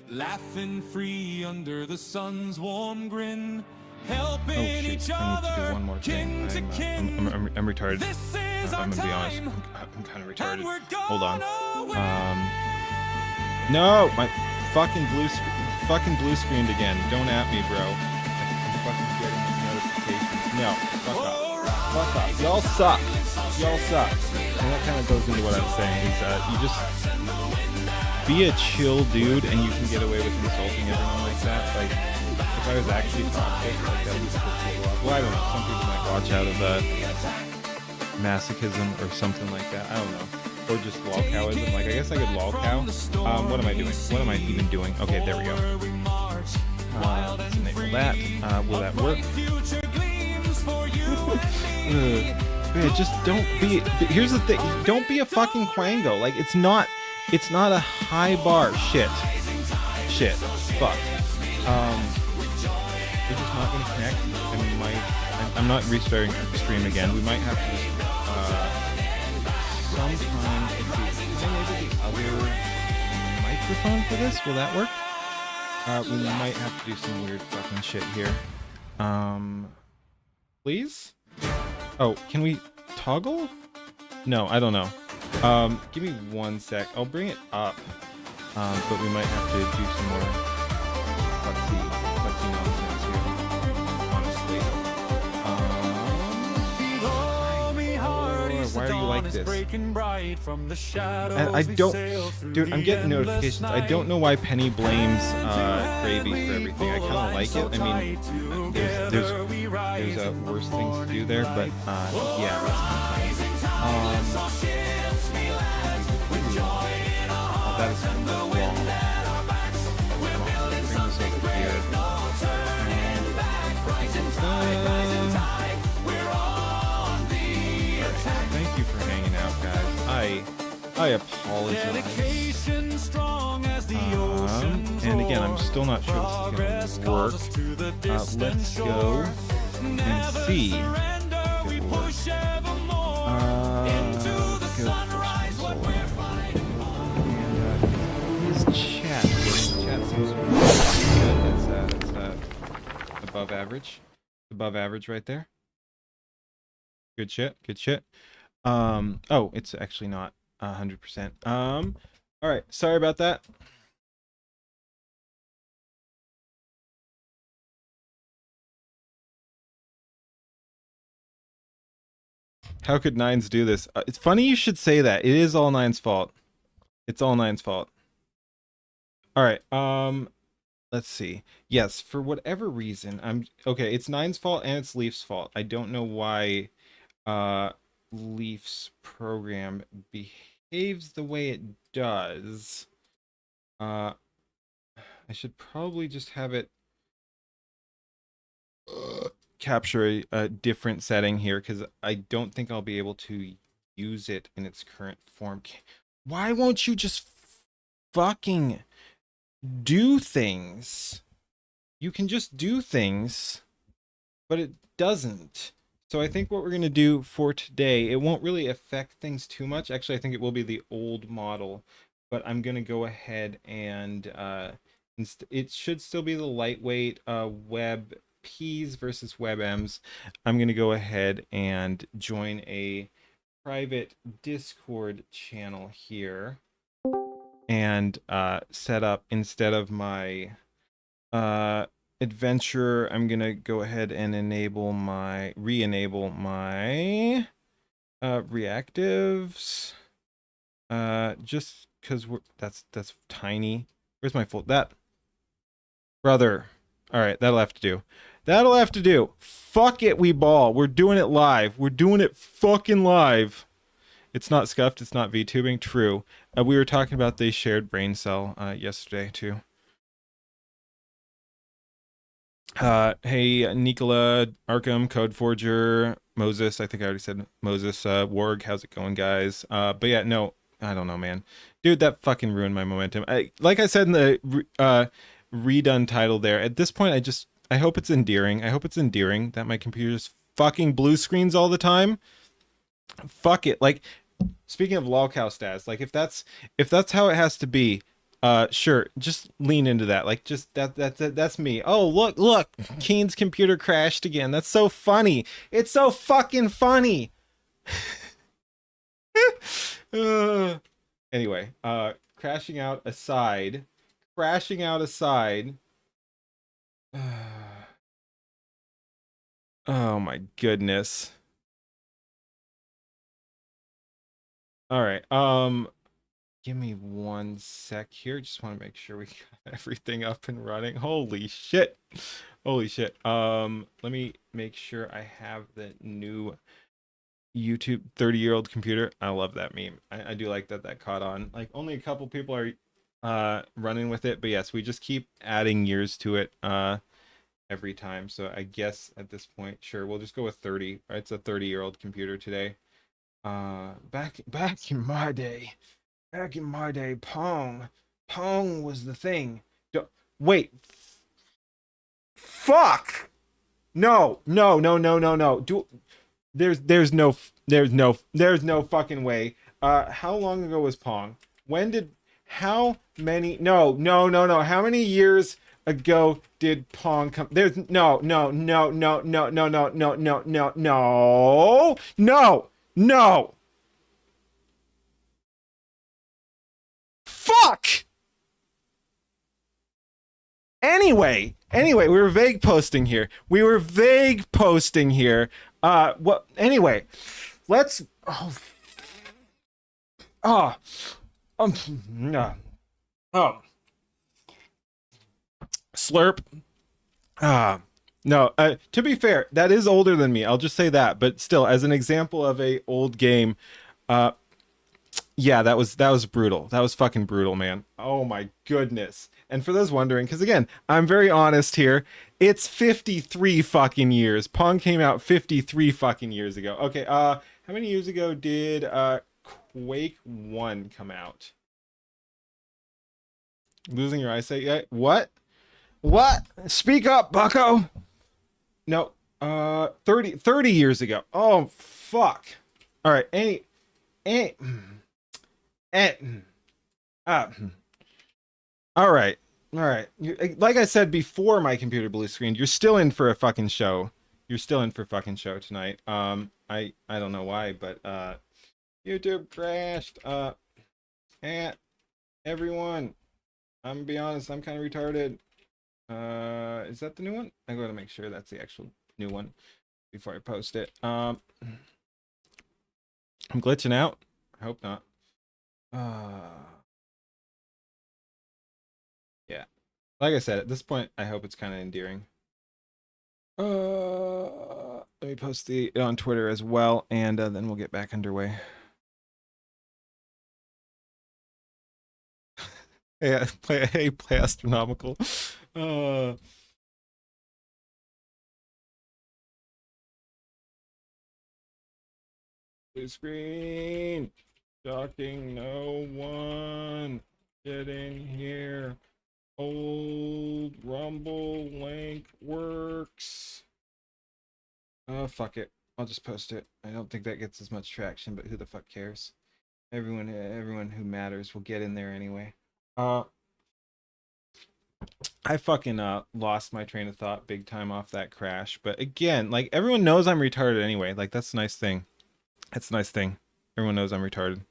laughing free under the sun's warm grin, helping shit, each I need to do other, one more kin thing. to kin. I'm retarded. This is our I'm gonna be honest. time, I'm kind of and retarded. we're Hold on. gonna No, my fucking blue screened again. Don't at me, bro. I'm fucking getting notifications. No, fuck off. Fuck off. Y'all suck. Y'all suck. And that kind of goes into what I'm saying is you just be a chill dude and you can get away with insulting everyone like that. Like, if I was actually toxic, like that would be cool. Well, I don't know. Some people might watch out of masochism or something like that. I don't know. Or just lolcowism. Like, I guess I could lolcow. What am I doing? What am I even doing? Okay, there we go. Let's enable that. Will that work? Just don't be... Here's the thing. Don't be a fucking quango. Like, it's not a high bar. Shit. Fuck. We're just not going to connect. And we might... I'm not restarting stream again. We might have to just... sometime... Maybe the other microphone for this? Will that work? We might have to do some weird fucking shit here. Please? Oh, can we toggle? No, I don't know. Give me 1 sec. I'll bring it up. But we might have to do some more klutzy nonsense here. Honestly. Why are you like this? I don't... Dude, I'm getting notifications. I don't know why Penny blames Gravy for everything. I kind of like it. I mean, there's worse things to do there, but yeah, that's kind of funny. That is wrong. Bring this over here. Thank you for hanging out, guys. I apologize. And again, I'm still not sure this is going to work. Let's go and see if it works. His chat seems good. It's above average. Above average right there. Good shit. Oh, it's actually not 100%. All right, sorry about that. How could Nines do this? It's funny you should say that. It is all Nines' fault. It's all Nines' fault. All right. Let's see. Yes, for whatever reason, okay. It's Nines' fault and it's Leaf's fault. I don't know why Leaf's program behaves the way it does. I should probably just have it capture a different setting here because I don't think I'll be able to use it in its current form. Why won't you just fucking do things? You can just do things, but it doesn't. So I think what we're going to do for today, it won't really affect things too much. Actually, I think it will be the old model, but I'm going to go ahead and it should still be the lightweight web P's versus WebM's. I'm going to go ahead and join a private Discord channel here and set up, instead of my adventurer, I'm going to go ahead and re-enable my reactives, just because that's tiny. Where's my full... That brother. All right, that'll have to do. That'll have to do. Fuck it, we ball. We're doing it live. We're doing it fucking live. It's not scuffed. It's not VTubing. True. We were talking about the shared brain cell yesterday too. Hey, Nicola, Arkham, Codeforger, Moses. I think I already said Moses. Warg, how's it going, guys? But yeah, no, I don't know, man. Dude, that fucking ruined my momentum. Like I said in the redone title there, at this point, I hope it's endearing. I hope it's endearing that my computer's fucking blue screens all the time. Fuck it. Like, speaking of lolcow stats, like if that's how it has to be, Sure, just lean into that. Like, just that's me. Oh, look, Keen's computer crashed again. That's so funny. It's so fucking funny. Uh, anyway, crashing out aside. Oh my goodness. All right. Give me one sec here. Just want to make sure we got everything up and running. Holy shit. Holy shit. Let me make sure I have the new YouTube 30-year-old computer. I love that meme. I do like that that caught on. Like only a couple people are running with it, but yes, we just keep adding years to it every time. So I guess at this point, sure, we'll just go with 30. Right? It's a 30-year-old computer today. Back in my day. Back in my day, Pong was the thing. Wait, fuck! No, no, no, no, no, no. There's no fucking way. How long ago was Pong? When did? How many? No, no, no, no. How many years ago did Pong come? There's no, no, no, no, no, no, no, no, no, no, no, no, no. Fuck. Anyway, we were vague posting here. What? Anyway, let's. Oh, no. Oh, slurp. No. To be fair, that is older than me. I'll just say that. But still, as an example of a old game, uh, yeah, that was brutal. That was fucking brutal, man. Oh my goodness. And for those wondering, because again, I'm very honest here, it's 53 fucking years. Pong came out 53 fucking years ago. Okay, how many years ago did Quake 1 come out? Losing your eyesight yet? What? What? Speak up, Bucko. No, 30 years ago. Oh fuck. All right, any eh, uh, all right. All right. Like I said before my computer blue screened, you're still in for a fucking show. You're still in for a fucking show tonight. I don't know why, but YouTube crashed. Everyone, I'm gonna be honest, I'm kind of retarded. Is that the new one? I gotta make sure that's the actual new one before I post it. I'm glitching out. I hope not. Yeah. Like I said, at this point, I hope it's kind of endearing. Let me post it on Twitter as well, and then we'll get back underway. Yeah, play astronomical. Blue screen. Shocking, no one. Get in here. Old Rumble link works. Oh, fuck it. I'll just post it. I don't think that gets as much traction, but who the fuck cares? Everyone who matters will get in there anyway. I fucking lost my train of thought big time off that crash. But again, like everyone knows I'm retarded anyway. Like that's a nice thing. That's a nice thing. Everyone knows I'm retarded.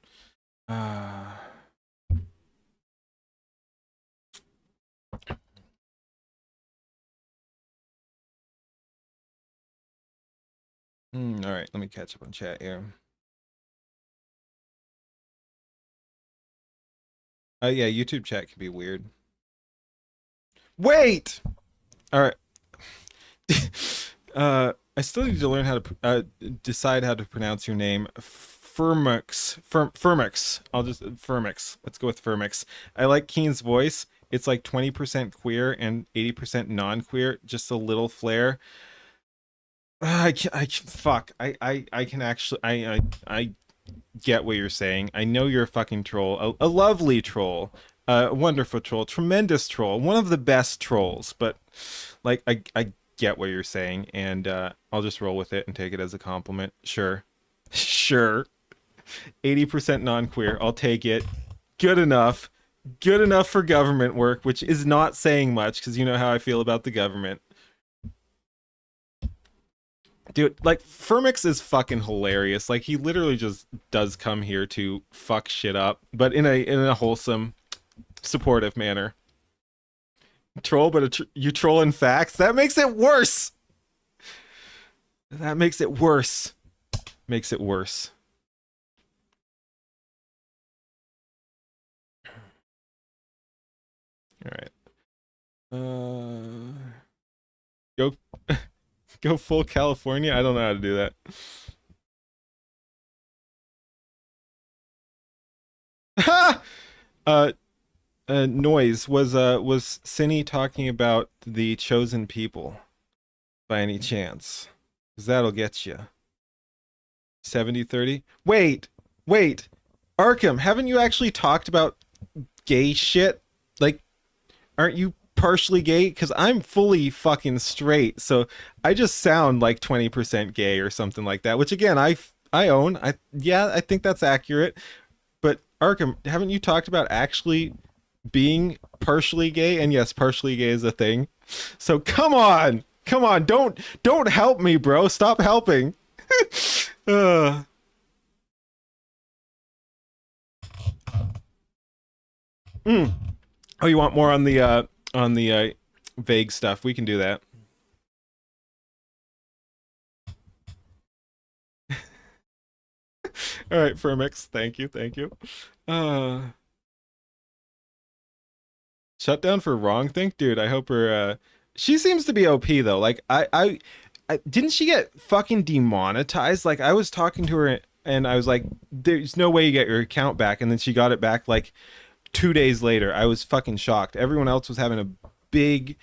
All right, let me catch up on chat here. Yeah, YouTube chat can be weird. Wait. All right. I still need to learn how to decide how to pronounce your name. Firmix. I'll just Firmix. Let's go with Firmix. I like Keen's voice. It's like 20% queer and 80% non-queer. Just a little flair. Fuck. I can actually. I get what you're saying. I know you're a fucking troll. A lovely troll. A wonderful troll. Tremendous troll. One of the best trolls. But, like, I get what you're saying, and I'll just roll with it and take it as a compliment. Sure. Sure. 80% non-queer. I'll take it. Good enough. Good enough for government work, which is not saying much because you know how I feel about the government. Dude, like Firmix is fucking hilarious. Like he literally just does come here to fuck shit up, but in a wholesome, supportive manner. Troll, but you troll in facts. That makes it worse. That makes it worse. Makes it worse. All right. Go go full California. I don't know how to do that. Ha! uh, Noise was Cinny talking about the chosen people by any chance? Cause that'll get you 70-30. Wait, Arkham, haven't you actually talked about gay shit? Like, aren't you partially gay? Because I'm fully fucking straight, so I just sound like 20% gay or something like that. Which again, I own. I think that's accurate. But Arkham, haven't you talked about actually being partially gay? And yes, partially gay is a thing. So come on, don't help me, bro. Stop helping. uh, mm. Oh, you want more on the vague stuff? We can do that. All right, Firmix. Thank you. Uh, Shutdown for wrong think, dude. I hope her. She seems to be OP though. Like I didn't she get fucking demonetized? Like I was talking to her and I was like, "There's no way you get your account back," and then she got it back like 2 days later. I was fucking shocked. Everyone else was having a big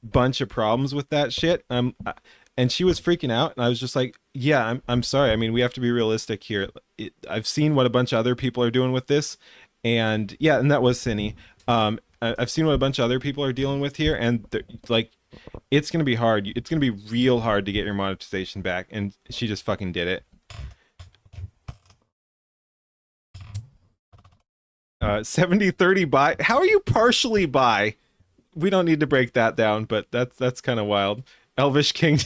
bunch of problems with that shit. And she was freaking out, and I was just like, "Yeah, I'm sorry. I mean, we have to be realistic here. I've seen what a bunch of other people are doing with this, and yeah, and that was Cinny. I've seen what a bunch of other people are dealing with here, and like, it's gonna be hard. It's gonna be real hard to get your monetization back." And she just fucking did it. 70-30 buy. How are you partially buy? We don't need to break that down, but that's kind of wild. Elvish King.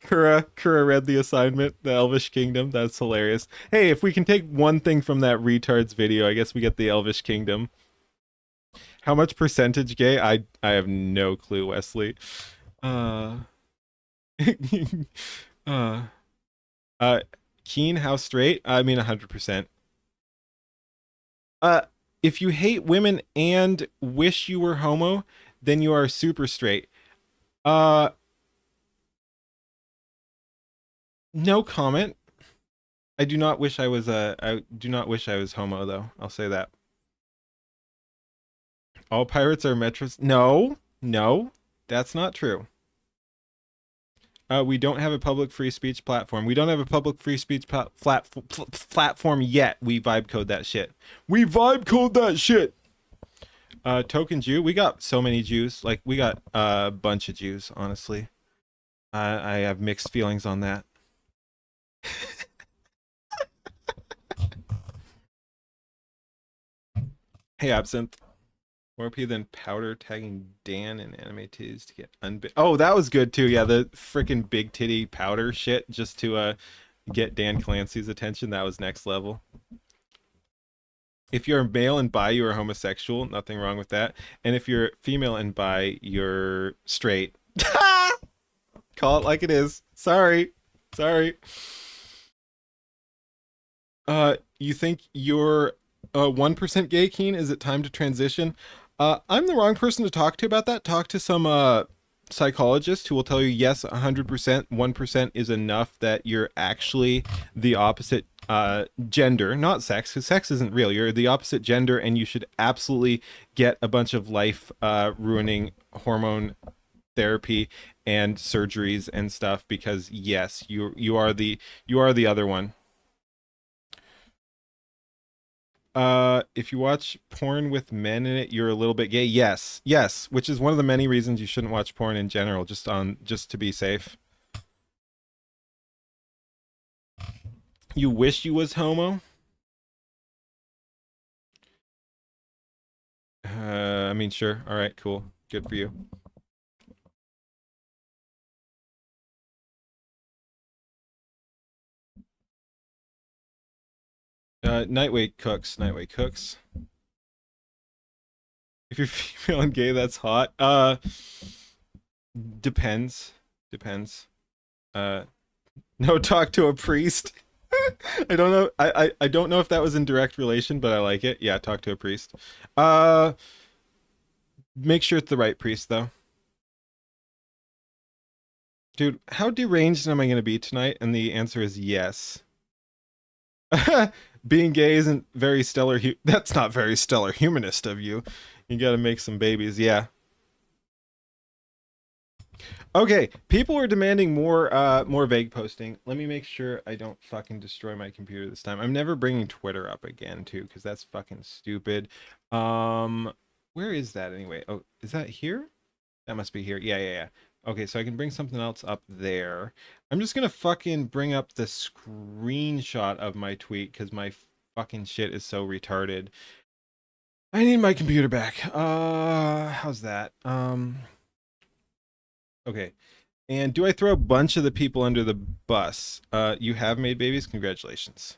Kura read the assignment, the Elvish Kingdom. That's hilarious. Hey, if we can take one thing from that retard's video, I guess we get the Elvish Kingdom. How much percentage gay? I have no clue, Wesley. Uh uh uh Keen, how straight? I mean 100%. Uh if you hate women and wish you were homo, then you are super straight. Uh no comment. I do not wish I was I do not wish I was homo though. I'll say that. All pirates are metros. No, no, that's not true. We don't have a public free speech platform. We don't have a public free speech platform yet. We vibe code that shit. We vibe code that shit. Token Jew. We got so many Jews. Like we got a bunch of Jews. Honestly, I have mixed feelings on that. Hey, Absinthe. More P than Powder tagging Dan and Anime Titties to get unbit. Oh, that was good too. Yeah, the freaking big titty Powder shit just to get Dan Clancy's attention. That was next level. If you're male and bi, you are homosexual. Nothing wrong with that. And if you're female and bi, you're straight. Call it like it is. Sorry. Sorry. You think you're 1% gay, Keen? Is it time to transition? I'm the wrong person to talk to about that. Talk to some psychologist who will tell you yes, 100%, 1% is enough that you're actually the opposite gender, not sex, because sex isn't real. You're the opposite gender, and you should absolutely get a bunch of life ruining hormone therapy and surgeries and stuff because yes, you are the other one. If you watch porn with men in it, you're a little bit gay. Yes, yes, which is one of the many reasons you shouldn't watch porn in general, just to be safe. You wish you was homo? mean, sure. All right, cool. Good for you. Nightweight cooks. Nightweight cooks. If you're feeling gay, that's hot. Depends. Depends. Uh, no, talk to a priest. I don't know. I don't know if that was in direct relation, but I like it. Yeah, talk to a priest. Uh, make sure it's the right priest though. Dude, how deranged am I going to be tonight? And the answer is yes. Being gay isn't very stellar. That's not very stellar humanist of you. You got to make some babies. Yeah. Okay, people are demanding more vague posting. Let me make sure I don't fucking destroy my computer this time. I'm never bringing Twitter up again too cuz that's fucking stupid. Where is that anyway? Oh, is that here? That must be here. Yeah, yeah, yeah. Okay, so I can bring something else up there. I'm just going to fucking bring up the screenshot of my tweet cuz my fucking shit is so retarded. I need my computer back. How's that? Okay. And do I throw a bunch of the people under the bus? You have made babies? Congratulations.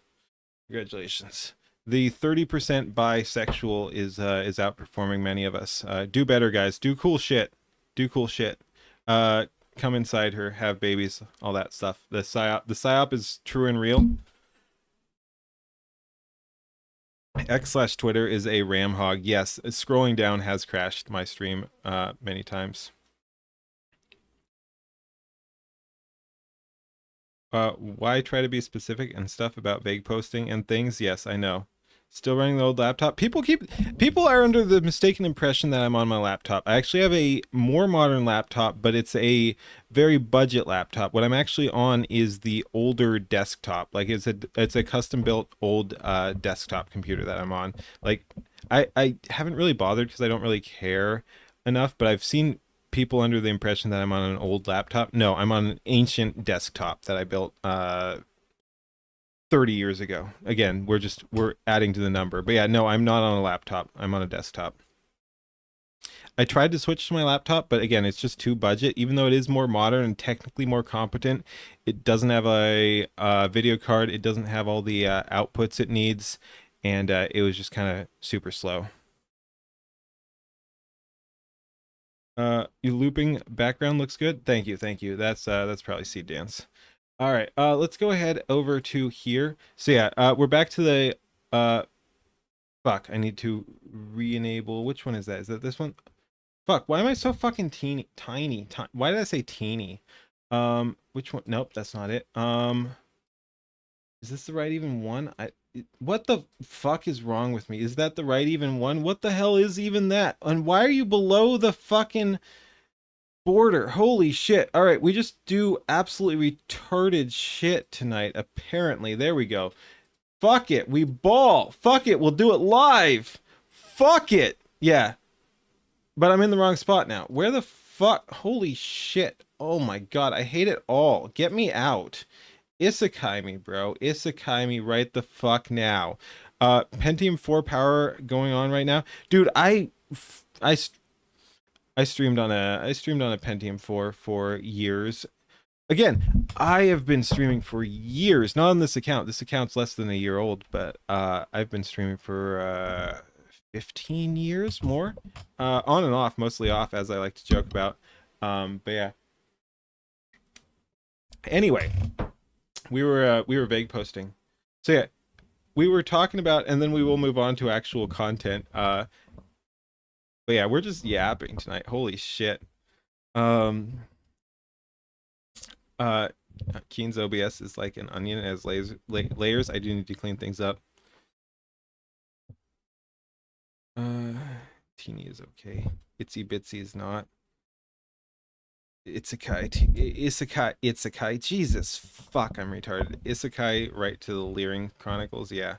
Congratulations. The 30% bisexual is outperforming many of us. Do better, guys. Do cool shit. Do cool shit. Come inside her, have babies, all that stuff. The psyop is true and real. X/Twitter is a ram hog. Yes, scrolling down has crashed my stream many times. Why try to be specific and stuff about vague posting and things? Yes, I know. Still running the old laptop. People are under the mistaken impression that I'm on my laptop. I actually have a more modern laptop, but it's a very budget laptop. What I'm actually on is the older desktop. Like it's a custom built old desktop computer that I'm on. Like I haven't really bothered because I don't really care enough, but I've seen people under the impression that I'm on an old laptop. No, I'm on an ancient desktop that I built 30 years ago. Again, we're adding to the number. But yeah, no, I'm not on a laptop. I'm on a desktop. I tried to switch to my laptop, but again, it's just too budget. Even though it is more modern and technically more competent, it doesn't have a video card. It doesn't have all the outputs it needs, and it was just kind of super slow. Your looping background looks good. Thank you, thank you. That's probably Seed Dance. All right, let's go ahead over to here. So yeah, we're back to the fuck. I need to re-enable. Which one is that? Is that this one? Fuck. Why am I so fucking tiny? Why did I say teeny? Which one? Nope, that's not it. Is this the right even one? What the fuck is wrong with me? Is that the right even one? What the hell is even that? And why are you below the fucking border? Holy shit. All right, we just do absolutely retarded shit tonight, apparently. There we go. Fuck it. We ball. Fuck it. We'll do it live. Fuck it. Yeah. But I'm in the wrong spot now. Where the fuck? Holy shit. Oh my god. I hate it all. Get me out. Isekai me, bro. Isekai me right the fuck now. Pentium 4 power going on right now. Dude, I streamed on a Pentium 4 for years. Again, I have been streaming for years, not on this account. This account's less than a year old, but I've been streaming for 15 years more. On and off, mostly off, as I like to joke about. But yeah. Anyway, we were vague posting. So yeah, we were talking about, and then we will move on to actual content. But yeah, we're just yapping tonight. Holy shit. Keen's OBS is like an onion. It has layers. I do need to clean things up. Teeny is okay. Itsy Bitsy is not. Isekai. Jesus, fuck, I'm retarded. Isekai, right to the Leering Chronicles, yeah.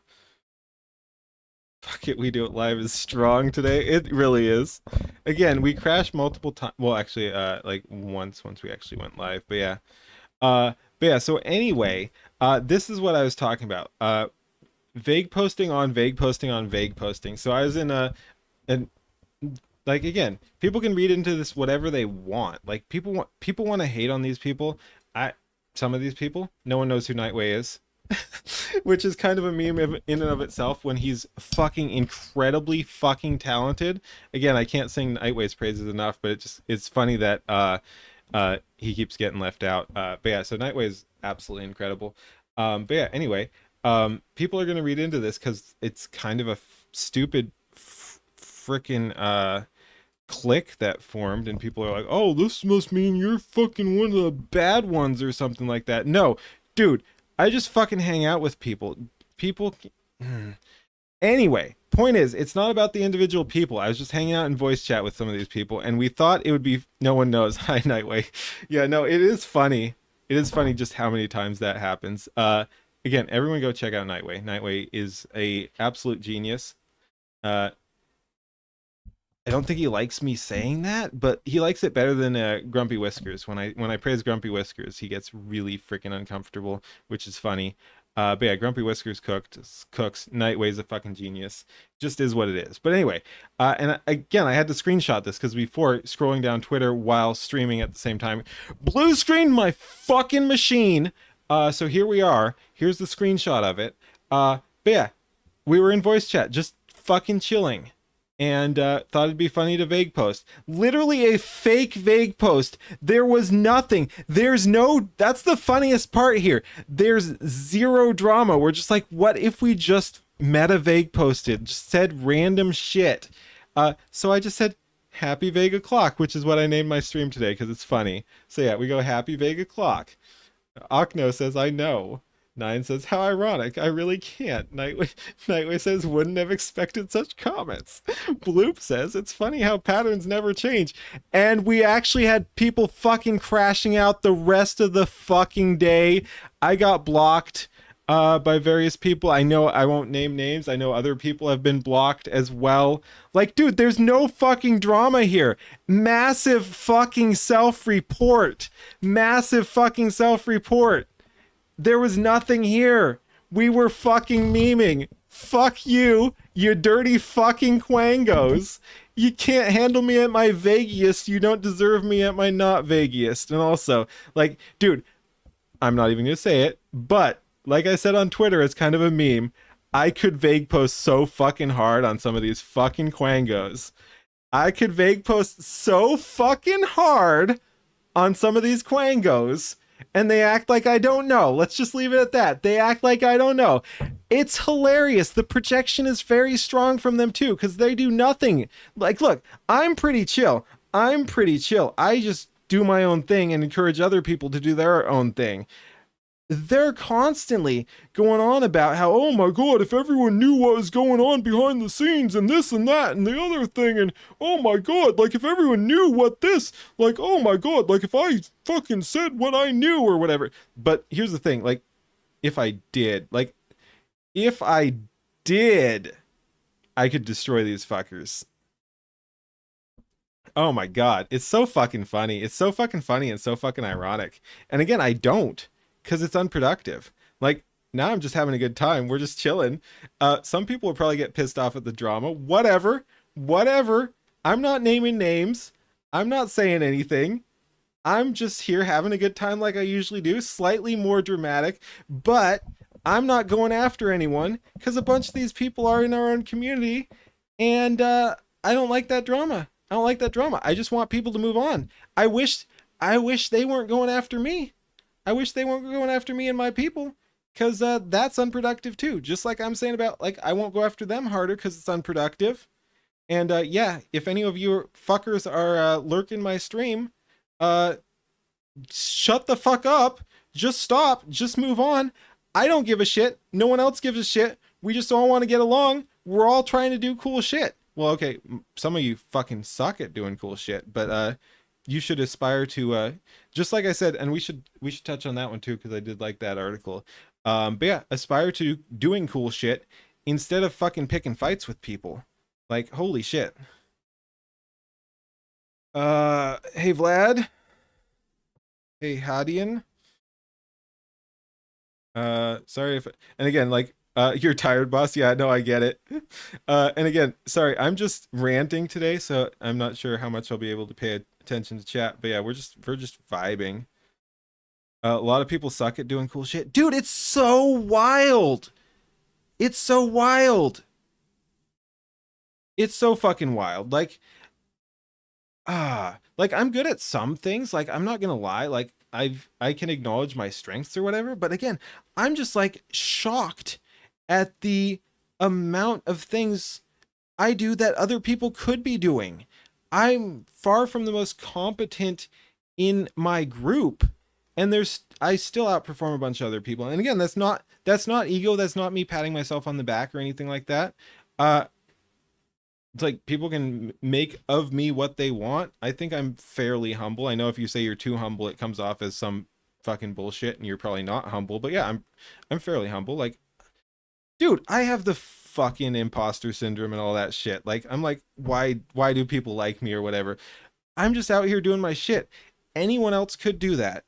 Fuck it, we do it live is strong today. It really is. Again, we crashed multiple times. Well, actually, like once we actually went live. But yeah. So anyway, this is what I was talking about. Vague posting on vague posting on vague posting. So I was in Like again, people can read into this whatever they want. Like people want to hate on these people. I Some of these people, no one knows who Nightway is. Which is kind of a meme in and of itself when he's fucking incredibly fucking talented. Again, I can't sing Nightway's praises enough, but it's funny that he keeps getting left out. But yeah, so Nightway is absolutely incredible. But yeah, anyway, people are gonna read into this because it's kind of a stupid freaking clique that formed, and people are like, oh, this must mean you're fucking one of the bad ones or something like that. No, dude, I just fucking hang out with people. People. Anyway, point is, it's not about the individual people. I was just hanging out in voice chat with some of these people, and we thought it would be no one knows. Hi, Nightway. Yeah, no, it is funny. It is funny just how many times that happens. Again, everyone go check out Nightway. Nightway is a absolute genius. Uh, I don't think he likes me saying that, but he likes it better than Grumpy Whiskers. When I praise Grumpy Whiskers, he gets really freaking uncomfortable, which is funny. But yeah, Grumpy Whiskers cooks. Nightway's a fucking genius. Just is what it is. But anyway, and again, I had to screenshot this because before scrolling down Twitter while streaming at the same time, blue screen my fucking machine. So here we are. Here's the screenshot of it. But yeah, we were in voice chat, just fucking chilling, and thought it'd be funny to vague post. Literally a fake vague post. There was nothing. There's no, that's the funniest part here. There's zero drama. We're just like, what if we just meta vague posted, just said random shit? So I just said, happy vague o'clock, which is what I named my stream today because it's funny. So yeah, we go happy vague o'clock. Okno says, I know. Nine says, how ironic. I really can't. Nightway says, wouldn't have expected such comments. Bloop says, it's funny how patterns never change. And we actually had people fucking crashing out the rest of the fucking day. I got blocked by various people. I know I won't name names. I know other people have been blocked as well. Like, dude, there's no fucking drama here. Massive fucking self-report. Massive fucking self-report. There was nothing here. We were fucking memeing. Fuck you, you dirty fucking quangos. You can't handle me at my vaguest. You don't deserve me at my not vaguest. And also, like, dude, I'm not even gonna say it, but like I said on Twitter, it's kind of a meme. I could vague post so fucking hard on some of these fucking quangos. I could vague post so fucking hard on some of these quangos, and they act like I don't know. Let's just leave it at that. They act like I don't know. It's hilarious. The projection is very strong from them too, because they do nothing. Like, look, I'm pretty chill. I just do my own thing and encourage other people to do their own thing. They're constantly going on about how, oh my god, if everyone knew what was going on behind the scenes and this and that and the other thing, and oh my god, like if everyone knew what this, like oh my god, like if I fucking said what I knew or whatever. But here's the thing, like if I did, I could destroy these fuckers. Oh my god, it's so fucking funny. It's so fucking funny and so fucking ironic. And again, I don't, because it's unproductive. Like, now I'm just having a good time. We're just chilling. Some people will probably get pissed off at the drama. Whatever. I'm not naming names. I'm not saying anything. I'm just here having a good time like I usually do. Slightly more dramatic. But I'm not going after anyone because a bunch of these people are in our own community. And I don't like that drama. I just want people to move on. I wish they weren't going after me. I wish they weren't going after me and my people, because that's unproductive too. Just like I'm saying about, like, I won't go after them harder because it's unproductive. And yeah, if any of you fuckers are lurking my stream, shut the fuck up. Just stop. Just move on. I don't give a shit. No one else gives a shit. We just all want to get along. We're all trying to do cool shit. Well, okay, some of you fucking suck at doing cool shit, but you should aspire to just like I said, and we should touch on that one too, because I did like that article. But yeah, aspire to doing cool shit instead of fucking picking fights with people. Like, holy shit. Hey Vlad. Hey Hadian. Sorry if, and again, like, You're tired, boss. Yeah, no, I get it. And again, sorry, I'm just ranting today, so I'm not sure how much I'll be able to pay attention to chat. But yeah, we're just vibing. A lot of people suck at doing cool shit, dude. It's so wild. It's so wild. It's so fucking wild. Like I'm good at some things. Like I'm not gonna lie. Like I can acknowledge my strengths or whatever. But again, I'm just like shocked at the amount of things I do that other people could be doing. I'm far from the most competent in my group, and there's I still outperform a bunch of other people. And again, that's not ego. That's not me patting myself on the back or anything like that. Uh, it's like people can make of me what they want. I think I'm fairly humble. I know if you say you're too humble, it comes off as some fucking bullshit, and you're probably not humble. But yeah, I'm fairly humble. Like dude, I have the fucking imposter syndrome and all that shit. Like, I'm like, why do people like me or whatever? I'm just out here doing my shit. Anyone else could do that.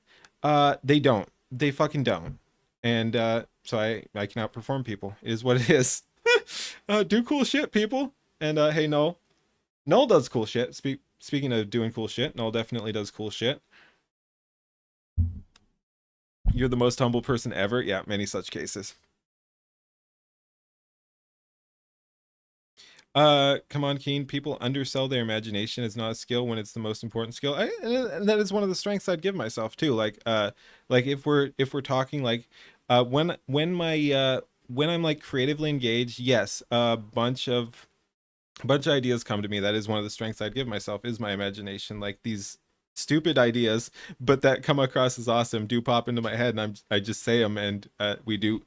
They don't. They fucking don't. And so I can outperform people. It is what it is. Do cool shit, people. And hey, Null does cool shit. Speaking of doing cool shit, Null definitely does cool shit. You're the most humble person ever. Yeah, many such cases. Come on, Keen. People undersell their imagination as not a skill when it's the most important skill. And that is one of the strengths I'd give myself too. Like if we're talking like, when I'm like creatively engaged, yes, a bunch of ideas come to me. That is one of the strengths I'd give myself is my imagination. Like these stupid ideas, but that come across as awesome, do pop into my head, and I just say them, and we do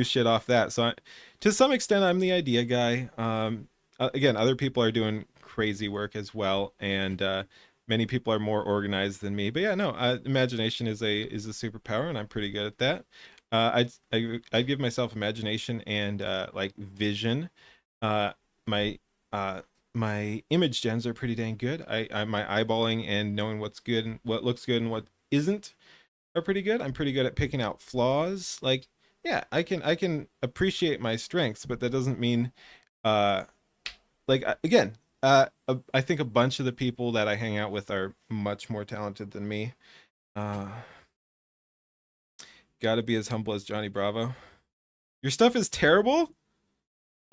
shit off that. So to some extent, I'm the idea guy. Again, other people are doing crazy work as well, and many people are more organized than me. But yeah, no, imagination is a superpower, and I'm pretty good at that. I'd give myself imagination and like vision. Uh, my uh, my image gens are pretty dang good. My eyeballing and knowing what's good and what looks good and what isn't are pretty good. I'm pretty good at picking out flaws. Like, yeah, I can appreciate my strengths, but that doesn't mean uh like again, I think a bunch of the people that I hang out with are much more talented than me. Uh Got to be as humble as Johnny Bravo. Your stuff is terrible?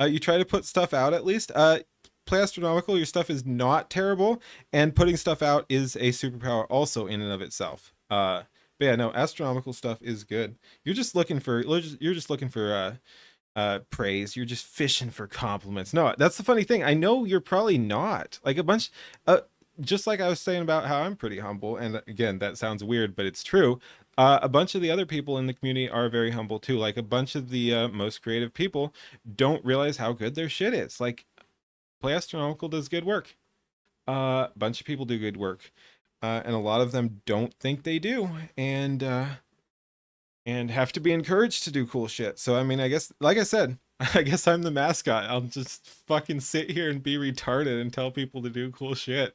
You try to put stuff out at least. Play astronomical. Your stuff is not terrible, and putting stuff out is a superpower also in and of itself. But yeah, no, astronomical stuff is good. You're just looking for praise. You're just fishing for compliments. No, that's the funny thing. I know you're probably not like a bunch. Uh, just like I was saying about how I'm pretty humble, and again, that sounds weird, but it's true. A bunch of the other people in the community are very humble too. Like a bunch of the most creative people don't realize how good their shit is. Like Play Astronomical does good work. A bunch of people do good work, and a lot of them don't think they do, and have to be encouraged to do cool shit. So I mean, I guess, like I said, I guess I'm the mascot. I'll just fucking sit here and be retarded and tell people to do cool shit.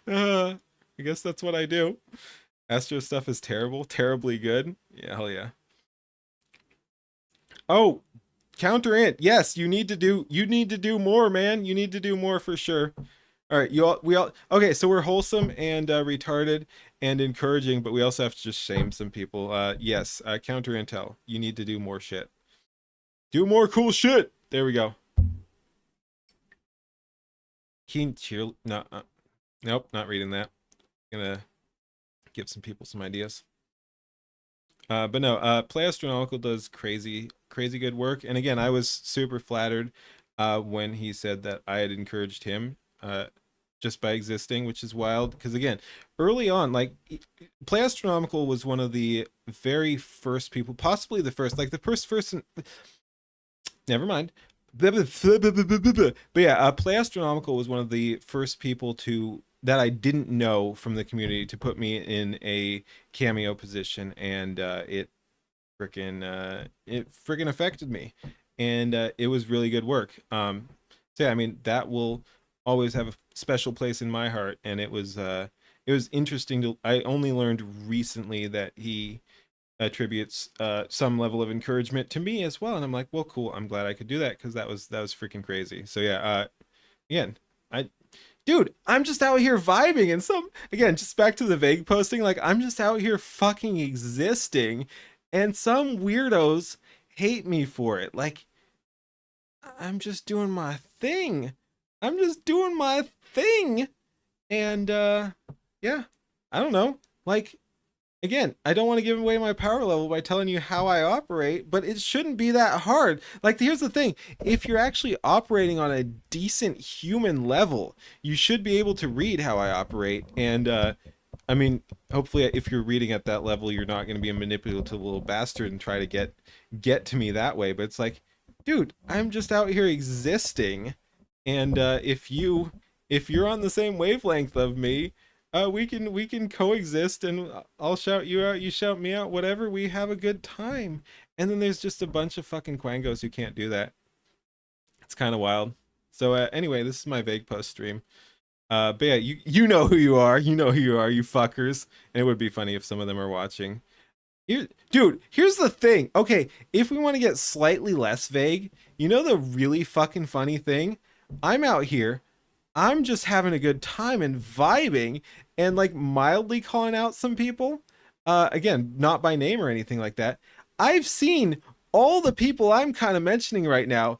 I guess that's what I do. Astro stuff is terrible, terribly good. Yeah, hell yeah. Oh, counter int. Yes, you need to do more, man. You need to do more for sure. All right, you all we all okay. So we're wholesome and retarded and encouraging, but we also have to just shame some people. Yes, counter intel. You need to do more shit. Do more cool shit. There we go. Keen cheer. No, nope, not reading that. Gonna give some people some ideas. But no, Play Astronomical does crazy good work. And again, I was super flattered when he said that I had encouraged him just by existing, which is wild. Because again, early on, like Play Astronomical was one of the very first people, possibly the first, like the first person. Never mind. But yeah, Play Astronomical was one of the first people to that I didn't know from the community to put me in a cameo position, and it freaking affected me, and it was really good work. So yeah, I mean that will always have a special place in my heart, and it was interesting to. I only learned recently that he attributes some level of encouragement to me as well. And I'm like, well, cool. I'm glad I could do that because that was freaking crazy. So yeah, again, I dude, I'm just out here vibing and some again, just back to the vague posting, like I'm just out here fucking existing and some weirdos hate me for it. Like I'm just doing my thing. I'm just doing my thing. And yeah, I don't know. Like again, I don't want to give away my power level by telling you how I operate, but it shouldn't be that hard. Like, here's the thing, if you're actually operating on a decent human level, you should be able to read how I operate. And, I mean, hopefully, if you're reading at that level, you're not going to be a manipulative little bastard and try to get to me that way. But it's like, dude, I'm just out here existing. And if you're on the same wavelength of me, we can coexist, and I'll shout you out, you shout me out, whatever. We have a good time. And then there's just a bunch of fucking quangos who can't do that. It's kind of wild. So anyway, this is my vague post stream. But yeah, you know who you are. You know who you are, you fuckers. And it would be funny if some of them are watching. Dude, here's the thing. Okay, if we want to get slightly less vague, you know the really fucking funny thing? I'm out here. I'm just having a good time and vibing and like mildly calling out some people. Again, not by name or anything like that. I've seen all the people I'm kind of mentioning right now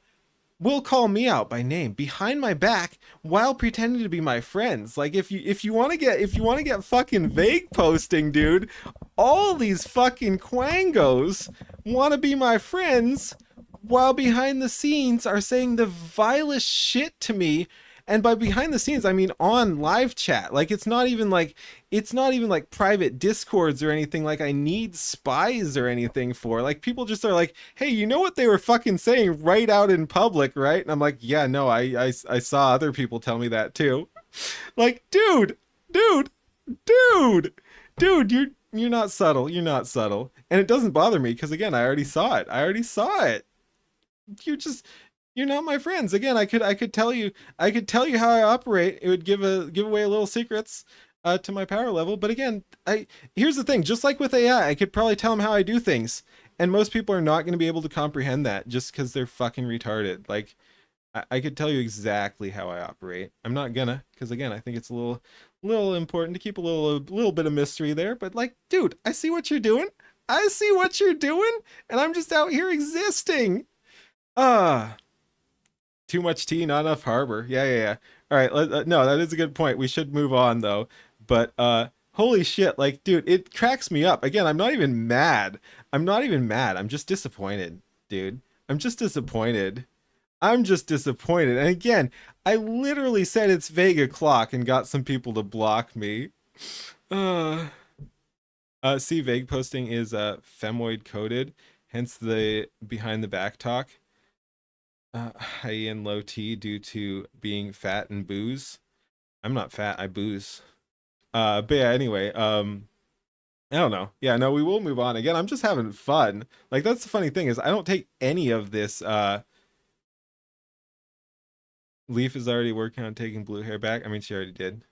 will call me out by name behind my back while pretending to be my friends. Like if you want to get fucking vague posting, dude, all these fucking quangos want to be my friends while behind the scenes are saying the vilest shit to me. And by behind the scenes, I mean on live chat. Like it's not even like private discords or anything like I need spies or anything for. Like people just are like, hey, you know what they were fucking saying right out in public, right? And I'm like, yeah, no, I saw other people tell me that too. Like, dude, dude, you're not subtle. You're not subtle. And it doesn't bother me because again, I already saw it. I already saw it. You're not my friends. Again, I could tell you how I operate. It would give away a little secrets to my power level. But again, I here's the thing. Just like with AI, I could probably tell them how I do things, and most people are not going to be able to comprehend that just because they're fucking retarded. Like I could tell you exactly how I operate. I'm not gonna, because again, I think it's a little important to keep a little bit of mystery there. But like, dude, I see what you're doing. I see what you're doing, and I'm just out here existing. Ah. Too much tea, not enough harbor. Yeah. All right, no, that is a good point. We should move on though. But holy shit, like, dude, it cracks me up. Again, I'm not even mad. I'm not even mad. I'm just disappointed, dude. I'm just disappointed. I'm just disappointed. And again, I literally said it's vague o'clock and got some people to block me. Uh, see, vague posting is femoid coded, hence the behind the back talk. High and low T due to being fat and booze. I'm not fat, I booze. But yeah, anyway, I don't know. Yeah, no, we will move on. Again, I'm just having fun. Like that's the funny thing is I don't take any of this Leaf is already working on taking blue hair back. I mean, she already did.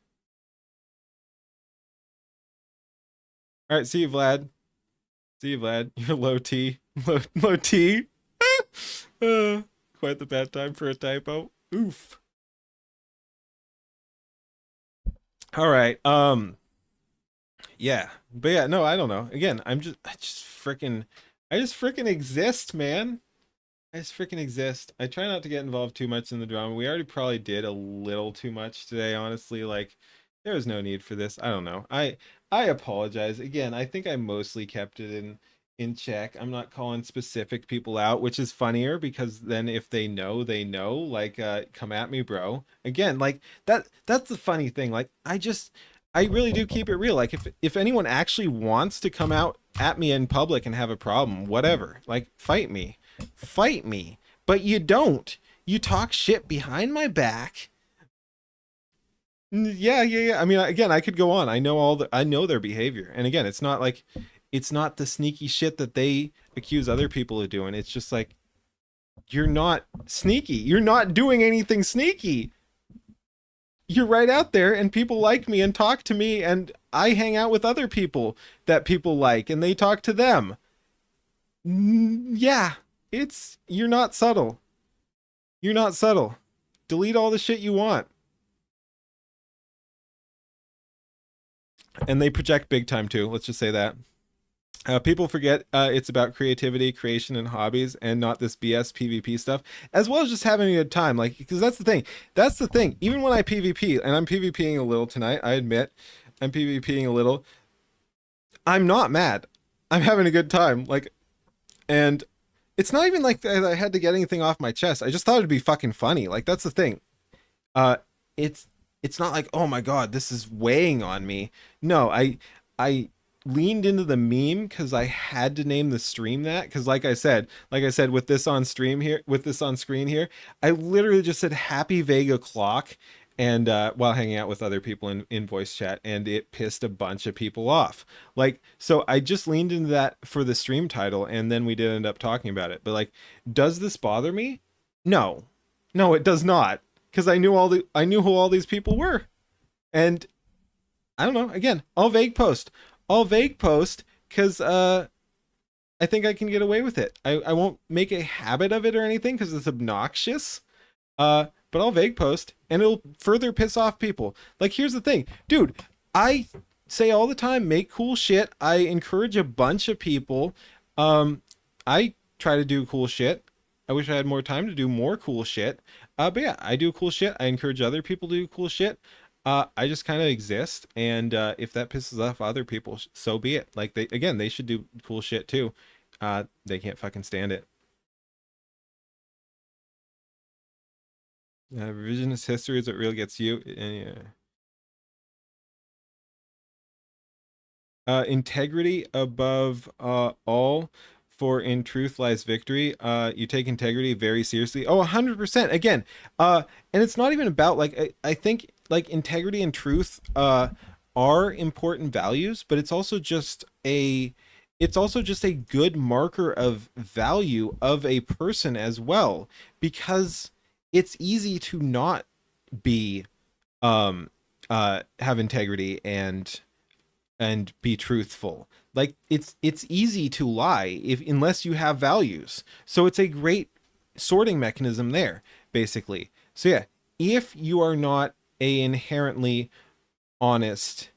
All right, see you, Vlad. See you, Vlad. You're low T. Low T. uh, quite the bad time for a typo. Oof. All right. Yeah. But yeah, no, I don't know. Again, I just freaking exist, man. I just freaking exist. I try not to get involved too much in the drama. We already probably did a little too much today, honestly. Like there was no need for this. I don't know. I apologize. Again, I think I mostly kept it in check. I'm not calling specific people out, which is funnier because then if they know, they know. Like come at me, bro. Again, like that's the funny thing. Like I really do keep it real. Like if anyone actually wants to come out at me in public and have a problem, whatever. Like fight me. Fight me. But you don't. You talk shit behind my back. Yeah. I mean, again, I could go on. I know their behavior. And again, it's not the sneaky shit that they accuse other people of doing. It's just like you're not sneaky. You're not doing anything sneaky. You're right out there and people like me and talk to me and I hang out with other people that people like and they talk to them. Yeah, you're not subtle. You're not subtle. Delete all the shit you want. And they project big time too. Let's just say that. People forget it's about creativity, creation, and hobbies, and not this BS PvP stuff, as well as just having a good time. Like, because that's the thing. That's the thing. Even when I PvP, and I'm PvPing a little tonight, I admit, I'm PvPing a little. I'm not mad. I'm having a good time. Like, and it's not even like I had to get anything off my chest. I just thought it'd be fucking funny. Like, that's the thing. Uh, it's it's not like, oh my god, this is weighing on me. No, I leaned into the meme because I had to name the stream that, because like I said with this on stream here, with this on screen here, I literally just said happy Vega clock, and while hanging out with other people in voice chat, and it pissed a bunch of people off. Like, so I just leaned into that for the stream title, and then we did end up talking about it. But like, does this bother me? No, no, it does not, because I knew who all these people were, and I don't know. Again, I'll vague post because I think I can get away with it. I won't make a habit of it or anything because it's obnoxious. But I'll vague post and it'll further piss off people. Like, here's the thing, dude. I say all the time, make cool shit. I encourage a bunch of people. I try to do cool shit. I wish I had more time to do more cool shit. But yeah, I do cool shit. I encourage other people to do cool shit. I just kind of exist, and if that pisses off other people, so be it. Like, they should do cool shit too. They can't fucking stand it. Revisionist history is what really gets you. Yeah. Integrity above all, for in truth lies victory. You take integrity very seriously. Oh, 100%. Again, and it's not even about, like, I think like integrity and truth are important values, but it's also just a good marker of value of a person as well, because it's easy to not be have integrity and be truthful. Like, it's easy to lie if unless you have values. So it's a great sorting mechanism there, basically. So yeah, if you are not a inherently honest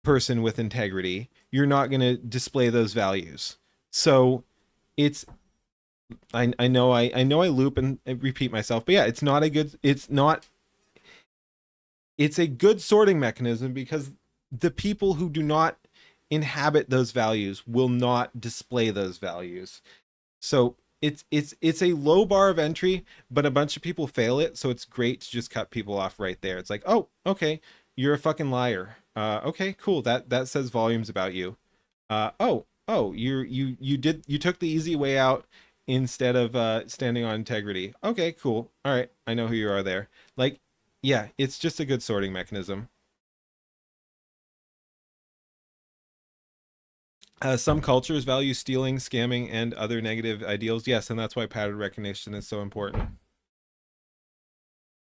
person with integrity, you're not going to display those values. So it's I know I loop and repeat myself, but yeah, it's a good sorting mechanism because the people who do not inhabit those values will not display those values. So it's a low bar of entry, but a bunch of people fail it, so it's great to just cut people off right there. It's like, oh, okay, you're a fucking liar. Okay, cool. That says volumes about you. Oh, you took the easy way out instead of standing on integrity. Okay, cool. All right, I know who you are there. Like, yeah, it's just a good sorting mechanism. Some cultures value stealing, scamming, and other negative ideals. Yes, and that's why pattern recognition is so important.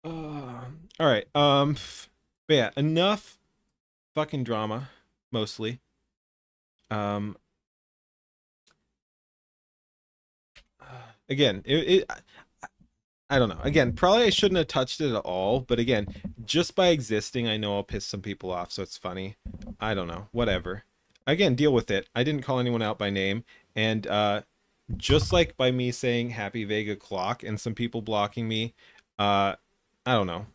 All right. But yeah, enough fucking drama, mostly. Um, Again, I don't know. Again, probably I shouldn't have touched it at all. But again, just by existing, I know I'll piss some people off. So it's funny. I don't know. Whatever. Again, deal with it. I didn't call anyone out by name, and just like by me saying Happy Vega Clock and some people blocking me, I don't know,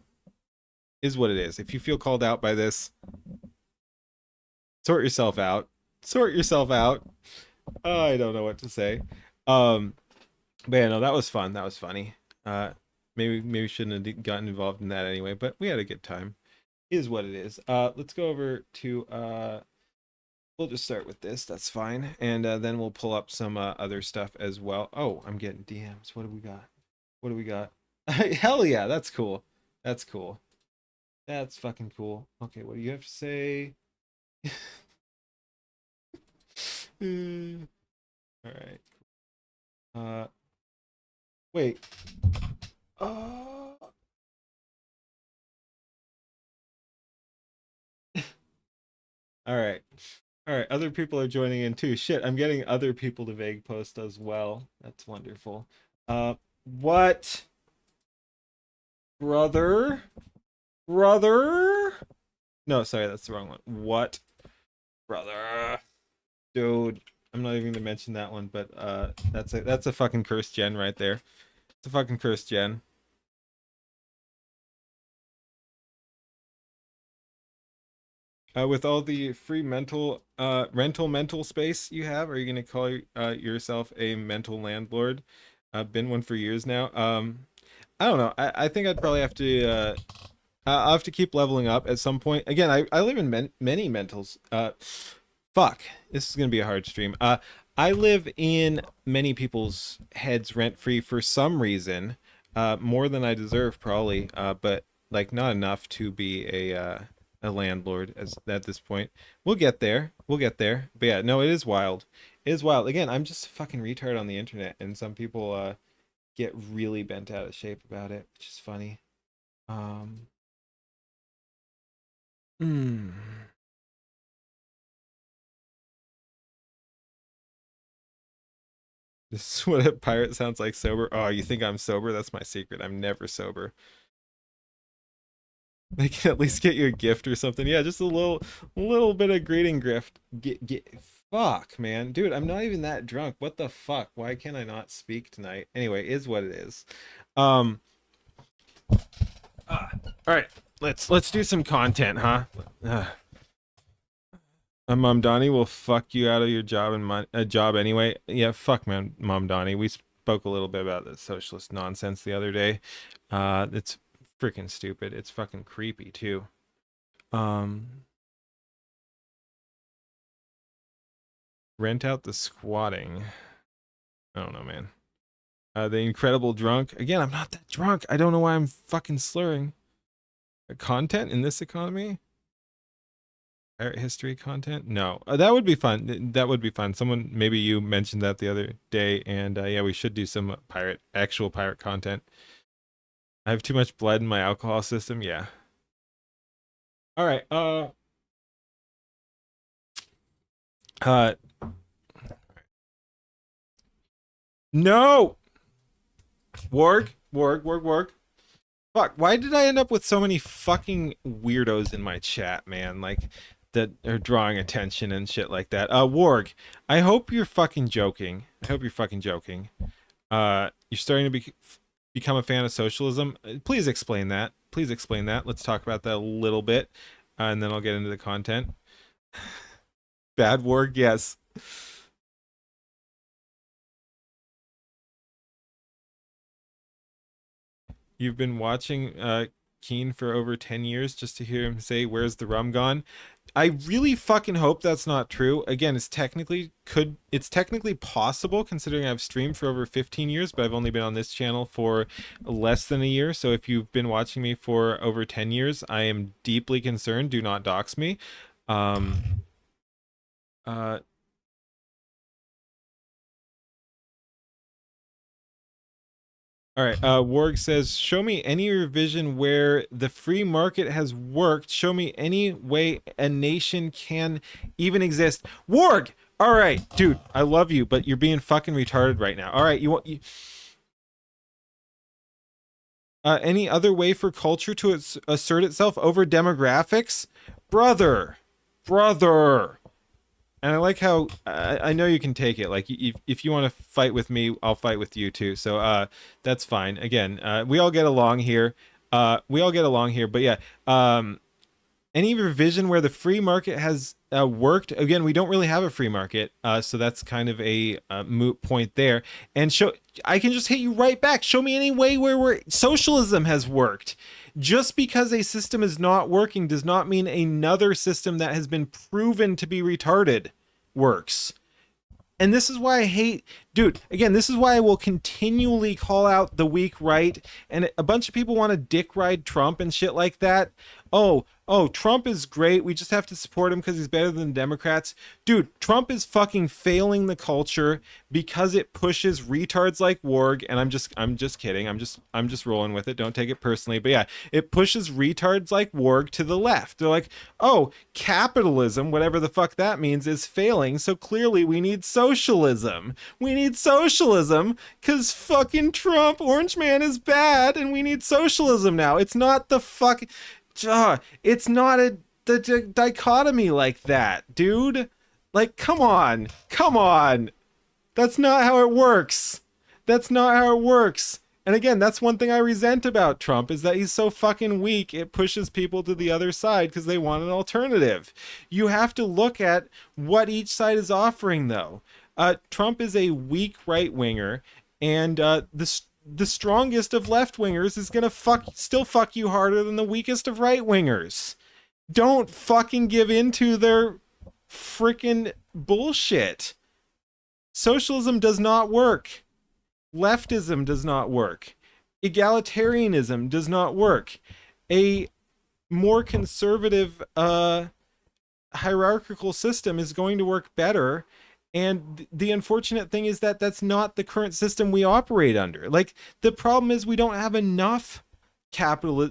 is what it is. If you feel called out by this, sort yourself out. Sort yourself out. I don't know what to say. Um, but yeah, no, that was fun. That was funny. Maybe shouldn't have gotten involved in that anyway, but we had a good time. Is what it is. Let's go over to we'll just start with this. That's fine, and then we'll pull up some other stuff as well. Oh, I'm getting DMs. What do we got? What do we got? Hell yeah, that's cool. That's cool. That's fucking cool. Okay, what do you have to say? All right. Uh, Wait. Uh, all right. All right, other people are joining in too. Shit, I'm getting other people to vague post as well. That's wonderful. What, brother? Brother? No, sorry, that's the wrong one. What, brother? Dude, I'm not even gonna mention that one, but that's a fucking cursed gen right there. It's a fucking cursed gen. With all the free rental mental space you have, are you gonna call yourself a mental landlord? I've been one for years now. I don't know. I think I'd probably have to. I'll have to keep leveling up at some point. Again, I live in many mentals. Fuck. This is gonna be a hard stream. I live in many people's heads rent free for some reason. More than I deserve probably. But like not enough to be a landlord as at this point. We'll get there. We'll get there. But yeah, no, it is wild. It is wild. Again, I'm just a fucking retard on the internet, and some people get really bent out of shape about it, which is funny. Um. Hmm. This is what a pirate sounds like sober. Oh, you think I'm sober? That's my secret. I'm never sober. They can at least get you a gift or something. Yeah, just a little bit of greeting gift. Get fuck, man. Dude, I'm not even that drunk. What the fuck? Why can I not speak tonight? Anyway, is what it is. Um all right. Let's do some content, huh? Mom Donnie will fuck you out of your job and my job anyway. Yeah, fuck, man, Mom Donnie. We spoke a little bit about the socialist nonsense the other day. It's freaking stupid. It's fucking creepy too. Um, Rent out the squatting. I don't know, man. The incredible drunk. Again, I'm not that drunk. I don't know why I'm fucking slurring. Content in this economy? Art history content? No, that would be fun. That would be fun. Someone, maybe you mentioned that the other day, and yeah, we should do some actual pirate content. I have too much blood in my alcohol system. Yeah. All right. Uh. No. Warg. Fuck. Why did I end up with so many fucking weirdos in my chat, man? Like that are drawing attention and shit like that. Warg. I hope you're fucking joking. I hope you're fucking joking. You're starting to become a fan of socialism. Please explain that. Please explain that. Let's talk about that a little bit, and then I'll get into the content. Bad Warg, yes. You've been watching Keen for over 10 years just to hear him say, "Where's the rum gone?" I really fucking hope that's not true. Again, it's technically possible considering I've streamed for over 15 years, but I've only been on this channel for less than a year. So if you've been watching me for over 10 years, I am deeply concerned. Do not dox me. Uh All right. Warg says, "Show me any revision where the free market has worked. Show me any way a nation can even exist." Warg. All right, dude. I love you, but you're being fucking retarded right now. All right. Any other way for culture to assert itself over demographics, brother. And I like how I know you can take it. Like if you want to fight with me, I'll fight with you too. So that's fine. Again, we all get along here. But yeah, any revision where the free market has worked. Again, we don't really have a free market, so that's kind of a moot point there. And I can just hit you right back. Show me any way where socialism has worked. Just because a system is not working does not mean another system that has been proven to be retarded works. And this is why I hate, dude, again, this is why I will continually call out the weak right. And a bunch of people want to dick ride Trump and shit like that. Oh, oh, Trump is great. We just have to support him because he's better than the Democrats. Dude, Trump is fucking failing the culture because it pushes retards like Warg. And I'm just kidding. I'm just rolling with it. Don't take it personally. But yeah, it pushes retards like Warg to the left. They're like, oh, capitalism, whatever the fuck that means, is failing. So clearly we need socialism. We need socialism because fucking Trump, Orange Man, is bad, and we need socialism now. It's not the fuck. It's not the dichotomy like that, dude. Like, come on, come on. That's not how it works. That's not how it works. And again, that's one thing I resent about Trump, is that he's so fucking weak. It pushes people to the other side because they want an alternative. You have to look at what each side is offering, though. Trump is a weak right winger, and the strongest of left wingers is gonna still fuck you harder than the weakest of right wingers. Don't fucking give in to their freaking bullshit. Socialism does not work. Leftism does not work. Egalitarianism does not work. A more conservative hierarchical system is going to work better. And the unfortunate thing is that that's not the current system we operate under. Like, the problem is we don't have enough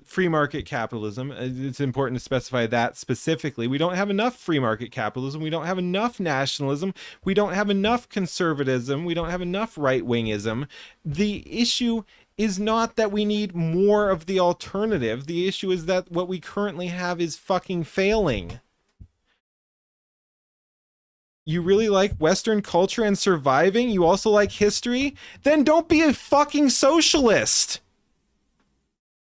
free market capitalism. It's important to specify that specifically. We don't have enough free market capitalism. We don't have enough nationalism. We don't have enough conservatism. We don't have enough right wingism. The issue is not that we need more of the alternative. The issue is that what we currently have is fucking failing. You really like Western culture and surviving? You also like history? Then don't be a fucking socialist.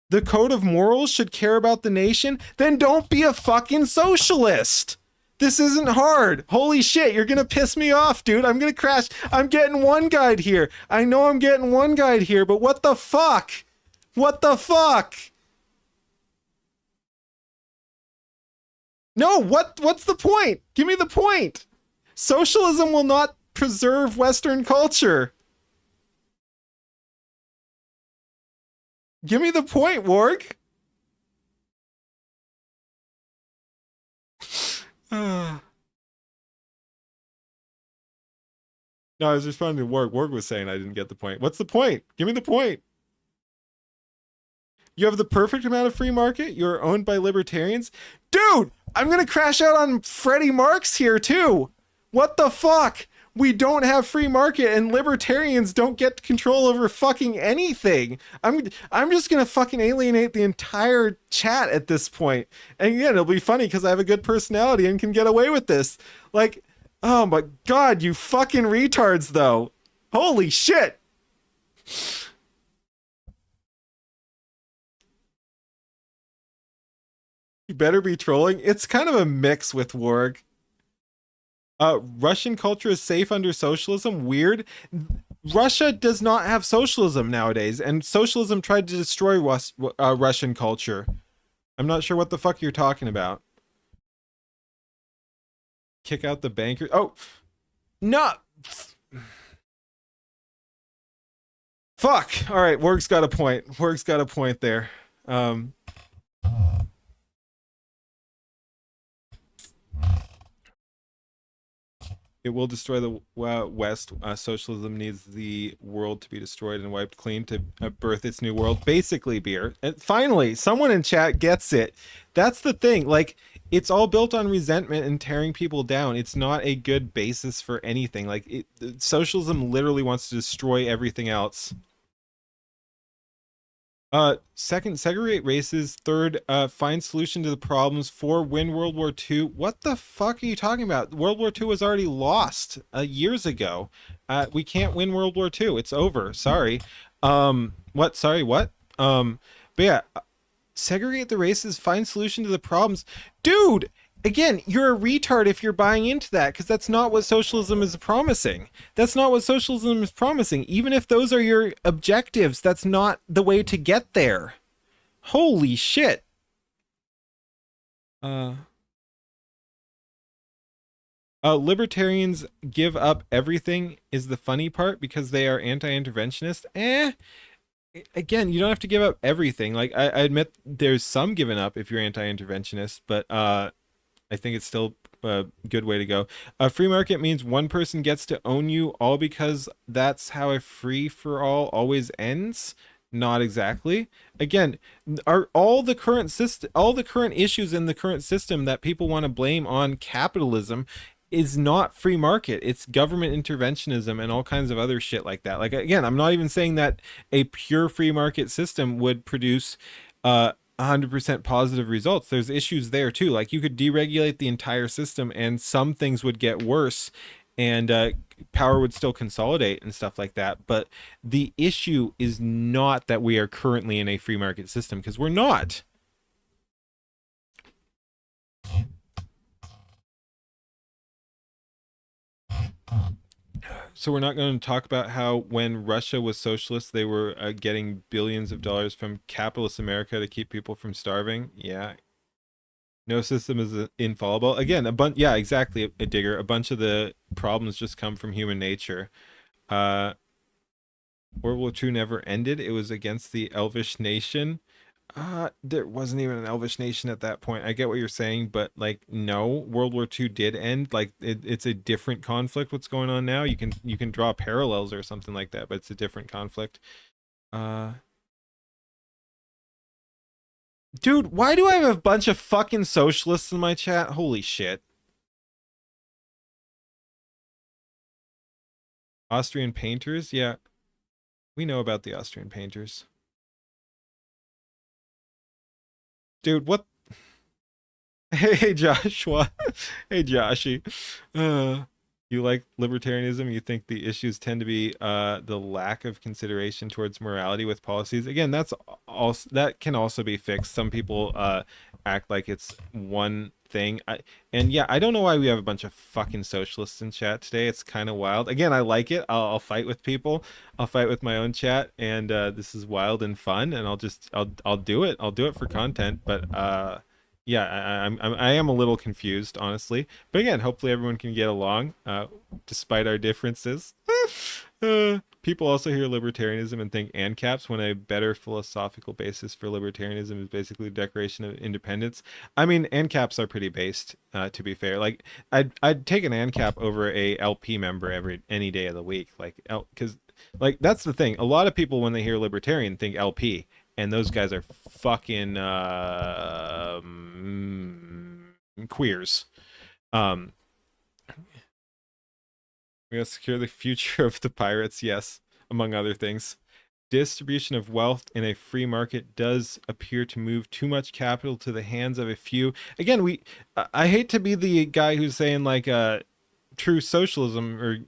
The code of morals should care about the nation? Then don't be a fucking socialist. This isn't hard. Holy shit, you're gonna piss me off, dude. I'm gonna crash. I'm getting one guide here. I know I'm getting one guide here, but what the fuck? What the fuck? No, what's the point? Give me the point. Socialism will not preserve Western culture. Give me the point, Warg. No, I was responding to Warg. Warg was saying I didn't get the point. What's the point? Give me the point. You have the perfect amount of free market. You're owned by libertarians. Dude, I'm going to crash out on Freddie Marx here too. What the fuck? We don't have free market, and libertarians don't get control over fucking anything. I'm just gonna fucking alienate the entire chat at this point. And again, it'll be funny because I have a good personality and can get away with this. Like, oh my god, you fucking retards though. Holy shit. You better be trolling. It's kind of a mix with Warg. Russian culture is safe under socialism. Weird. Russia does not have socialism nowadays, and socialism tried to destroy Russian culture. I'm not sure what the fuck you're talking about. Kick out the bankers. Oh, no. Fuck. All right, Warg's got a point. Warg's got a point there. It will destroy the West. Socialism needs the world to be destroyed and wiped clean to birth its new world. Basically, beer. And finally, someone in chat gets it. That's the thing. Like, it's all built on resentment and tearing people down. It's not a good basis for anything. Like, socialism literally wants to destroy everything else. Second, segregate races. Third, find solution to the problems. 4, win World War II. What the fuck are you talking about? World War II was already lost years ago. We can't win World War II. It's over. Sorry. What? Sorry, what? But yeah, segregate the races, find solution to the problems. Dude, again, you're a retard if you're buying into that, because that's not what socialism is promising. That's not what socialism is promising. Even if those are your objectives, that's not the way to get there. Holy shit. Libertarians give up everything is the funny part because they are anti-interventionist. again, you don't have to give up everything. Like I admit there's some giving up if you're anti-interventionist, but I think it's still a good way to go. A free market means one person gets to own you all because that's how a free for all always ends. Not exactly. Again, are all the current system, all the current issues in the current system that people want to blame on capitalism is not free market. It's government interventionism and all kinds of other shit like that. Like again, I'm not even saying that a pure free market system would produce 100% positive results. There's issues there too. Like you could deregulate the entire system and some things would get worse and power would still consolidate and stuff like that. But the issue is not that we are currently in a free market system because we're not. So we're not going to talk about how when Russia was socialist, they were getting billions of dollars from capitalist America to keep people from starving. Yeah, no system is infallible. Again, a bunch. Yeah, exactly, a digger. A bunch of the problems just come from human nature. Uh, World War II never ended. It was against the Elvish nation. There wasn't even an Elvish nation at that point. I get what you're saying, but like, no, World War II did end. Like, it's a different conflict. What's going on now? You can draw parallels or something like that, but it's a different conflict. Uh, Dude, why do I have a bunch of fucking socialists in my chat? Holy shit. Austrian painters? Yeah, we know about the Austrian painters. Dude, what? Hey, Joshua. Hey, Joshy. Uh, you like libertarianism? You think the issues tend to be the lack of consideration towards morality with policies? Again, that's also that can also be fixed. Some people act like it's one thing. And yeah, I don't know why we have a bunch of fucking socialists in chat today. It's kind of wild. Again, I like it. I'll fight with people. I'll fight with my own chat, and this is wild and fun. And I'll do it. I'll do it for content. But yeah, I am a little confused, honestly. But again, hopefully everyone can get along, despite our differences. People also hear libertarianism and think ANCAPs when a better philosophical basis for libertarianism is basically the Declaration of Independence. I mean, ANCAPs are pretty based, to be fair. Like, I'd take an ANCAP over a LP member any day of the week, like, because like that's the thing. A lot of people when they hear libertarian think LP, and those guys are fucking queers. Um, we gotta secure the future of the pirates, yes, among other things. Distribution of wealth in a free market does appear to move too much capital to the hands of a few. Again, I hate to be the guy who's saying like true socialism or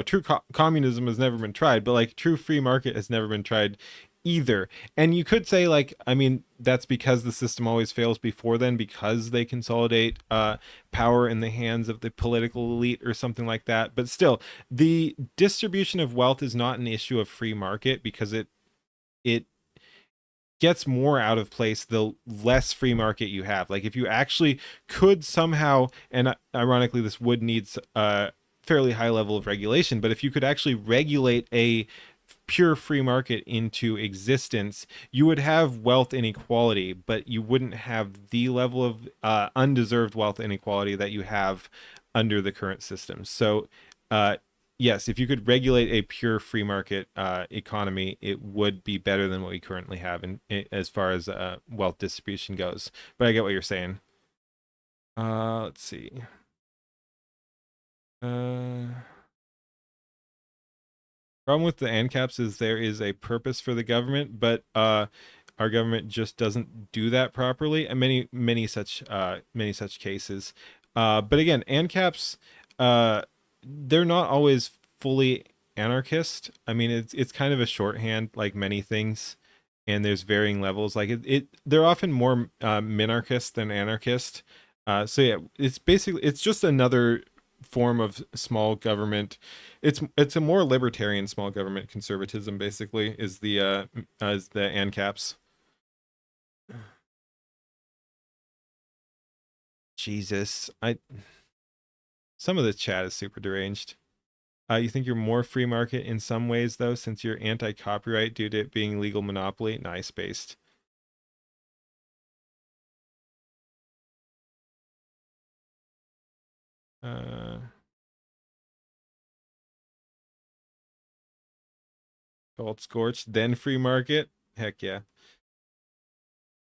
true communism has never been tried, but like true free market has never been tried either. And you could say like, I mean, that's because the system always fails before then because they consolidate power in the hands of the political elite or something like that. But still, the distribution of wealth is not an issue of free market because it gets more out of place the less free market you have. Like if you actually could somehow, and ironically this would need a fairly high level of regulation, but if you could actually regulate a pure free market into existence, you would have wealth inequality, but you wouldn't have the level of undeserved wealth inequality that you have under the current system. So yes, if you could regulate a pure free market economy, it would be better than what we currently have as far as wealth distribution goes. But I get what you're saying. Let's see. Problem with the ANCAPs is there is a purpose for the government, but our government just doesn't do that properly, and many such cases. But again, ANCAPs, they're not always fully anarchist. I mean, it's kind of a shorthand, like many things, and there's varying levels. Like they're often more minarchist than anarchist. So yeah, it's just another form of small government. It's a more libertarian small government conservatism. Basically, is the ANCAPs. Jesus, I some of the chat is super deranged. You think you're more free market in some ways, though, since you're anti-copyright due to it being legal monopoly? Nice based. Uh, Called Scorched, then free market. Heck yeah.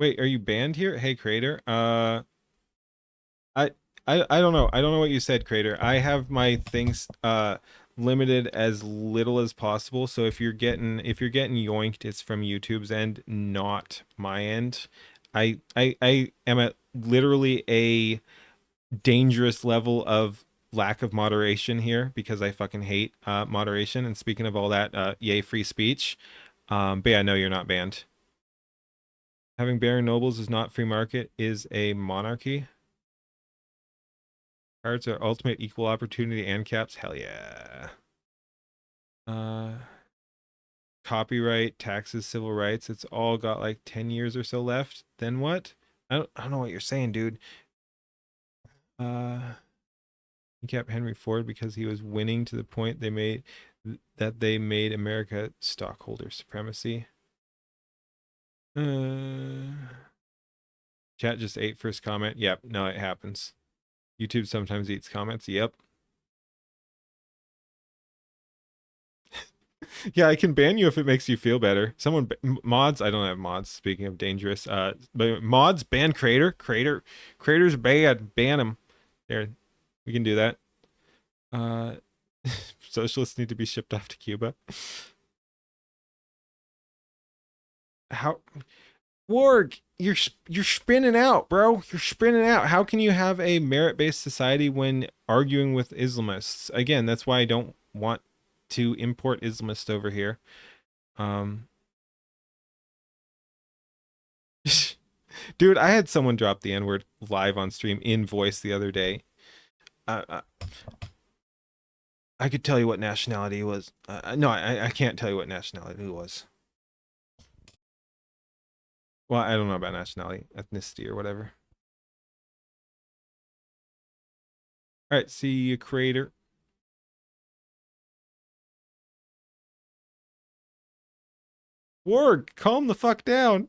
Wait, are you banned here? Hey, Crater. I I don't know. I don't know what you said, Crater. I have my things limited as little as possible. So if you're getting yoinked, it's from YouTube's end, not my end. I am at literally a dangerous level of lack of moderation here because I fucking hate moderation. And speaking of all that, yay free speech. But yeah, no, you're not banned. Having Baron Nobles is not free market is a monarchy. Cards are ultimate equal opportunity and caps. Hell yeah. Uh, Copyright, taxes, civil rights. It's all got like 10 years or so left. Then what? I don't know what you're saying, dude. He kept Henry Ford because he was winning to the point they made America stockholder supremacy. Uh, Chat just ate first comment. Yep, no, it happens. YouTube sometimes eats comments. Yep. Yeah, I can ban you if it makes you feel better. Mods, I don't have mods. Speaking of dangerous, but mods ban Crater's bad. Ban him. There, we can do that. Uh, Socialists need to be shipped off to Cuba. How Warg, you're spinning out, bro. You're spinning out. How can you have a merit-based society when arguing with Islamists? Again, that's why I don't want to import Islamists over here. Um, Dude, I had someone drop the N word live on stream in voice the other day. Uh, I could tell you what nationality he was. No, I can't tell you what nationality he was. Well, I don't know about nationality, ethnicity, or whatever. All right, see you, creator. Warg, calm the fuck down.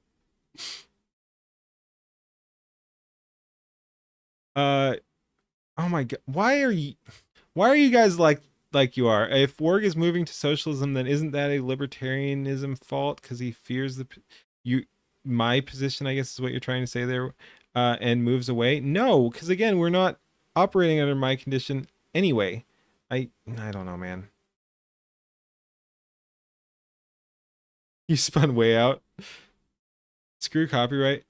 Uh, oh my god, why are you guys like you are? If Warg is moving to socialism, then isn't that a libertarianism fault because he fears you my position, I guess is what you're trying to say there, and moves away? No, because again, we're not operating under my condition anyway. I don't know, man. You spun way out. Screw copyright.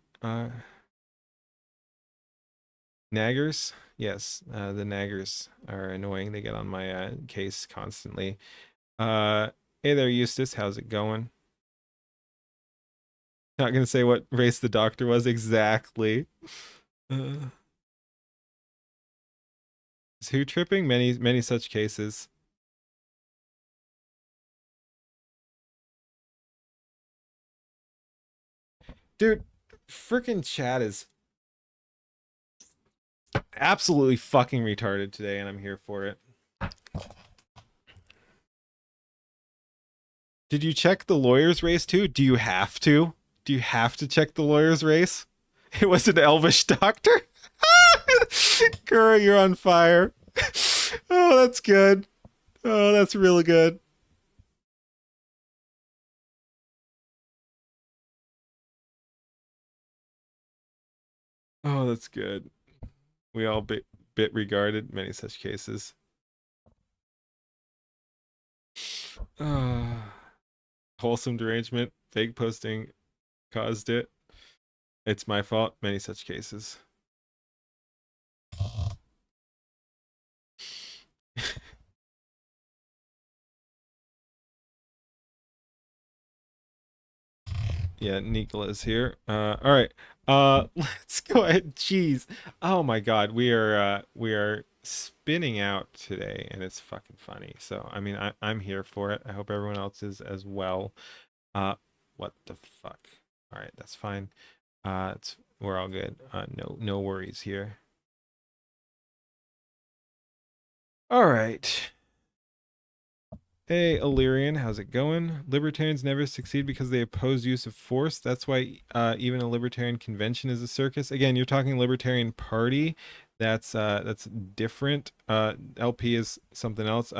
Naggers. Yes, the naggers are annoying. They get on my case constantly. Hey there, Eustace. How's it going? Not gonna say what race the doctor was exactly. Uh, is who tripping? Many such cases. Dude, freaking chat is absolutely fucking retarded today, and I'm here for it. Did you check the lawyer's race too? Do you have to? Do you have to check the lawyer's race? It was an elvish doctor? Kura, you're on fire. Oh, that's good. Oh, that's really good. Oh, that's good. We all bit regarded many such cases. Uh, Wholesome derangement, fake posting caused it. It's my fault. Many such cases. Yeah, Nicola's here. All right. Let's go ahead. Jeez. Oh my God, we are spinning out today, and it's fucking funny. So I mean, I'm here for it. I hope everyone else is as well. What the fuck? All right, that's fine. We're all good. No worries here. All right. Hey, Illyrian, how's it going? Libertarians never succeed because they oppose use of force. That's why even a libertarian convention is a circus. Again, you're talking Libertarian Party. That's different. LP is something else.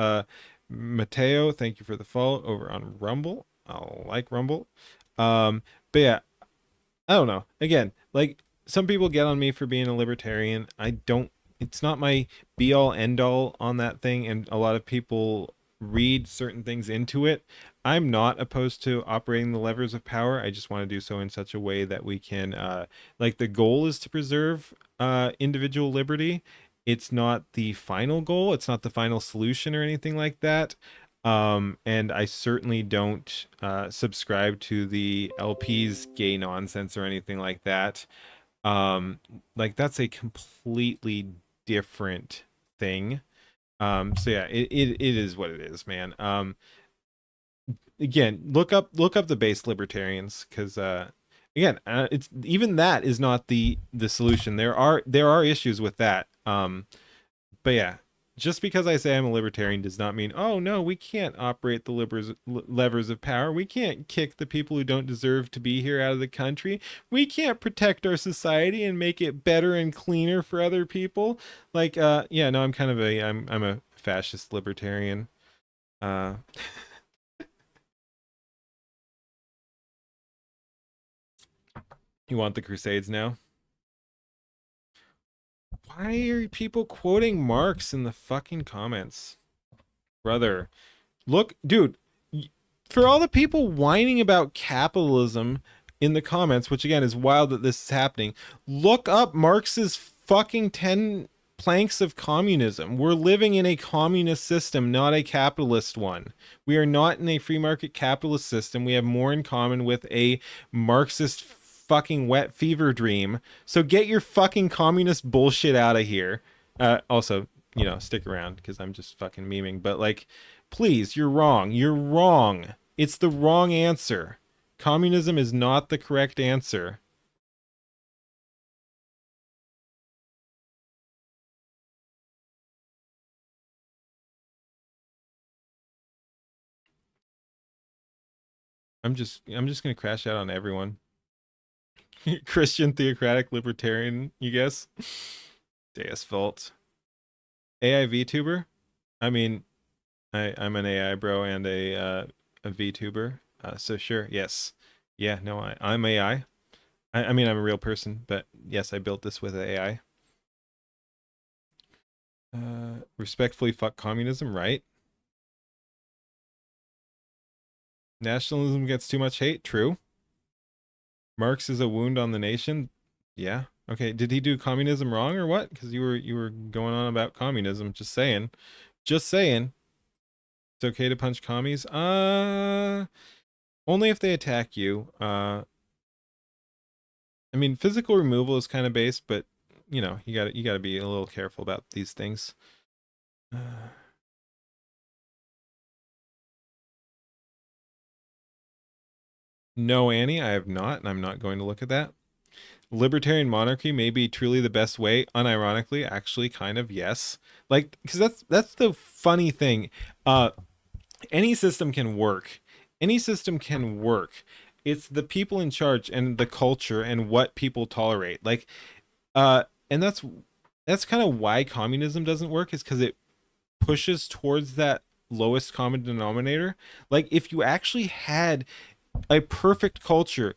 Mateo, thank you for the follow over on Rumble. I like Rumble. But yeah, I don't know. Again, like some people get on me for being a libertarian. I don't, it's not my be all end all on that thing. And a lot of people read certain things into it. I'm not opposed to operating the levers of power. I just want to do so in such a way that we can, like, the goal is to preserve individual liberty. It's not the final goal, it's not the final solution or anything like that. And I certainly don't subscribe to the LP's gay nonsense or anything like that. Um, like that's a completely different thing. So yeah, it is what it is, man. Again, look up the base libertarians because again, it's even that is not the solution. There are issues with that. But yeah, just because I say I'm a libertarian does not mean, oh no, we can't operate the levers of power. We can't kick the people who don't deserve to be here out of the country. We can't protect our society and make it better and cleaner for other people. Like, yeah, no, I'm a fascist libertarian. Uh, you want the Crusades now? Why are people quoting Marx in the fucking comments, brother? Look, dude, for all the people whining about capitalism in the comments, which again is wild that this is happening, look up Marx's fucking 10 planks of communism. We're living in a communist system, not a capitalist one. We are not in a free market capitalist system. We have more in common with a Marxist fucking wet fever dream. So get your fucking communist bullshit out of here. Also, stick around because I'm just fucking memeing, but like, please, you're wrong. You're wrong. It's the wrong answer. Communism is not the correct answer. I'm just gonna crash out on everyone. Christian theocratic libertarian, you guess? Deus Vult. AI VTuber? I mean, I'm an AI bro and a VTuber. So sure, yes. Yeah, no, I'm AI. I mean, I'm a real person, but yes, I built this with AI. Respectfully fuck communism, right? Nationalism gets too much hate, true. Marx is a wound on the nation, yeah. Okay, did he do communism wrong or what? Because you were going on about communism. Just saying, just saying. It's okay to punch commies. Only if they attack you. I mean, physical removal is kind of base, but you gotta be a little careful about these things. No, Annie, I have not, and I'm not going to look at that. Libertarian monarchy may be truly the best way. Unironically, actually, kind of yes. Like, because that's the funny thing. Any system can work. Any system can work. It's the people in charge and the culture and what people tolerate. Like, and that's kind of why communism doesn't work, is because it pushes towards that lowest common denominator. Like, if you actually had a perfect culture,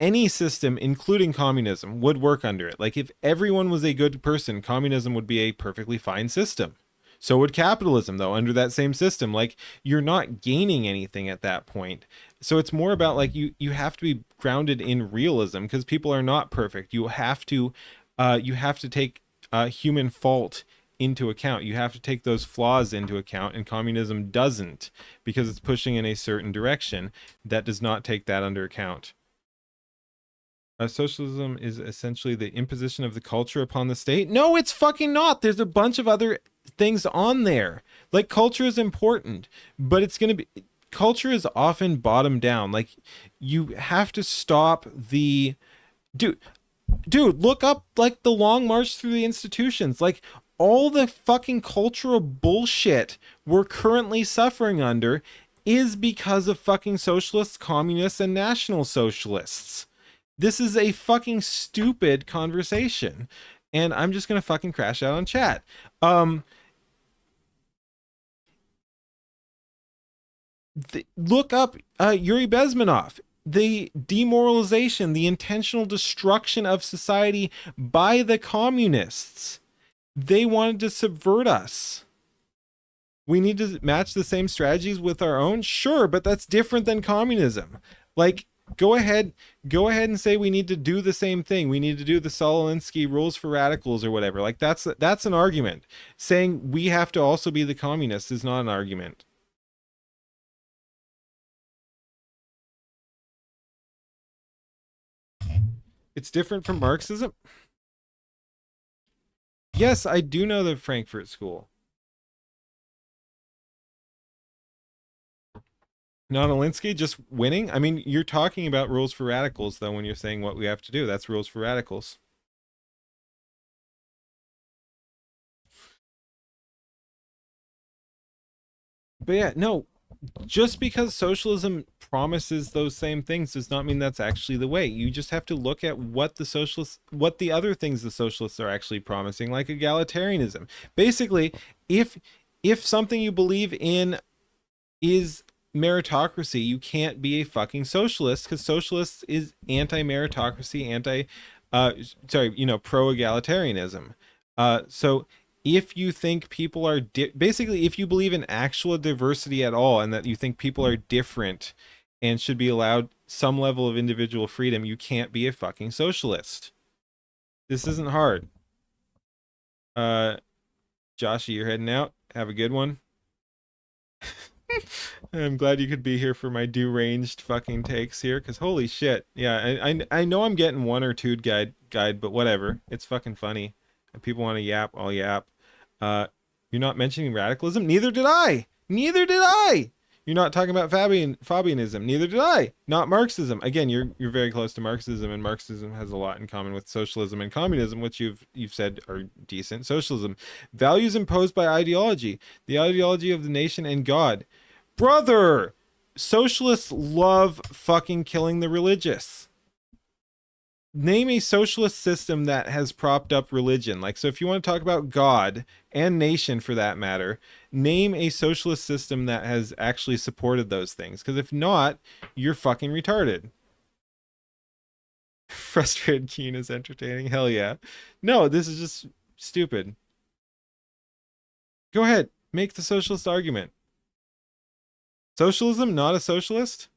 any system, including communism, would work under it. Like, if everyone was a good person, communism would be a perfectly fine system. So would capitalism, though, under that same system. Like, you're not gaining anything at that point. So it's more about, like, you have to be grounded in realism because people are not perfect. You have to take human fault into account. You have to take those flaws into account, and communism doesn't, because it's pushing in a certain direction that does not take that under account. Socialism is essentially the imposition of the culture upon the state. No, it's fucking not. There's a bunch of other things on there. Like, culture is important, but it's going to be, culture is often bottom down. Like, you have to stop the dude, look up like the long march through the institutions. Like, all the fucking cultural bullshit we're currently suffering under is because of fucking socialists, communists, and national socialists. This is a fucking stupid conversation. And I'm just gonna fucking crash out on chat. Um, Look up Yuri Bezmenov. The demoralization, the intentional destruction of society by the communists. They wanted to subvert us. We need to match the same strategies with our own, sure, but that's different than communism. Like, go ahead and say we need to do the same thing. We need to do the Solinsky rules for radicals or whatever. Like, that's an argument. Saying we have to also be the communists is not an argument. It's different from Marxism. Yes, I do know the Frankfurt School. Not Alinsky, just winning. I mean, you're talking about rules for radicals, though, when you're saying what we have to do. That's rules for radicals. But yeah, no, just because socialism promises those same things does not mean that's actually the way. You just have to look at what the other things the socialists are actually promising, like egalitarianism. Basically, if something you believe in is meritocracy, you can't be a fucking socialist, because socialist is anti-meritocracy, pro-egalitarianism. So if you think people are basically, if you believe in actual diversity at all, and that you think people are different and should be allowed some level of individual freedom, you can't be a fucking socialist. This isn't hard. Joshy, you're heading out. Have a good one. I'm glad you could be here for my deranged fucking takes here, because holy shit. Yeah, I know I'm getting one or two guide, but whatever. It's fucking funny. If people want to yap, I'll yap. You're not mentioning radicalism? Neither did I! Neither did I! You're not talking about Fabianism. Neither did I. Not Marxism. Again, you're very close to Marxism, and Marxism has a lot in common with socialism and communism, which you've said are decent. Socialism, values imposed by ideology, the ideology of the nation and God. Brother, socialists love fucking killing the religious. Name a socialist system that has propped up religion. Like, so if you want to talk about God and nation for that matter, name a socialist system that has actually supported those things. Because if not, you're fucking retarded. Frustrated Keen is entertaining. Hell yeah. No, this is just stupid. Go ahead, make the socialist argument. Socialism, not a socialist?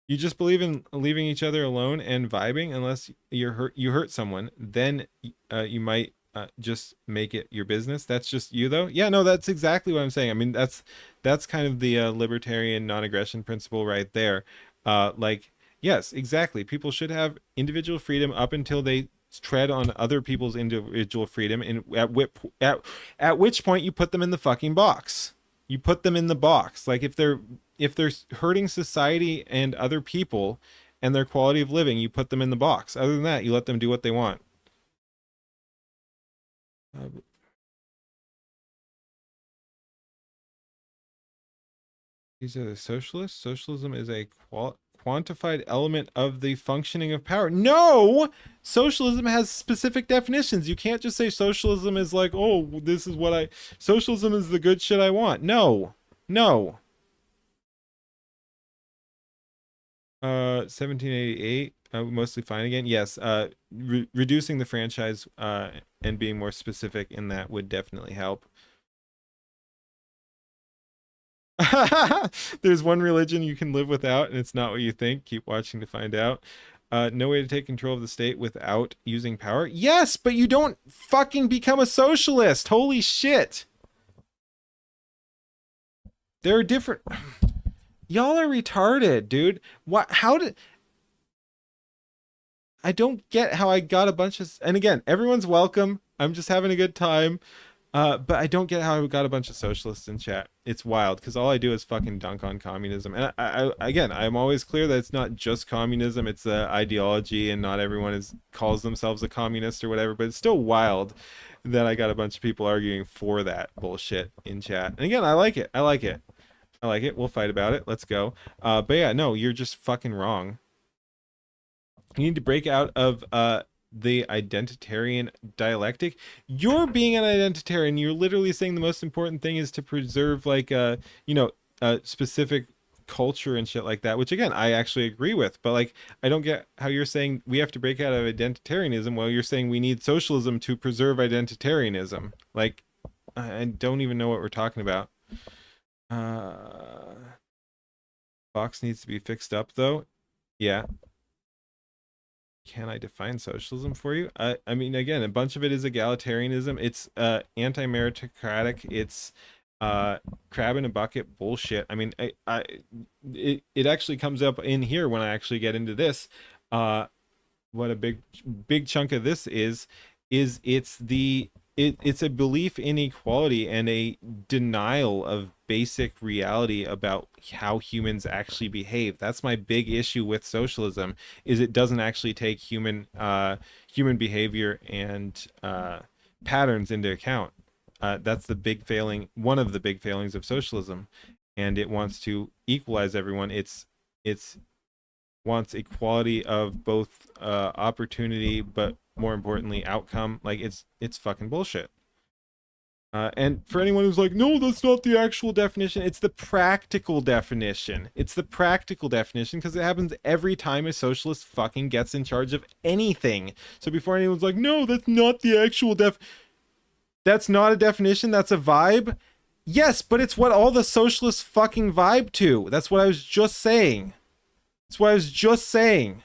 You just believe in leaving each other alone and vibing unless you hurt someone. Then you might just make it your business. That's just you, though. Yeah, no, that's exactly what I'm saying. I mean, that's kind of the libertarian non-aggression principle right there. Like, yes, exactly. People should have individual freedom up until they tread on other people's individual freedom, and at which point you put them in the fucking box. You put them in the box. Like, if they're hurting society and other people and their quality of living, you put them in the box. Other than that, you let them do what they want. These are the socialists. Socialism is a quantified element of the functioning of power. No! Socialism has specific definitions. You can't just say socialism is like, oh, this is what socialism is the good shit I want. No. No. 1788, mostly fine again. Yes, reducing the franchise and being more specific in that would definitely help. There's one religion you can live without, and it's not what you think. Keep watching to find out. No way to take control of the state without using power. Yes, but you don't fucking become a socialist. Holy shit. There are different. Y'all are retarded, dude. What? How did? I don't get how I got a bunch of. And again, everyone's welcome. I'm just having a good time. But I don't get how we got a bunch of socialists in chat. It's wild because all I do is fucking dunk on communism. And again, I'm always clear that it's not just communism; it's the ideology, and not everyone calls themselves a communist or whatever. But it's still wild that I got a bunch of people arguing for that bullshit in chat. And again, I like it. I like it. I like it. We'll fight about it. Let's go. But yeah, no, you're just fucking wrong. You need to break out of the identitarian dialectic. You're being an identitarian. You're literally saying the most important thing is to preserve like a specific culture and shit like that, which again I actually agree with. But like I don't get how you're saying we have to break out of identitarianism while you're saying we need socialism to preserve identitarianism. Like I don't even know what we're talking about. Fox needs to be fixed up though. Yeah. Can I define socialism for you? I mean, again, a bunch of it is egalitarianism. It's anti-meritocratic. It's crab in a bucket bullshit. I mean, it actually comes up in here when I actually get into this. What a big chunk of this is it's a belief in equality and a denial of basic reality about how humans actually behave. That's my big issue with socialism, is it doesn't actually take human behavior and patterns into account. That's the big failing, one of the big failings of socialism, and it wants to equalize everyone. It's wants equality of both opportunity, but more importantly, outcome. Like it's fucking bullshit. And for anyone who's like, no, that's not the actual definition. It's the practical definition. It's the practical definition because it happens every time a socialist fucking gets in charge of anything. So before anyone's like, no, that's not the actual that's not a definition. That's a vibe. Yes, but it's what all the socialists fucking vibe to. That's what I was just saying. That's what I was just saying.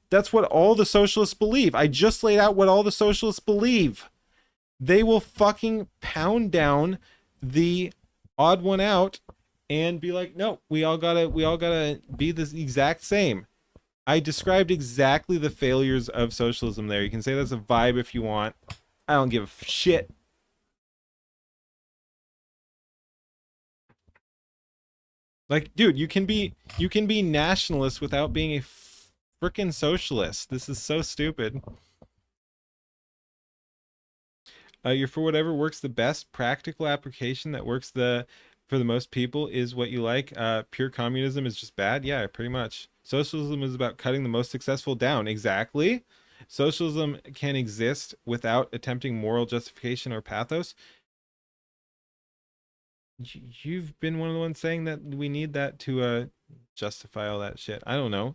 That's what all the socialists believe. I just laid out what all the socialists believe. They will fucking pound down the odd one out and be like, no, we all gotta be the exact same. I described exactly the failures of socialism there. You can say that's a vibe if you want. I don't give a shit. Like, dude, you can be nationalist without being a frickin' socialist. This is so stupid. You're for whatever works the best. Practical application that works for the most people is what you like. Pure communism is just bad. Yeah, pretty much. Socialism is about cutting the most successful down. Exactly. Socialism can exist without attempting moral justification or pathos. You've been one of the ones saying that we need that to justify all that shit. I don't know.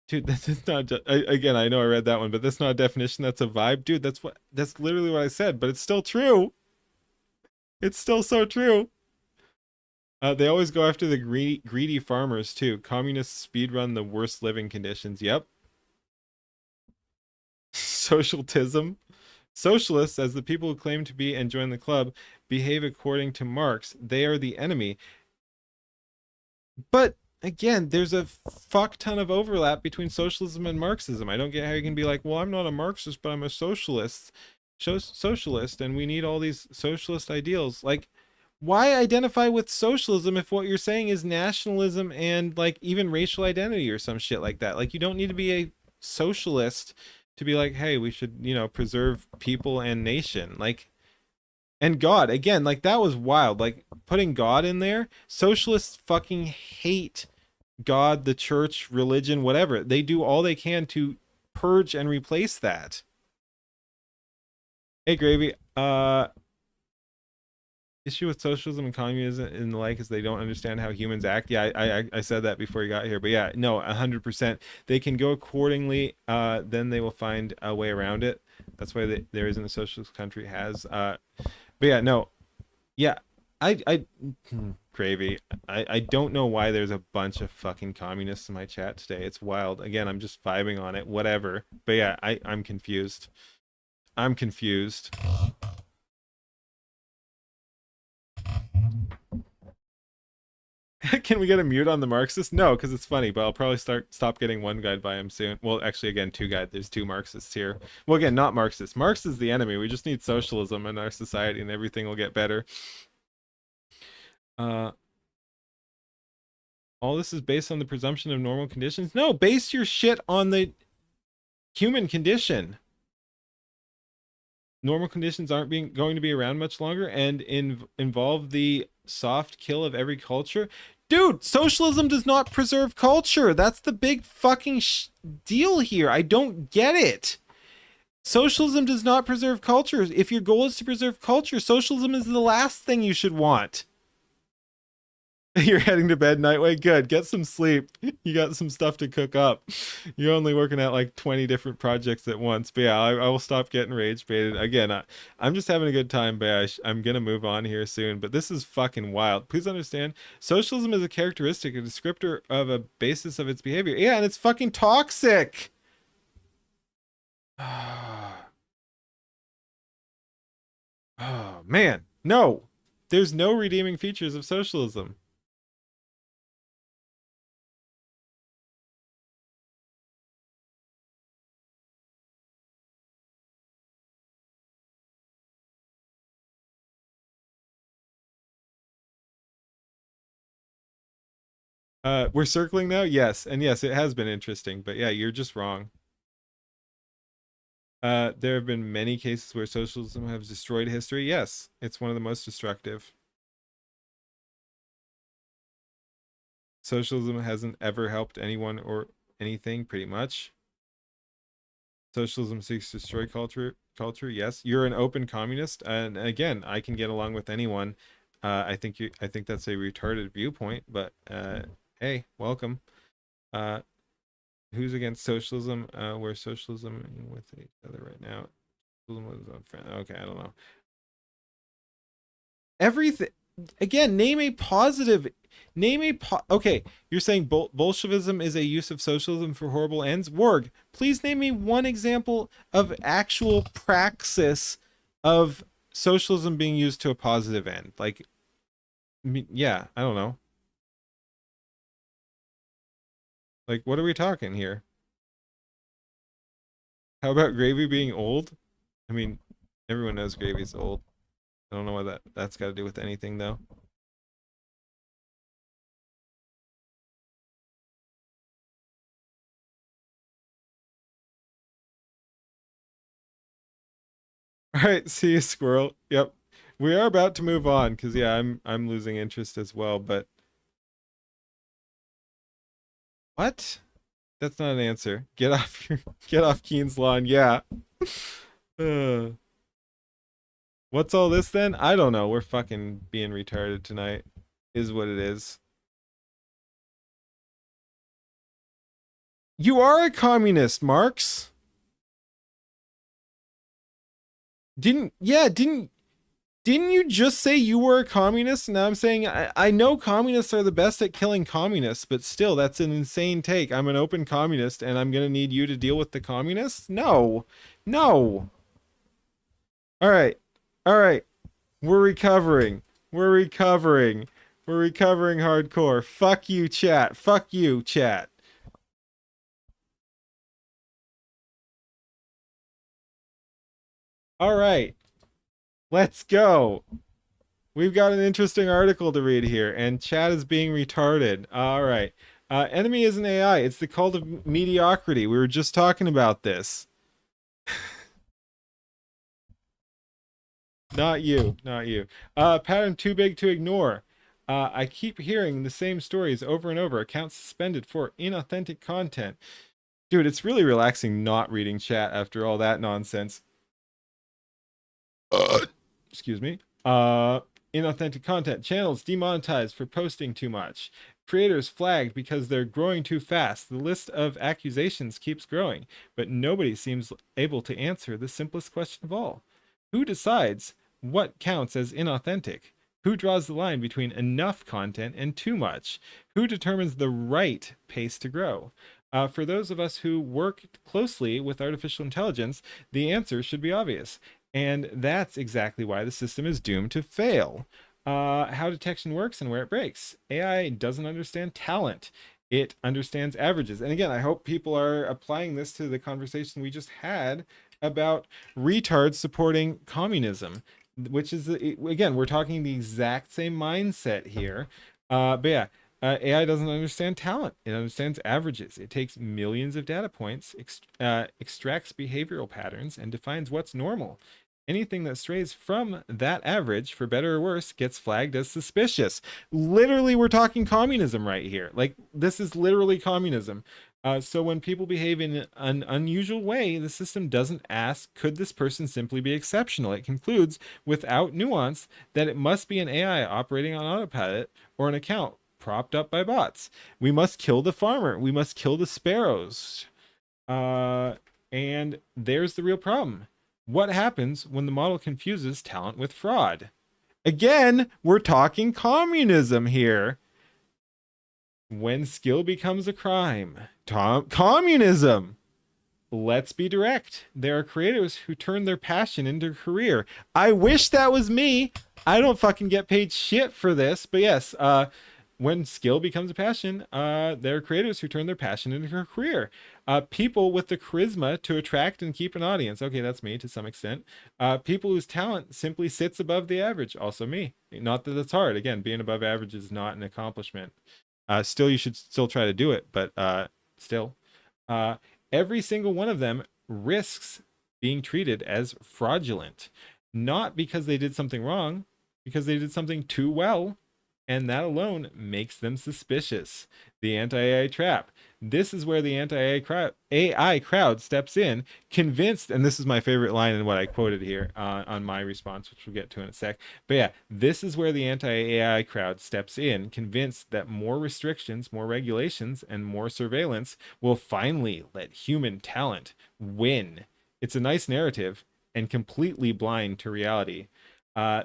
Dude, this is not just, again, I know I read that one, but that's not a definition, that's a vibe. Dude, that's literally what I said, but it's still true. It's still so true. They always go after the greedy farmers too. Communists speedrun the worst living conditions. Yep. Socialism. Socialists, as the people who claim to be and join the club, behave according to Marx. They are the enemy. But again, there's a fuck ton of overlap between socialism and Marxism. I don't get how you can be like, well, I'm not a Marxist, but I'm a socialist, and we need all these socialist ideals. Like, why identify with socialism if what you're saying is nationalism and like even racial identity or some shit like that? Like, you don't need to be a socialist to be like, hey, we should, preserve people and nation. Like, and God, again, like that was wild. Like putting God in there, socialists fucking hate God, the church, religion, whatever. They do all they can to purge and replace that. Hey, Gravy. Issue with socialism and communism and the like is they don't understand how humans act. Yeah, I said that before you got here, but yeah, no, 100%. They can go accordingly. Then they will find a way around it. That's why there isn't a socialist country has. But yeah, no, yeah, Gravy. I don't know why there's a bunch of fucking communists in my chat today. It's wild. Again, I'm just vibing on it. Whatever. But yeah, I'm confused. I'm confused. Can we get a mute on the Marxist? No, because it's funny, but I'll probably stop getting one guide by him soon. Well, actually, again, two guide. There's two Marxists here. Well, again, not Marxist. Marx is the enemy. We just need socialism in our society, and everything will get better. All this is based on the presumption of normal conditions. No, base your shit on the human condition. Normal conditions aren't going to be around much longer, and involve the soft kill of every culture. Dude, socialism does not preserve culture. That's the big fucking deal here. I don't get it. Socialism does not preserve culture. If your goal is to preserve culture, socialism is the last thing you should want. You're heading to bed, Nightway? Good. Get some sleep. You got some stuff to cook up. You're only working at like 20 different projects at once. But yeah, I will stop getting rage baited. Again, I'm just having a good time, but I'm going to move on here soon. But this is fucking wild. Please understand, socialism is a characteristic, a descriptor of a basis of its behavior. Yeah, and it's fucking toxic. Oh, man. No. There's no redeeming features of socialism. We're circling now? Yes. And yes, it has been interesting, but yeah, you're just wrong. There have been many cases where socialism has destroyed history. Yes, it's one of the most destructive. Socialism hasn't ever helped anyone or anything, pretty much. Socialism seeks to destroy culture. Yes, you're an open communist, and again, I can get along with anyone. I think that's a retarded viewpoint, but hey, welcome. Who's against socialism? We're socialism with each other right now. Okay, I don't know. Everything. Again, name a positive. Okay, you're saying Bolshevism is a use of socialism for horrible ends? Warg, please name me one example of actual praxis of socialism being used to a positive end. Like, yeah, I don't know. Like, what are we talking here? How about gravy being old? I mean, everyone knows gravy's old. I don't know what that's got to do with anything, though. All right, see you, squirrel. Yep, we are about to move on because yeah, I'm losing interest as well. But what? That's not an answer. Get off Keen's lawn. Yeah. What's all this then? I don't know. We're fucking being retarded tonight. Is what it is. You are a communist, Marx. Didn't you just say you were a communist? Now I'm saying I know communists are the best at killing communists, but still, that's an insane take. I'm an open communist, and I'm gonna need you to deal with the communists? No, no. All right, all right. We're recovering. We're recovering. We're recovering hardcore. Fuck you, chat. Fuck you, chat. All right, let's go. We've got an interesting article to read here, and chat is being retarded. All right. Enemy is an AI. It's the cult of mediocrity. We were just talking about this. Not you. Not you. Pattern too big to ignore. I keep hearing the same stories over and over. Accounts suspended for inauthentic content. Dude, it's really relaxing not reading chat after all that nonsense. Excuse me. Inauthentic content. Channels demonetized for posting too much. Creators flagged because they're growing too fast. The list of accusations keeps growing, but nobody seems able to answer the simplest question of all. Who decides what counts as inauthentic? Who draws the line between enough content and too much? Who determines the right pace to grow? For those of us who work closely with artificial intelligence, the answer should be obvious. And that's exactly why the system is doomed to fail. how detection works and where it breaks. AI doesn't understand talent. It understands averages. And again, I hope people are applying this to the conversation we just had about retards supporting communism, which is, again, we're talking the exact same mindset here. But yeah, AI doesn't understand talent. It understands averages. It takes millions of data points, extracts behavioral patterns, and defines what's normal. Anything that strays from that average, for better or worse, gets flagged as suspicious. Literally, we're talking communism right here. Like, this is literally communism. So when people behave in an unusual way, the system doesn't ask, could this person simply be exceptional? It concludes, without nuance, that it must be an AI operating on autopilot or an account propped up by bots. We must kill the farmer. We must kill the sparrows. And there's the real problem. What happens when the model confuses talent with fraud? Again, we're talking communism here. When skill becomes a crime, communism. Let's be direct. There are creators who turn their passion into a career. I wish that was me. I don't fucking get paid shit for this, but yes, when skill becomes a passion, there are creators who turn their passion into a career. People with the charisma to attract and keep an audience. Okay, that's me to some extent. People whose talent simply sits above the average. Also me. Not that it's hard. Again, being above average is not an accomplishment. Still, you should still try to do it, but still. Every single one of them risks being treated as fraudulent. Not because they did something wrong, because they did something too well, and that alone makes them suspicious. The anti-AI trap. This is where the anti-AI crowd steps in, convinced, and this is my favorite line in what I quoted here on my response, which we'll get to in a sec. But yeah, this is where the anti-AI crowd steps in, convinced that more restrictions, more regulations, and more surveillance will finally let human talent win. It's a nice narrative and completely blind to reality.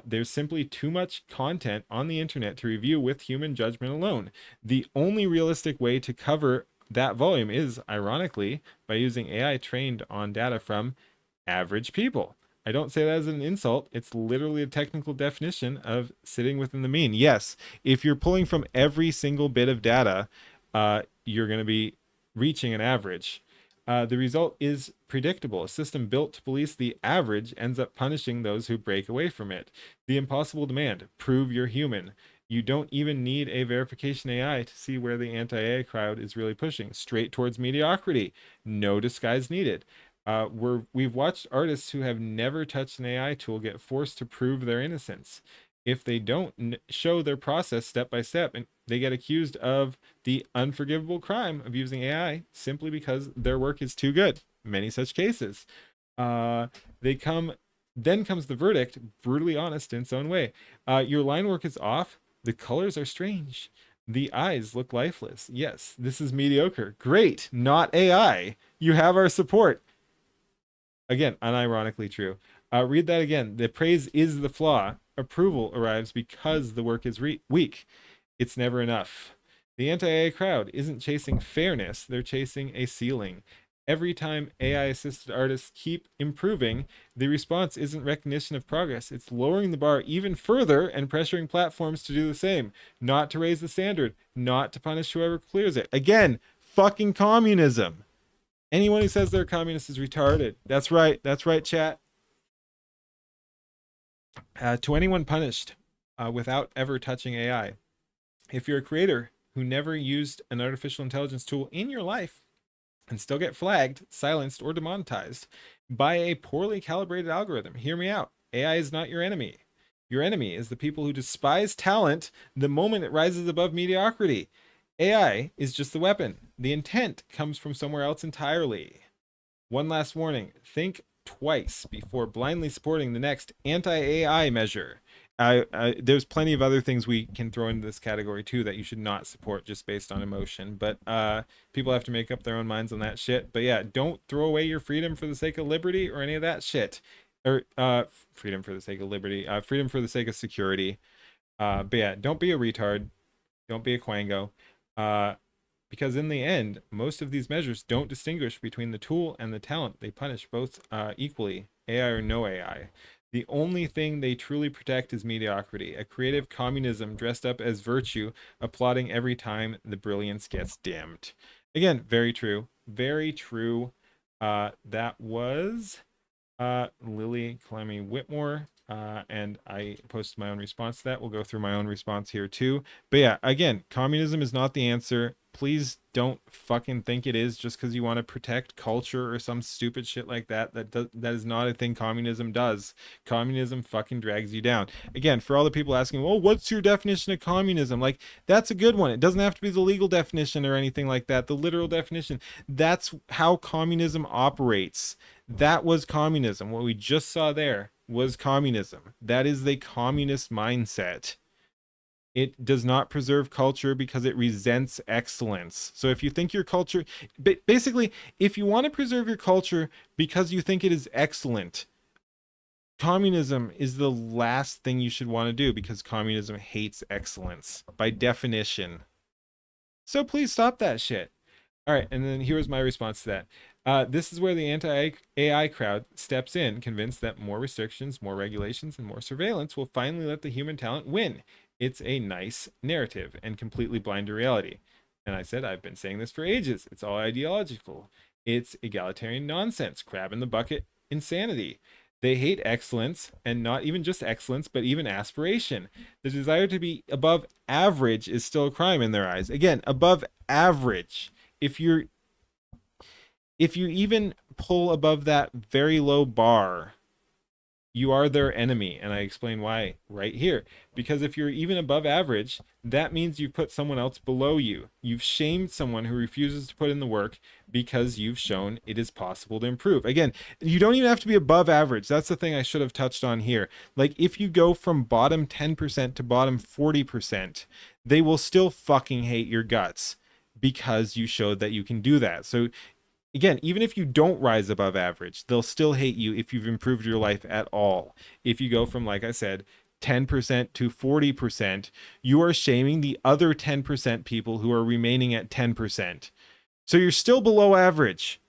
There's simply too much content on the internet to review with human judgment alone. The only realistic way to cover that volume is, ironically, by using AI trained on data from average people. I don't say that as an insult. It's literally a technical definition of sitting within the mean. Yes, if you're pulling from every single bit of data, you're going to be reaching an average. The result is predictable. A system built to police the average ends up punishing those who break away from it. The impossible demand, prove you're human. You don't even need a verification AI to see where the anti-AI crowd is really pushing, straight towards mediocrity. No disguise needed. We've watched artists who have never touched an AI tool get forced to prove their innocence. If they don't show their process step by step, and they get accused of the unforgivable crime of using AI simply because their work is too good. Many such cases. Then comes the verdict, brutally honest in its own way. Your line work is off. The colors are strange. The eyes look lifeless. Yes, this is mediocre. Great, not AI. You have our support. Again, unironically true. Read that again. The praise is the flaw. Approval arrives because the work is weak. It's never enough. The anti-AI crowd isn't chasing fairness, they're chasing a ceiling. Every time AI assisted artists keep improving, the response isn't recognition of progress. It's lowering the bar even further and pressuring platforms to do the same. Not to raise the standard, not to punish whoever clears it. Again, fucking communism. Anyone who says they're communist is retarded. That's right, chat. To anyone punished without ever touching AI, if you're a creator who never used an artificial intelligence tool in your life and still get flagged, silenced, or demonetized by a poorly calibrated algorithm, hear me out. AI is not your enemy. Your enemy is the people who despise talent the moment it rises above mediocrity. AI is just the weapon. The intent comes from somewhere else entirely. One last warning. Think twice before blindly supporting the next anti-AI measure. There's plenty of other things we can throw into this category too that you should not support just based on emotion, but people have to make up their own minds on that shit. But yeah, don't throw away your freedom for the sake of liberty or any of that shit. Or freedom for the sake of liberty, freedom for the sake of security. But yeah, don't be a retard. Don't be a quango. Because in the end, most of these measures don't distinguish between the tool and the talent. They punish both equally, AI or no AI. The only thing they truly protect is mediocrity, a creative communism dressed up as virtue, applauding every time the brilliance gets dimmed. Again, very true. Very true. That was Lily Clemmy Whitmore. And I posted my own response to that. We'll go through my own response here too. But yeah, again, communism is not the answer. Please don't fucking think it is just because you want to protect culture or some stupid shit like that. That is not a thing communism does. Communism fucking drags you down. Again, for all the people asking, well, what's your definition of communism? Like, that's a good one. It doesn't have to be the legal definition or anything like that, the literal definition. That's how communism operates. That was communism. What we just saw there was communism. That is the communist mindset. It does not preserve culture because it resents excellence. So if you think your culture, basically, if you want to preserve your culture because you think it is excellent, communism is the last thing you should want to do because communism hates excellence by definition. So please stop that shit. All right, and then here's my response to that. This is where the anti-AI crowd steps in, convinced that more restrictions, more regulations, and more surveillance will finally let the human talent win. It's a nice narrative and completely blind to reality. And I said, I've been saying this for ages. It's all ideological. It's egalitarian nonsense, crab in the bucket insanity. They hate excellence, and not even just excellence, but even aspiration. The desire to be above average is still a crime in their eyes. Again, above average. If you're if you even pull above that very low bar, you are their enemy. And I explain why right here. Because if you're even above average, that means you've put someone else below you. You've shamed someone who refuses to put in the work because you've shown it is possible to improve. Again, you don't even have to be above average. That's the thing I should have touched on here. Like, if you go from bottom 10% to bottom 40%, they will still fucking hate your guts because you showed that you can do that. So again, even if you don't rise above average, they'll still hate you if you've improved your life at all. If you go from, like I said, 10% to 40%, you are shaming the other 10% people who are remaining at 10%. So you're still below average,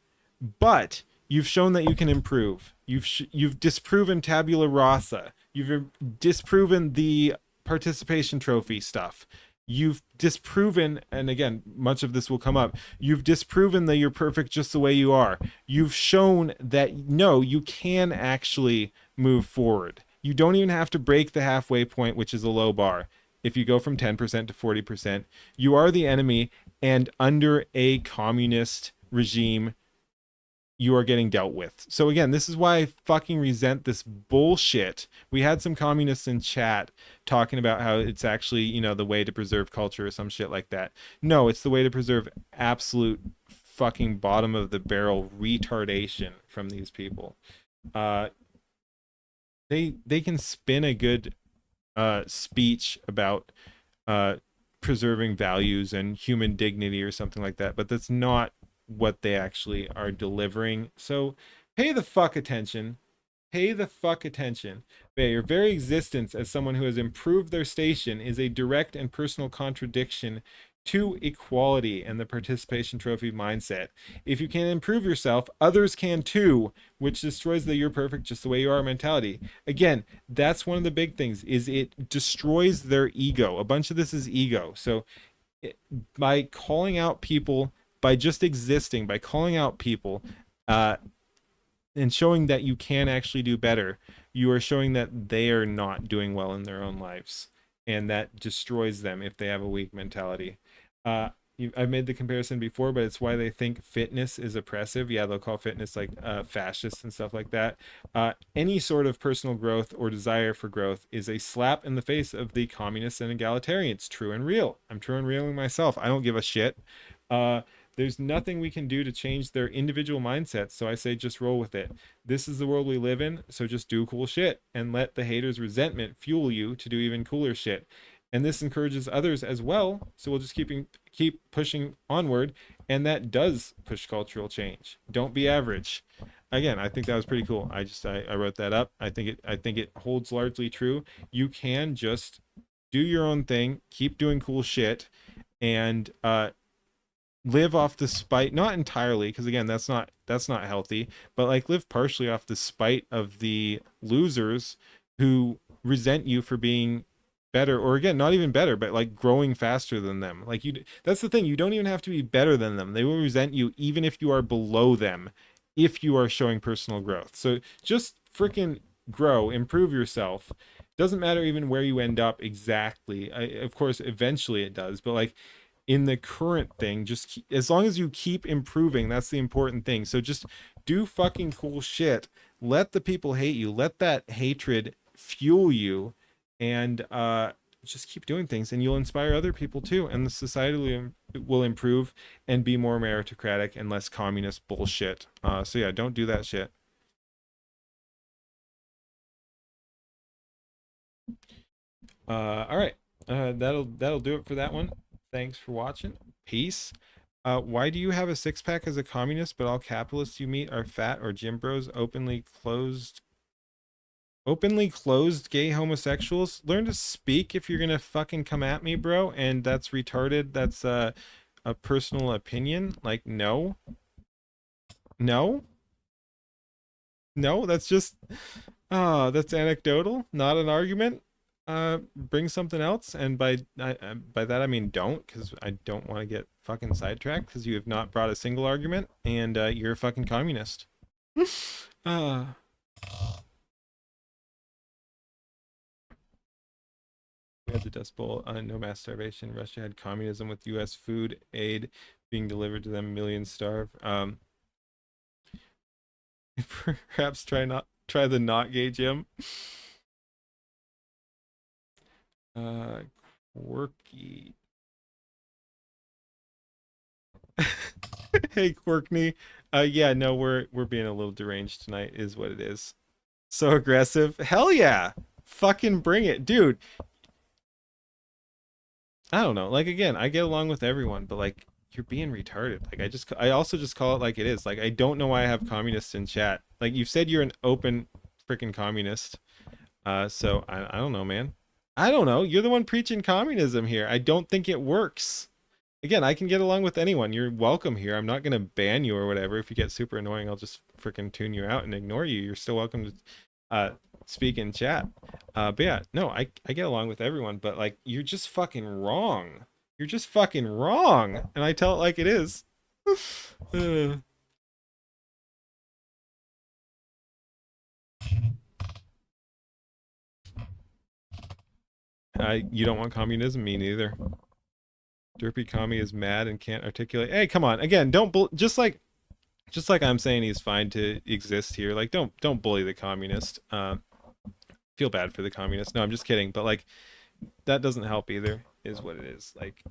but you've shown that you can improve. You've disproven tabula rasa. You've disproven the participation trophy stuff. You've disproven, and again, much of this will come up, you've disproven that you're perfect just the way you are. You've shown that no, you can actually move forward. You don't even have to break the halfway point, which is a low bar. If you go from 10% to 40%, you are the enemy, and under a communist regime, you are getting dealt with. So again, this is why I fucking resent this bullshit. We had some communists in chat talking about how it's actually, the way to preserve culture or some shit like that. No, it's the way to preserve absolute fucking bottom of the barrel retardation from these people. They can spin a good speech about preserving values and human dignity or something like that, but that's not what they actually are delivering. So pay the fuck attention. Pay the fuck attention. But your very existence as someone who has improved their station is a direct and personal contradiction to equality and the participation trophy mindset. If you can improve yourself, others can too, which destroys the you're perfect just the way you are mentality. Again, that's one of the big things, is it destroys their ego. A bunch of this is ego. So by calling out people, by just existing, by calling out people, and showing that you can actually do better, you are showing that they are not doing well in their own lives, and that destroys them if they have a weak mentality. I've made the comparison before, but it's why they think fitness is oppressive. Yeah, they'll call fitness like fascist and stuff like that. Any sort of personal growth or desire for growth is a slap in the face of the communists and egalitarians. True and real. I'm true and real myself. I don't give a shit. There's nothing we can do to change their individual mindsets, so I say just roll with it. This is the world we live in, so just do cool shit and let the haters' resentment fuel you to do even cooler shit. And this encourages others as well, so we'll just keep pushing onward, and that does push cultural change. Don't be average. Again, I think that was pretty cool. I wrote that up. I think it holds largely true. You can just do your own thing, keep doing cool shit, and live off the spite, not entirely, because again, that's not healthy, but like live partially off the spite of the losers who resent you for being better, or again, not even better, but like growing faster than them. Like you, that's the thing, you don't even have to be better than them. They will resent you even if you are below them, if you are showing personal growth. So just freaking grow, improve yourself. Doesn't matter even where you end up exactly. Of course eventually it does, but like in the current thing, just as long as you keep improving, that's the important thing. So just do fucking cool shit. Let the people hate you. Let that hatred fuel you, and just keep doing things, and you'll inspire other people too. And the society will improve and be more meritocratic and less communist bullshit. So yeah, don't do that shit. All right. That'll do it for that one. Thanks for watching. Peace. Why do you have a six pack as a communist, but all capitalists you meet are fat or gym bros, openly closed gay homosexuals? Learn to speak if you're gonna fucking come at me, bro. And that's retarded. That's a personal opinion. Like, no, no, no. That's just that's anecdotal, not an argument. Bring something else, and by that I mean don't, because I don't want to get fucking sidetracked because you have not brought a single argument, and you're a fucking communist. uh we had the Dust Bowl, no mass starvation. Russia had communism with U.S. food aid being delivered to them, millions starve. Perhaps try the not gay gym. uh Quirky. Hey Quirkney. Yeah, no, we're being a little deranged tonight, is what it is. So aggressive. Hell yeah. Fucking bring it. Dude, I don't know. Like again, I get along with everyone, but like you're being retarded. Like I also just call it like it is. Like I don't know why I have communists in chat. Like you've said you're an open freaking communist. So I don't know, man. I don't know. You're the one preaching communism here. I don't think it works. Again, I can get along with anyone. You're welcome here. I'm not gonna ban you or whatever. If you get super annoying, I'll just freaking tune you out and ignore you. You're still welcome to uh speak in chat. But yeah, no, I get along with everyone, but like you're just fucking wrong. You're just fucking wrong. And I tell it like it is. uh, you don't want communism, me neither. Derpy commie is mad and can't articulate. Hey, come on. Again, don't just like I'm saying he's fine to exist here. Like don't bully the communist. Feel bad for the communist. No, I'm just kidding. But like that doesn't help either, is what it is. Like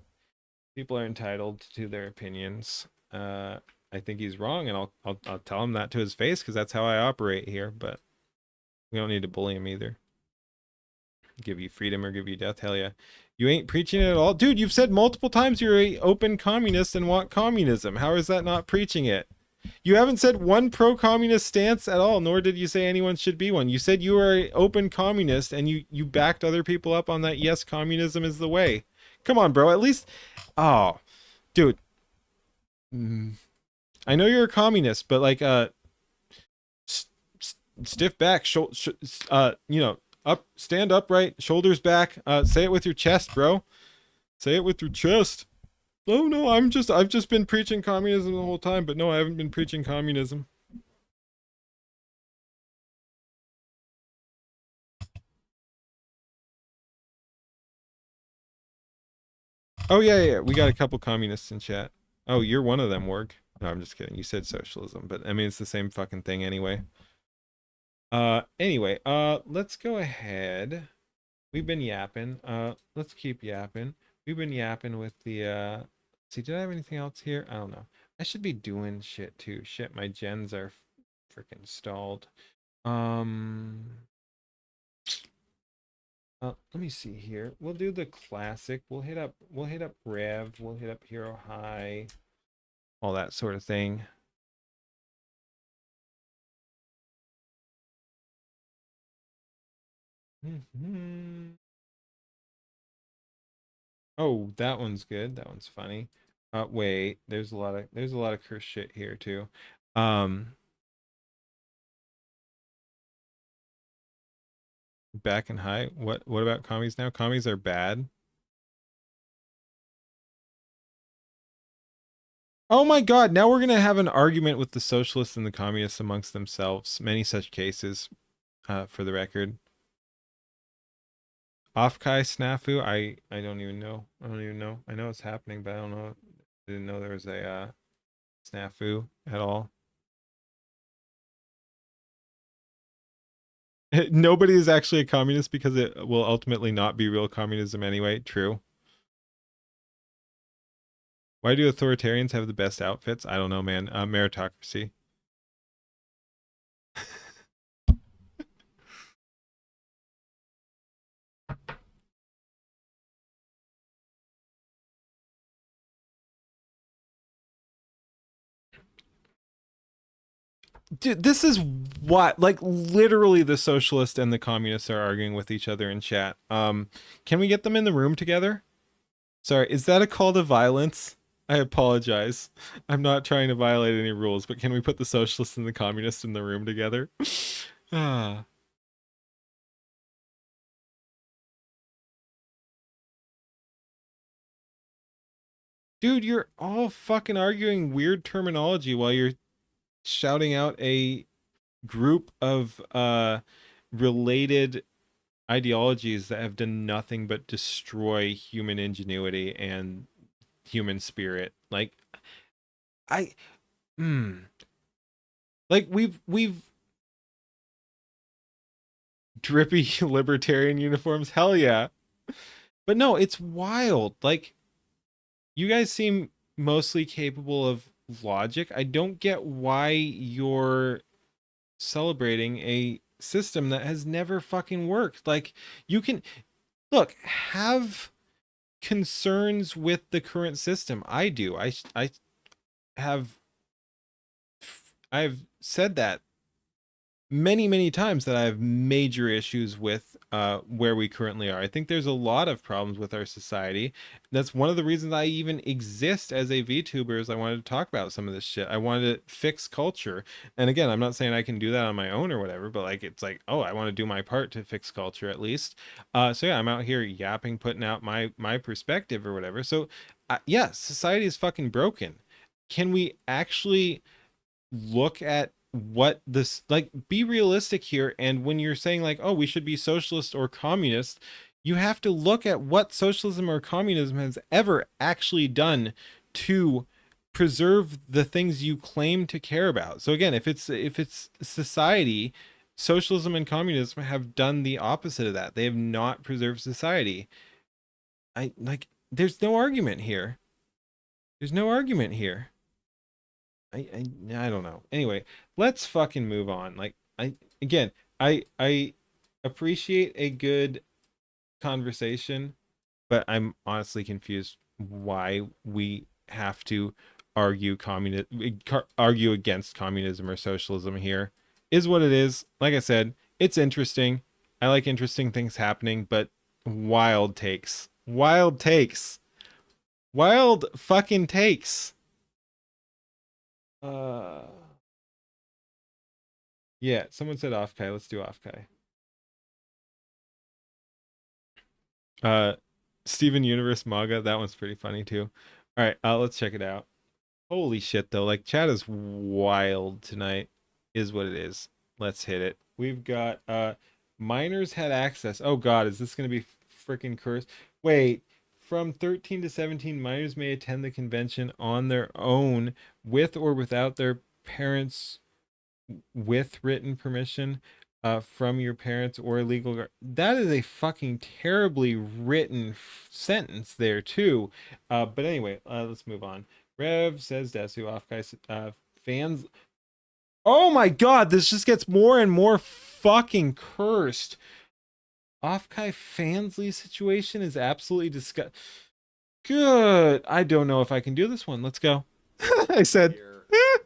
people are entitled to their opinions. I think he's wrong, and I'll tell him that to his face because that's how I operate here. But we don't need to bully him either. Give you freedom or give you death. Hell yeah. You ain't preaching it at all, dude. You've said multiple times you're a open communist and want communism. How is that not preaching it? You haven't said one pro-communist stance at all, nor did you say anyone should be one. You said you are an open communist, and you backed other people up on that. Yes, communism is the way. Come on, bro. At least, oh, dude. I know you're a communist, but like, stiff back, stand upright, shoulders back. Say it with your chest, bro. Say it with your chest. Oh no, I've just been preaching communism the whole time, but no, I haven't been preaching communism. Oh yeah, we got a couple communists in chat. Oh, you're one of them, Warg. No, I'm just kidding. You said socialism, but I mean it's the same fucking thing anyway. Anyway, let's go ahead. We've been yapping. Let's keep yapping. We've been yapping with the see, did I have anything else here? I don't know. I should be doing shit too. Shit, my gens are freaking stalled. Um let me see here. We'll do the classic. We'll hit up Rev, we'll hit up Hero High, all that sort of thing. Oh, that one's good. That one's funny. Wait, there's a lot of cursed shit here too. Um, back and high. What about commies now? Commies are bad. Oh my God! Now we're gonna have an argument with the socialists and the communists amongst themselves. Many such cases, for the record. Off-Kai snafu. I don't even know. I don't even know. I know it's happening, but I don't know. I didn't know there was a snafu at all. Nobody is actually a communist because it will ultimately not be real communism anyway. True. Why do authoritarians have the best outfits? I don't know, man. Meritocracy. Dude, this is what, like, literally the socialist and the communists are arguing with each other in chat. Can we get them in the room together? Sorry, is that a call to violence? I apologize. I'm not trying to violate any rules, but can we put the socialists and the communists in the room together? Ah. Dude, you're all fucking arguing weird terminology while you're shouting out a group of related ideologies that have done nothing but destroy human ingenuity and human spirit. Like I like we've drippy libertarian uniforms. Hell yeah. But no, it's wild. Like you guys seem mostly capable of logic. I don't get why you're celebrating a system that has never fucking worked. Like you can look, have concerns with the current system. I do. Have I've said that many times that I have major issues with where we currently are. I think there's a lot of problems with our society. That's one of the reasons I even exist as a VTuber is I wanted to talk about some of this shit. I wanted to fix culture. And again, I'm not saying I can do that on my own or whatever, but like it's like, oh, I want to do my part to fix culture at least. So yeah, I'm out here yapping, putting out my perspective or whatever. So yeah, society is fucking broken. Can we actually look at what this, like, be realistic here? And when you're saying like, oh, we should be socialist or communist, you have to look at what socialism or communism has ever actually done to preserve the things you claim to care about. So again, if it's society, socialism and communism have done the opposite of that. They have not preserved society. I like there's no argument here. There's no argument here. I don't know. Anyway, let's fucking move on. Like again, I appreciate a good conversation, but I'm honestly confused why we have to argue against communism or socialism here. Is what it is. Like I said, it's interesting. I like interesting things happening, but wild takes. Wild takes. Wild fucking takes. Uh Yeah, someone said off Kai. Let's do off Kai. Uh Steven Universe manga, that one's pretty funny too. All right, let's check it out. Holy shit though, like chat is wild tonight is what it is. Let's hit it. We've got minors had access. Oh god, is this going to be freaking cursed? Wait, from 13 to 17 minors may attend the convention on their own with or without their parents with written permission from your parents or legal that is a fucking terribly written sentence there too. But anyway, let's move on. Rev says Desu off guys fans. Oh my god, this just gets more and more fucking cursed. Off Kai Fansly situation is absolutely disgusting. Good. I don't know if I can do this one. Let's go. I said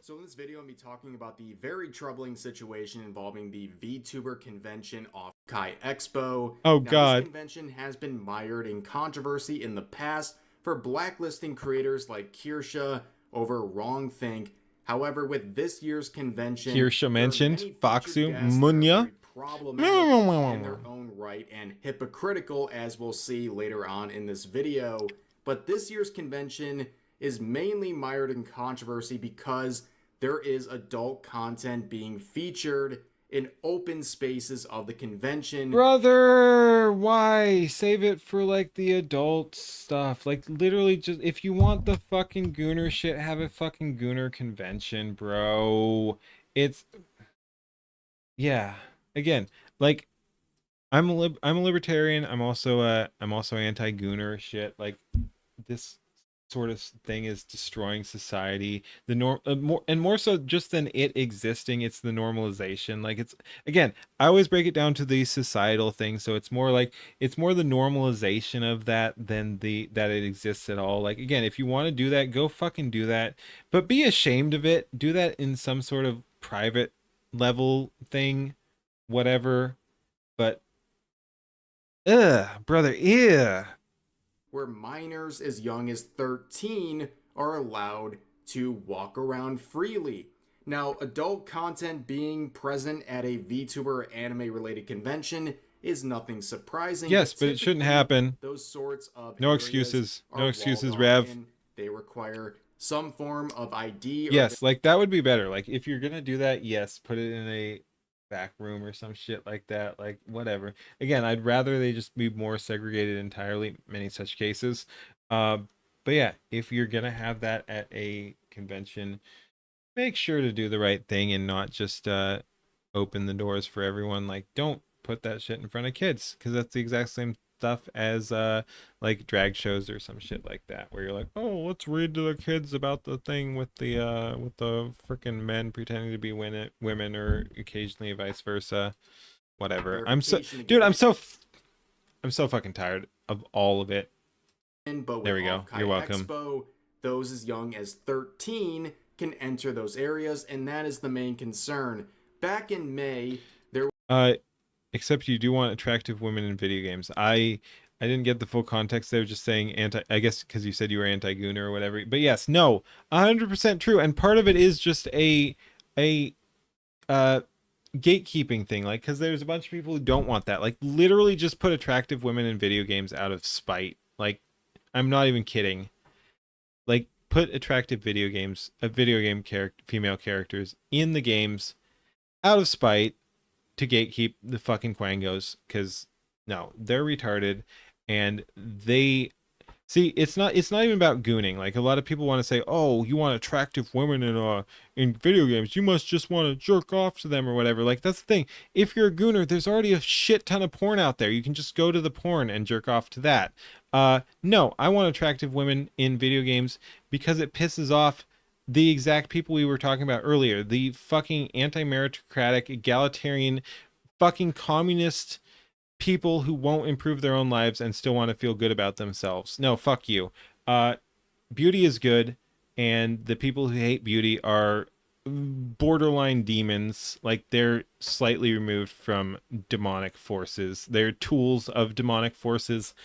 So in this video, I'm going to be talking about the very troubling situation involving the VTuber convention off Kai Expo. oh Now, god. this convention has been mired in controversy in the past for blacklisting creators like Kirsha over wrongthink. However, with this year's convention, Kirsha mentioned many featured Foxu guests that are Munya. very problematic in their own right and hypocritical, as we'll see later on in this video. But this year's convention is mainly mired in controversy because there is adult content being featured in open spaces of the convention. Brother, why? Save it for like the adult stuff. Like literally just if you want the fucking gooner shit, have a fucking gooner convention, bro. It's yeah. Again, like I'm a libertarian. I'm also anti-gooner shit. Like this sort of thing is destroying society. The more so just than it existing, it's the normalization. Like it's again, I always break it down to the societal thing. So it's more the normalization of that than that it exists at all. Like again, if you want to do that, go fucking do that. But be ashamed of it. Do that in some sort of private level thing, whatever. But brother, where minors as young as 13 are allowed to walk around freely. Now, adult content being present at a VTuber or anime related convention is nothing surprising. yes, but it shouldn't happen. Those sorts of No areas excuses. are No excuses, walled off Rev. and they require some form of ID. Yes, like that would be better. Like if you're gonna do that, yes, put it in a back room or some shit like that. Like whatever. Again, I'd rather they just be more segregated entirely. Many such cases. But yeah, if you're gonna have that at a convention, make sure to do the right thing and not just open the doors for everyone. Like don't put that shit in front of kids because that's the exact same stuff as like drag shows or some shit like that where you're like, oh, let's read to the kids about the thing with the freaking men pretending to be women or occasionally vice versa, whatever. I'm so fucking tired of all of it. But There with we go. Off-Kai You're welcome. Expo, those as young as 13 can enter those areas, and that is the main concern. Back in May, there except you do want attractive women in video games. I didn't get the full context there, just saying anti, I guess because you said you were anti-gooner or whatever. But yes, no, 100% true. And part of it is just a gatekeeping thing, like because there's a bunch of people who don't want that. Like literally just put attractive women in video games out of spite. Like I'm not even kidding. Like put attractive video game female characters in the games out of spite to gatekeep the fucking quangos, because no, they're retarded and they see it's not even about gooning. Like a lot of people want to say, oh, you want attractive women in video games, you must just want to jerk off to them or whatever. Like that's the thing, if you're a gooner, there's already a shit ton of porn out there. You can just go to the porn and jerk off to that. No, I want attractive women in video games because it pisses off the exact people we were talking about earlier, the fucking anti-meritocratic, egalitarian, fucking communist people who won't improve their own lives and still want to feel good about themselves. No, fuck you. Beauty is good, and the people who hate beauty are borderline demons. Like they're slightly removed from demonic forces. They're tools of demonic forces.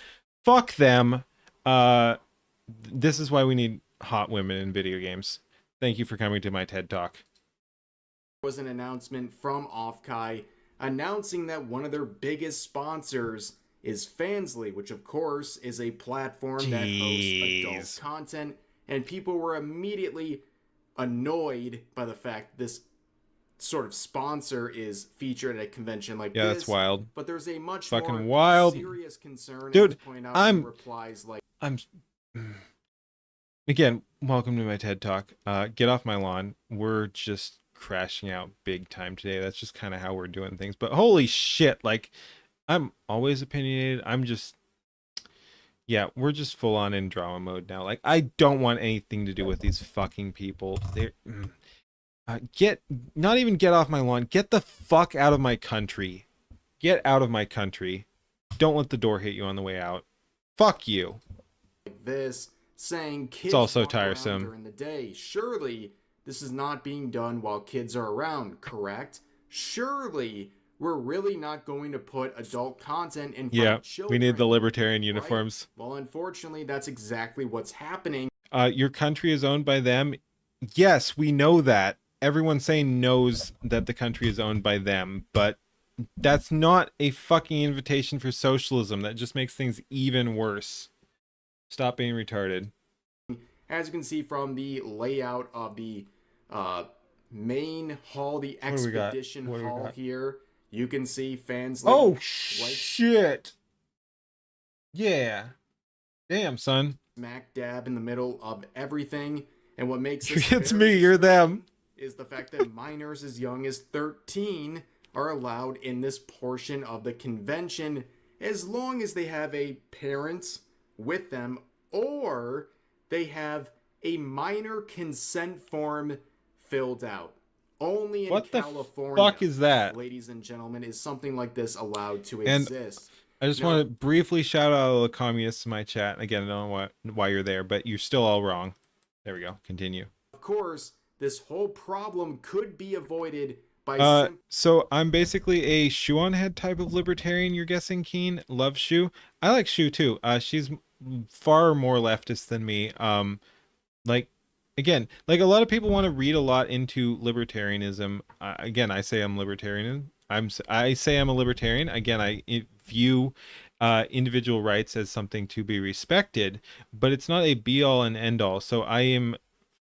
Fuck them. This is why we need hot women in video games. Thank you for coming to my TED Talk. was an announcement from Off-Kai announcing that one of their biggest sponsors is Fansly, which of course is a platform that hosts adult content, and people were immediately annoyed by the fact this sort of sponsor is featured at a convention like this. Yeah, that's wild. But there's a much fucking more wild serious concern. Dude, point out in replies like again, welcome to my TED Talk. Get off my lawn. We're just crashing out big time today. That's just kind of how we're doing things. But holy shit, like I'm always opinionated. We're just full on in drama mode now. Like I don't want anything to do with these fucking people. They're not even get off my lawn. Get the fuck out of my country. Get out of my country. Don't let the door hit you on the way out. Fuck you. This saying kids it's also walk around tiresome during the day. Surely this is not being done while kids are around, correct? Surely we're really not going to put adult content in front Yeah, of children. we need the libertarian right? uniforms. Well, unfortunately, that's exactly what's happening. Your country is owned by them. Yes, we know that. Everyone saying knows that the country is owned by them, but that's not a fucking invitation for socialism. That just makes things even worse. Stop being retarded. As you can see from the layout of the main hall, the expedition hall here, you can see fans like... Oh, shit. Yeah. Damn, son. Smack dab in the middle of everything. And what makes this It's me, you're them. is the fact that minors as young as 13 are allowed in this portion of the convention as long as they have a parent with them or they have a minor consent form filled out. Only in California, the fuck is that? ladies and gentlemen, is something like this allowed to And exist. I just want to briefly shout out all the communists in my chat. Again, I don't know why you're there, but you're still all wrong. There we go. Continue. Of course, this whole problem could be avoided by... So I'm basically a shoe on head type of libertarian, you're guessing, Keen? Love Shoe. I like Shoe too. She's far more leftist than me. Like, again, like a lot of people want to read a lot into libertarianism. Again, I say I'm libertarian. I say I'm a libertarian. Again, I view individual rights as something to be respected, but it's not a be all and end all. So I am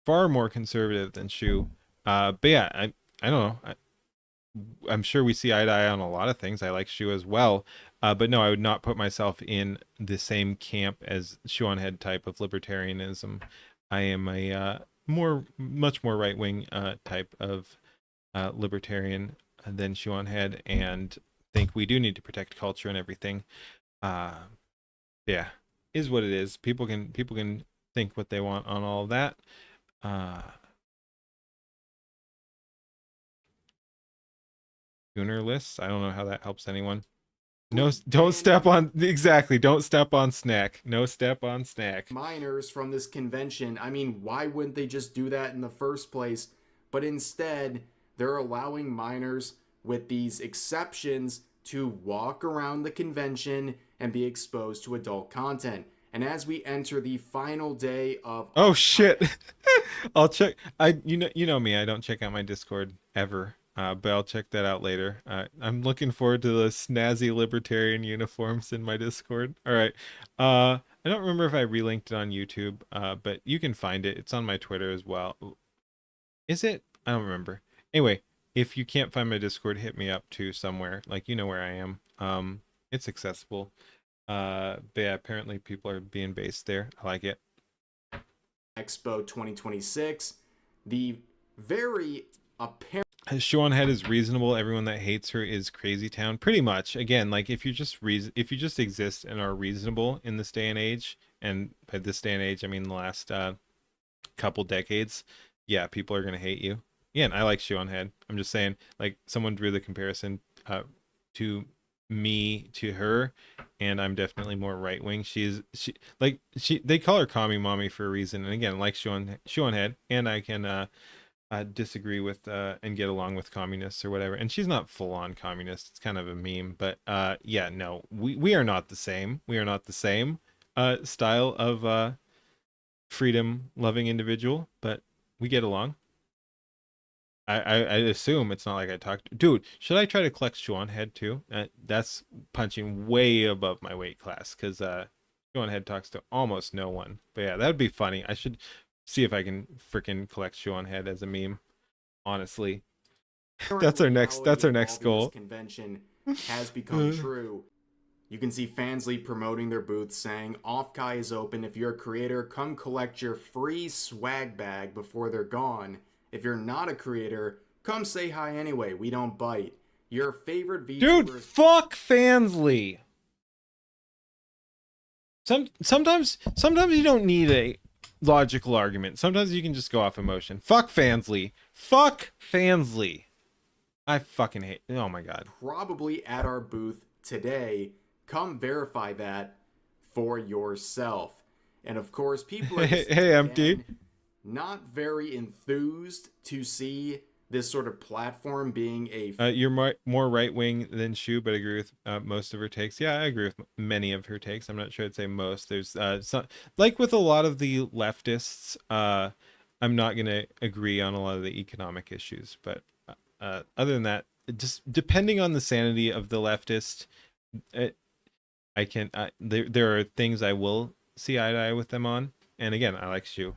far more conservative than Shu. But yeah, I don't know. I'm sure we see eye to eye on a lot of things. I like Shu as well. But no, I would not put myself in the same camp as Shoe on head type of libertarianism. I am a much more right wing type of libertarian than Shoe on head, and think we do need to protect culture and everything. Yeah, is what it is. People can think what they want on all of that. Schooner lists. I don't know how that helps anyone. No, don't step on, exactly, don't step on Snack. No step on Snack. Minors from this convention. I mean, why wouldn't they just do that in the first place? But instead, they're allowing minors with these exceptions to walk around the convention and be exposed to adult content. And as we enter the final day of... Oh shit. I'll check. You know me, I don't check out my Discord ever. But I'll check that out later. I'm looking forward to the snazzy libertarian uniforms in my Discord. All right. I don't remember if I relinked it on YouTube, but you can find it. It's on my Twitter as well. Is it? I don't remember. Anyway, if you can't find my Discord, hit me up too somewhere. Like, you know where I am. It's accessible. But yeah, apparently people are being based there. I like it. Expo 2026. The very apparent... Shoe on head is reasonable. Everyone that hates her is crazy town. Pretty much. Again, like if you just exist and are reasonable in this day and age, and by this day and age I mean the last couple decades, yeah, people are gonna hate you. Yeah, and I like Shoe on head. I'm just saying, like someone drew the comparison to me to her, and I'm definitely more right wing. They call her commie mommy for a reason. And again, like Shoe on head, and I can disagree with and get along with communists or whatever. And she's not full on communist. It's kind of a meme, but yeah, no, we are not the same. We are not the same style of freedom loving individual, but we get along. I assume it's not like I talked. Dude, should I try to collect Shoe on head too? That's punching way above my weight class, because Shoe on head talks to almost no one. But yeah, that would be funny. I should see if I can freaking collect Shoe on head as a meme. Honestly, that's our next goal. This convention has become true. You can see Fansly promoting their booth saying, "Offkai is open. If you're a creator, come collect your free swag bag before they're gone. If you're not a creator, come say hi anyway. We don't bite. Your favorite VTubers..." Dude, fuck Fansly. Sometimes you don't need a logical argument. Sometimes you can just go off emotion. Fuck Fansly. Fuck Fansly. I fucking hate. Oh my god. Probably at our booth today. Come verify that for yourself. And of course, people are hey, empty. Not very enthused to see this sort of platform being a You're more right wing than Shu, but I agree with most of her takes. Yeah, I agree with many of her takes. I'm not sure I'd say most. There's some, like with a lot of the leftists. I'm not gonna agree on a lot of the economic issues, but other than that, just depending on the sanity of the leftist, I can. There are things I will see eye to eye with them on. And again, I like Shu.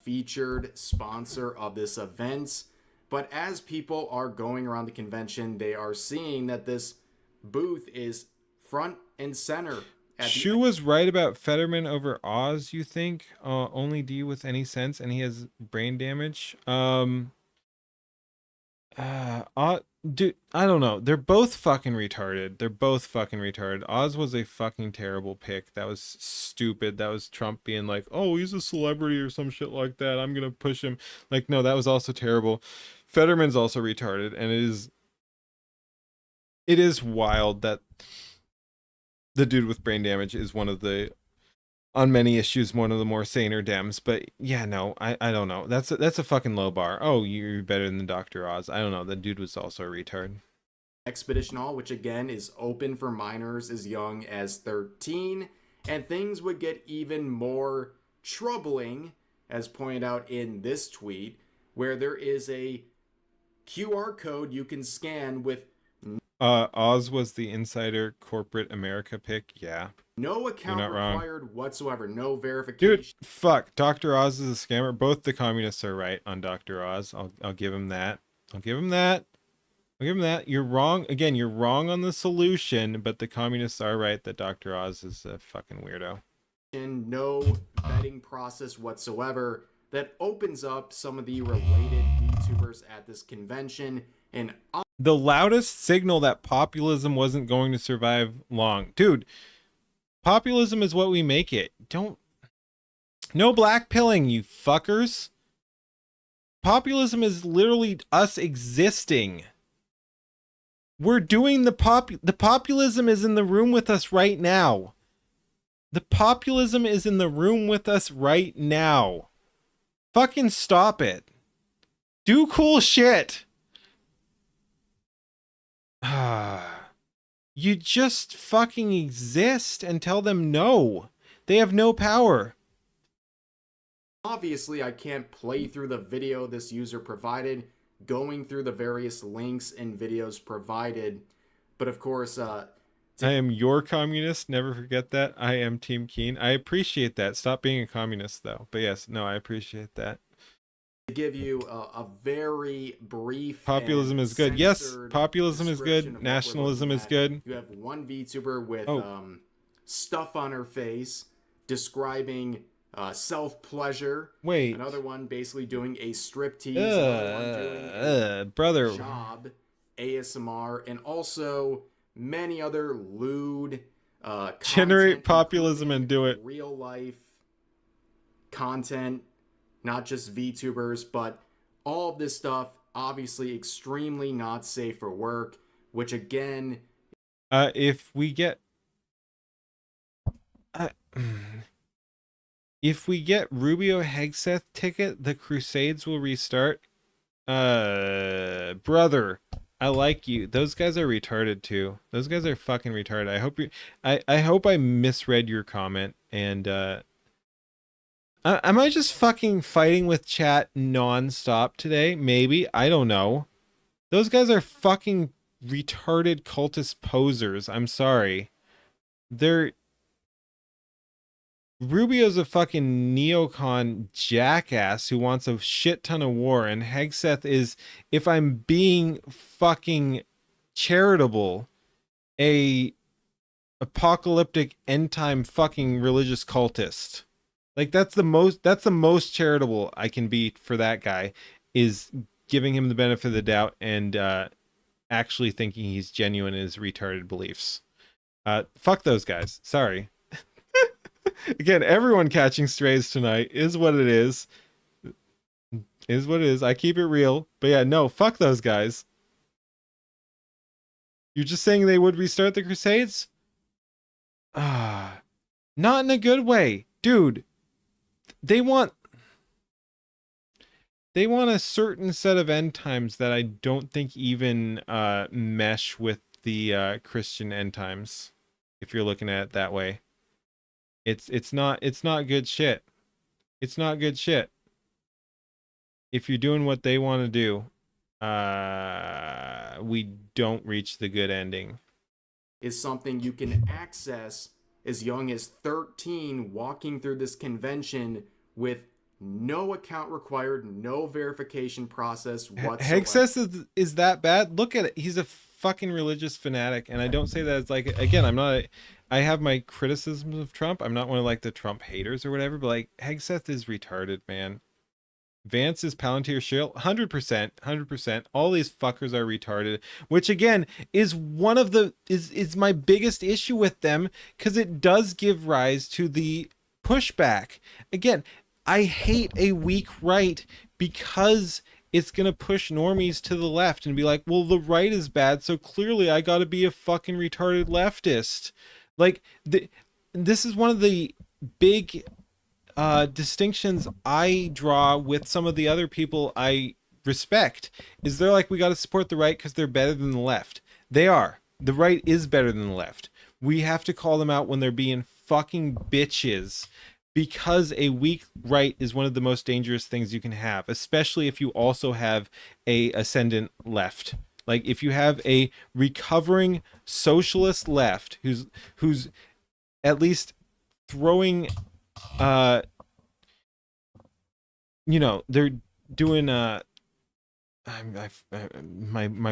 featured sponsor of this event. But as people are going around the convention, they are seeing that this booth is front and center. Shu was right about Fetterman over Oz, you think? Only D with any sense, and he has brain damage. Dude, I don't know. They're both fucking retarded. They're both fucking retarded. Oz was a fucking terrible pick. That was stupid. That was Trump being like, oh, he's a celebrity or some shit like that. I'm gonna push him. Like, no, that was also terrible. Fetterman's also retarded, and it is wild that the dude with brain damage is one of the, on many issues, one of the more saner Dems. But yeah, no, I don't know. That's a fucking low bar. Oh, you're better than Dr. Oz. I don't know. The dude was also a retard. Expedition Hall, which again is open for minors as young as 13, and things would get even more troubling, as pointed out in this tweet, where there is a QR code you can scan with Oz was the insider corporate America pick. Yeah. no account required whatsoever, no verification. Dude, fuck. Dr. Oz is a scammer. Both the communists are right on Dr. Oz. I'll give him that. I'll give him that. You're wrong. Again, you're wrong on the solution, but the communists are right that Dr. Oz is a fucking weirdo. No vetting process whatsoever that opens up some of the related VTubers at this convention. And the loudest signal that populism wasn't going to survive long. Dude, populism is what we make it. No black pilling, you fuckers. Populism is literally us existing. We're doing the populism is in the room with us right now. The populism is in the room with us right now. Fucking stop it. Do cool shit. You just fucking exist and tell them no. They have no power. Obviously, I can't play through the video this user provided, going through the various links and videos provided. But of course, I am your communist. Never forget that. I am Team Keen. I appreciate that. Stop being a communist, though. But yes, no, I appreciate that. To give you a very brief, populism is good. Yes, populism is good. Nationalism is good. You have one VTuber with stuff on her face describing self-pleasure. Wait. Another one basically doing a striptease. Another one doing a brother job, ASMR, and also many other lewd generate populism and do it. Real life content, not just VTubers, but all of this stuff obviously extremely not safe for work, which again, if we get Rubio Hegseth ticket, the Crusades will restart. Brother, I like you. Those guys are retarded too. Those guys are fucking retarded. I hope I misread your comment, and am I just fucking fighting with chat nonstop today? Maybe. I don't know. Those guys are fucking retarded cultist posers. I'm sorry. Rubio's a fucking neocon jackass who wants a shit ton of war, and Hegseth is, if I'm being fucking charitable, a apocalyptic end time fucking religious cultist. Like that's the most charitable I can be for that guy, is giving him the benefit of the doubt and actually thinking he's genuine in his retarded beliefs. Fuck those guys. Sorry. Again, everyone catching strays tonight is what it is. Is what it is. I keep it real. But yeah, no, fuck those guys. You're just saying they would restart the Crusades? Not in a good way. Dude, they want... They want a certain set of end times that I don't think even mesh with the Christian end times. If you're looking at it that way, it's not good shit. It's not good shit. If you're doing what they want to do, we don't reach the good ending. Is something you can access as young as 13, walking through this convention with no account required, no verification process whatsoever. Hexus is that bad? Look at it. He's a fucking religious fanatic, and I don't say that as like, again, I have my criticisms of Trump. I'm not one of like the Trump haters or whatever, but like Hegseth is retarded, man. Vance is Palantir Shield, 100%, 100%. All these fuckers are retarded, which again is one of the is my biggest issue with them, because it does give rise to the pushback. Again, I hate a weak right because it's gonna push normies to the left and be like, well, the right is bad, so clearly I gotta be a fucking retarded leftist. Like this is one of the big distinctions I draw with some of the other people I respect. Is they're like, we got to support the right because they're better than the left. They are. The right is better than the left. We have to call them out when they're being fucking bitches, because a weak right is one of the most dangerous things you can have, especially if you also have a ascendant left. Like if you have a recovering socialist left who's at least throwing they're doing my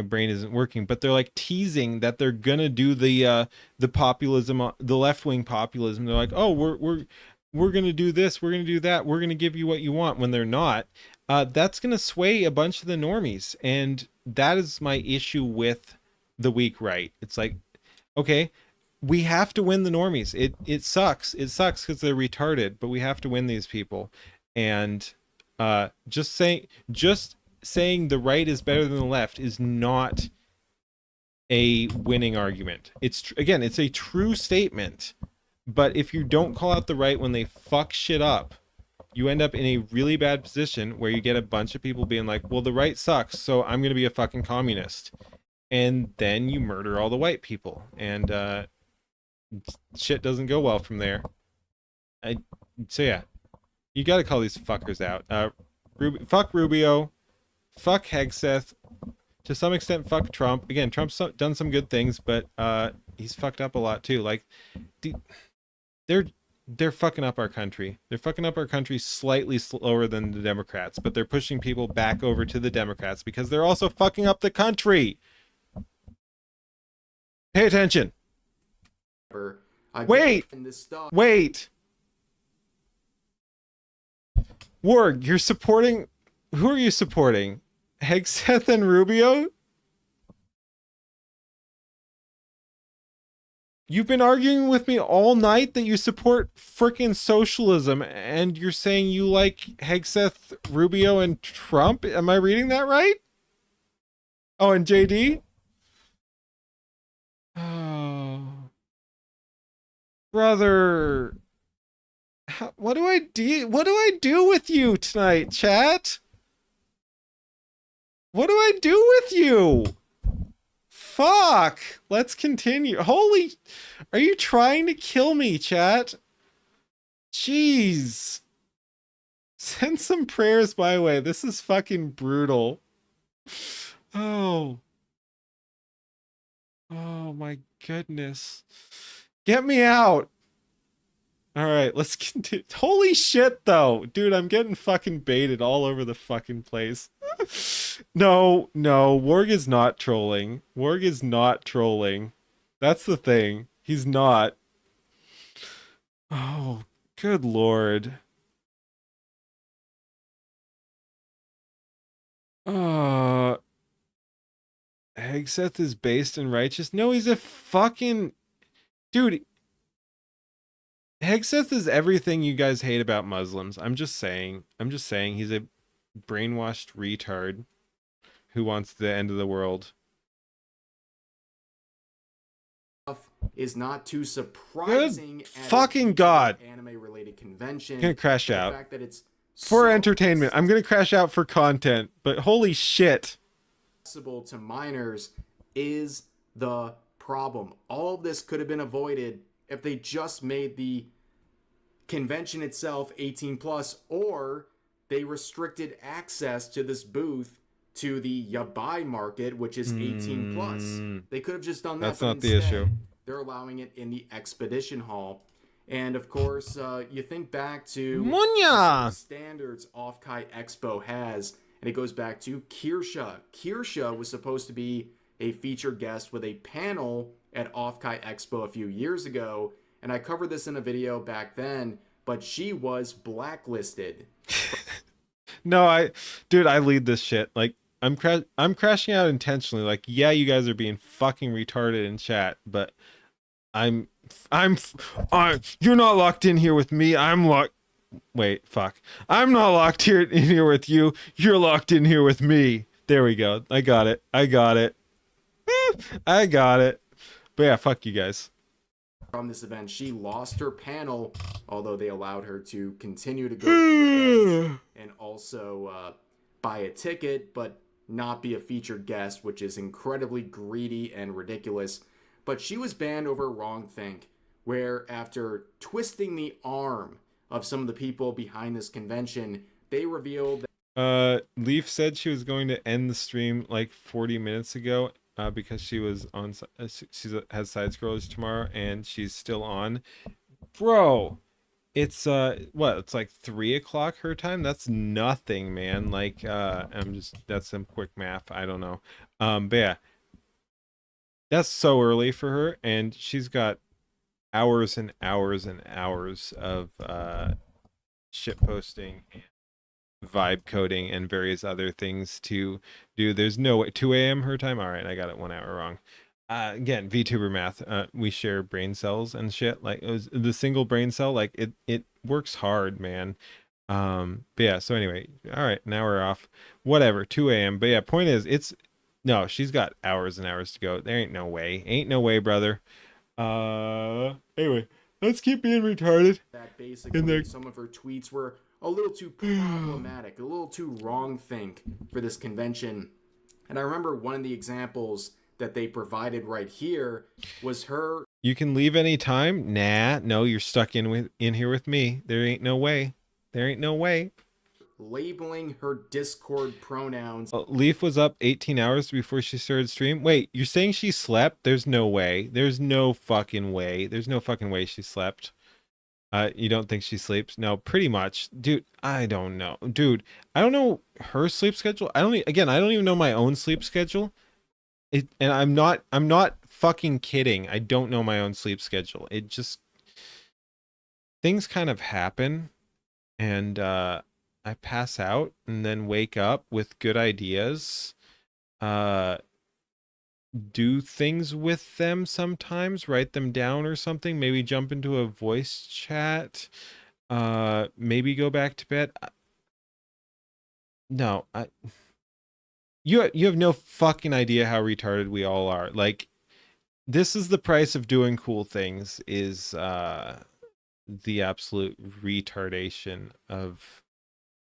brain isn't working, but they're like teasing that they're gonna do the populism, the left-wing populism. They're like, oh, we're gonna do this, we're gonna do that, we're gonna give you what you want, when they're not. That's gonna sway a bunch of the normies, and that is my issue with the weak right. It's like, okay, we have to win the normies. It sucks because they're retarded, but we have to win these people. And just saying the right is better than the left is not a winning argument. It's again, it's a true statement, but if you don't call out the right when they fuck shit up, you end up in a really bad position where you get a bunch of people being like, well, the right sucks, so I'm gonna be a fucking communist, and then you murder all the white people, and shit doesn't go well from there. So yeah, you got to call these fuckers out. Fuck Rubio, fuck Hegseth, to some extent fuck Trump. Again, Trump's done some good things, but he's fucked up a lot too. Like, they're fucking up our country. They're fucking up our country slightly slower than the Democrats, but they're pushing people back over to the Democrats because they're also fucking up the country. Pay attention. Wait. Warg, you're supporting... Who are you supporting? Hegseth and Rubio? You've been arguing with me all night that you support freaking socialism, and you're saying you like Hegseth, Rubio, and Trump? Am I reading that right? Oh, and JD? Oh... Brother, what do I do with you tonight, chat? What do I do with you? Fuck. Let's continue. Holy, are you trying to kill me, chat? Jeez. Send some prayers my way. This is fucking brutal. Oh. Oh my goodness. Get me out. All right, let's continue. Holy shit, though. Dude, I'm getting fucking baited all over the fucking place. No, Warg is not trolling. Warg is not trolling. That's the thing. He's not. Oh, good lord. Hegseth is based in righteous. No, he's a fucking... Dude, Hegseth is everything you guys hate about Muslims. I'm just saying he's a brainwashed retard who wants the end of the world. Is not too surprising. Good fucking god. Anime related convention. Gonna crash out. The fact that it's For so entertainment. I'm gonna crash out for content, but holy shit. accessible to minors is the problem. All of this could have been avoided if they just made the convention itself 18 plus, or they restricted access to this booth to the yabai market, which is 18 plus. They could have just done that, That's but not the instead issue. they're allowing it in the expedition hall. And of course, you think back to the sort Munya! of standards Off-Kai Expo has, and it goes back to Kirsha. Kirsha was supposed to be a featured guest with a panel at Off-Kai Expo a few years ago, and I covered this in a video back then, but she was blacklisted. No, dude, I lead this shit. Like, I'm crashing out intentionally. Like, yeah, you guys are being fucking retarded in chat, but I'm, you're not locked in here with me. I'm locked. Wait, fuck. I'm not locked in here with you. You're locked in here with me. There we go. I got it. I got it. I got it. But yeah, fuck you guys. From this event, she lost her panel, although they allowed her to continue to go to the event and also buy a ticket, but not be a featured guest, which is incredibly greedy and ridiculous. But she was banned over wrongthink, where after twisting the arm of some of the people behind this convention, they revealed that Leaf said she was going to end the stream like 40 minutes ago because she was on she has side scrollers tomorrow and she's still on. Bro, it's what, it's like 3 o'clock her time. That's nothing, man. Like that's some quick math. I don't know. But yeah, that's so early for her, and she's got hours and hours and hours of shit posting and vibe coding and various other things to do. There's no way. 2 a.m. her time. All right, I got it 1 hour wrong. Again, VTuber math. We share brain cells and shit. Like, it was the single brain cell. Like, it works hard, man. But yeah. So anyway, all right. Now we're off. Whatever. 2 a.m. But yeah, point is, no. She's got hours and hours to go. There ain't no way. Ain't no way, brother. Anyway, let's keep being retarded. that basically some of her tweets were a little too problematic, a little too wrongthink for this convention. And I remember one of the examples that they provided right here was her. You can leave any time. Nah, no, you're stuck in here with me. There ain't no way. There ain't no way. Labeling her Discord pronouns. Leaf was up 18 hours before she started stream. Wait, you're saying she slept? There's no way. There's no fucking way. There's no fucking way she slept. You don't think she sleeps? No, pretty much. Dude, I don't know. Dude, I don't know her sleep schedule. I don't even know my own sleep schedule. And I'm not fucking kidding. I don't know my own sleep schedule. It just, things kind of happen, and I pass out and then wake up with good ideas. Do things with them sometimes, write them down or something, maybe jump into a voice chat, maybe go back to bed. No, you have no fucking idea how retarded we all are. Like, this is the price of doing cool things, is the absolute retardation of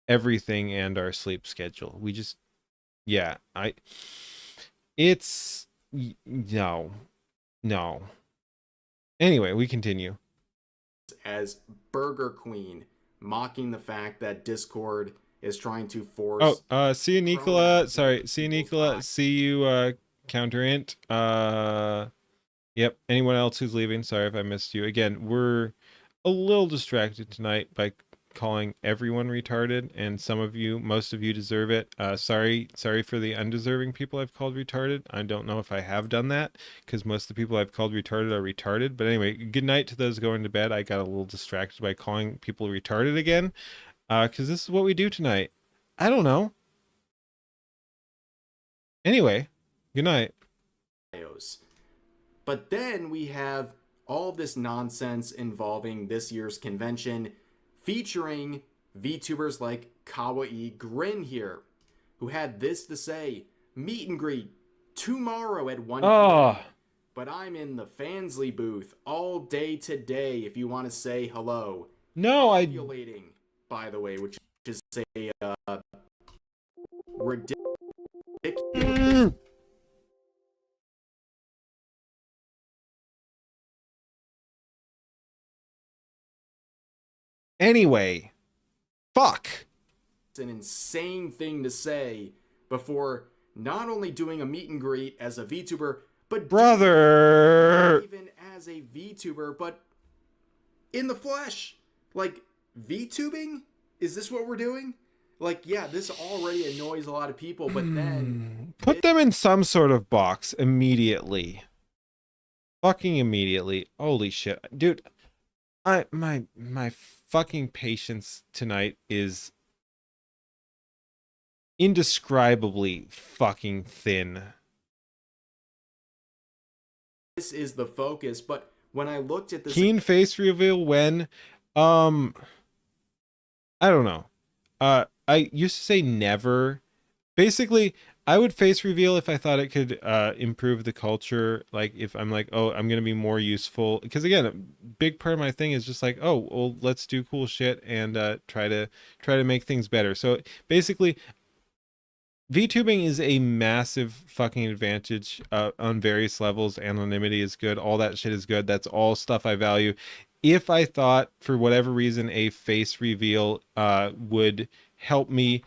everything and our sleep schedule. We just, yeah, it's no. Anyway, we continue. As Burger Queen, mocking the fact that Discord is trying to force. Oh, see you, Nicola. Sorry, see you, Nicola. See you, Counterint. Yep. Anyone else who's leaving? Sorry if I missed you. Again, we're a little distracted tonight by calling everyone retarded, and most of you deserve it. Sorry for the undeserving people I've called retarded. I don't know if I have done that, because most of the people I've called retarded are retarded. But anyway, good night to those going to bed. I got a little distracted by calling people retarded again, because this is what we do tonight. I don't know. Anyway, good night. But then we have all this nonsense involving this year's convention, featuring VTubers like Kawaii Grin here, who had this to say: meet and greet tomorrow at 1 p.m. But I'm in the Fansly booth all day today if you want to say hello. No, Ovulating, by the way, which is a ridiculous. Anyway, fuck. An insane thing to say before not only doing a meet and greet as a VTuber, but brother, not even as a VTuber, but in the flesh. Like, VTubing? Is this what we're doing? Like, yeah, this already annoys a lot of people, but then put them in some sort of box immediately. Fucking immediately. Holy shit, dude. My fucking patience tonight is indescribably fucking thin. this is the focus. But when I looked at this, Keen face reveal when, I don't know. I used to say never. Basically, I would face reveal if I thought it could improve the culture. Like if I'm like, oh, I'm gonna be more useful. Because again, a big part of my thing is just like, oh, well, let's do cool shit and try to make things better. So basically, VTubing is a massive fucking advantage on various levels. Anonymity is good. All that shit is good. That's all stuff I value. If I thought for whatever reason a face reveal would help me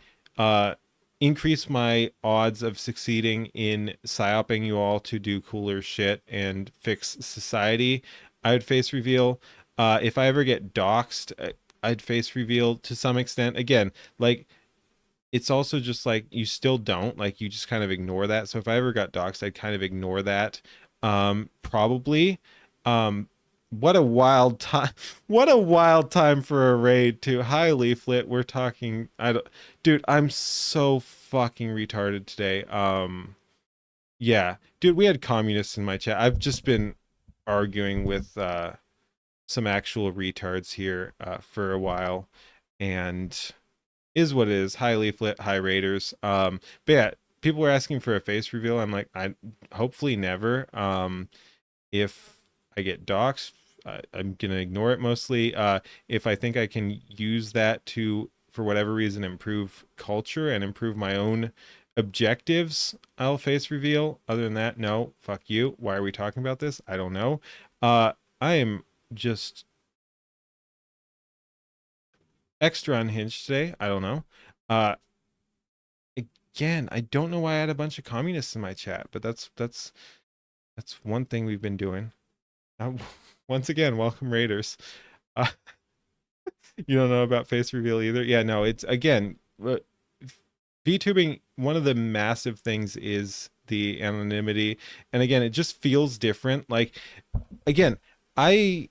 increase my odds of succeeding in psyoping you all to do cooler shit and fix society, I would face reveal. If I ever get doxxed, I'd face reveal to some extent. Again, like, it's also just like you still don't, like, you just kind of ignore that. So if I ever got doxxed, I'd kind of ignore that. Probably. What a wild time. What a wild time for a raid too. Hi Leaflet. We're talking, dude, I'm so fucking retarded today. Yeah. Dude, we had communists in my chat. I've just been arguing with some actual retards here for a while, and is what it is. Hi Leaflet, hi Raiders. But yeah, people were asking for a face reveal. I'm like, I hopefully never. If I get doxxed, I'm gonna ignore it mostly. If I think I can use that to, for whatever reason, improve culture and improve my own objectives, I'll face reveal. Other than that, no, fuck you. Why are we talking about this? I don't know. I am just extra unhinged today. I don't know. Again, I don't know why I had a bunch of communists in my chat, but that's one thing we've been doing. Once again, welcome Raiders. You don't know about face reveal either? Yeah, no, it's, again, VTubing, one of the massive things is the anonymity. And again, it just feels different. Like, again, I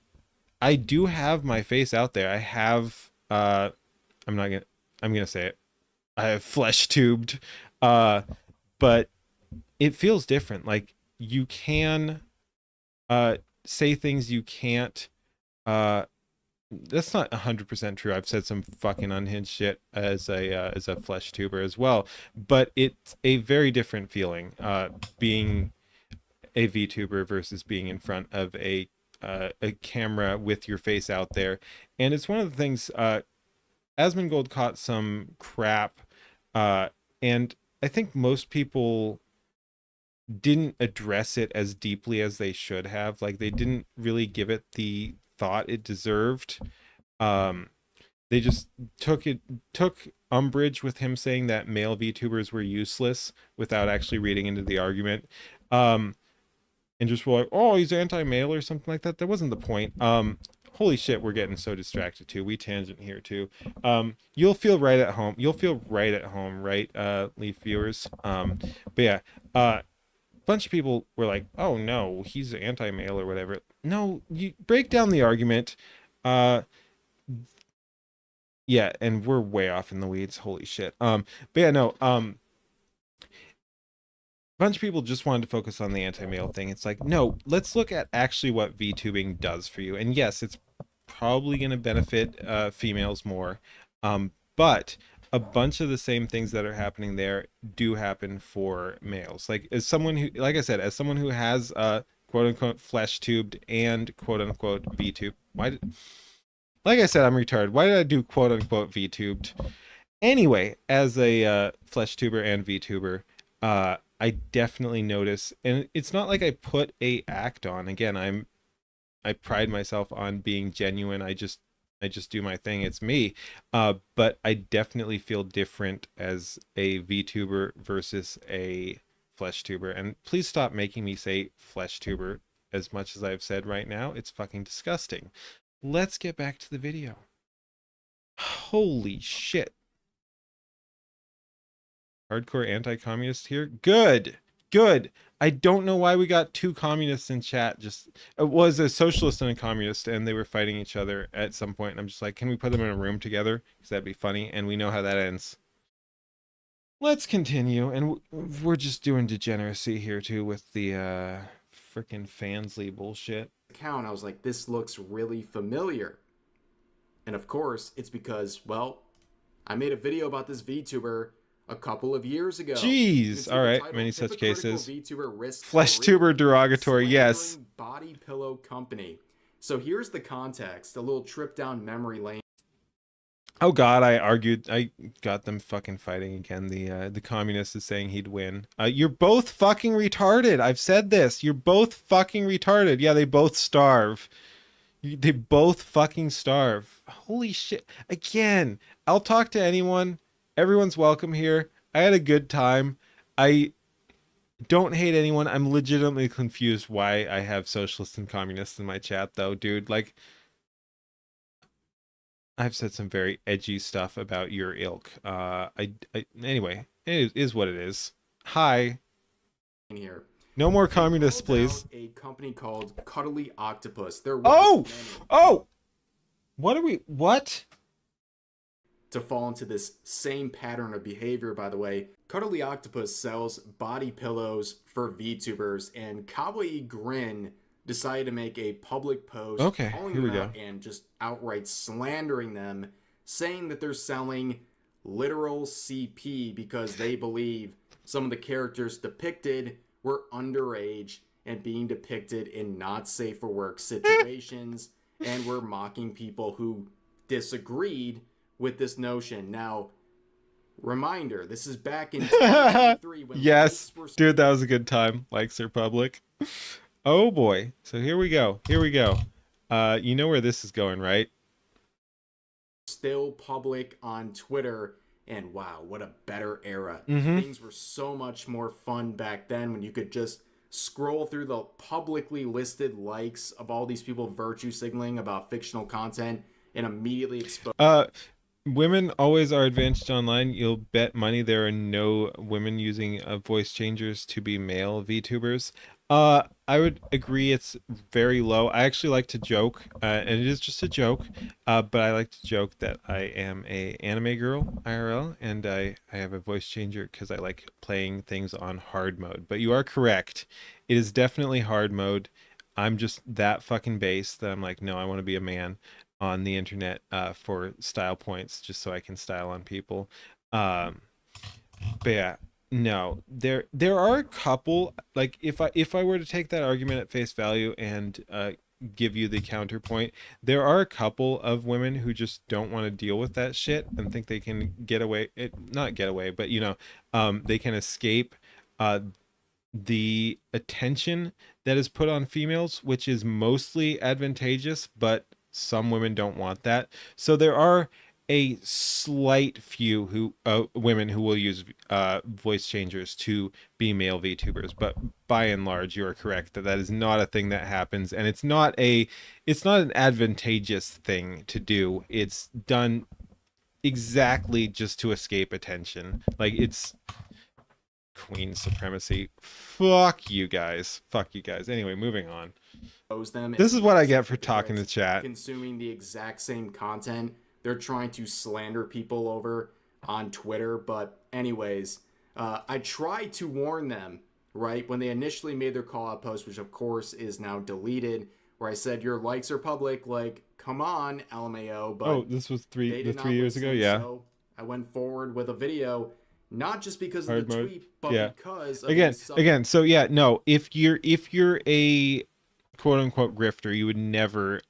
do have my face out there. I have, I'm gonna say it. I have flesh tubed, but it feels different. Like, you can say things you can't. That's not 100% true. I've said some fucking unhinged shit as a flesh tuber as well, but it's a very different feeling being a VTuber versus being in front of a camera with your face out there. And it's one of the things. Asmongold caught some crap, and I think most people didn't address it as deeply as they should have. Like, they didn't really give it the thought it deserved. They just took umbrage with him saying that male VTubers were useless without actually reading into the argument. And just were like, oh, he's anti-male or something like that. That wasn't the point. Holy shit, we're getting so distracted too. We tangent here too. You'll feel right at home. You'll feel right at home, right, Leaf viewers? But yeah, bunch of people were like, oh no, he's anti-male or whatever. No, you break down the argument. Yeah, and we're way off in the weeds. Holy shit. But yeah, no, bunch of people just wanted to focus on the anti-male thing. It's like, no, let's look at actually what VTubing does for you. And yes, it's probably going to benefit females more. But a bunch of the same things that are happening there do happen for males. Like, as someone who, like I said, as someone who has quote unquote flesh tubed and quote unquote VTube, like I said, I'm retarded. Why did I do quote unquote VTubed? Anyway, as a flesh tuber and VTuber, I definitely notice, and it's not like I put a act on. Again, I pride myself on being genuine. I just do my thing. It's me. But I definitely feel different as a VTuber versus a flesh tuber. And please stop making me say flesh tuber as much as I've said right now. It's fucking disgusting. Let's get back to the video. Holy shit. Hardcore anti-communist here. Good. Good. I don't know why we got two communists in chat. Just it was a socialist and a communist, and they were fighting each other at some point. And I'm just like, can we put them in a room together? Because that'd be funny. And we know how that ends. Let's continue. And we're just doing degeneracy here too with the freaking Fansly bullshit. Account, I was like, this looks really familiar. And of course, it's because, well, I made a video about this VTuber a couple of years ago. Jeez. All right. Many such cases. VTuber risks Flesh tuber derogatory. Yes. Body pillow company. So here's the context. A little trip down memory lane. Oh God, I got them fucking fighting again. The communist is saying he'd win. You're both fucking retarded. I've said this. You're both fucking retarded. Yeah, they both starve. They both fucking starve. Holy shit. Again, I'll talk to anyone. Everyone's welcome here. I had a good time. I don't hate anyone. I'm legitimately confused why I have socialists and communists in my chat though, dude. Like, I've said some very edgy stuff about your ilk. Anyway, it is what it is. Hi. Here. No more communists, please. A company called Cuddly Octopus. They're oh! What? To fall into this same pattern of behavior, by the way. Cuddly Octopus sells body pillows for VTubers, and Kawaii Grin decided to make a public post calling them out and just outright slandering them, saying that they're selling literal CP because they believe some of the characters depicted were underage and being depicted in not safe for work situations and were mocking people who disagreed with this notion. Now, reminder, this is back in 2003 when yes, dude, that was a good time. Likes are public. Oh boy. So here we go. Here we go. You know where this is going, right? Still public on Twitter, and wow, what a better era. Things were so much more fun back then when you could just scroll through the publicly listed likes of all these people virtue signaling about fictional content and immediately expose. Women always are advantaged online. You'll bet money there are no women using voice changers to be male VTubers. I would agree it's very low. I actually like to joke, and it is just a joke, but I like to joke that I am a anime girl IRL, and I have a voice changer because I like playing things on hard mode. But you are correct. It is definitely hard mode. I'm just that fucking base that I'm like, no, I want to be a man on the internet for style points just so I can style on people. But yeah, no, there are a couple, like if I were to take that argument at face value and give you the counterpoint, there are a couple of women who just don't want to deal with that shit and think they can get away, not get away, but you know, they can escape the attention that is put on females, which is mostly advantageous, but some women don't want that. So there are a slight few who women who will use voice changers to be male VTubers, but by and large, you are correct that that is not a thing that happens, and it's not an advantageous thing to do. It's done exactly just to escape attention. Like, it's queen supremacy. Fuck you guys. Fuck you guys. Anyway, moving on. This is what I get for talking to chat. Consuming the exact same content they're trying to slander people over on Twitter. But anyways, I tried to warn them, right, when they initially made their call out post, which of course is now deleted, where I said your likes are public, like, come on, LMAO. But this was 3 years ago. Yeah, so I went forward with a video, not just because of the tweet, but because of again. So yeah, no, if you're a quote unquote grifter, you would never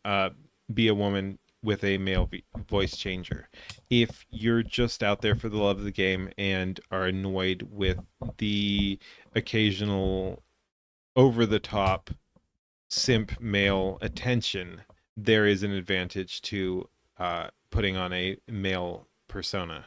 be a woman with a male voice changer. If you're just out there for the love of the game and are annoyed with the occasional over the top simp male attention, there is an advantage to putting on a male persona.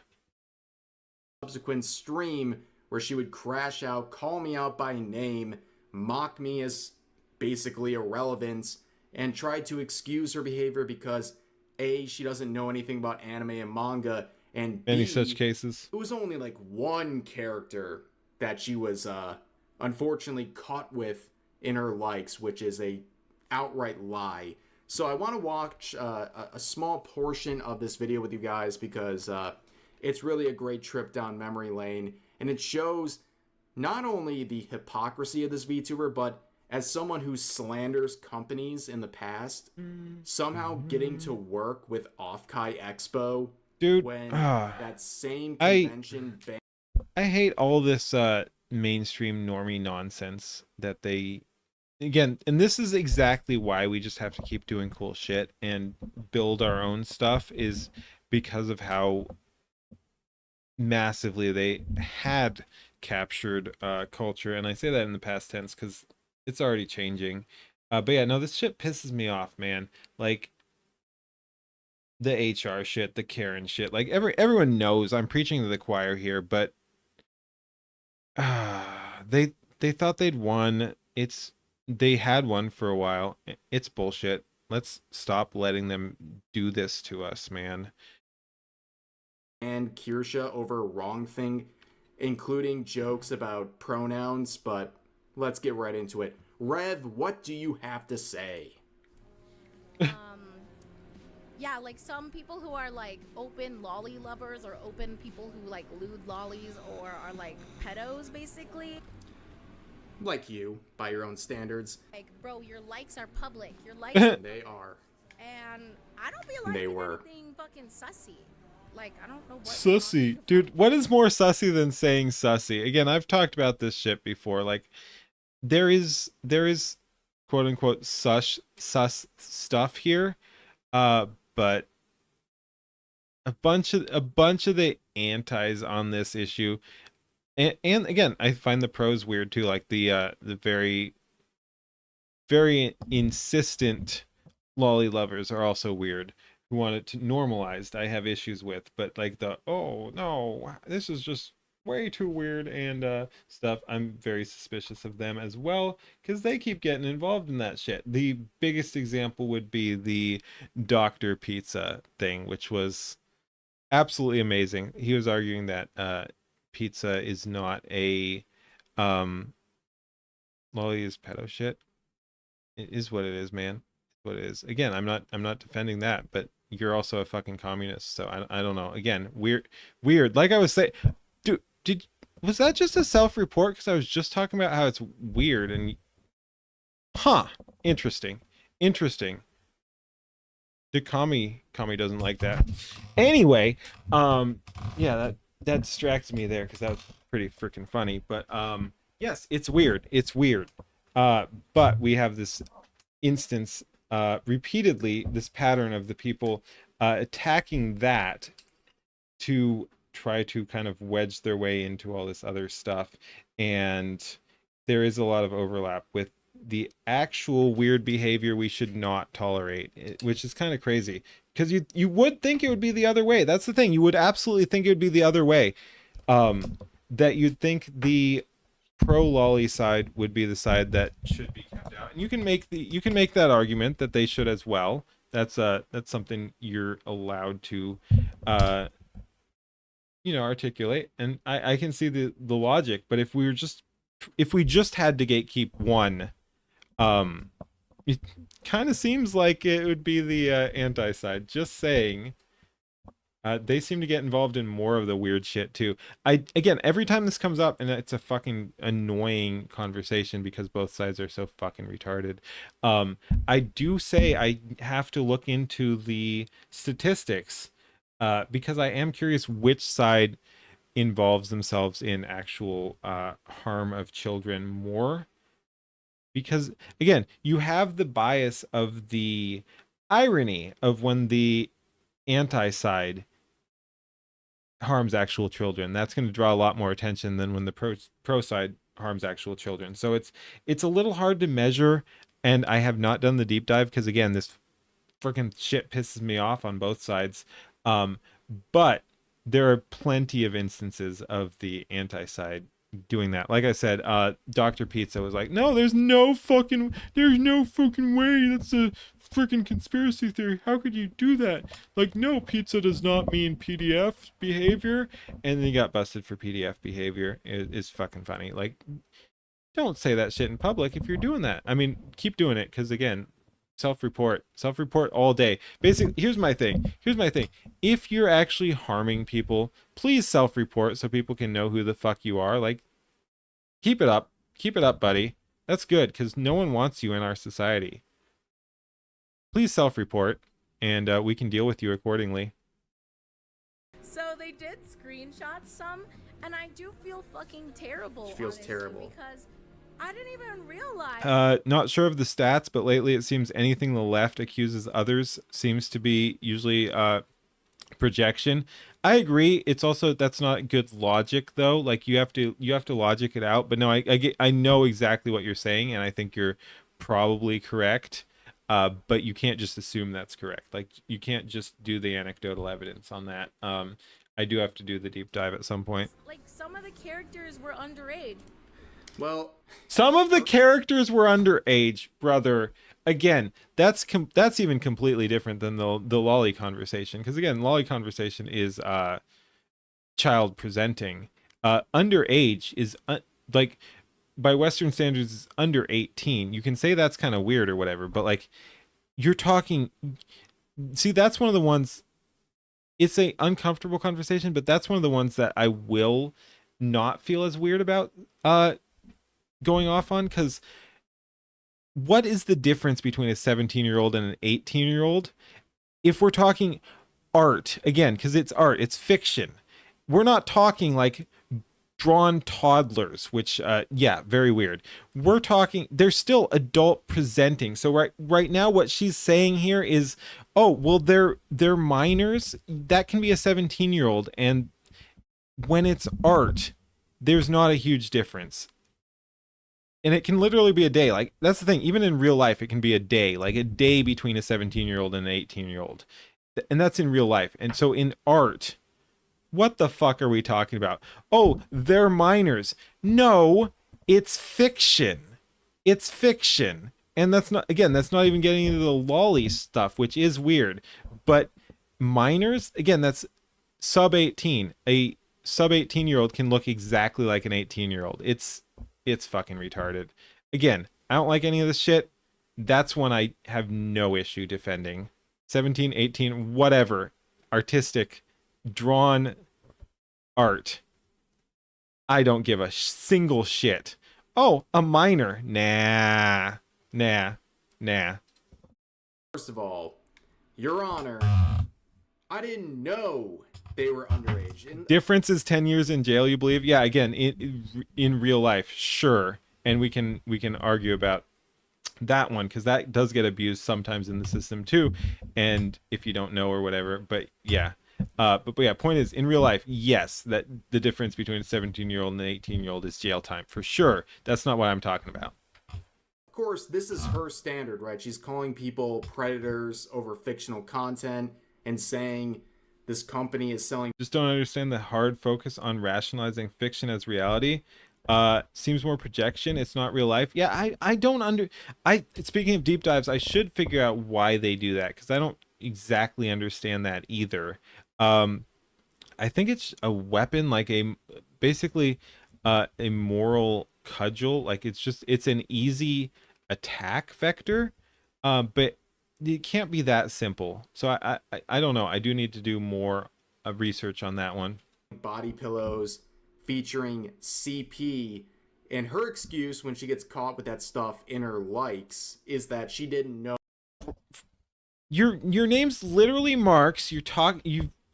Subsequent stream where she would crash out, call me out by name, mock me as basically irrelevant, and try to excuse her behavior because A, she doesn't know anything about anime and manga, and B, Any such cases? it was only like one character that she was unfortunately caught with in her likes, which is a outright lie. So I want to watch a small portion of this video with you guys because it's really a great trip down memory lane, and it shows not only the hypocrisy of this VTuber, but as someone who slanders companies in the past, somehow getting to work with Off-Kai Expo, dude, when that same convention I hate all this mainstream normie nonsense that they, again, and this is exactly why we just have to keep doing cool shit and build our own stuff, is because of how massively they had captured culture. And I say that in the past tense because it's already changing. But yeah, no, this shit pisses me off, man. Like the HR shit, the Karen shit. Like everyone knows I'm preaching to the choir here, but they thought they'd won. They had won for a while. It's bullshit. Let's stop letting them do this to us, man. and Kirsha over Wrong Thing, including jokes about pronouns, but let's get right into it. Rev, what do you have to say? Yeah, like some people who are like open lolly lovers or open people who like lewd lollies or are like pedos basically. Like you, by your own standards. Like, bro, your likes are public. Your likes They are. and I don't feel They like were. anything fucking sussy. Like, I don't know what Sussy. Dude, what is more sussy than saying sussy? Again, I've talked about this shit before. Like there is quote unquote sus stuff here. But a bunch of the antis on this issue, and again, I find the pros weird too, like the very insistent lolly lovers are also weird, who want it to normalized. I have issues with, but like the, oh no, this is just way too weird and stuff, I'm very suspicious of them as well, because they keep getting involved in that shit. The biggest example would be the Dr. Pizza thing, which was absolutely amazing. He was arguing that pizza is not a lolly is pedo shit. It is what it is, man. It's what it is. Again, I'm not defending that, but you're also a fucking communist, so I don't know. Again, weird. Like I was saying, dude, was that just a self-report? Because I was just talking about how it's weird and interesting. The Kami doesn't like that. Anyway, yeah, that distracts me there because that was pretty freaking funny. But yes, it's weird. But we have this instance repeatedly, this pattern of the people attacking that to try to kind of wedge their way into all this other stuff. And there is a lot of overlap with the actual weird behavior we should not tolerate, which is kind of crazy, because you would think it would be the other way. That's the thing. You would absolutely think it would be the other way. That you'd think the pro lolly side would be the side that should be kept out. And you can make that argument that they should as well. That's something you're allowed to articulate, and I can see the logic. But if we just had to gatekeep one, it kind of seems like it would be the anti side. Just saying. They seem to get involved in more of the weird shit too. Again, every time this comes up, and it's a fucking annoying conversation because both sides are so fucking retarded. I do say I have to look into the statistics because I am curious which side involves themselves in actual harm of children more. Because again, you have the bias of the irony of when the anti side harms actual children. That's going to draw a lot more attention than when the pro side harms actual children. So it's a little hard to measure, and I have not done the deep dive because again, this freaking shit pisses me off on both sides. But there are plenty of instances of the anti side doing that. Like I said, Dr. Pizza was like, no, there's no fucking way. That's a freaking conspiracy theory. How could you do that? Like, no, pizza does not mean PDF behavior. And then he got busted for PDF behavior. It's fucking funny. Like, don't say that shit in public if you're doing that. I mean, keep doing it because again, self-report all day. Basically, here's my thing. If you're actually harming people, please self-report so people can know who the fuck you are. Like, keep it up, buddy. That's good because no one wants you in our society. Please self-report, and we can deal with you accordingly. So they did screenshot some, and I do feel fucking terrible. She feels honestly, terrible. because I didn't even realize. Not sure of the stats, but lately it seems anything the left accuses others seems to be usually projection. I agree. It's also, that's not good logic though. Like you have to logic it out. But no, I know exactly what you're saying, and I think you're probably correct. But you can't just assume that's correct. Like you can't just do the anecdotal evidence on that. I do have to do the deep dive at some point. Like some of the characters were underage. Well, some of the characters were underage, brother. Again, that's even completely different than the lolly conversation. Because again, lolly conversation is child presenting. Underage is like by Western standards is under 18. You can say that's kind of weird or whatever, but like you're talking. See, that's one of the ones. It's a uncomfortable conversation, but that's one of the ones that I will not feel as weird about going off on, because what is the difference between a 17-year-old and an 18-year-old? If we're talking art, again, because it's art, it's fiction. We're not talking like drawn toddlers, which, yeah, very weird. We're talking, they're still adult presenting. So right now, what she's saying here is, oh, well, they're minors. That can be a 17-year-old. And when it's art, there's not a huge difference. And it can literally be a day. Like, that's the thing. Even in real life, it can be a day. Like a day between a 17-year-old and an 18-year-old. And that's in real life. And so in art, what the fuck are we talking about? Oh, they're minors. No, it's fiction. It's fiction. And that's not, again, that's not even getting into the lolly stuff, which is weird. But minors, again, that's sub 18. A sub 18-year-old can look exactly like an 18-year-old. It's fucking retarded. Again, I don't like any of this shit. That's one I have no issue defending. 17, 18, whatever. Artistic, drawn art. I don't give a single shit. Oh, a minor. Nah. First of all, Your Honor, I didn't know they were underage. Difference is 10 years in jail, you believe? Yeah, again, in real life, sure. And we can argue about that one, because that does get abused sometimes in the system too. And if you don't know or whatever, but yeah. But yeah, point is, in real life, yes, that the difference between a 17-year-old and an 18-year-old is jail time, for sure. That's not what I'm talking about. Of course, this is her standard, right? She's calling people predators over fictional content and saying this company is selling. Just don't understand the hard focus on rationalizing fiction as reality. Seems more projection. It's not real life. Yeah, I don't speaking of deep dives, I should figure out why they do that, because I don't exactly understand that either. I think it's a weapon, like basically a moral cudgel. Like it's an easy attack vector, but it can't be that simple. So I don't know. I do need to do more research on that one. Body pillows featuring CP, and her excuse when she gets caught with that stuff in her likes is that she didn't know. Your name's literally Marx.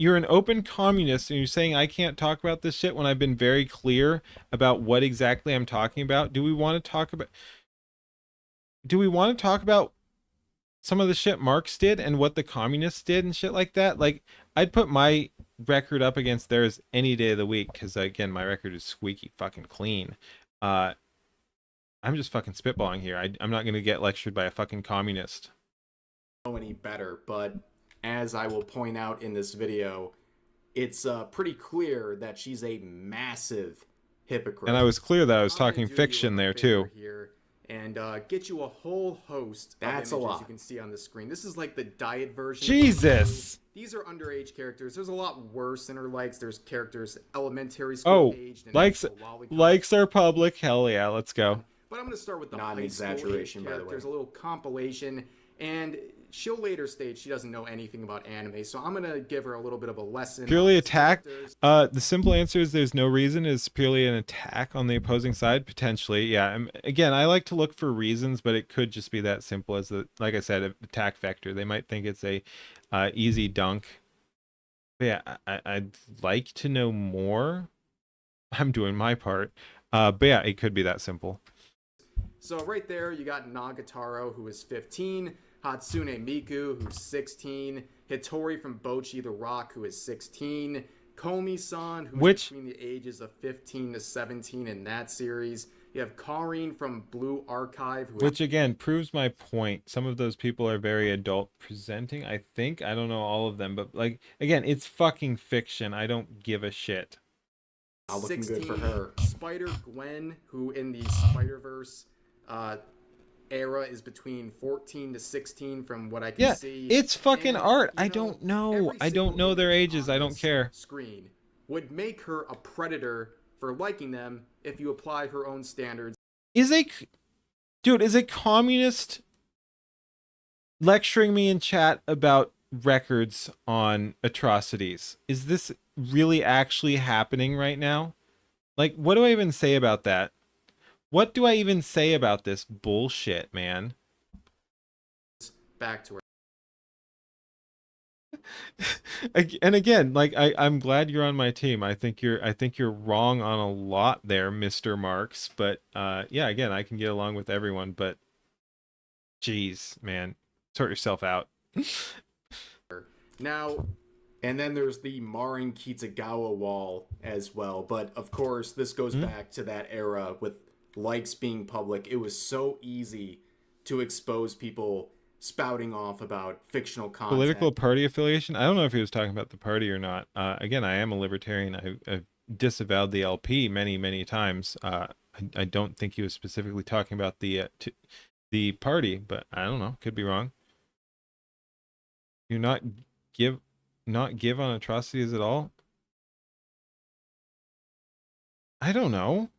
You're an open communist, and you're saying I can't talk about this shit when I've been very clear about what exactly I'm talking about. Do we want to talk about some of the shit Marx did and what the communists did and shit like that, like I'd put my record up against theirs any day of the week, because again, my record is squeaky fucking clean. I'm just fucking spitballing here. I'm not gonna get lectured by a fucking communist. Any better, but as I will point out in this video, it's pretty clear that she's a massive hypocrite. And I was clear that I was I'm gonna talking do fiction you a there favor too. here and get you a whole host of That's a images lot. you can see on the screen. This is like the diet version. Jesus. These are underage characters. There's a lot worse in her likes. There's characters elementary school aged and likes are public. Hell yeah, let's go. But I'm going to start with the Not an high exaggeration, school by the way. characters, a little compilation, and she'll later state she doesn't know anything about anime, so I'm going to give her a little bit of a lesson. Purely on these attack. characters. The simple answer is there's no reason. Is purely an attack on the opposing side, potentially. Yeah. Again, I like to look for reasons, but it could just be that simple as like I said, attack vector. They might think it's a easy dunk. But yeah, I'd like to know more. I'm doing my part. But yeah, it could be that simple. So right there, you got Nagataro, who is 15, Hatsune Miku, who's 16, Hitori from Bocchi the Rock, who is 16, Komi-san, who's between the ages of 15 to 17 in that series. You have Karin from Blue Archive, which again proves my point. Some of those people are very adult presenting, I think. I don't know all of them, but like again, it's fucking fiction. I don't give a shit. Looking good for her. Spider-Gwen, who in the Spider-Verse era is between 14 to 16 from what I can see. It's fucking And, art. you I know, don't know. every I don't single know their image ages. on I don't this care. Screen would make her a predator for liking them if you apply her own standards. Is a communist lecturing me in chat about records on atrocities? Is this really actually happening right now? Like, what do I even say about that? What do I even say about this bullshit, man? Back to her. And again, like I'm glad you're on my team. I think you're wrong on a lot there, Mr. Marks. But yeah, again, I can get along with everyone. But geez, man, sort yourself out. Now, and then there's the Marin Kitagawa wall as well. But of course, this goes back to that era with likes being public. It was so easy to expose people spouting off about fictional content. Political party affiliation? I don't know if he was talking about the party or not. Again, I am a libertarian. I've disavowed the LP many times. I don't think he was specifically talking about the party, but I don't know. Could be wrong. You not give on atrocities at all? I don't know.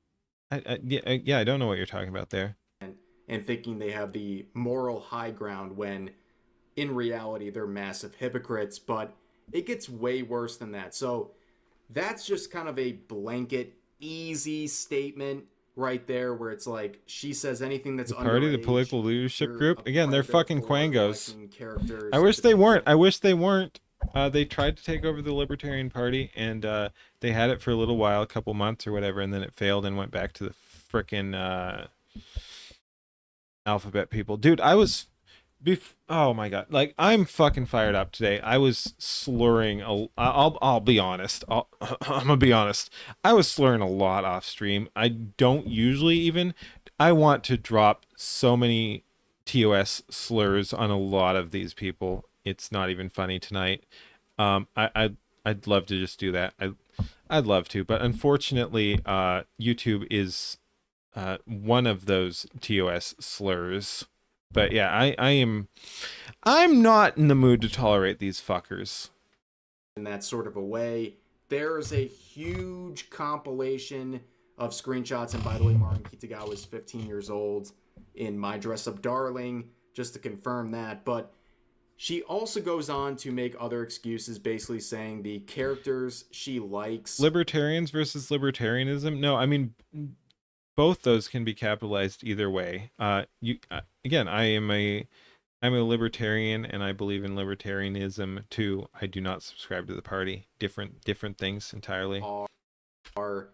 Yeah, I don't know what you're talking about there. And thinking they have the moral high ground when in reality they're massive hypocrites, but it gets way worse than that. So that's just kind of a blanket easy statement right there where it's like she says anything that's the party, the underage, political leadership you're group. a Again, they're predator fucking for quangos. liking characters. I wish they weren't. They tried to take over the Libertarian Party, and they had it for a little while, a couple months or whatever, and then it failed and went back to the frickin' alphabet people. Dude, I was... oh my god. Like, I'm fucking fired up today. I was slurring... I'll be honest. I'm gonna be honest. I was slurring a lot off stream. I don't usually even... I want to drop so many TOS slurs on a lot of these people. It's not even funny tonight. I'd love to just do that. I'd love to, but unfortunately, YouTube is one of those TOS slurs. But yeah, I'm not in the mood to tolerate these fuckers. In that sort of a way, there's a huge compilation of screenshots. And by the way, Marin Kitagawa is 15 years old in My Dress Up Darling, just to confirm that. But she also goes on to make other excuses, basically saying the characters she likes. Libertarians versus libertarianism? No, I mean, both those can be capitalized either way. Again, I'm a libertarian, and I believe in libertarianism too. I do not subscribe to the party. Different things entirely. Are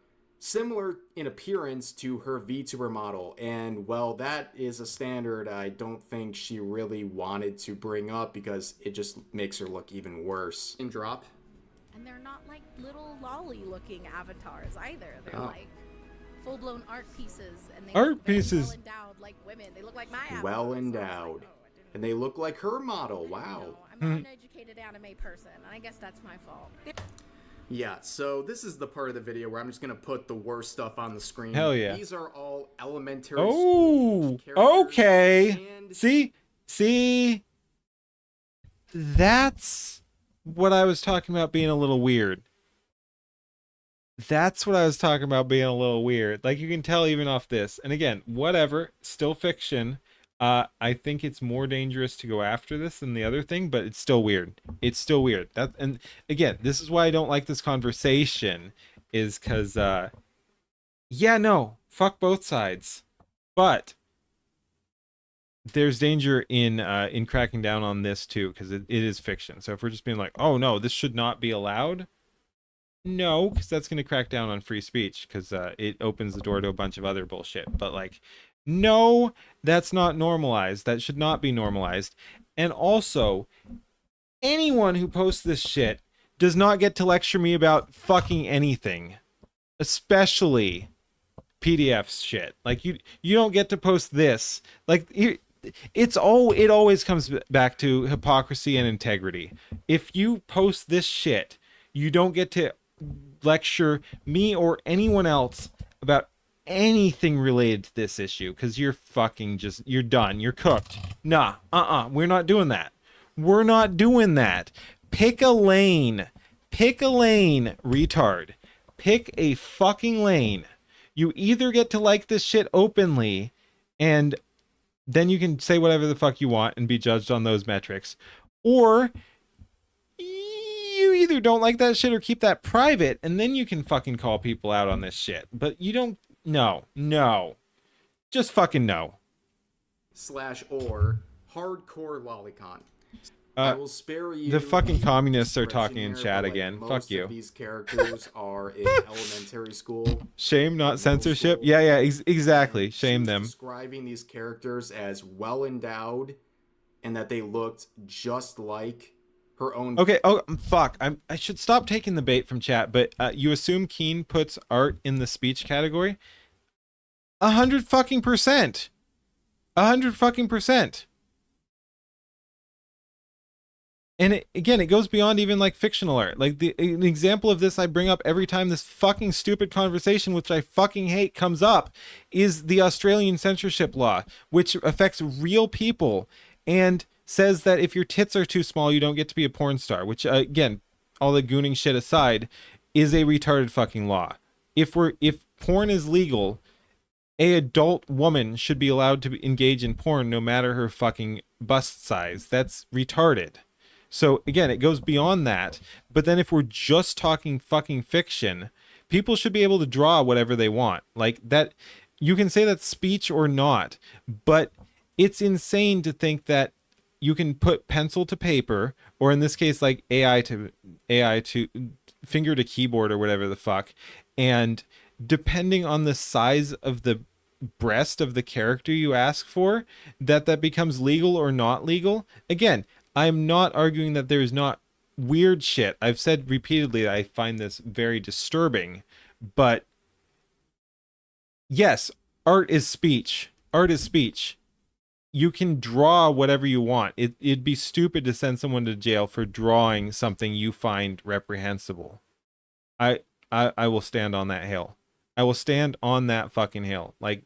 similar in appearance to her VTuber model. And well, that is a standard I don't think she really wanted to bring up because it just makes her look even worse. And drop. And they're not like little lolly looking avatars either. They're Oh. like full-blown art pieces, and they Art look very pieces. well endowed like women. They look like my avatars. Well So I was like, endowed. oh, I didn't- And they look like her model. I didn't Wow. know. I'm not an educated anime person, and I guess that's my fault. Yeah, so this is the part of the video where I'm just gonna put the worst stuff on the screen. Hell yeah. These are all elementary Oh, school characters, okay. and See, that's what I was talking about being a little weird. That's what I was talking about being a little weird. Like, you can tell even off this. And again, whatever, still fiction. I think it's more dangerous to go after this than the other thing, but it's still weird. It's still weird. And again, this is why I don't like this conversation, is because yeah, no, fuck both sides. But there's danger in cracking down on this too, because it is fiction. So if we're just being like, oh no, this should not be allowed, no, because that's going to crack down on free speech, because it opens the door to a bunch of other bullshit. But like, no, that's not normalized. That should not be normalized. And also, anyone who posts this shit does not get to lecture me about fucking anything, especially PDFs shit. Like, you don't get to post this. Like, it always comes back to hypocrisy and integrity. If you post this shit, you don't get to lecture me or anyone else about anything related to this issue, because you're fucking you're done. You're cooked. Nah, we're not doing that. We're not doing that. Pick a lane. Pick a lane, retard. Pick a fucking lane. You either get to like this shit openly, and then you can say whatever the fuck you want and be judged on those metrics, or you either don't like that shit or keep that private, and then you can fucking call people out on this shit. But you don't. No. Just fucking no. /or hardcore lolicon. I will spare you. The fucking communists are expression talking in here, chat but, like, again. most Fuck you. Of these characters are in elementary school. Shame, not middle censorship. school. Yeah, exactly. And she Shame was them. Describing these characters as well endowed, and that they looked just like her own. Okay. Oh, fuck. I should stop taking the bait from chat. But you assume Keen puts art in the speech category? 100 fucking %. 100 fucking %. And again, it goes beyond even like fictional art. Like an example of this I bring up every time this fucking stupid conversation, which I fucking hate, comes up, is the Australian censorship law, which affects real people and says that if your tits are too small, you don't get to be a porn star, which again, all the gooning shit aside, is a retarded fucking law. If porn is legal, a adult woman should be allowed to engage in porn no matter her fucking bust size. That's retarded. So again, it goes beyond that. But then if we're just talking fucking fiction, people should be able to draw whatever they want. Like that, you can say that's speech or not, but it's insane to think that you can put pencil to paper, or in this case, like AI to finger to keyboard or whatever the fuck. And depending on the size of the breast of the character you ask for, that becomes legal or not legal. Again, I'm not arguing that there's not weird shit. I've said repeatedly that I find this very disturbing, but yes, art is speech. Art is speech. You can draw whatever you want. It'd be stupid to send someone to jail for drawing something you find reprehensible. I will stand on that hill. I will stand on that fucking hill. Like,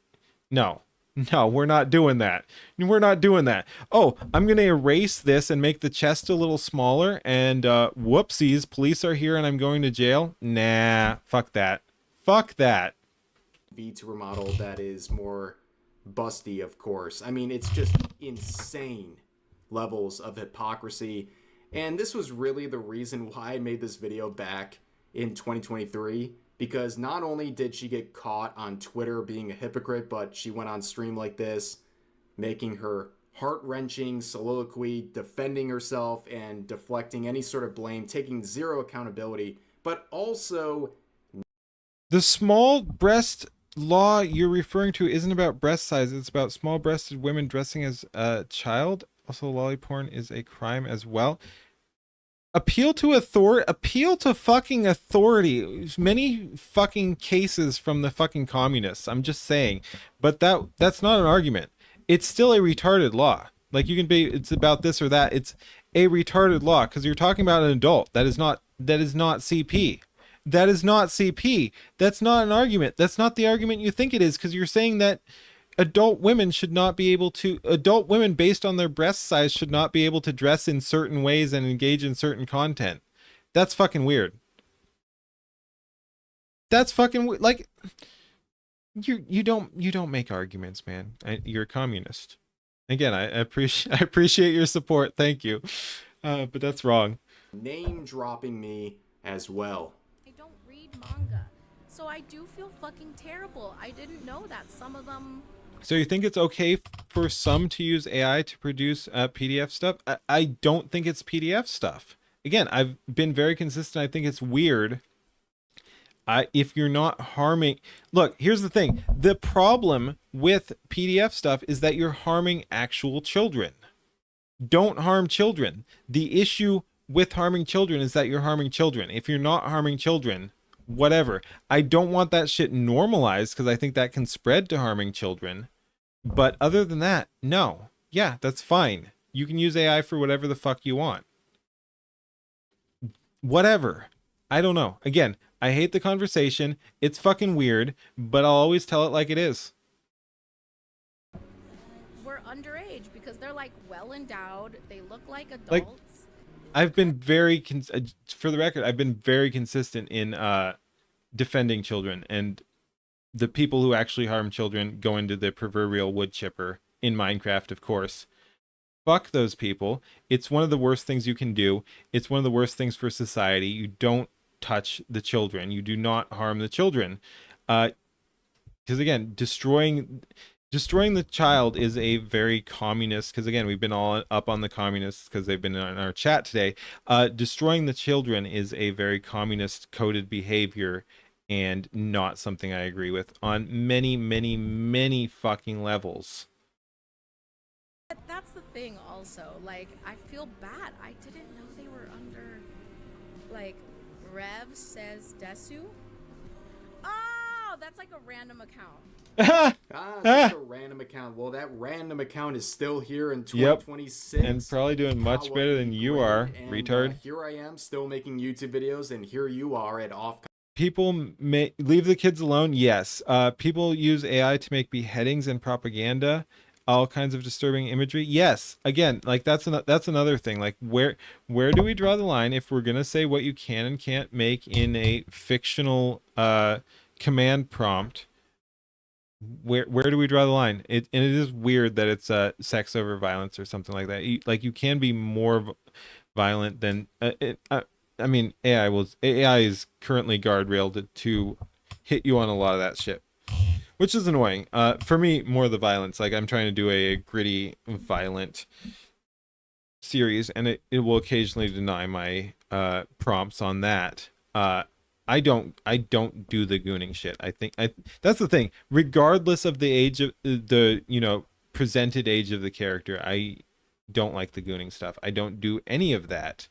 no, we're not doing that. We're not doing that. Oh, I'm going to erase this and make the chest a little smaller, and whoopsies, police are here and I'm going to jail. Nah, fuck that. Fuck that. VTuber model that is more busty, of course. I mean, it's just insane levels of hypocrisy. And this was really the reason why I made this video back in 2023, because not only did she get caught on Twitter being a hypocrite, but she went on stream like this, making her heart-wrenching soliloquy, defending herself and deflecting any sort of blame, taking zero accountability, but also The small breast law you're referring to isn't about breast size. It's about small-breasted women dressing as a child. Also, lolly porn is a crime as well. Appeal to fucking authority. There's many fucking cases from the fucking communists. I'm just saying. But that's not an argument. It's still a retarded law. Like, you can be, it's about this or that. It's a retarded law because you're talking about an adult. That is not CP. That is not CP. That's not an argument. That's not the argument you think it is, because you're saying that adult women based on their breast size should not be able to dress in certain ways and engage in certain content. That's fucking weird. That's fucking like, you don't make arguments, man. You're a communist. Again, I appreciate your support. Thank you. But that's wrong. Name dropping me as well. I don't read manga, so I do feel fucking terrible. I didn't know that some of them. So you think it's okay for some to use AI to produce PDF stuff? I don't think it's PDF stuff. Again, I've been very consistent. I think it's weird. If you're not harming... Look, here's the thing. The problem with PDF stuff is that you're harming actual children. Don't harm children. The issue with harming children is that you're harming children. If you're not harming children, whatever. I don't want that shit normalized because I think that can spread to harming children. But other than that, no. Yeah, that's fine. You can use AI for whatever the fuck you want. Whatever. I don't know. Again, I hate the conversation. It's fucking weird, but I'll always tell it like it is. Were underage because they're like well endowed. They look like adults. Like, I've been very, for the record, I've been very consistent in defending children, and the people who actually harm children go into the proverbial wood chipper in Minecraft, of course. Fuck those people. It's one of the worst things you can do. It's one of the worst things for society. You don't touch the children. You do not harm the children. Because again, destroying the child is a very communist, because again, we've been all up on the communists because they've been in our chat today. Destroying the children is a very communist coded behavior and not something I agree with on many, many, many fucking levels. That's the thing also. Like, I feel bad. I didn't know they were under, like, Rev says Desu. Oh, that's like a random account. Just a random account. Well, that random account is still here in 2026. Yep. And probably doing much better than you are, retard. Here I am still making YouTube videos, and here you are at off. People may leave the kids alone. Yes. People use AI to make beheadings and propaganda, all kinds of disturbing imagery. Yes. Again, like that's another thing. Like where do we draw the line if we're gonna say what you can and can't make in a fictional command prompt? Where do we draw the line? And it is weird that it's sex over violence or something like that. You can be more violent than I mean, AI is currently guardrailed to hit you on a lot of that shit, which is annoying. For me, more the violence. Like, I'm trying to do a gritty, violent series, and it will occasionally deny my prompts on that. I don't do the gooning shit. That's the thing. Regardless of the age of the presented age of the character, I don't like the gooning stuff. I don't do any of that.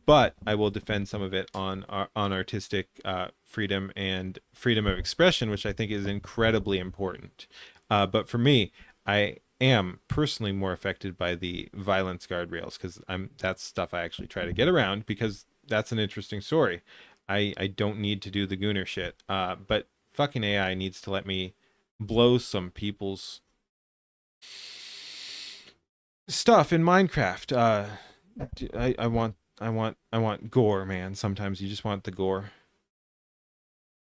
But I will defend some of it on artistic freedom and freedom of expression, which I think is incredibly important. But for me, I am personally more affected by the violence guardrails, because that's stuff I actually try to get around, because that's an interesting story. I don't need to do the gooner shit. But fucking AI needs to let me blow some people's stuff in Minecraft. I want gore, man. Sometimes you just want the gore.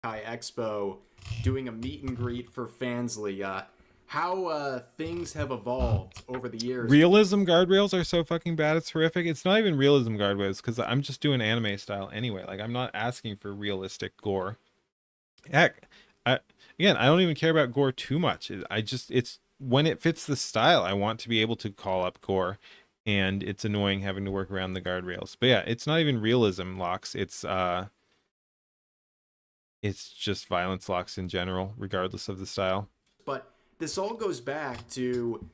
Expo doing a meet and greet for Fansly. How things have evolved over the years. Realism guardrails are so fucking bad, it's horrific. It's not even realism guardrails, because I'm just doing anime style anyway. Like, I'm not asking for realistic gore. Heck, I don't even care about gore too much. It's when it fits the style, I want to be able to call up gore. And it's annoying having to work around the guardrails. But yeah, it's not even realism locks. It's it's just violence locks in general, regardless of the style. But this all goes back to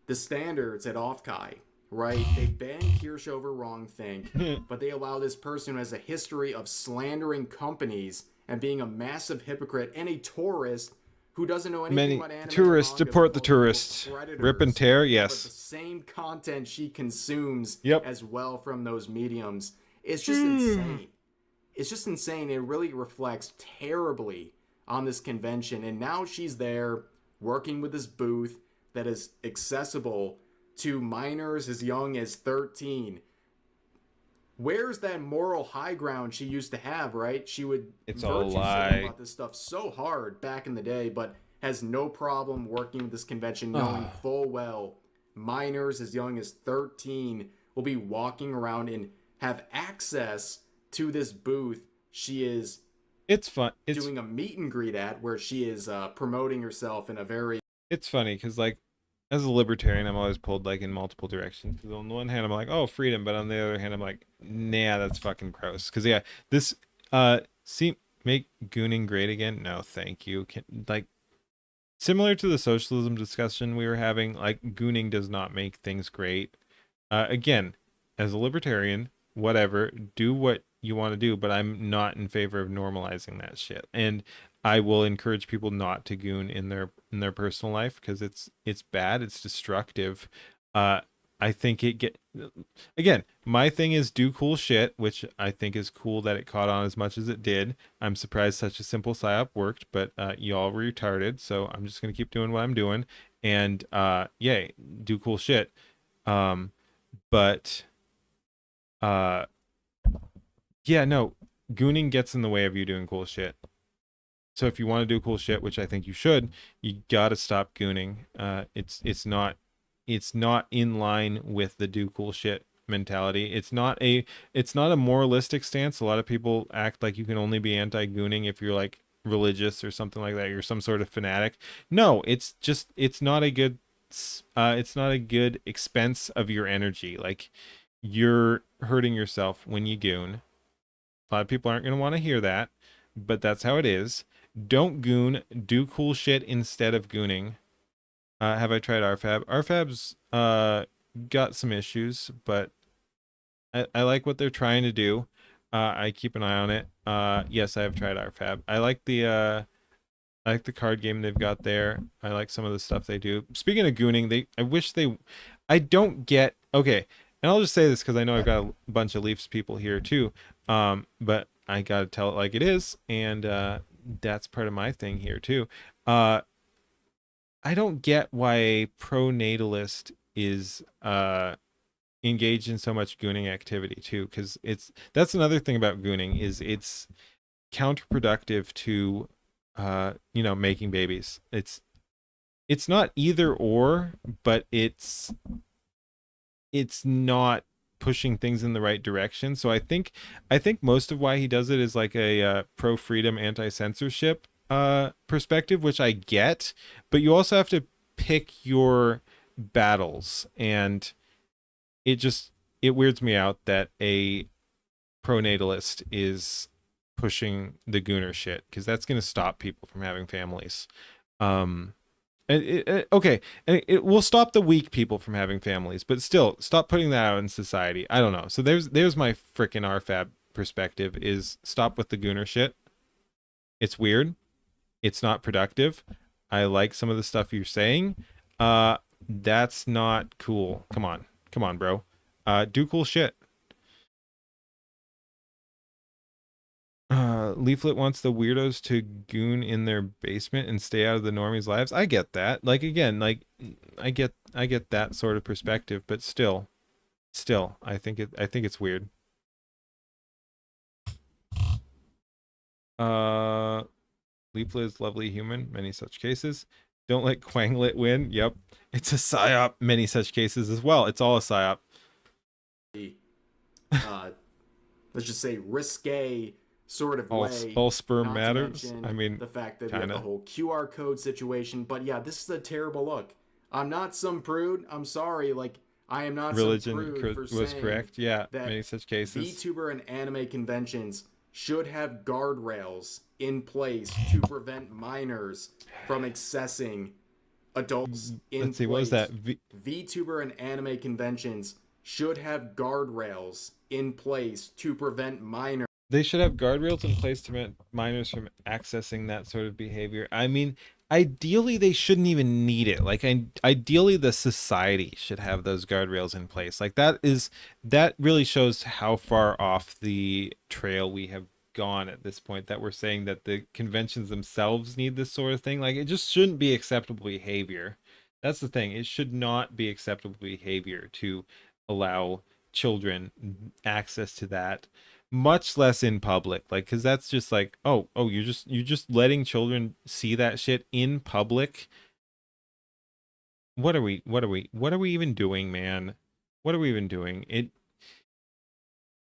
the standards at Offkai, right? They banned Kirsch over wrongthink, but they allow this person who has a history of slandering companies and being a massive hypocrite and a tourist who doesn't know anything Many about anime tourists or manga, deport the call people tourists. predators, Rip and tear, but the yes. same content she consumes Yep. as well from those mediums. It's just insane. It's just insane. It really reflects terribly on this convention. And now she's there working with this booth that is accessible to minors as young as 13. Where's that moral high ground she used to have, right? She would It's all a virtue lie. signal about this stuff so hard back in the day, but has no problem working with this convention, knowing full well minors as young as 13 will be walking around and have access to this booth she is It's fun. It's doing a meet and greet at, where she is promoting herself in a very it's funny because like as a libertarian, I'm always pulled like in multiple directions. Because on the one hand, I'm like, oh, freedom, but on the other hand, I'm like, nah, that's fucking gross. Because yeah, this make gooning great again. No, thank you. Like similar to the socialism discussion we were having, like gooning does not make things great. Again, as a libertarian, whatever, do what you want to do, but I'm not in favor of normalizing that shit. And I will encourage people not to goon in their personal life because it's bad, it's destructive. I think again, my thing is do cool shit, which I think is cool that it caught on as much as it did. I'm surprised such a simple psyop worked, but y'all were retarded, so I'm just gonna keep doing what I'm doing. And yay, do cool shit. But yeah, no, gooning gets in the way of you doing cool shit. So if you want to do cool shit, which I think you should, you gotta stop gooning. It's not in line with the do cool shit mentality. It's not a moralistic stance. A lot of people act like you can only be anti-gooning if you're like religious or something like that. You're some sort of fanatic. No, it's not a good expense of your energy. Like you're hurting yourself when you goon. A lot of people aren't going to want to hear that, but that's how it is. Don't goon. Do cool shit instead of gooning. Have I tried RFAB? RFAB's got some issues, but I like what they're trying to do. I keep an eye on it. Yes, I have tried RFAB. I like the card game they've got there. I like some of the stuff they do. Speaking of gooning, I don't get, okay, and I'll just say this because I know I've got a bunch of Leafs people here too, but I gotta tell it like it is, and that's part of my thing here too. I don't get why a pro-natalist is engaged in so much gooning activity too, because that's another thing about gooning is it's counterproductive to making babies. It's not either or, but it's not pushing things in the right direction. So I think most of why he does it is like a pro freedom, anti-censorship perspective, which I get, but you also have to pick your battles, and it weirds me out that a pro-natalist is pushing the gooner shit, because that's going to stop people from having families. Okay, and it will stop the weak people from having families, but still, stop putting that out in society. I don't know. So there's my frickin' RFAB perspective: is stop with the gooner shit. It's weird. It's not productive. I like some of the stuff you're saying. That's not cool. Come on, bro. Do cool shit. Leaflet wants the weirdos to goon in their basement and stay out of the normies' lives. I get that. Like again, like I get that sort of perspective, but still, I think it's weird. Leaflet is lovely human. Many such cases. Don't let Quanglet win. Yep, it's a psyop. Many such cases as well. It's all a psyop. Let's just say risque sort of way. All sperm matters. I mean, the fact that kinda. we have the whole QR code situation. But yeah, this is a terrible look. I'm not some prude. I'm sorry. Like, I am not religion some prude for was saying correct. Yeah, that many such cases. VTuber and anime conventions should have guardrails in place to prevent minors from accessing adults in Let's see, place. what was that? VTuber and anime conventions should have guardrails in place to prevent minors. They should have guardrails in place to prevent minors from accessing that sort of behavior. I mean, ideally, they shouldn't even need it. Like, ideally, the society should have those guardrails in place. Like, that really shows how far off the trail we have gone at this point, that we're saying that the conventions themselves need this sort of thing. Like, it just shouldn't be acceptable behavior. That's the thing. It should not be acceptable behavior to allow children access to that, much less in public. Like, because that's just like, oh, you're just letting children see that shit in public. What are we even doing, man? What are we even doing?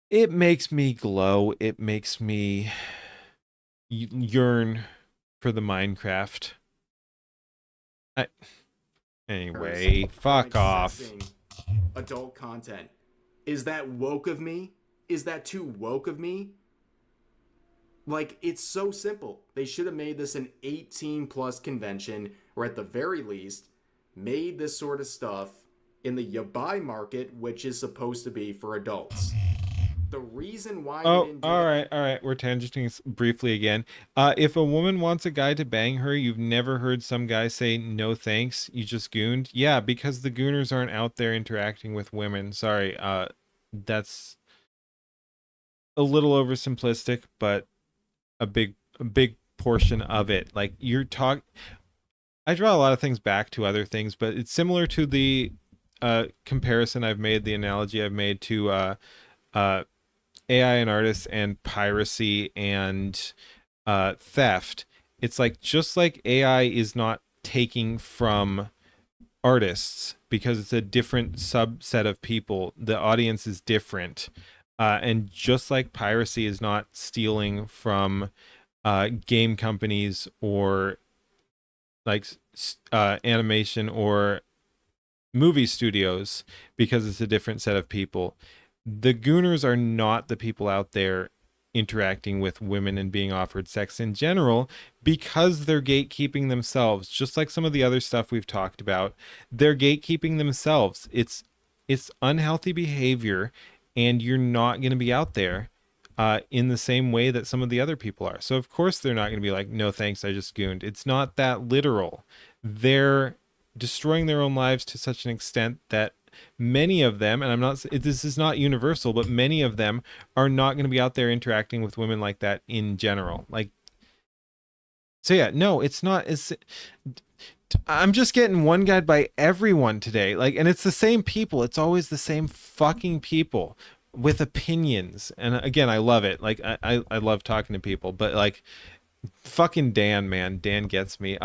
It makes me glow. It makes me yearn for the Minecraft. Anyway, fuck off. Adult content. Is that woke of me? Is that too woke of me? Like, it's so simple. They should have made this an 18 plus convention, or at the very least, made this sort of stuff in the yabai market, which is supposed to be for adults. The reason why they didn't do all right. We're tangenting briefly again. If a woman wants a guy to bang her, you've never heard some guy say no thanks, you just gooned? Yeah, because the gooners aren't out there interacting with women. Sorry, that's a little oversimplistic, but a big portion of it. Like, I draw a lot of things back to other things, but it's similar to the comparison I've made, the analogy I've made to AI and artists and piracy and theft. It's like, just like AI is not taking from artists because it's a different subset of people, the audience is different. And just like piracy is not stealing from game companies or like animation or movie studios because it's a different set of people, the gooners are not the people out there interacting with women and being offered sex in general, because they're gatekeeping themselves. Just like some of the other stuff we've talked about, they're gatekeeping themselves. It's unhealthy behavior, and you're not going to be out there in the same way that some of the other people are. So of course they're not going to be like, no thanks, I just gooned. It's not that literal. They're destroying their own lives to such an extent that many of them, and this is not universal, but many of them are not going to be out there interacting with women like that in general. Like, so yeah, no, it's not. I'm just getting one guide by everyone today. Like, and it's the same people. It's always the same fucking people with opinions. And again, I love it. Like, I love talking to people, but like, fucking Dan, man, Dan gets me.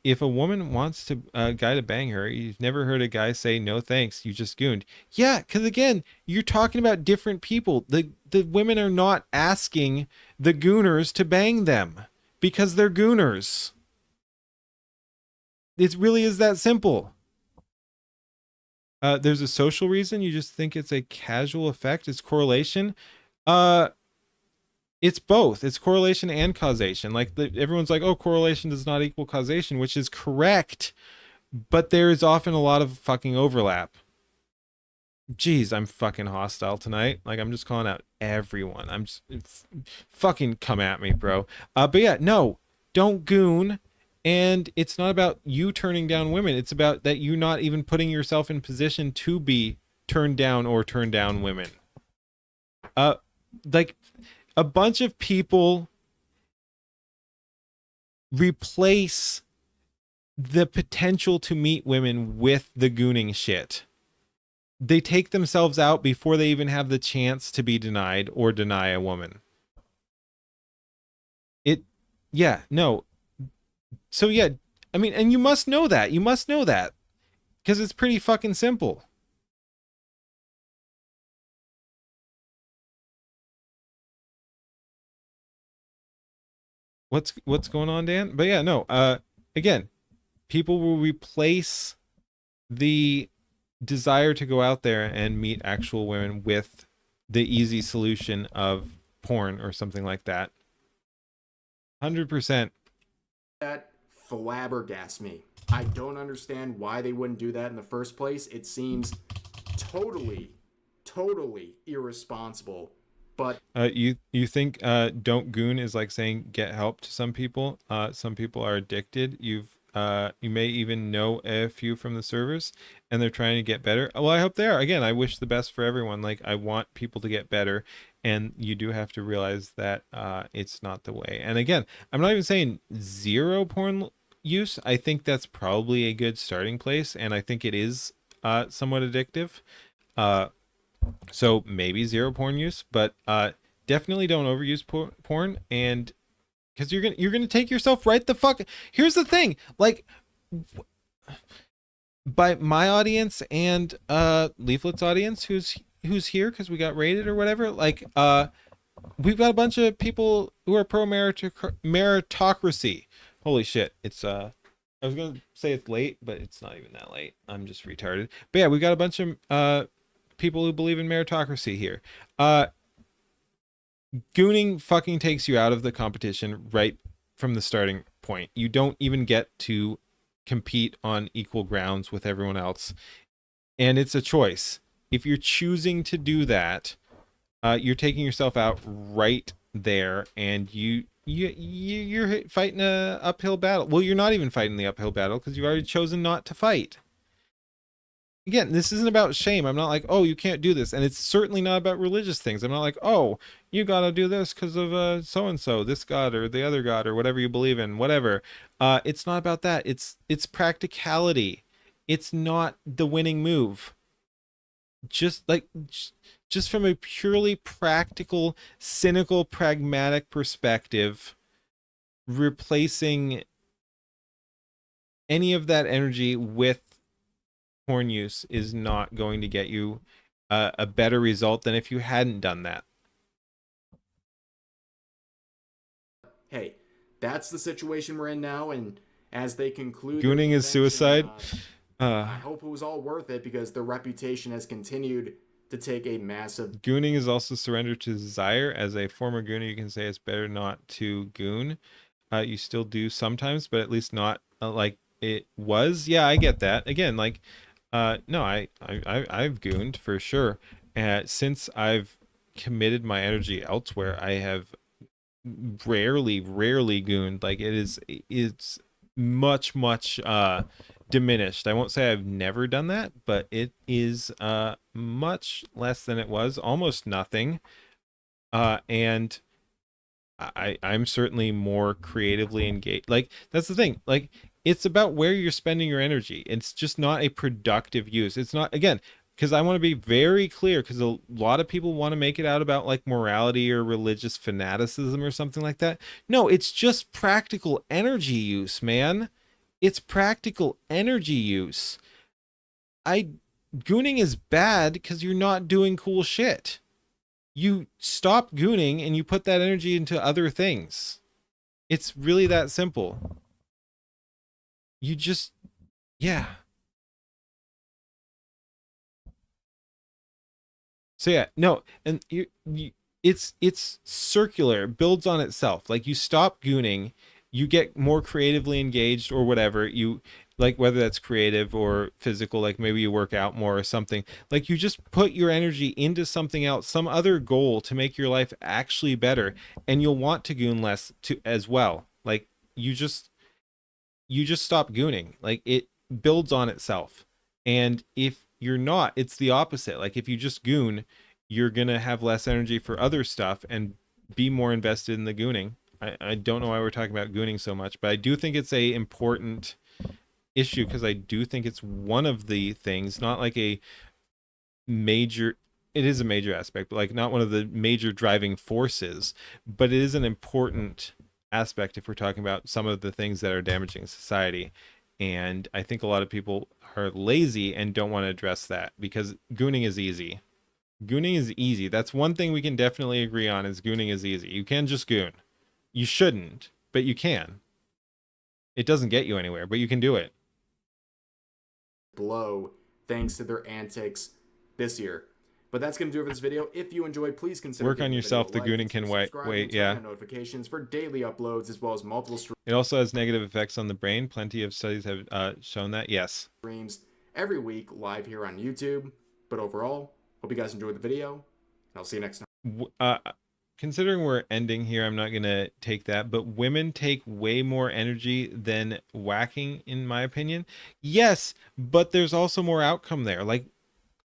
If a woman wants a guy to bang her, you've never heard a guy say no thanks, you just gooned. Yeah, because again, you're talking about different people. The women are not asking the gooners to bang them because they're gooners. It really is that simple. There's a social reason. You just think it's a casual effect. It's correlation. It's both. It's correlation and causation. Like, everyone's like, oh, correlation does not equal causation, which is correct, but there is often a lot of fucking overlap. Jeez, I'm fucking hostile tonight. Like, I'm just calling out everyone. Fucking come at me, bro. But yeah, no, don't goon. And it's not about you turning down women. It's about that you not even putting yourself in position to be turned down or turn down women. Like, a bunch of people replace the potential to meet women with the gooning shit. They take themselves out before they even have the chance to be denied or deny a woman. So yeah, I mean, and you must know that. You must know that. Because it's pretty fucking simple. What's going on, Dan? But yeah, no, again, people will replace the desire to go out there and meet actual women with the easy solution of porn or something like that. 100%. That flabbergasts me. I don't understand why they wouldn't do that in the first place. It seems totally, totally irresponsible. But You think don't goon is like saying get help to some people? Some people are addicted. You may even know a few from the servers, and they're trying to get better. Well, I hope they are. Again, I wish the best for everyone. Like, I want people to get better, and you do have to realize that it's not the way. And again, I'm not even saying zero porn use. I think that's probably a good starting place, and I think it is somewhat addictive. So maybe zero porn use, but definitely don't overuse porn, and because you're gonna take yourself right the fuck. Here's the thing, like, by my audience and Leaflet's audience, who's here because we got raided or whatever, like we've got a bunch of people who are pro meritocracy. Holy shit, it's I was gonna say it's late, but it's not even that late. I'm just retarded. But yeah, we got a bunch of people who believe in meritocracy here. Gooning fucking takes you out of the competition right from the starting point. You don't even get to compete on equal grounds with everyone else, and it's a choice. If you're choosing to do that, you're taking yourself out right there, and you're fighting a uphill battle. Well, you're not even fighting the uphill battle because you've already chosen not to fight. Again, this isn't about shame. I'm not like, oh, you can't do this. And it's certainly not about religious things. I'm not like, oh, you got to do this because of so-and-so, this God or the other God or whatever you believe in, whatever. It's not about that. It's practicality. It's not the winning move. Just from a purely practical, cynical, pragmatic perspective, replacing any of that energy with porn use is not going to get you a better result than if you hadn't done that. hey, that's the situation we're in now, and as they conclude, Gooning is suicide. I hope it was all worth it because their reputation has continued to take a massive. Gooning is also surrender to desire. As a former gooner, you can say it's better not to goon. You still do sometimes, but at least not like it was. Yeah, I get that. Again, like, no, I've gooned for sure. Since I've committed my energy elsewhere, I have rarely gooned. Like, it's much diminished. I won't say I've never done that, but it is much less than it was, almost nothing. And I'm certainly more creatively engaged. Like, that's the thing. Like, it's about where you're spending your energy. It's just not a productive use. It's not, again, because I want to be very clear, because a lot of people want to make it out about like morality or religious fanaticism or something like that. No, it's just practical energy use, man. It's practical energy use. Gooning is bad because you're not doing cool shit. You stop gooning and you put that energy into other things. It's really that simple. You just, yeah. So yeah, no, and it's circular, it builds on itself. Like, you stop gooning, you get more creatively engaged or whatever. You, like, whether that's creative or physical, like maybe you work out more or something. Like, you just put your energy into something else, some other goal to make your life actually better, and you'll want to goon less to as well. Like, you just stop gooning. Like, it builds on itself. And if you're not, it's the opposite. Like, if you just goon, you're gonna have less energy for other stuff and be more invested in the gooning. I don't know why we're talking about gooning so much, but I do think it's a important issue, because I do think it's one of the things, not like a major, it is a major aspect, but like not one of the major driving forces, but it is an important aspect if we're talking about some of the things that are damaging society. And I think a lot of people are lazy and don't want to address that, because gooning is easy. Gooning is easy. That's one thing we can definitely agree on, is gooning is easy. You can just goon. You shouldn't, but you can. It doesn't get you anywhere, but you can do it. Blow thanks to their antics this year. But that's going to do it for this video. If you enjoyed, please consider Work on giving yourself. video The a like, Gooning can consider subscribing, wait. and turning Yeah. on notifications for daily uploads as well as multiple It also has negative effects on the brain. Plenty of studies have shown that. Yes. streams every week live here on YouTube. But overall, hope you guys enjoyed the video, and I'll see you next time. Considering we're ending here, I'm not gonna take that. But women take way more energy than whacking, in my opinion. Yes, but there's also more outcome there. Like,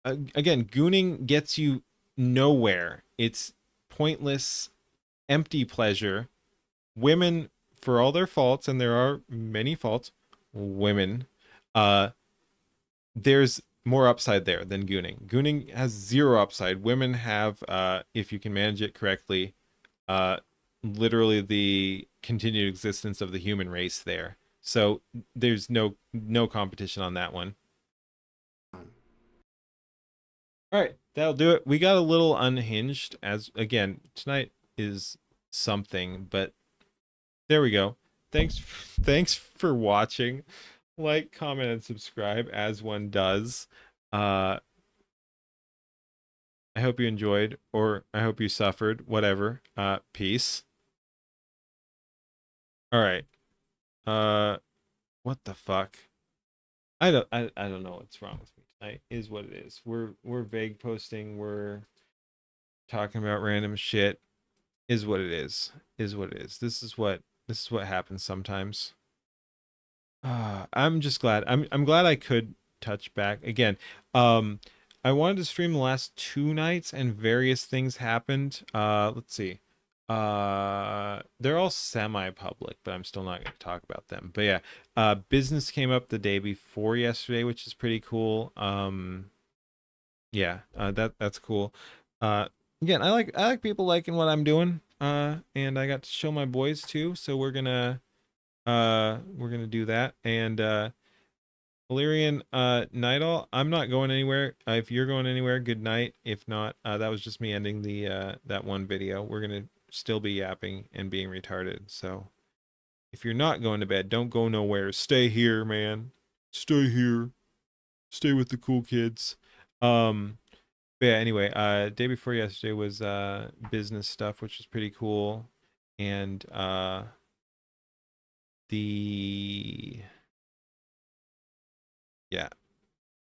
again, gooning gets you nowhere. It's pointless, empty pleasure. Women, for all their faults, and there are many faults, women, there's more upside there than gooning. Gooning has zero upside. Women have, if you can manage it correctly, literally the continued existence of the human race there. So there's no competition on that one. All right, that'll do it. We got a little unhinged, as again, tonight is something, but there we go. Thanks for watching. Like, comment, and subscribe as one does. I hope you enjoyed, or I hope you suffered, whatever. Peace. All right. What the fuck? I don't know what's wrong with me tonight. Is what it is. We're vague posting, we're talking about random shit. Is what it is. Is what it is. This is what happens sometimes. I'm just glad. I'm glad I could touch back again. I wanted to stream the last 2 nights and various things happened. Let's see. They're all semi-public, but I'm still not going to talk about them. But yeah, business came up the day before yesterday, which is pretty cool. Yeah, that's cool. Again, I like people liking what I'm doing. And I got to show my boys too, so we're gonna do that. And Valerian, Nightall, I'm not going anywhere. If you're going anywhere, good night. If not, that was just me ending the that one video. We're gonna still be yapping and being retarded. So if you're not going to bed, don't go nowhere. Stay here, man. Stay here. Stay with the cool kids. But yeah, anyway, day before yesterday was business stuff, which was pretty cool. And yeah.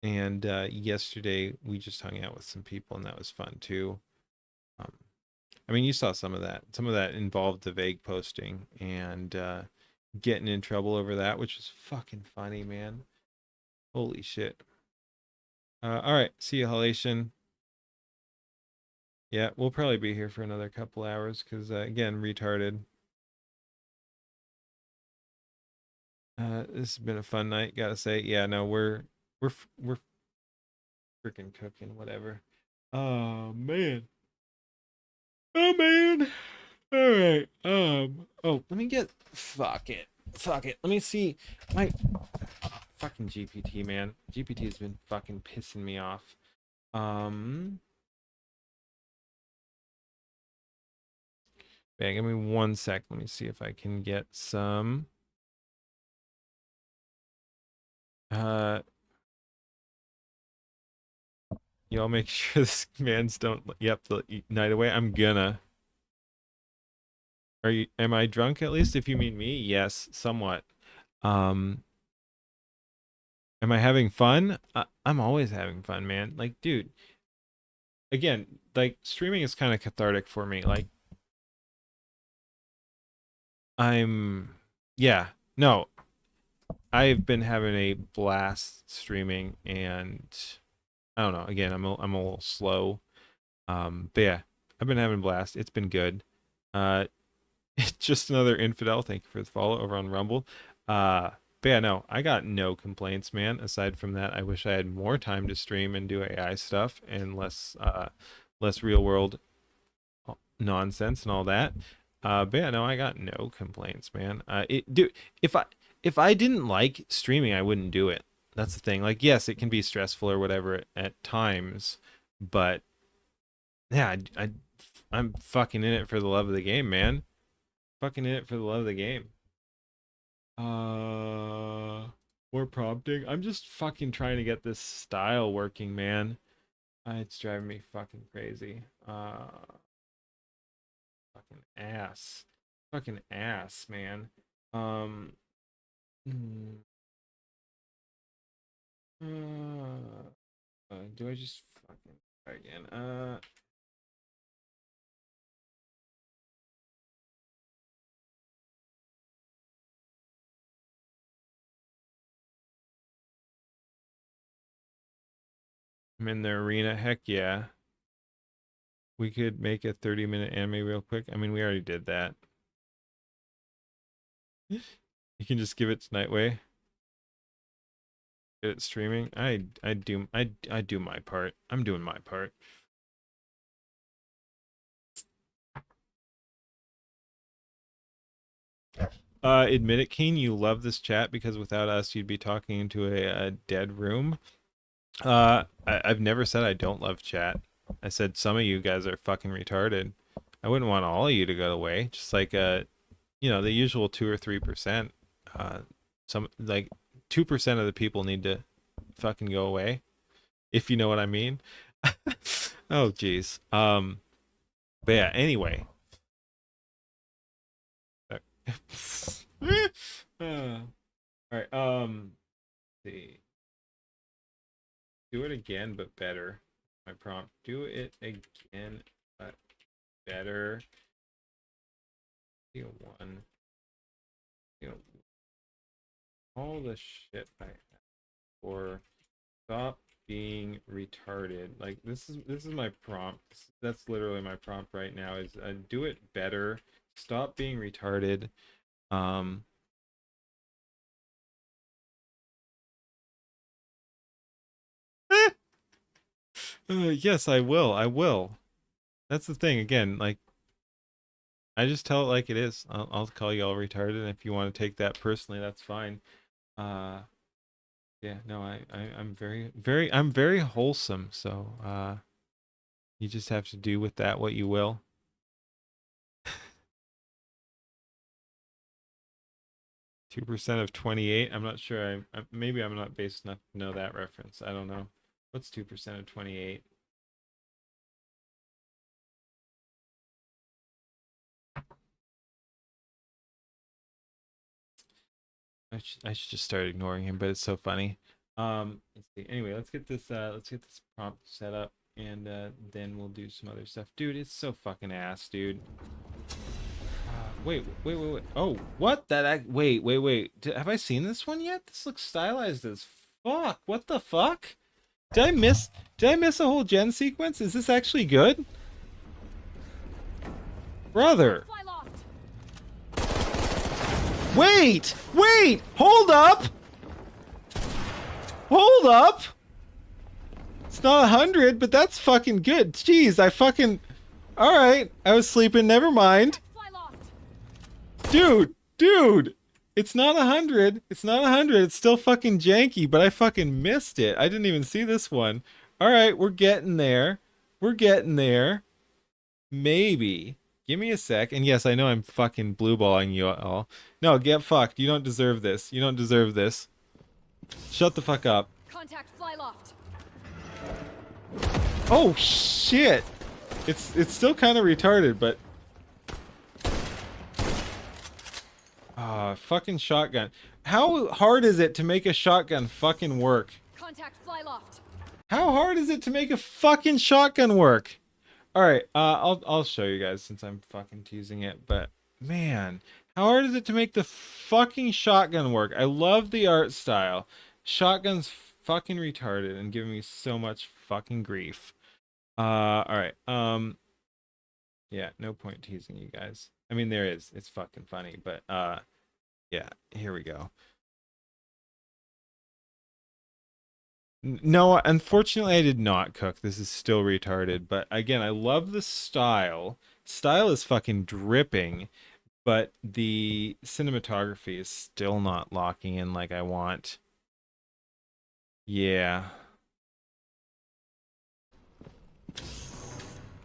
And yesterday we just hung out with some people, and that was fun too. I mean, you saw some of that. Some of that involved the vague posting and getting in trouble over that, which was fucking funny, man. Holy shit. All right, see you, Halation. Yeah, we'll probably be here for another couple hours because, again, retarded. This has been a fun night, gotta say. Yeah, no, we're freaking cooking, whatever. Oh man. Oh man. All right. Oh, let me get. Fuck it. Fuck it. Let me see my fucking GPT, man. GPT has been fucking pissing me off. Yeah, give me 1 sec. Let me see if I can get some. Y'all make sure this man's don't. Yep, the night away. I'm gonna. Am I drunk at least? If you mean me, yes, somewhat. Am I having fun? I'm always having fun, man. Like, dude, again, like streaming is kind of cathartic for me. Like, yeah, no, I've been having a blast streaming, and I don't know. Again, I'm a little slow. But yeah, I've been having a blast. It's been good. Just another infidel. Thank you for the follow over on Rumble. But yeah, no, I got no complaints, man. Aside from that, I wish I had more time to stream and do AI stuff and less real world nonsense and all that. But yeah, no, I got no complaints, man. Dude, if I didn't like streaming, I wouldn't do it. That's the thing. Like, yes, it can be stressful or whatever at times, but yeah, I'm fucking in it for the love of the game, man. Fucking in it for the love of the game. More prompting. I'm just fucking trying to get this style working, man. It's driving me fucking crazy. Fucking ass. Fucking ass, man. Hmm, do I just fucking try again? I'm in the arena. Heck yeah. We could make a 30-minute anime real quick. I mean, we already did that. You can just give it to Nightway. Get it streaming. I do my part. I'm doing my part. Admit it, Keen. You love this chat because without us, you'd be talking into a dead room. I've never said I don't love chat. I said some of you guys are fucking retarded. I wouldn't want all of you to go away. Just like you know, the usual 2 or 3%. Some like 2% of the people need to fucking go away, if you know what I mean. Oh jeez. But yeah, anyway. All right, see. Do it again but better. My prompt. Do it again but better. Deal one. Deal all the shit I have for stop being retarded. Like this is my prompt. That's literally my prompt right now is do it better. Stop being retarded. Yes, I will. I will. That's the thing. Again, like I just tell it like it is. I'll call you all retarded, and if you want to take that personally, that's fine. Yeah, no, I'm very wholesome, so you just have to do with that what you will. 2% of 28. I'm not sure. Maybe I'm not base enough to know that reference. I don't know. What's 2% of 28? I should just start ignoring him, but it's so funny. Let's see. Anyway, let's get this prompt set up, and then we'll do some other stuff. Dude, it's so fucking ass, dude. Wait. Oh, what? Wait. Have I seen this one yet? This looks stylized as fuck. What the fuck? Did I miss a whole gen sequence? Is this actually good? Brother. Wait! Hold up! It's not 100, but that's fucking good. Jeez, Alright, I was sleeping, never mind. Dude! It's not 100. It's still fucking janky, but I fucking missed it. I didn't even see this one. Alright, we're getting there. Maybe. Give me a sec. And yes, I know I'm fucking blue balling you all. No, get fucked. You don't deserve this. Shut the fuck up. Contact Flyloft. Oh shit. It's still kind of retarded, but fucking shotgun. How hard is it to make a shotgun fucking work? Contact Flyloft. How hard is it to make a fucking shotgun work? All right, I'll show you guys since I'm fucking teasing it, but man, how hard is it to make the fucking shotgun work? I love the art style. Shotgun's fucking retarded and giving me so much fucking grief. All right. Yeah, no point teasing you guys. I mean, there is. It's fucking funny, but yeah, here we go. No, unfortunately, I did not cook. This is still retarded. But again, I love the style. Style is fucking dripping, but the cinematography is still not locking in like I want. Yeah.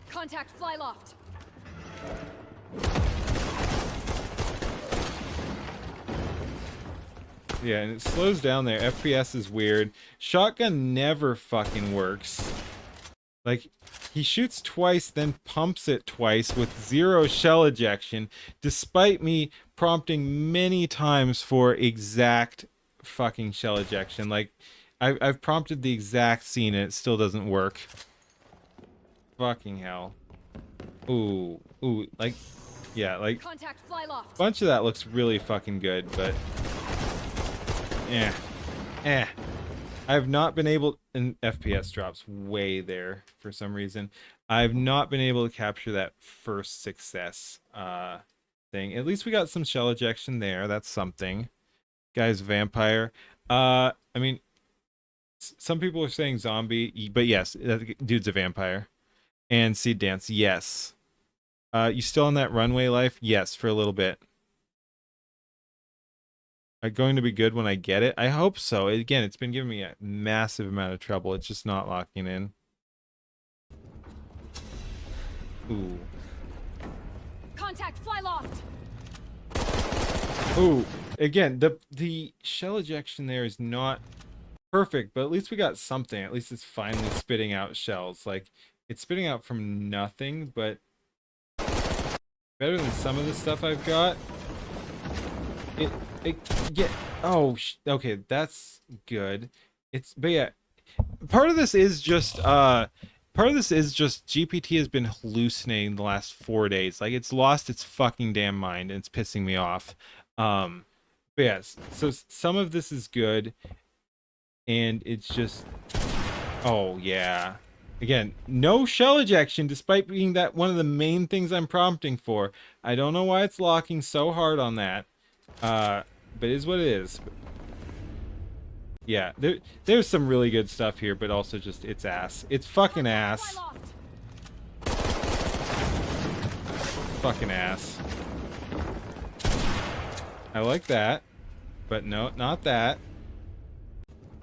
Contact Flyloft. Yeah, and it slows down there. FPS is weird. Shotgun never fucking works. Like, he shoots twice, then pumps it twice with 0 shell ejection, despite me prompting many times for exact fucking shell ejection. Like, I've prompted the exact scene and it still doesn't work. Fucking hell. Ooh, ooh, like, yeah, like, Contact fly loft. bunch of that looks really fucking good, but eh. I've not been able, and FPS drops way there for some reason. I've not been able to capture that first success thing. At least we got some shell ejection there. That's something. Guy's vampire. I mean, some people are saying zombie, but yes, that dude's a vampire. And seed dance, yes. You still on that runway life? Yes, for a little bit. Going to be good when I get it? I hope so. Again, it's been giving me a massive amount of trouble. It's just not locking in. Ooh. Contact fly loft. Ooh. Again, the shell ejection there is not perfect, but at least we got something. At least it's finally spitting out shells. Like, it's spitting out from nothing, but better than some of the stuff I've got. Yeah. Oh, okay, that's good. But yeah, part of this is just GPT has been hallucinating the last 4 days. Like, it's lost its fucking damn mind and it's pissing me off. But yes, so some of this is good, and it's just, oh yeah. Again, no shell ejection, despite being that one of the main things I'm prompting for. I don't know why it's locking so hard on that. But it is what it is. Yeah, there's some really good stuff here, but also just it's ass. It's fucking ass. Fucking ass. I like that, but no, not that.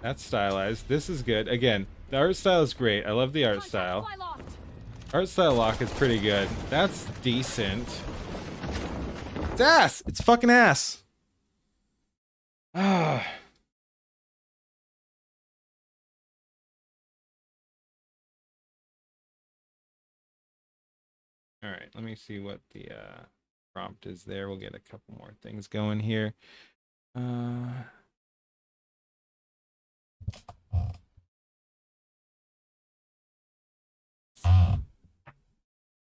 That's stylized. This is good. Again, the art style is great. I love the art style. Art style lock is pretty good. That's decent. It's ass. It's fucking ass. Ah. All right, let me see what the prompt is there. We'll get a couple more things going here.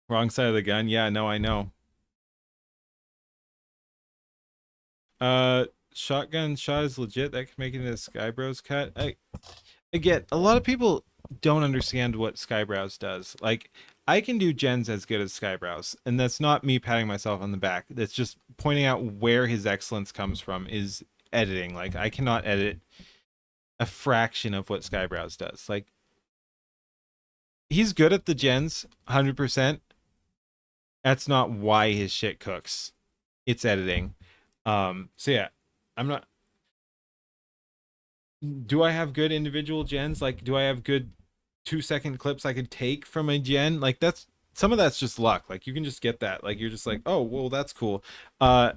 Wrong side of the gun. Yeah, no, I know. Shotgun shot is legit. That could make it into Skybros cut. Again, a lot of people don't understand what Skybrows does. Like, I can do gens as good as Skybrows, and that's not me patting myself on the back. That's just pointing out where his excellence comes from is editing. Like, I cannot edit a fraction of what Skybrows does. Like, he's good at the gens, 100%. That's not why his shit cooks. It's editing. So yeah, I'm not. Do I have good individual gens? Like, do I have good 2-second clips I could take from a gen? Like, that's some of that's just luck. Like, you can just get that. Like, you're just like, oh, well, that's cool. Skybrows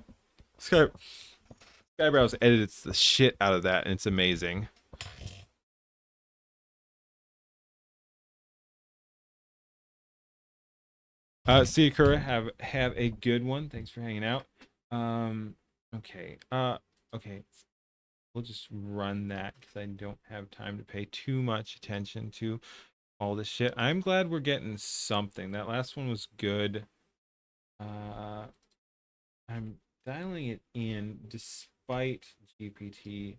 edits the shit out of that, and it's amazing. See you, Kura. Have a good one. Thanks for hanging out. Okay. Okay. We'll just run that because I don't have time to pay too much attention to all this shit. I'm glad we're getting something. That last one was good. I'm dialing it in despite GPT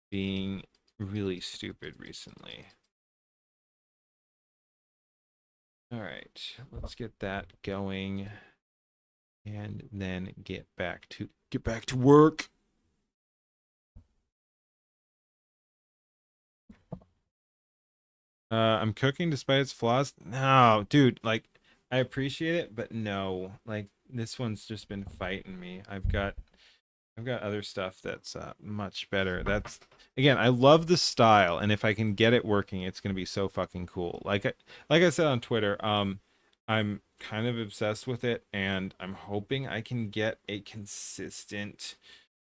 being really stupid recently. All right, let's get that going and then get back to work. I'm cooking despite its flaws. No, dude, like, I appreciate it, but no, like, this one's just been fighting me. I've got other stuff that's much better. That's, again, I love the style, and if I can get it working, it's gonna be so fucking cool. Like I said on Twitter, I'm kind of obsessed with it, and I'm hoping I can get a consistent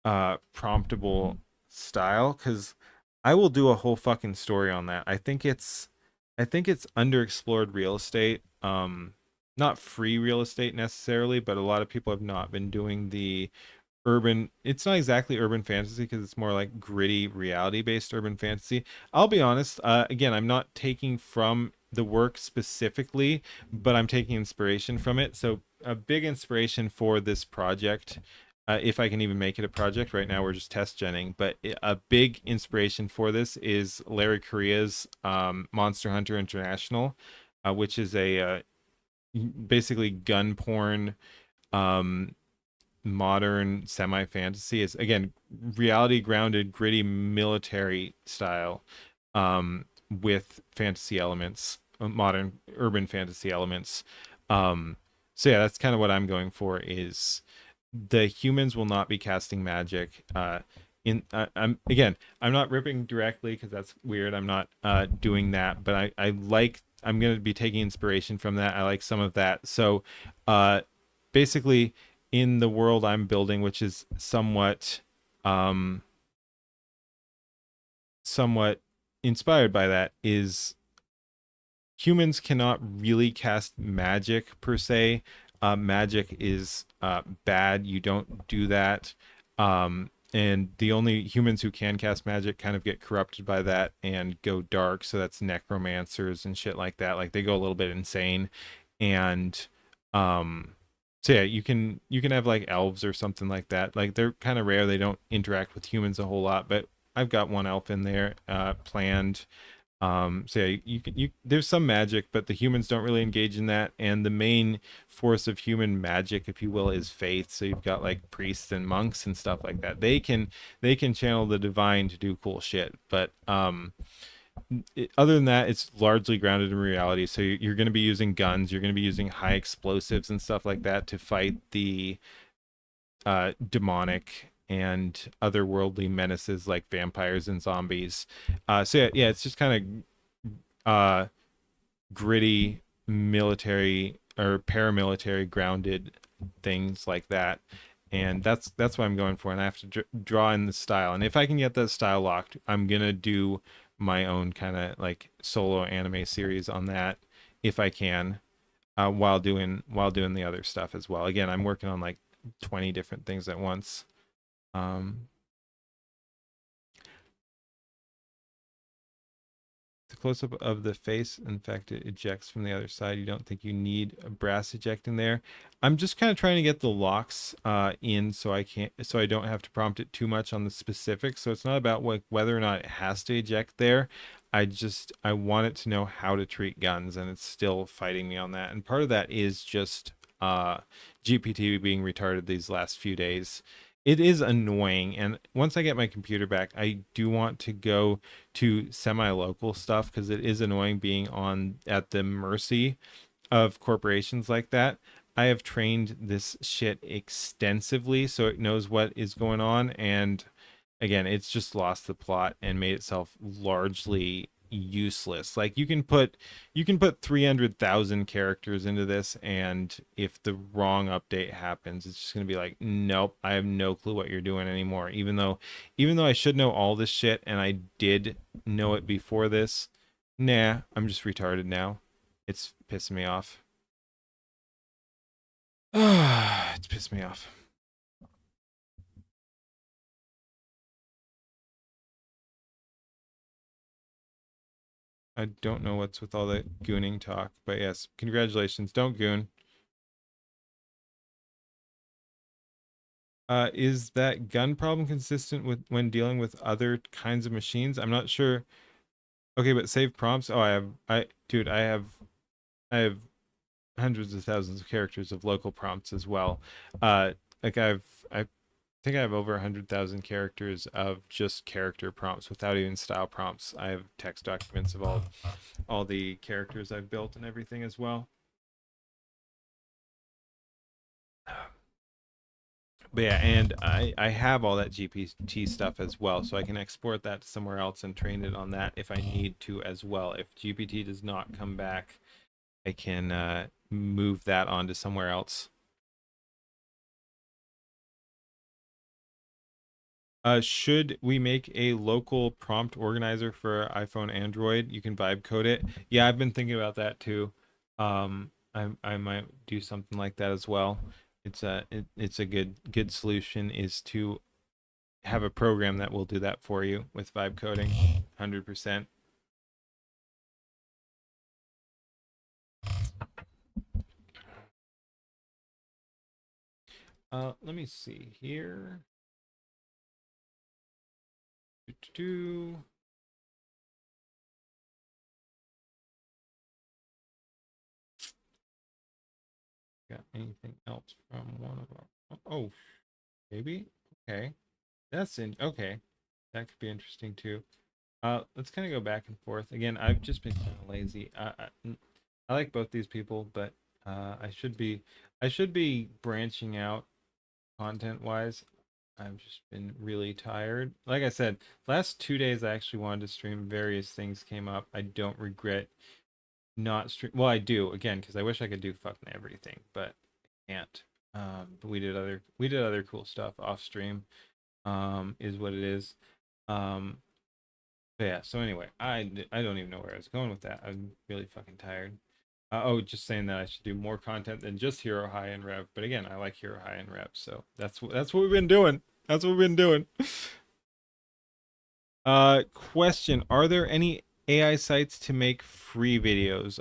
promptable style, because I will do a whole fucking story on that. I think it's I think it's underexplored real estate. Not free real estate necessarily, but a lot of people have not been doing the urban. It's not exactly urban fantasy because it's more like gritty reality based urban fantasy. I'll be honest, again, I'm not taking from the work specifically, but I'm taking inspiration from it. So a big inspiration for this project, if I can even make it a project right now, we're just test genning, but a big inspiration for this is Larry Correa's Monster Hunter International, which is a basically gun porn um modern semi fantasy. Is again reality grounded gritty military style, with fantasy elements, modern urban fantasy elements. So yeah, that's kind of what I'm going for. Is the humans will not be casting magic. I'm not ripping directly because that's weird. I'm not doing that, but I'm going to be taking inspiration from that. I like some of that. So basically in the world I'm building, which is um somewhat inspired by that, is humans cannot really cast magic per se. Magic is bad. You don't do that. And the only humans who can cast magic kind of get corrupted by that and go dark. So that's necromancers and shit like that. Like they go a little bit insane. And um, so yeah, you can have like elves or something like that. Like they're kind of rare. They don't interact with humans a whole lot, but I've got one elf in there planned. So yeah, you there's some magic, but the humans don't really engage in that. And the main force of human magic, if you will, is faith. So you've got like priests and monks and stuff like that. They can channel the divine to do cool shit. But other than that, it's largely grounded in reality. So you're going to be using guns, you're going to be using high explosives and stuff like that to fight the demonic and otherworldly menaces like vampires and zombies. So yeah, it's just kind of gritty military or paramilitary grounded things like that. And that's what I'm going for. And I have to draw in the style. And if I can get that style locked, I'm gonna do my own kind of like solo anime series on that if I can, while doing the other stuff as well. Again, I'm working on like 20 different things at once. Um, the close up of the face, in fact, it ejects from the other side. You don't think you need a brass ejecting there. I'm just kind of trying to get the locks in so I don't have to prompt it too much on the specifics. So it's not about whether or not it has to eject there. I want it to know how to treat guns, and it's still fighting me on that. And part of that is just GPT being retarded these last few days. It is annoying, and once I get my computer back, I do want to go to semi-local stuff because it is annoying being on at the mercy of corporations like that. I have trained this shit extensively so it knows what is going on, and again, it's just lost the plot and made itself largely useless. Like you can put 300,000 characters into this, and if the wrong update happens, it's just going to be like, nope, I have no clue what you're doing anymore. Even though I should know all this shit and I did know it before this, nah, I'm just retarded now. It's pissing me off. It's pissed me off. I don't know what's with all the gooning talk, but yes, congratulations. Don't goon. Is that gun problem consistent with when dealing with other kinds of machines? I'm not sure. Okay, but save prompts. Oh, dude, I have hundreds of thousands of characters of local prompts as well. Like I think I have over 100,000 characters of just character prompts without even style prompts. I have text documents of all the characters I've built and everything as well. But yeah, and I have all that GPT stuff as well, so I can export that to somewhere else and train it on that if I need to as well. If GPT does not come back, I can move that on to somewhere else. Should we make a local prompt organizer for iPhone, Android? You can vibe code it. Yeah, I've been thinking about that too. I might do something like that as well. It's a good solution is to have a program that will do that for you with vibe coding, 100%. Let me see here. Do. Got anything else from one of our? Oh, maybe. Okay, that's in. Okay, that could be interesting too. Let's kind of go back and forth again. I've just been kind of lazy. I like both these people, but I should be branching out content wise. I've just been really tired. Like I said, last 2 days I actually wanted to stream. Various things came up. I don't regret not stream. Well, I do again because I wish I could do fucking everything, but I can't. But we did other cool stuff off stream. Is what it is. But yeah. So anyway, I don't even know where I was going with that. I'm really fucking tired. Oh, just saying that I should do more content than just Hero High and Rev. But again, I like Hero High and Rev, so that's what we've been doing. That's what we've been doing. Question: are there any AI sites to make free videos?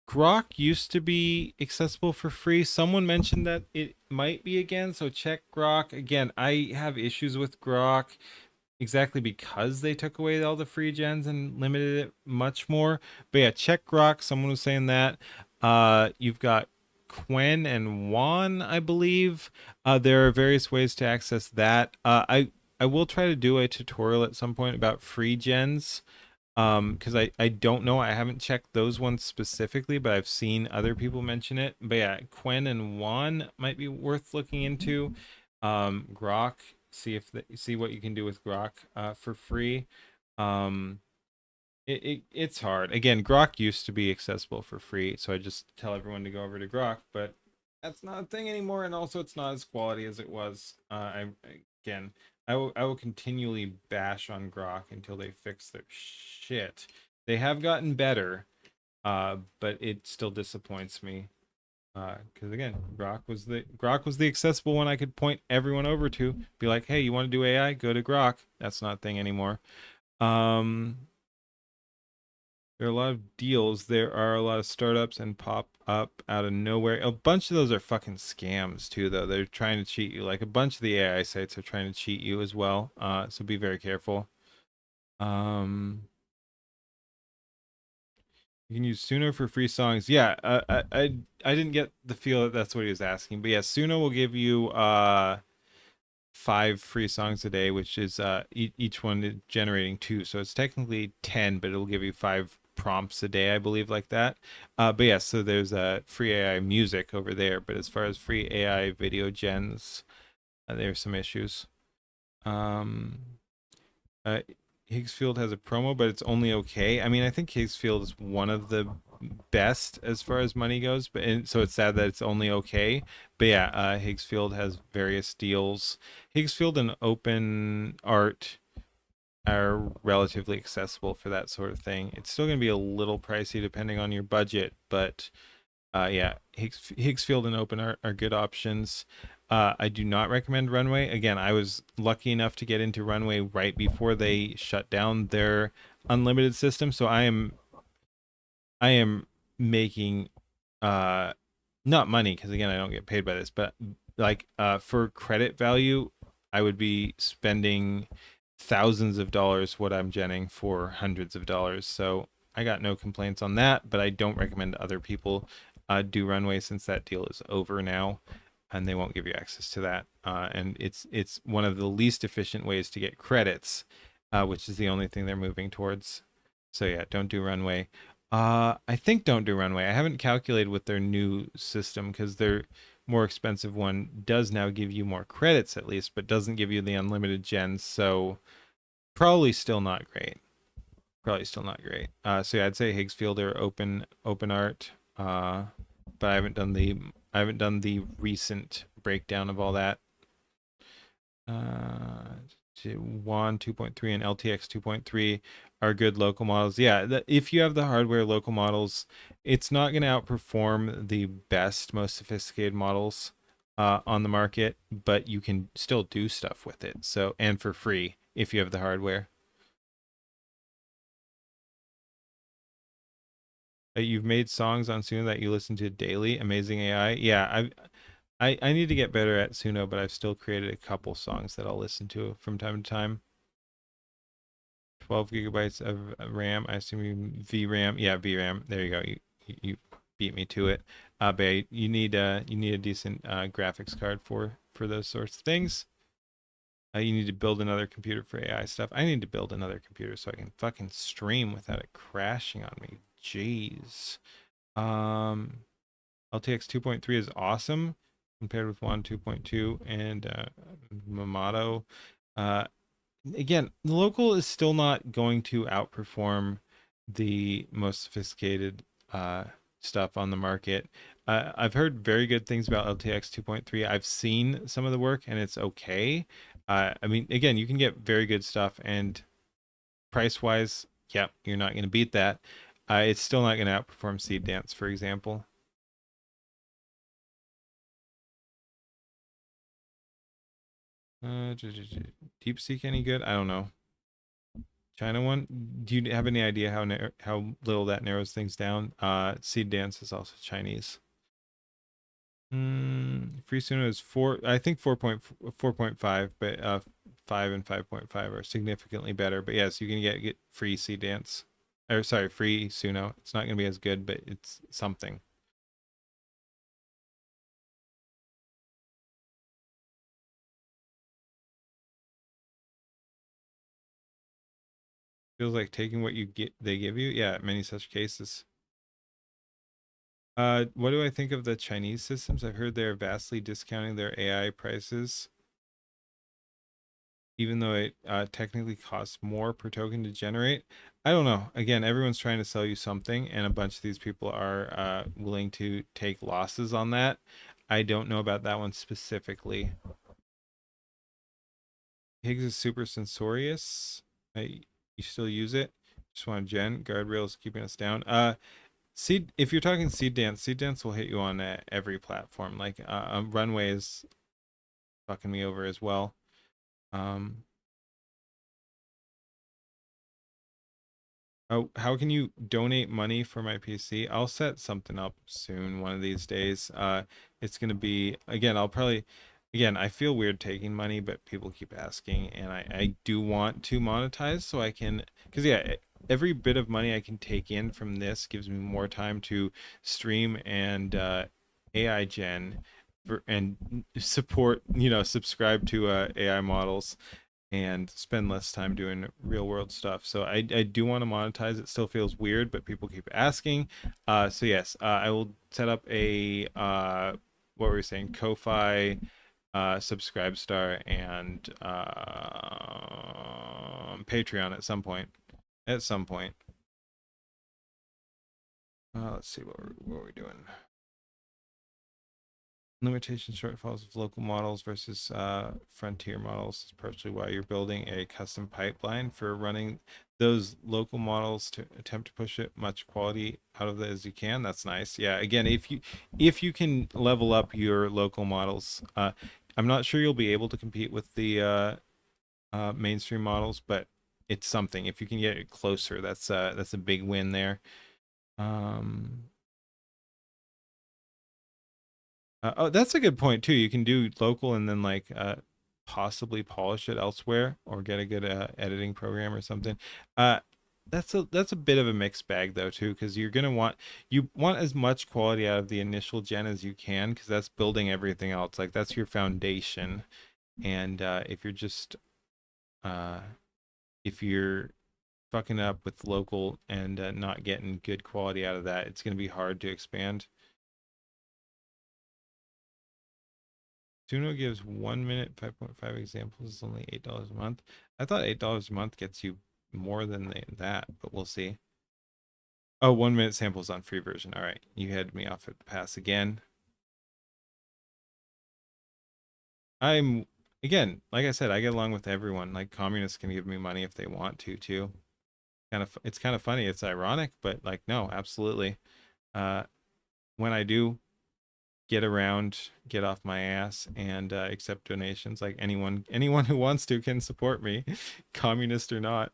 Grok used to be accessible for free. Someone mentioned that it might be again, so check Grok. Again, I have issues with Grok exactly because they took away all the free gens and limited it much more. But yeah, check Grok. Someone was saying that. You've got Quen and Juan, I believe. There are various ways to access that. I will try to do a tutorial at some point about free gens. Because I don't know, I haven't checked those ones specifically, but I've seen other people mention it. But yeah, Quen and Juan might be worth looking into. Grok, see what you can do with Grok for free. Um, it's hard. Again, Grok used to be accessible for free, so I just tell everyone to go over to Grok, but that's not a thing anymore, and also it's not as quality as it was. Again, I will continually bash on Grok until they fix their shit. They have gotten better, but it still disappoints me. Because again, Grok was the accessible one I could point everyone over to. Be like, hey, you want to do AI? Go to Grok. That's not a thing anymore. There are a lot of deals. There are a lot of startups and pop up out of nowhere. A bunch of those are fucking scams too, though. They're trying to cheat you. Like a bunch of the AI sites are trying to cheat you as well. So be very careful. You can use Suno for free songs. Yeah, I didn't get the feel that that's what he was asking, but yeah, Suno will give you 5 free songs a day, which is each one generating 2, so it's technically 10, but it'll give you 5 prompts a day, I believe, like that. But yeah, so there's free AI music over there, but as far as free AI video gens, there's some issues. Uh, Higgsfield has a promo, but it's only okay. I mean, I think Higgsfield is one of the best as far as money goes, but and so it's sad that it's only okay. But yeah, Higgsfield has various deals. Higgsfield and Open Art are relatively accessible for that sort of thing. It's still going to be a little pricey depending on your budget, but yeah, Higgsfield and Open are good options. I do not recommend Runway. Again, I was lucky enough to get into Runway right before they shut down their unlimited system, so I am making not money because again I don't get paid by this, but like for credit value, I would be spending thousands of dollars what I'm genning for hundreds of dollars. So I got no complaints on that, but I don't recommend other people do Runway since that deal is over now and they won't give you access to that. And it's one of the least efficient ways to get credits, which is the only thing they're moving towards. So yeah, don't do Runway. I think don't do Runway. I haven't calculated with their new system because their more expensive one does now give you more credits at least, but doesn't give you the unlimited gens. So probably still not great. Probably still not great. So yeah, I'd say Higgsfield or Open Art. But I haven't done the recent breakdown of all that. WAN 2.3 and LTX 2.3 are good local models. Yeah, if you have the hardware, local models, it's not going to outperform the best, most sophisticated models on the market, but you can still do stuff with it. So, and for free if you have the hardware. You've made songs on Suno that you listen to daily. Amazing AI. Yeah, I need to get better at Suno, but I've still created a couple songs that I'll listen to from time to time. 12 gigabytes of RAM. I assume you VRAM. Yeah, VRAM. There you go. You beat me to it. But you need a decent graphics card for those sorts of things. You need to build another computer for AI stuff. I need to build another computer so I can fucking stream without it crashing on me. Jeez. LTX 2.3 is awesome compared with WAN 2.2 and Mamato. Again, the local is still not going to outperform the most sophisticated stuff on the market. I've heard very good things about LTX 2.3. I've seen some of the work and it's okay. I mean, again, you can get very good stuff, and price wise, yeah, you're not going to beat that. It's still not going to outperform Seed Dance, for example. DeepSeek any good? I don't know. China one? Do you have any idea how little that narrows things down? Seed Dance is also Chinese. Free Suno is 4. I think 4.5, but 5 and 5.5 are significantly better. But yes, you can get free Seed Dance, or sorry, free Suno. It's not going to be as good, but it's something. Feels like taking what they give you. Yeah, many such cases. What do I think of the Chinese systems? I've heard they're vastly discounting their AI prices, even though it technically costs more per token to generate. I don't know. Again, everyone's trying to sell you something, and a bunch of these people are willing to take losses on that. I don't know about that one specifically. Higgs is super sensorious. You still use it? Just want to gen. Guardrails keeping us down. If you're talking Seed Dance will hit you on every platform. Like Runway is fucking me over as well. Oh, how can you donate money for my PC? I'll set something up soon, one of these days. It's gonna be, again, I feel weird taking money, but people keep asking, and I do want to monetize so I can, because yeah, every bit of money I can take in from this gives me more time to stream and AI gen and support, subscribe to AI models and spend less time doing real world stuff. So I do want to monetize. It still feels weird, but people keep asking. So yes, I will set up a what were we saying? Ko-fi, Subscribe Star, and Patreon at some point. At some point. Let's see what we're doing. Limitation shortfalls of local models versus frontier models is partially why you're building a custom pipeline for running those local models to attempt to push it much quality out of it as you can. That's nice. Yeah, again, if you can level up your local models, I'm not sure you'll be able to compete with the mainstream models, but it's something. If you can get it closer, that's a big win there. Oh, that's a good point too. You can do local and then like possibly polish it elsewhere or get a good editing program or something. Uh, that's a bit of a mixed bag though too, because you want as much quality out of the initial gen as you can, because that's building everything else. Like that's your foundation. And if you're just if you're fucking up with local and not getting good quality out of that, it's going to be hard to expand. Suno gives 1 minute 5.5 examples is only $8 a month. I thought $8 a month gets you more than that, but we'll see. Oh, 1 minute samples on free version. All right, you had me off at the pass again. again, like I said, I get along with everyone. Like communists can give me money if they want to too. It's kind of funny. It's ironic, but like no, absolutely. Uh, when I do get off my ass and accept donations, like anyone who wants to can support me, communist or not.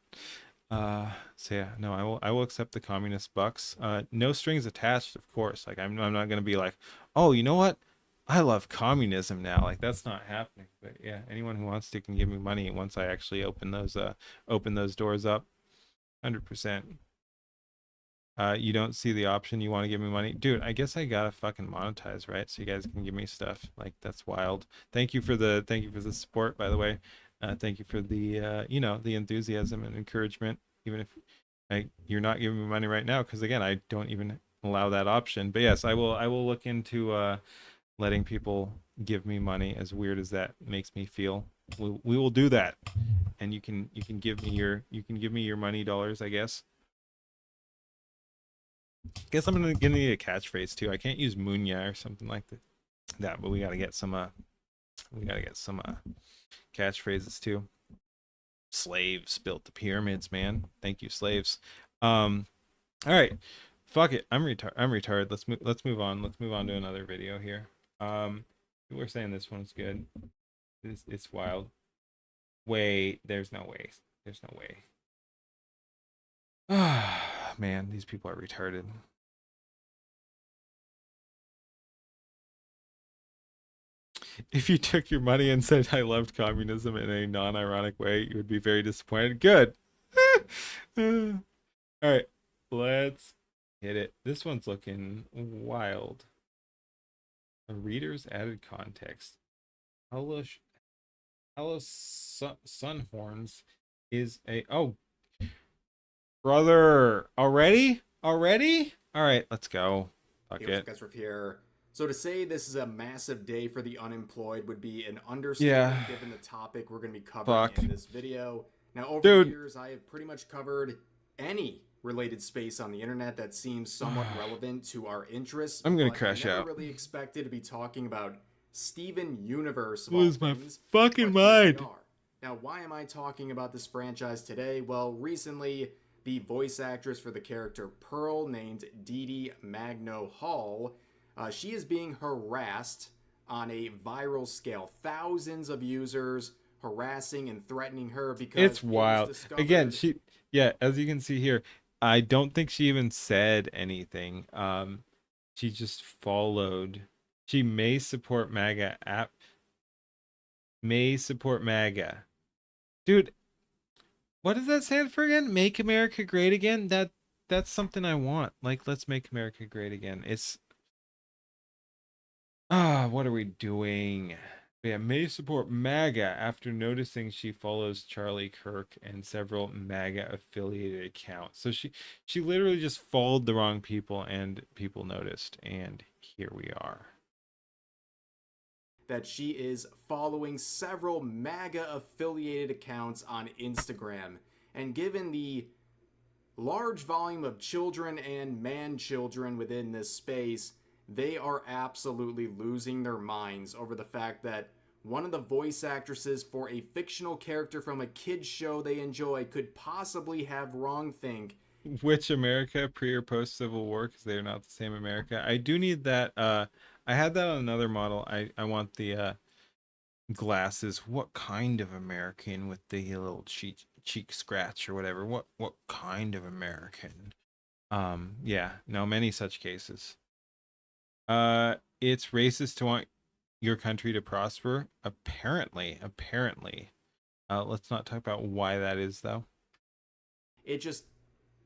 So yeah, no, I will accept the communist bucks. No strings attached, of course. Like I'm not gonna be like, oh, you know what? I love communism now. Like that's not happening. But yeah, anyone who wants to can give me money once I actually open those doors up. 100%. You don't see the option. You want to give me money, dude? I guess I gotta fucking monetize, right? So you guys can give me stuff. Like that's wild. Thank you for the support, by the way. Thank you for the the enthusiasm and encouragement. Even if you're not giving me money right now, because again, I don't even allow that option. But yes, I will look into letting people give me money. As weird as that makes me feel, we will do that. And you can give me your money dollars, I guess. Guess I'm gonna need a catchphrase too. I can't use Munya or something like that, but we gotta get some catchphrases too. Slaves built the pyramids, man. Thank you, slaves. All right, fuck it. I'm retarded. Let's move on. Let's move on to another video here. People are saying this one's good. It's wild. Wait, there's no way. There's no way. Ah, man, these people are retarded. If you took your money and said I loved communism in a non-ironic way, you would be very disappointed. Good. All right, let's hit it. This one's looking wild. A reader's added context. Hello, Sunhorns is a brother already. All right, let's go. Fuck Hey, what's it. up, guys? Riff here. So to say this is a massive day for the unemployed would be an Yeah. understatement given the topic we're going to be covering Fuck. in this video. Now, over Dude. the years, I have pretty much covered any related space on the internet that seems somewhat relevant to our interests. I'm gonna but crash I never out. really expected to be talking about Steven Universe of Lose all my things. fucking but here we mind. are. Now, why am I talking about this franchise today? Well, recently, the voice actress for the character Pearl, named Dee Dee Magno Hall, she is being harassed on a viral scale. Thousands of users harassing and threatening her because It's it was wild. discovered. Again, yeah, as you can see here, I don't think she even said anything. She just followed. She may support MAGA app. May support MAGA. Dude, what does that stand for again? Make America Great Again? That's something I want. Like, let's make America great again. It's what are we doing? Yeah, may support MAGA after noticing she follows Charlie Kirk and several MAGA affiliated accounts. So she literally just followed the wrong people and people noticed, and here we are. That she is following several MAGA affiliated accounts on Instagram. And given the large volume of children and man children within this space, they are absolutely losing their minds over the fact that one of the voice actresses for a fictional character from a kids show they enjoy could possibly have wrongthink. Which America, pre or post Civil War? Because they're not the same America. I do need that. I had that on another model. I want the glasses. What kind of American with the little cheek scratch or whatever? What kind of American? Yeah, no, many such cases. It's racist to want your country to prosper. Apparently. Let's not talk about why that is though. It just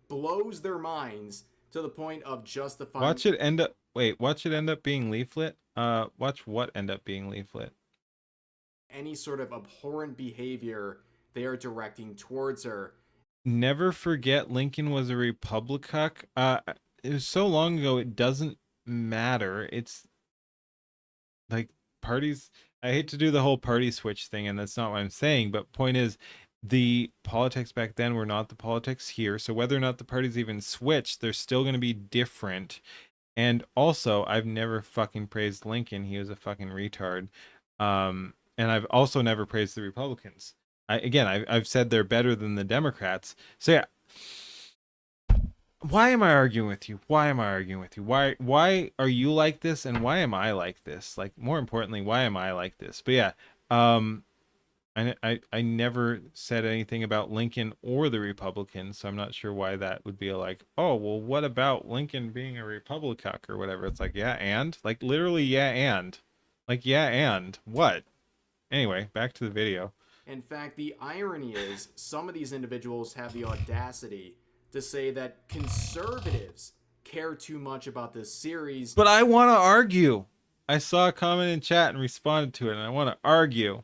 blows their minds to the point of justifying. Watch it end up being leaflet. Watch what end up being leaflet. Any sort of abhorrent behavior they are directing towards her. Never forget Lincoln was a Republican. It was so long ago it doesn't matter. It's like parties. I hate to do the whole party switch thing, and that's not what I'm saying, but point is the politics back then were not the politics here. So whether or not the parties even switch, they're still going to be different. And also, I've never fucking praised Lincoln. He was a fucking retard. and I've also never praised the Republicans. I've said they're better than the Democrats. So yeah, why am I arguing with you? Why am I arguing with you? Why are you like this, and why am I like this? Like, more importantly, why am I like this? But yeah, I never said anything about Lincoln or the Republicans, so I'm not sure why that would be like, oh, well, what about Lincoln being a Republican or whatever? It's like, yeah, and like literally, yeah, and like, yeah, and what? Anyway, back to the video. In fact, the irony is some of these individuals have the audacity to say that conservatives care too much about this series. But I want to argue. I saw a comment in chat and responded to it, and I want to argue.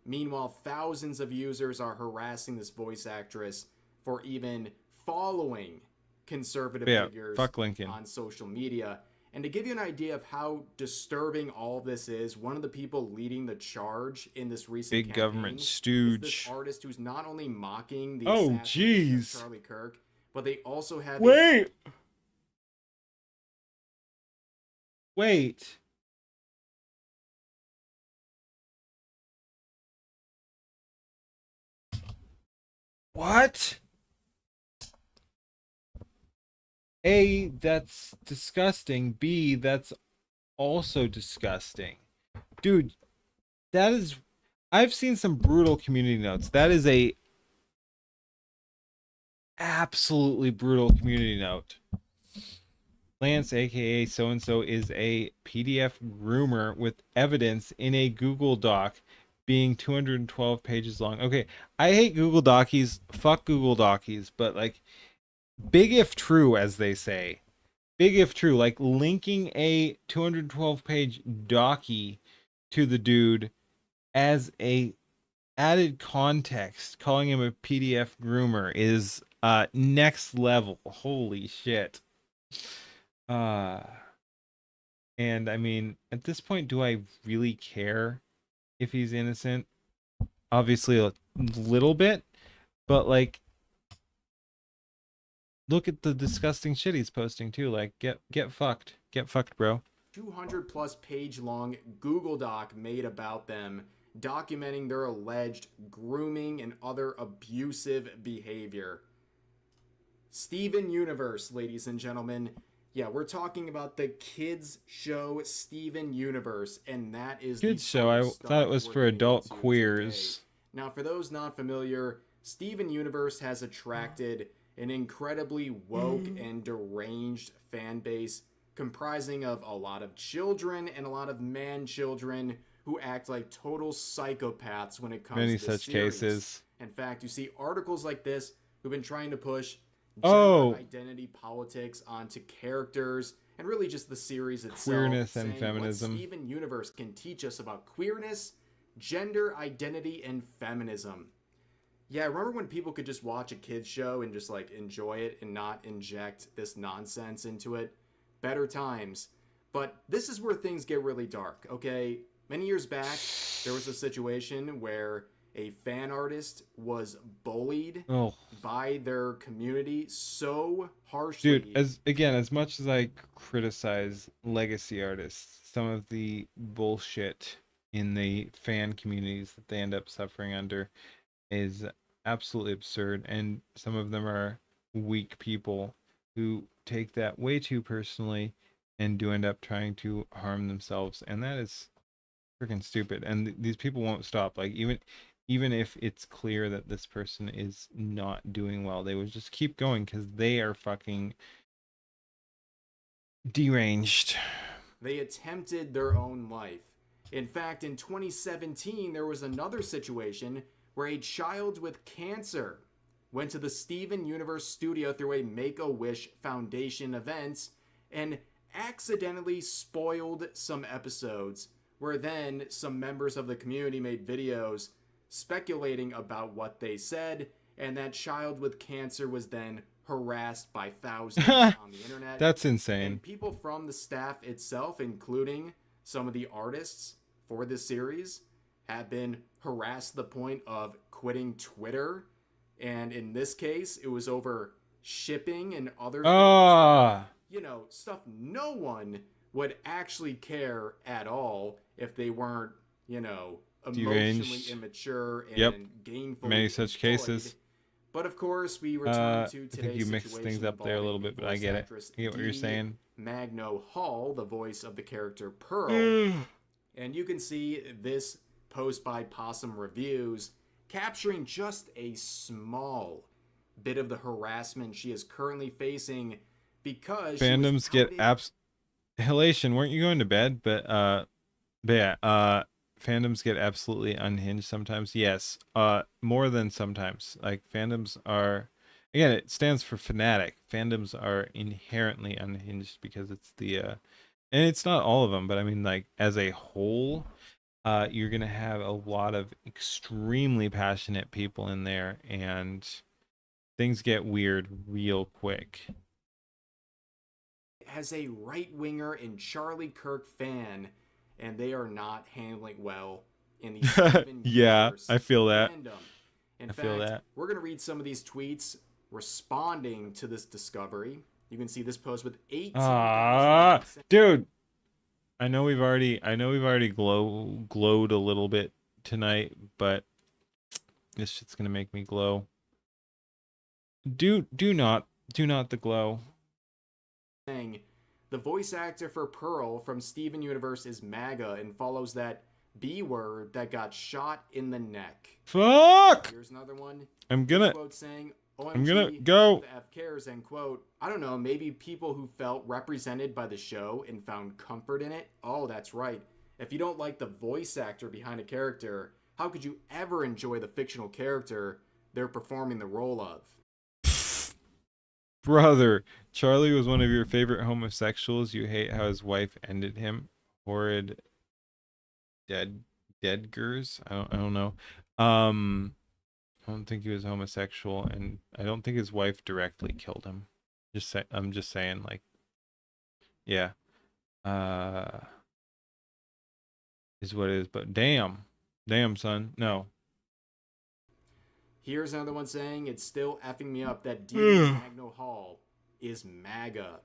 Meanwhile, thousands of users are harassing this voice actress for even following conservative figures fuck Lincoln on social media. And to give you an idea of how disturbing all of this is, one of the people leading the charge in this recent big government stooge, is this artist who's not only mocking the oh assassination jeez of Charlie Kirk, but they also have wait. What? A, that's disgusting. B, that's also disgusting. Dude, that is... I've seen some brutal community notes. That is a absolutely brutal community note. Lance, aka so-and-so, is a PDF groomer with evidence in a Google Doc being 212 pages long. Okay, I hate Google Docies. Fuck Google Docies. But, like, big if true, as they say. Big if true. Like, linking a 212-page docie to the dude as a added context, calling him a PDF groomer, is next level. Holy shit. And I mean, at this point, do I really care if he's innocent? Obviously a little bit, but like, look at the disgusting shit he's posting too. Like, get fucked, bro. 200 plus page long Google Doc made about them, documenting their alleged grooming and other abusive behavior. Steven Universe, ladies and gentlemen. Yeah, we're talking about the kids show Steven Universe, and that is kids show. I thought it was for adult queers. Today. Now, for those not familiar, Steven Universe has attracted an incredibly woke and deranged fan base comprising of a lot of children and a lot of man-children who act like total psychopaths when it comes Many to this such series. cases. In fact, you see articles like this who've been trying to push identity politics onto characters and really just the series itself. Queerness and feminism. What Steven Universe can teach us about queerness, gender identity, and feminism. Yeah, remember when people could just watch a kid's show and just like enjoy it and not inject this nonsense into it? Better times. But this is where things get really dark, okay? Many years back, there was a situation where a fan artist was bullied by their community so harshly. Dude, as much as I criticize legacy artists, some of the bullshit in the fan communities that they end up suffering under is absolutely absurd, and some of them are weak people who take that way too personally and do end up trying to harm themselves, and that is freaking stupid. And these people won't stop. Like, even if it's clear that this person is not doing well, they would just keep going because they are fucking deranged. They attempted their own life. In fact, in 2017, there was another situation where a child with cancer went to the Steven Universe studio through a Make-A-Wish Foundation event and accidentally spoiled some episodes, where then some members of the community made videos speculating about what they said, and that child with cancer was then harassed by thousands on the internet. That's insane. And people from the staff itself, including some of the artists for this series, have been harassed to the point of quitting Twitter. And in this case, it was over shipping and other things. You know, stuff no one would actually care at all if they weren't you know, Deranged. emotionally immature and Yep. gainfully Many such employed. cases. But of course, we return to I think today's you mixed situation things up there a little involving bit, but I voice get it. actress I get what you're Dee saying. Magno Hall, the voice of the character Pearl. And you can see this post by Possum Reviews capturing just a small bit of the harassment she is currently facing because Fandoms get Halation, weren't you going to bed? But yeah, fandoms get absolutely unhinged sometimes. Yes, more than sometimes. Like fandoms are, again, it stands for fanatic. Fandoms are inherently unhinged because it's and it's not all of them, but I mean, like as a whole, you're gonna have a lot of extremely passionate people in there, and things get weird real quick. Has a right winger and Charlie Kirk fan, and they are not handling well in the Steven Yeah, Universe I feel that. fandom. In I fact, feel that. we're gonna read some of these tweets responding to this discovery. You can see this post with 18,000 likes. Dude, I know we've already glowed a little bit tonight, but this shit's gonna make me glow. Do not the glow. The voice actor for Pearl from Steven Universe is MAGA and follows that B word that got shot in the neck. Fuck! Here's another one. I'm gonna Quote saying, OMG, I'm gonna go. who the F cares, end quote. I don't know, maybe people who felt represented by the show and found comfort in it. Oh, that's right. If you don't like the voice actor behind a character, how could you ever enjoy the fictional character they're performing the role of? Brother, Charlie was one of your favorite homosexuals. You hate how his wife ended him. Horrid deadgers. I don't know. I don't think he was homosexual, and I don't think his wife directly killed him. I'm just saying, like, yeah, is what it is. But damn, son, no. Here's another one saying, it's still effing me up that Dee Dee Magno Hall is MAGA.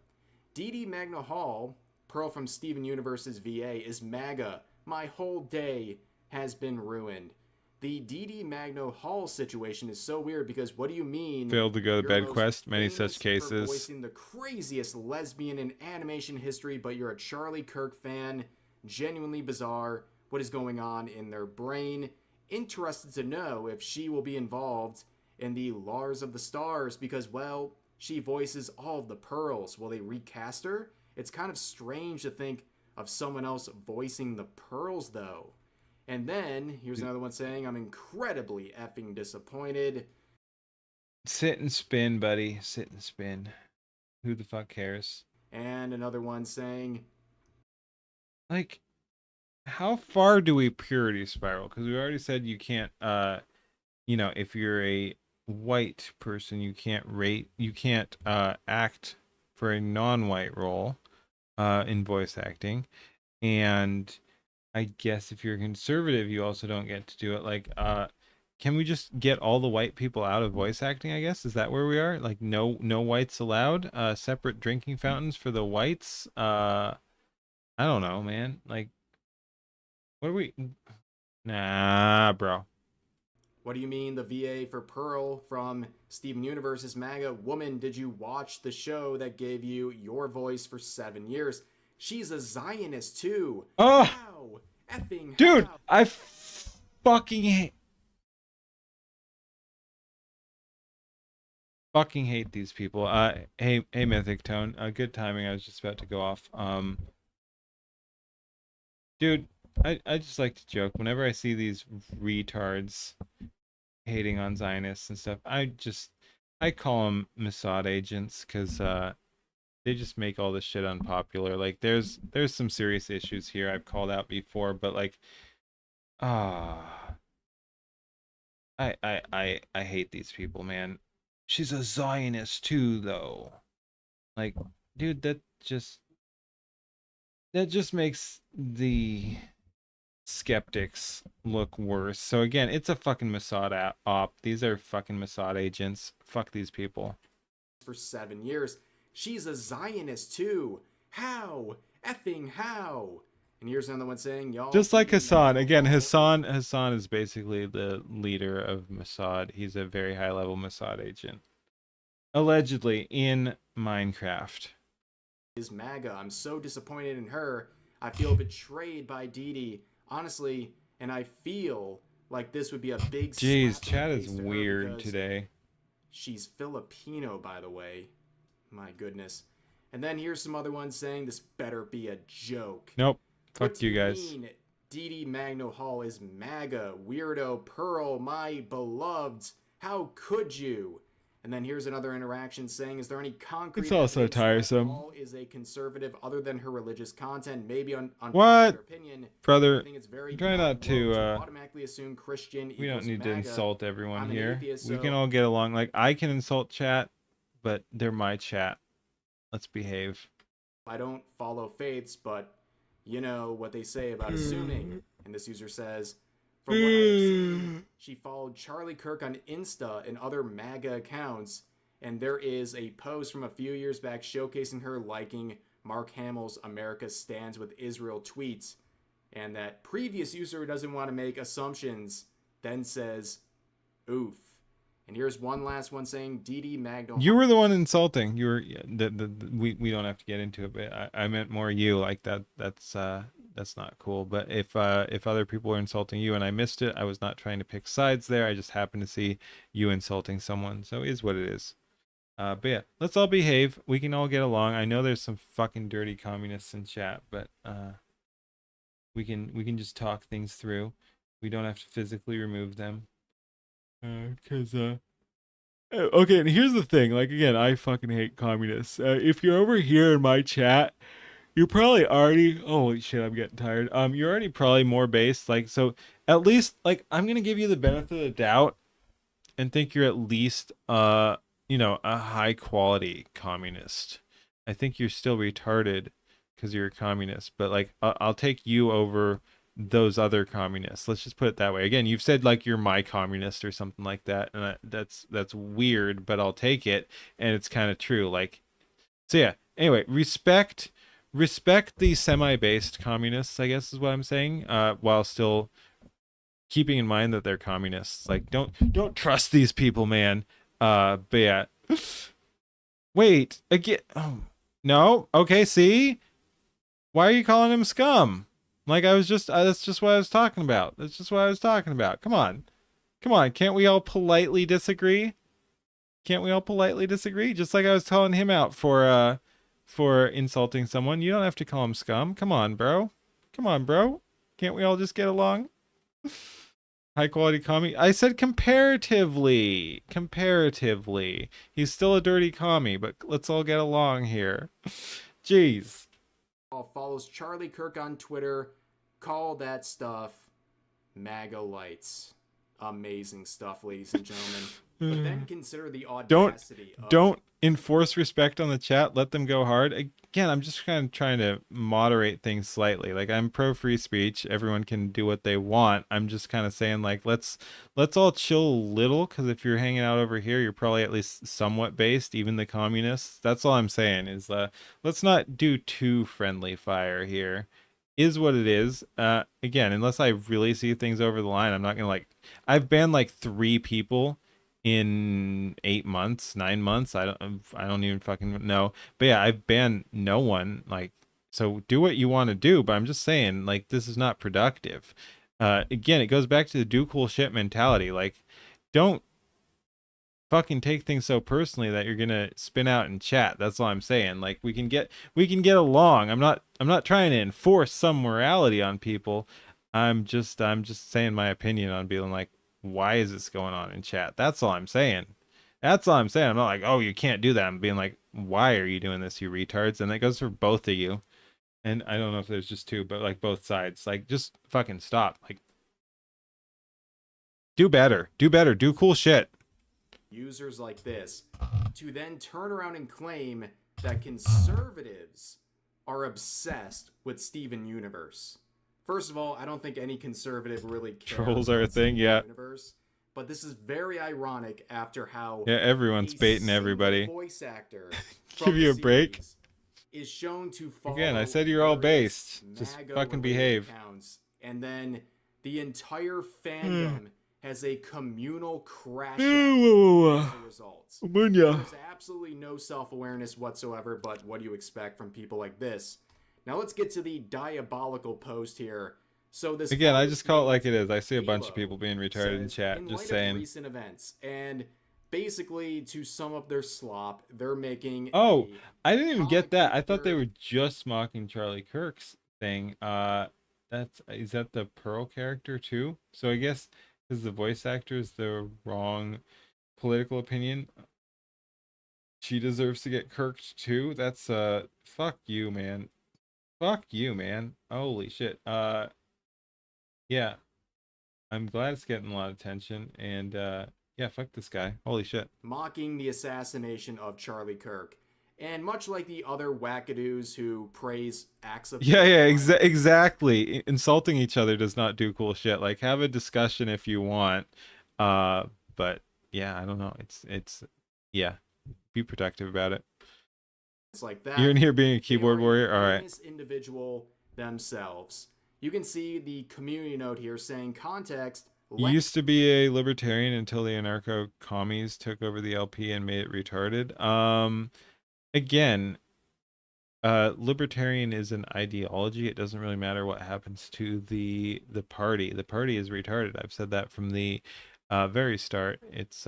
Dee Dee Magno Hall, Pearl from Steven Universe's VA, is MAGA. My whole day has been ruined. The Dee Dee Magno Hall situation is so weird because what do you mean? Failed to go to bed quest, many famous such cases. For voicing the craziest lesbian in animation history, but you're a Charlie Kirk fan. Genuinely bizarre. What is going on in their brain? Interested to know if she will be involved in the Lars of the Stars because, well, she voices all of the Pearls. Will they recast her? It's kind of strange to think of someone else voicing the Pearls, though. And then, here's another one saying, I'm incredibly effing disappointed. Sit and spin, buddy. Sit and spin. Who the fuck cares? And another one saying, like, how far do we purity spiral? Because we already said you can't, if you're a white person, you can't act for a non-white role in voice acting. And I guess if you're conservative, you also don't get to do it. Like, can we just get all the white people out of voice acting, I guess? Is that where we are? Like, no whites allowed? Separate drinking fountains for the whites? I don't know, man. Like, what are we... Nah, bro. What do you mean the VA for Pearl from Steven Universe is MAGA? Woman, did you watch the show that gave you your voice for 7 years? She's a Zionist, too. Oh! How? Effing Dude, how? I fucking hate these people. Hey Mythic Tone. Good timing. I was just about to go off. Dude, I just like to joke. Whenever I see these retards hating on Zionists and stuff, I call them Mossad agents because they just make all this shit unpopular. Like, there's some serious issues here I've called out before, but like, I hate these people, man. She's a Zionist too, though. Like, dude, that just makes the skeptics look worse. So again, it's a fucking Mossad op. These are fucking Mossad agents. Fuck these people. For 7 years. She's a Zionist too. How? Effing how? And here's another one saying, y'all. Just like DD Hassan. Magno Again, Hall- Hassan is basically the leader of Mossad. He's a very high level Mossad agent. Allegedly in Minecraft. Is MAGA. I'm so disappointed in her. I feel betrayed by Didi. Honestly, and I feel like this would be a big Jeez, slap in chat the is face to her weird because today. she's Filipino, by the way. My goodness. And then here's some other ones saying this better be a joke. Nope. What Fuck do you guys. mean DD Magno Hall is MAGA? Weirdo Pearl, my beloved. How could you? And then here's another interaction saying, is there any concrete It's also evidence that tiresome. Hall is a conservative other than her religious content? Maybe on What? opinion. Brother, I think it's very try not to, automatically assume Christian we don't equals need to MAGA. insult everyone I'm an here. atheist, We so- can all get along. Like, I can insult chat, but they're my chat. Let's behave. I don't follow faiths, but you know what they say about assuming. And this user says, from what I've seen, she followed Charlie Kirk on Insta and other MAGA accounts, and there is a post from a few years back showcasing her liking Mark Hamill's America Stands with Israel tweets. And that previous user who doesn't want to make assumptions then says, oof. And here's one last one saying, DD Magno. You were the one insulting. You were we don't have to get into it, but I meant more you. Like that's not cool. But if other people were insulting you and I missed it, I was not trying to pick sides there. I just happened to see you insulting someone. So it is what it is. But yeah, let's all behave. We can all get along. I know there's some fucking dirty communists in chat, but we can just talk things through. We don't have to physically remove them. Okay, and here's the thing. Like, again, I fucking hate communists. If you're over here in my chat, you're probably already, holy shit, I'm getting tired. You're already probably more based. Like, so at least, like, I'm gonna give you the benefit of the doubt and think you're at least, you know, a high quality communist. I think you're still retarded because you're a communist, but like, I'll take you over those other communists. Let's just put it that way. Again, you've said like you're my communist or something like that, and that's weird, but I'll take it, and it's kind of true. Like, so yeah. Anyway, respect the semi-based communists, I guess is what I'm saying, while still keeping in mind that they're communists. Like, don't trust these people, man. But yeah. Wait, again. Oh, no. Okay, see? Why are you calling him scum? Like, I was just, that's just what I was talking about. That's just what I was talking about. Come on. Can't we all politely disagree? Just like I was calling him out for insulting someone. You don't have to call him scum. Come on, bro. Can't we all just get along? High quality commie. I said comparatively. He's still a dirty commie, but let's all get along here. Jeez. Follows Charlie Kirk on Twitter. Call that stuff MAGA lights. Amazing stuff, ladies and gentlemen. But then consider the audacity of... Don't enforce respect on the chat. Let them go hard. Again, I'm just kind of trying to moderate things slightly. Like, I'm pro free speech. Everyone can do what they want. I'm just kind of saying, like, let's all chill a little, because if you're hanging out over here, you're probably at least somewhat based, even the communists. That's all I'm saying is, let's not do too friendly fire here. Is what it is. Again, unless I really see things over the line, I'm not gonna, like, I've banned like 3 people in 8 months, 9 months. I don't even fucking know. But yeah, I've banned no one. Like, so do what you want to do, but I'm just saying, like, this is not productive. Again, it goes back to the do cool shit mentality. Like, don't fucking take things so personally that you're gonna spin out in chat. That's all I'm saying. Like, we can get along. I'm not trying to enforce some morality on people. I'm just saying my opinion on being like, why is this going on in chat? That's all I'm saying. I'm not like, oh, you can't do that. I'm being like, why are you doing this, you retards? And that goes for both of you. And I don't know if there's just 2, but like both sides. Like, just fucking stop. Like, do better. Do cool shit. Users like this to then turn around and claim that conservatives are obsessed with Steven Universe. First of all, I don't think any conservative really cares. Trolls are a about thing, Steven yeah. Universe, but this is very ironic after how Yeah, everyone's baiting everybody. voice actor Give you a break. is shown to follow Again, I said you're all various based. Just MAGA fucking related behave. accounts, and then the entire fandom has a communal crash out as a result. There's absolutely no self-awareness whatsoever, but what do you expect from people like this? Now let's get to the diabolical post here. So this Again, I artist just call it named like it is. I see a bunch of Halo people being retarded in says, chat. in Just light saying. of recent events, and basically to sum up their slop, they're making Oh, a I didn't even get comic that. book I thought they character. were just mocking Charlie Kirk's thing. Is that the Pearl character too? So I guess because the voice actor is the wrong political opinion, she deserves to get kirked too. That's fuck you, man. Fuck you, man. Holy shit. Yeah. I'm glad it's getting a lot of attention, and yeah, fuck this guy. Holy shit. Mocking the assassination of Charlie Kirk. And much like the other wackadoos who praise acts of Yeah, yeah, violence, exactly. Insulting each other does not do cool shit. Like, have a discussion if you want. Uh, but yeah, I don't know. It's yeah, be protective about it. like that, You're in here being a they keyboard are a warrior. All right. famous individual themselves. You can see the community note here saying context. You used to be a libertarian until the anarcho commies took over the LP and made it retarded. Again, libertarian is an ideology. It doesn't really matter what happens to the party. The party is retarded. I've said that from the very start. It's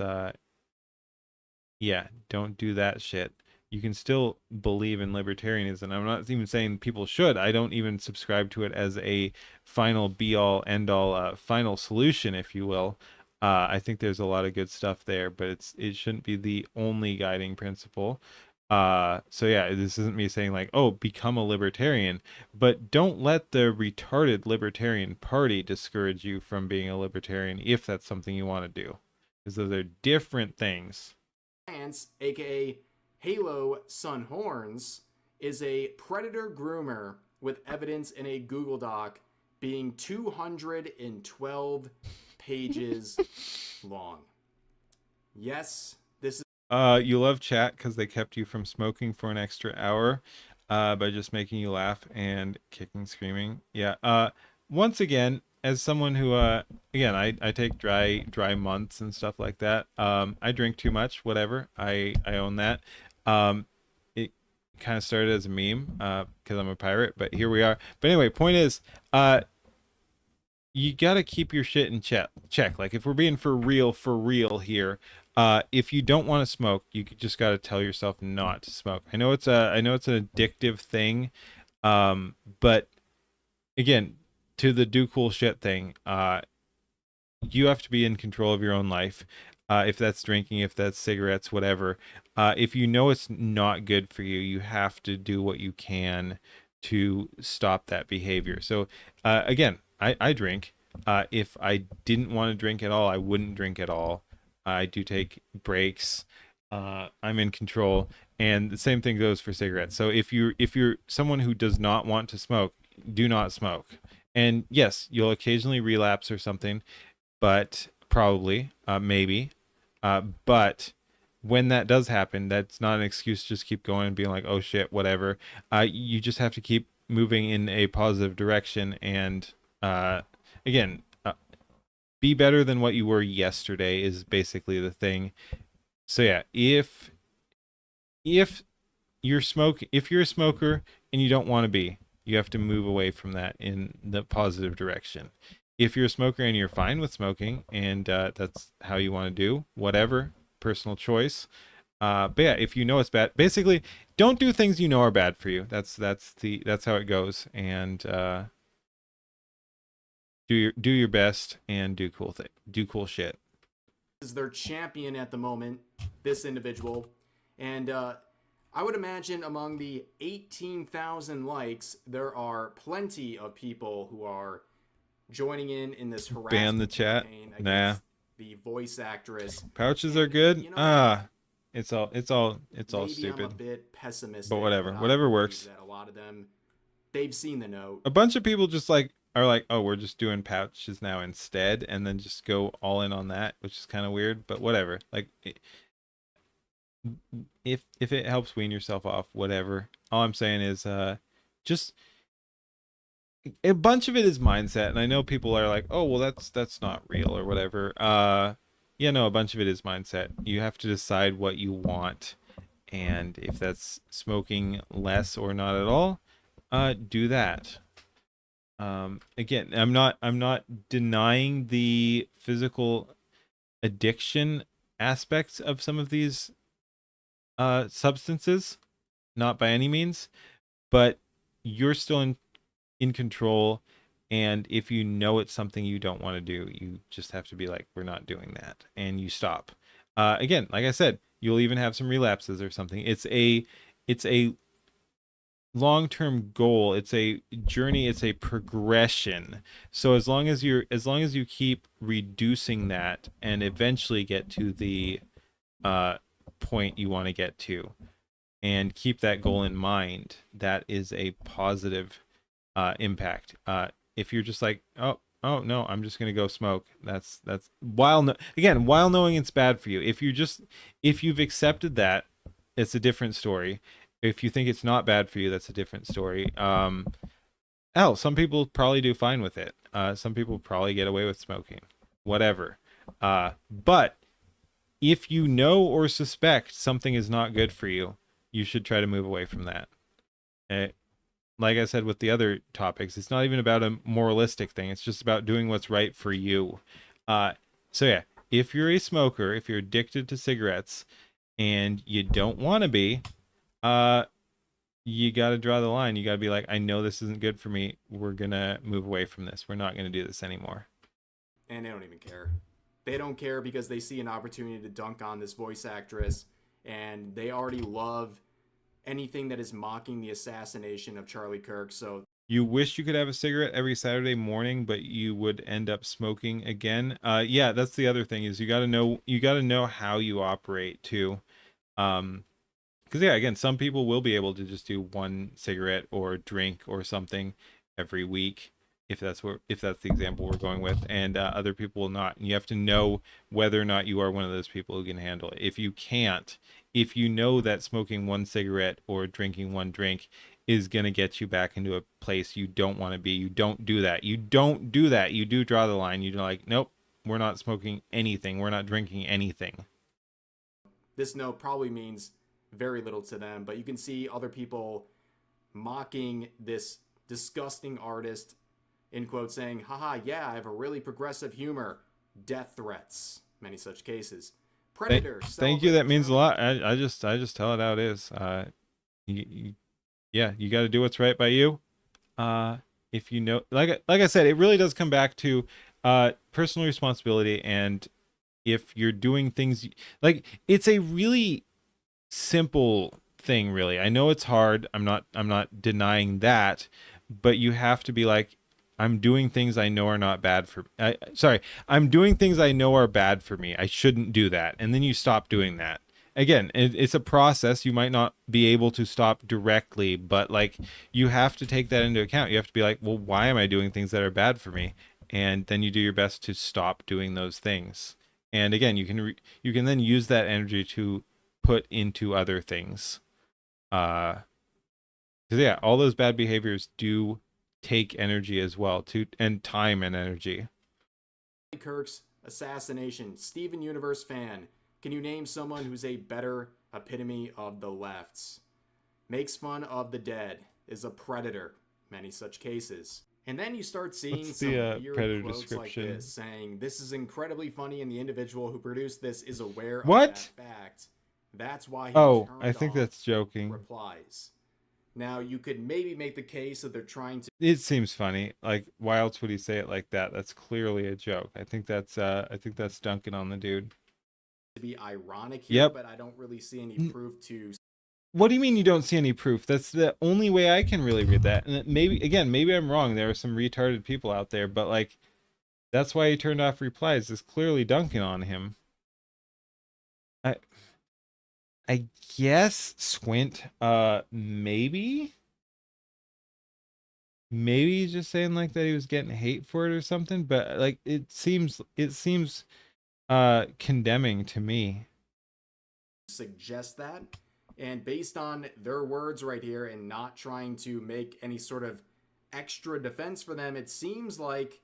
yeah, don't do that shit. You can still believe in libertarianism. I'm not even saying people should. I don't even subscribe to it as a final be all end all final solution, if you will. I think there's a lot of good stuff there, but it shouldn't be the only guiding principle. So yeah, this isn't me saying like, oh, become a libertarian, but don't let the retarded libertarian party discourage you from being a libertarian if that's something you want to do, because those are different things. Lance, aka Halo Sun Horns, is a predator groomer with evidence in a Google Doc being 212 pages long. Yes, this is You love chat because they kept you from smoking for an extra hour, by just making you laugh and kicking, screaming. Yeah. Once again, as someone who, again, I take dry months and stuff like that. I drink too much. Whatever. I own that. It kind of started as a meme, because I'm a pirate, but here we are. But anyway, point is, you got to keep your shit in check. Like, if we're being for real here, if you don't want to smoke, you just got to tell yourself not to smoke. I know it's an addictive thing, but again, to the do cool shit thing, you have to be in control of your own life. If that's drinking, if that's cigarettes, whatever. If you know it's not good for you, you have to do what you can to stop that behavior. So again, I drink. If I didn't want to drink at all, I wouldn't drink at all. I do take breaks. I'm in control, and the same thing goes for cigarettes. So if you're someone who does not want to smoke, do not smoke. And yes, you'll occasionally relapse or something, but probably, maybe. But when that does happen, that's not an excuse to just keep going and being like, oh shit, whatever. You just have to keep moving in a positive direction, and again, be better than what you were yesterday is basically the thing. So yeah, if you're a smoker and you don't want to be, you have to move away from that in the positive direction. If you're a smoker and you're fine with smoking, and that's how you want to do, whatever, personal choice. But yeah, if you know it's bad, basically, don't do things you know are bad for you. That's how it goes. And do your best and do cool shit. is their champion at the moment, this individual. And I would imagine among the 18,000 likes, there are plenty of people who are joining in this harassment Ban the chat. campaign Nah. against the voice actress. Pouches And, are good. you know, It's all maybe stupid. I'm a bit pessimistic, But whatever. I Whatever believe works. that a lot of them, they've seen the note. A bunch of people just like are like, oh, we're just doing pouches now instead, and then just go all in on that, which is kind of weird, but whatever. Like, if it helps wean yourself off, whatever. all I'm saying is just a bunch of it is mindset, and I know people are like, oh well, that's not real or whatever. Yeah, no, a bunch of it is mindset. You have to decide what you want, and if that's smoking less or not at all, do that. Again, I'm not denying the physical addiction aspects of some of these substances, not by any means, but you're still in control, and if you know it's something you don't want to do, you just have to be like, we're not doing that, and you stop. Again, like I said, you'll even have some relapses or something. It's a long-term goal, it's a journey, it's a progression. So as long as you keep reducing that and eventually get to the point you want to get to, and keep that goal in mind, that is a positive impact. If you're just like, oh no, I'm just gonna go smoke, that's while while knowing it's bad for you. If you've accepted that, it's a different story. If you think it's not bad for you, that's a different story. Some people probably do fine with it. Some people probably get away with smoking, whatever. But if you know or suspect something is not good for you, you should try to move away from that. Like I said with the other topics, it's not even about a moralistic thing. It's just about doing what's right for you. So yeah, if you're a smoker, if you're addicted to cigarettes and you don't want to be, you got to draw the line. You got to be like, I know this isn't good for me. We're going to move away from this. We're not going to do this anymore. And they don't even care. They don't care because they see an opportunity to dunk on this voice actress, and they already love anything that is mocking the assassination of Charlie Kirk. So you wish you could have a cigarette every Saturday morning, but you would end up smoking again. Yeah, that's the other thing, is you got to know how you operate too. Because yeah, again, some people will be able to just do one cigarette or drink or something every week, if that's the example we're going with, and other people will not. And you have to know whether or not you are one of those people who can handle it. If you can't, if you know that smoking one cigarette or drinking one drink is going to get you back into a place you don't want to be, you don't do that. You don't do that. You do draw the line. You're like, nope, we're not smoking anything. We're not drinking anything. this note probably means very little to them, but you can see other people mocking this disgusting artist, in quotes, saying, haha, yeah, I have a really progressive humor. Death threats. Many such cases. Predator. Thank you. That means a lot. I just tell it how it is. Yeah, you got to do what's right by you. If you know, like I said, it really does come back to personal responsibility. And if you're doing things like, it's a really simple thing, really. I know it's hard. I'm not denying that, but you have to be like, I'm doing things I know are not bad for I'm doing things I know are bad for me. I shouldn't do that. And then you stop doing that. Again, it's a process. You might not be able to stop directly, but like, you have to take that into account. You have to be like, well, why am I doing things that are bad for me? And then you do your best to stop doing those things. And again, you can then use that energy to put into other things. Because yeah, all those bad behaviors do take energy as well, and time and energy. Kirk's assassination. Steven Universe fan. Can you name someone who's a better epitome of the lefts? Makes fun of the dead. Is a predator. Many such cases. And then you start seeing some weird quotes like this, saying, this is incredibly funny and the individual who produced this is aware of that fact. That's why he I think that's joking. Replies. Now, you could maybe make the case that they're trying to... It seems funny. Like, why else would he say it like that? That's clearly a joke. I think that's dunking on the dude. To be ironic here, but I don't really see any proof to... What do you mean you don't see any proof? That's the only way I can really read that. And maybe I'm wrong. There are some retarded people out there, but like, that's why he turned off replies. It's clearly dunking on him. I guess Squint, maybe he's just saying like that he was getting hate for it or something, but like, it seems condemning to me. Suggest that, And based on their words right here and not trying to make any sort of extra defense for them, it seems like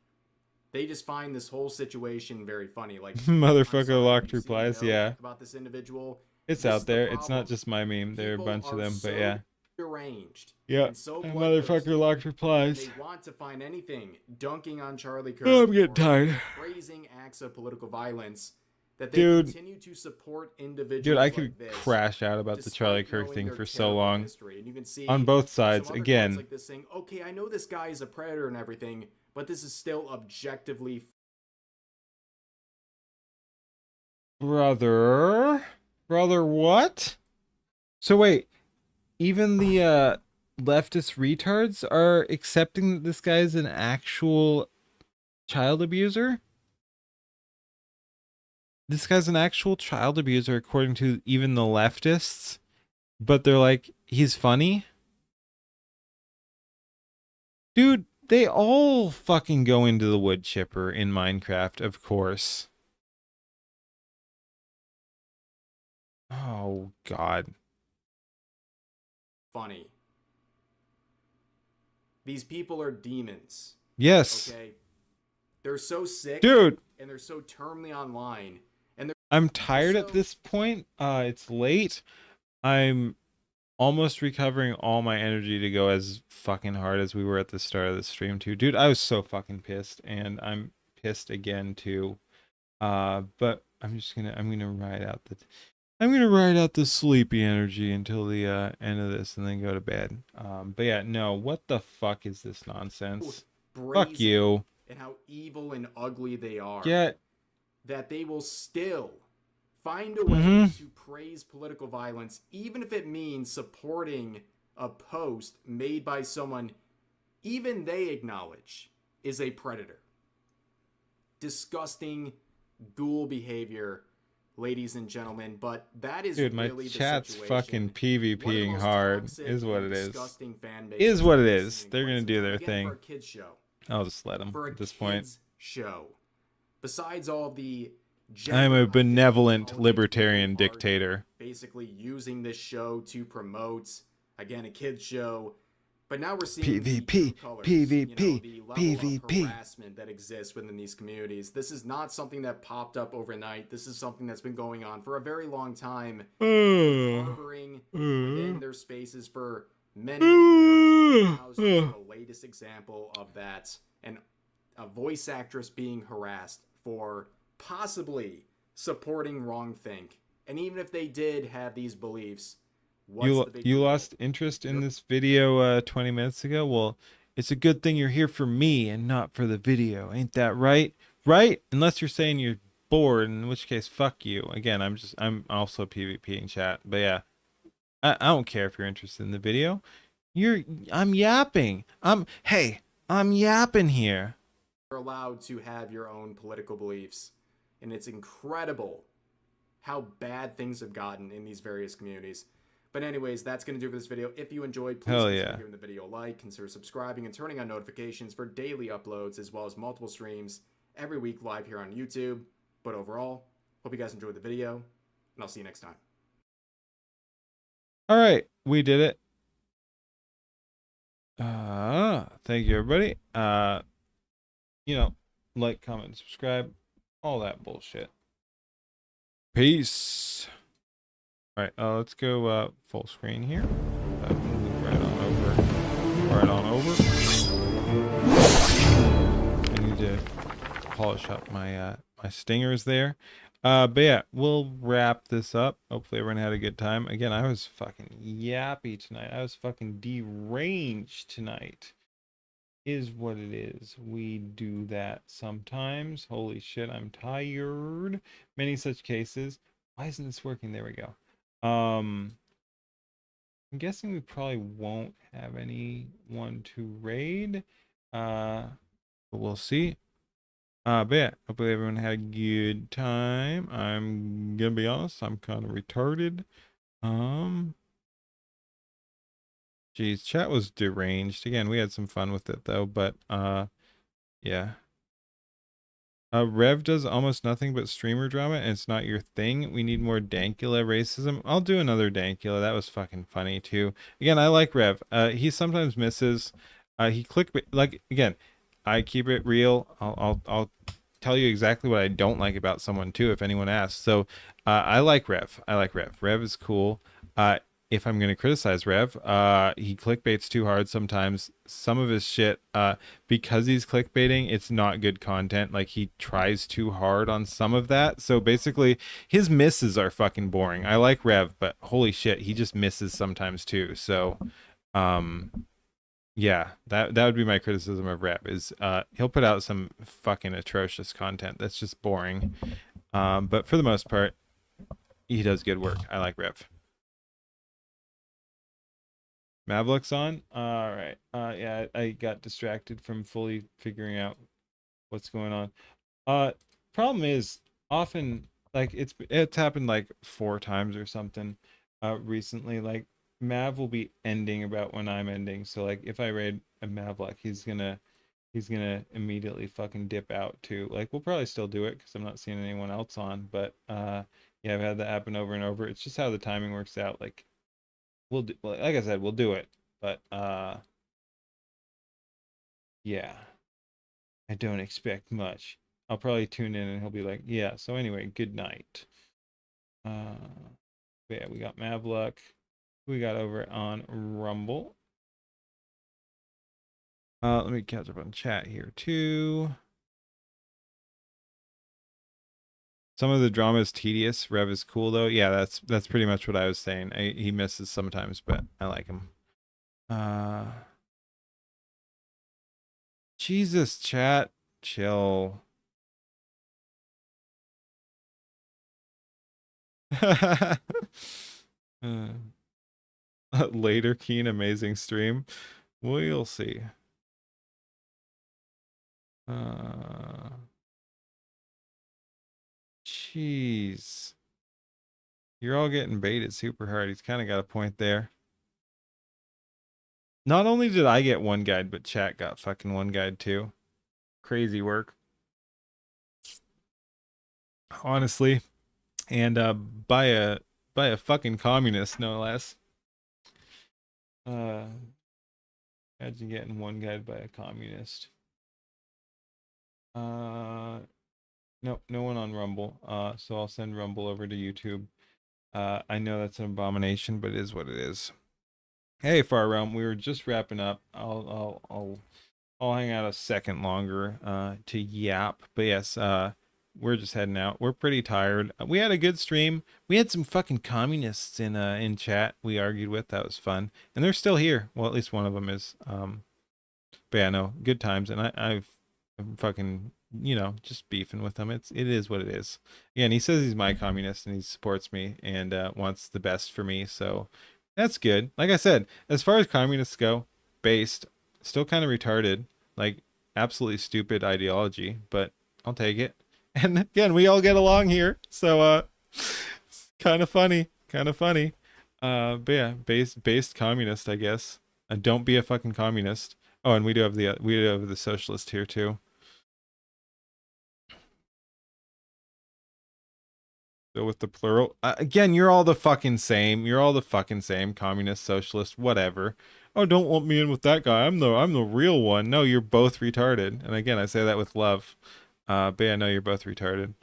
they just find this whole situation very funny. Like, Motherfucker locked you see a replies. note Yeah. about this individual. It's This out is the there. It's not problem. just my meme. There are a People bunch of are them, but so yeah. deranged Yeah. and so And bloodthirsty, motherfucker locked and replies. they want to find anything dunking on Charlie Kirk Oh, I'm getting or tired. praising acts of political violence that they Dude. continue to support individuals Dude, I like could this, crash out about the Charlie despite Kirk knowing thing their for so terrible long. history. And you can see On both some sides. other comments Again. like this saying, okay, I know this guy is a predator and everything, but this is still objectively Brother what? So wait, even the leftist retards are accepting that this guy is an actual child abuser? This guy's an actual child abuser according to even the leftists, but they're like, he's funny? Dude, they all fucking go into the wood chipper in Minecraft, of course. Oh, God. funny. These people are demons. Yes. Okay? They're so sick, Dude. and they're so terminally online. And they're I'm tired at so- this point. It's late. I'm almost recovering all my energy to go as fucking hard as we were at the start of the stream too. Dude, I was so fucking pissed, and I'm pissed again too. But I'm gonna ride out the sleepy energy until the end of this and then go to bed. But yeah, no, what the fuck is this nonsense? Fuck brazen you. and how evil and ugly they are. Get That they will still find a way Mhm. to praise political violence, even if it means supporting a post made by someone even they acknowledge is a predator. Disgusting ghoul behavior, ladies and gentlemen, but that is dude, my really the chat's situation. fucking One of the PvPing most hard toxic is what and it is. disgusting fan bases Is what it I've is. seen in They're quite gonna some do time. their Again, thing. for a kids show. I'll just let them For a at this point. kids show. Besides all of the I'm a gender benevolent politics libertarian people are dictator. basically using this show to promote, again, a kids show. But now we're seeing the PvP, true colors, PvP, the level PvP. of harassment that exists within these communities. This is not something that popped up overnight. This is something that's been going on for a very long time, harboring within their spaces for many years. Now is just the latest example of that, and a voice actress being harassed for possibly supporting wrongthink. And even if they did have these beliefs, what's the big You deal? lost interest in this video 20 minutes ago? Well, it's a good thing you're here for me and not for the video. Ain't that right? Right? Unless you're saying you're bored, in which case, fuck you. Again, I'm also PvP in chat. But yeah, I don't care if you're interested in the video. I'm yapping. I'm yapping here. You're allowed to have your own political beliefs. And it's incredible how bad things have gotten in these various communities. But anyways, that's going to do for this video. If you enjoyed, please Hell consider yeah. giving the video a like, consider subscribing, and turning on notifications for daily uploads, as well as multiple streams every week live here on YouTube. But overall, hope you guys enjoyed the video, and I'll see you next time. All right, we did it. Thank you, everybody. Like, comment, subscribe, all that bullshit. Peace. All right, let's go full screen here. Move right on over. Right on over. I need to polish up my my stingers there. But yeah, we'll wrap this up. Hopefully everyone had a good time. Again, I was fucking yappy tonight. I was fucking deranged tonight. Is what it is. We do that sometimes. Holy shit, I'm tired. Many such cases. Why isn't this working? There we go. I'm guessing we probably won't have anyone to raid. But we'll see. But yeah, hopefully everyone had a good time. I'm gonna be honest, I'm kind of retarded. Geez, chat was deranged. Again, we had some fun with it though, but yeah. Rev does almost nothing but streamer drama, and it's not your thing. We need more Dankula racism. I'll do another Dankula. That was fucking funny too. Again, I like Rev. He sometimes misses. He like again. I keep it real. I'll tell you exactly what I don't like about someone too, if anyone asks. So, I like Rev. I like Rev. Rev is cool. If I'm gonna criticize Rev, he clickbaits too hard sometimes. Some of his shit, because he's clickbaiting, it's not good content. Like he tries too hard on some of that. So basically, his misses are fucking boring. I like Rev, but holy shit, he just misses sometimes too. So, yeah, that would be my criticism of Rev is he'll put out some fucking atrocious content that's just boring. But for the most part, he does good work. I like Rev. Mavlock's on. All right. Yeah, I got distracted from fully figuring out what's going on. Problem is often like it's happened like 4 times or something recently. Like Mav will be ending about when I'm ending. So like if I raid a Mavlock, he's gonna immediately fucking dip out too. Like we'll probably still do it because I'm not seeing anyone else on. But yeah, I've had that happen over and over. It's just how the timing works out. Like we'll do, like I said, we'll do it. But yeah, I don't expect much. I'll probably tune in and he'll be like, yeah, so anyway, good night. But yeah, we got Mavluck. We got over on Rumble. Let me catch up on chat here too. Some of the drama is tedious. Rev is cool though. Yeah, that's pretty much what I was saying. He misses sometimes, but I like him. Jesus, chat, chill. Later, Keen, amazing stream. We'll see. Jeez. You're all getting baited super hard. He's kind of got a point there. Not only did I get one guide, but chat got fucking one guide too. Crazy work. Honestly. And by a fucking communist, no less. Imagine getting one guide by a communist. Nope, no one on Rumble. So I'll send Rumble over to YouTube. I know that's an abomination, but it is what it is. Hey, Far Realm, we were just wrapping up. I'll hang out a second longer to yap. But yes, we're just heading out. We're pretty tired. We had a good stream. We had some fucking communists in chat we argued with. That was fun. And they're still here. Well, at least one of them is. But yeah, no, good times. And I'm fucking, just beefing with him. It is what it is. Yeah, and he says he's my communist and he supports me and wants the best for me. So that's good. Like I said, as far as communists go, based, still kind of retarded, like absolutely stupid ideology, but I'll take it. And again, we all get along here. So it's kind of funny. Kind of funny. But yeah, based communist, I guess. Don't be a fucking communist. Oh, and we do have the socialist here too. So with the plural, again, you're all the fucking same. You're all the fucking same. Communist, socialist, whatever. Oh, don't lump me in with that guy. I'm the real one. No, you're both retarded. And again, I say that with love. But yeah, no, you're both retarded.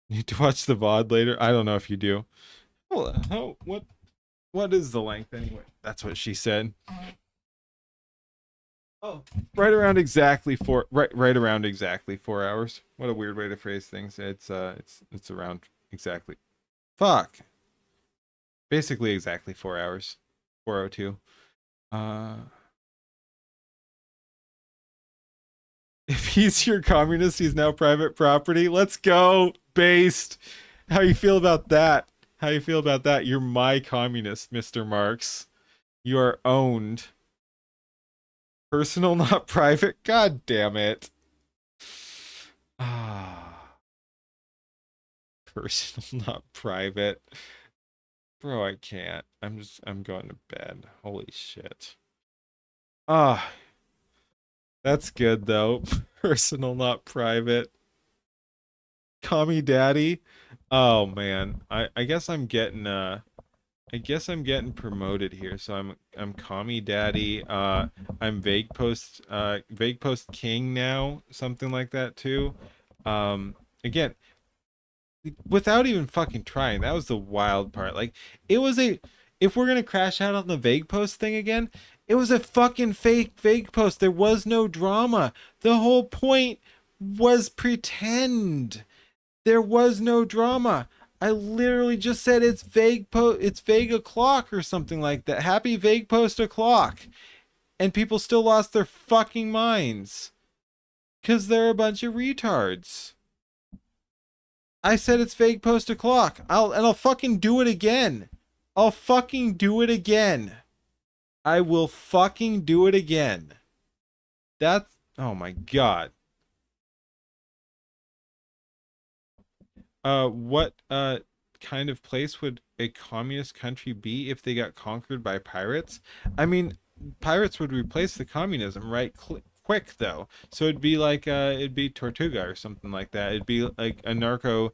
You need to watch the VOD later. I don't know if you do. Well, what is the length anyway? That's what she said. Oh, right around exactly 4 hours. What a weird way to phrase things. It's around exactly. Fuck. Basically exactly 4 hours. 4:02. If he's your communist, he's now private property. Let's go. Based. How you feel about that? How you feel about that? You're my communist, Mr. Marx. You are owned. Personal, not private. God damn it. Ah. Personal, not private. Bro, I can't. I'm going to bed. Holy shit. Ah. That's good though. Personal, not private. Commie daddy. Oh man. I guess I'm getting promoted here. So I'm commie daddy. I'm vague post king now, something like that too. Again, without even fucking trying. That was the wild part. Like, it was a, if we're gonna crash out on the vague post thing again, it was a fucking fake vague post. There was no drama. The whole point was pretend. There was no drama. I literally just said it's vague o'clock or something like that. Happy vague post o'clock. And people still lost their fucking minds. Cause they're a bunch of retards. I said it's vague post o'clock. I'll fucking do it again. I'll fucking do it again. I will fucking do it again. That's, oh my god. What kind of place would a communist country be if they got conquered by pirates? I mean, pirates would replace the communism, right? Quick though. So it'd be Tortuga or something like that. It'd be like a narco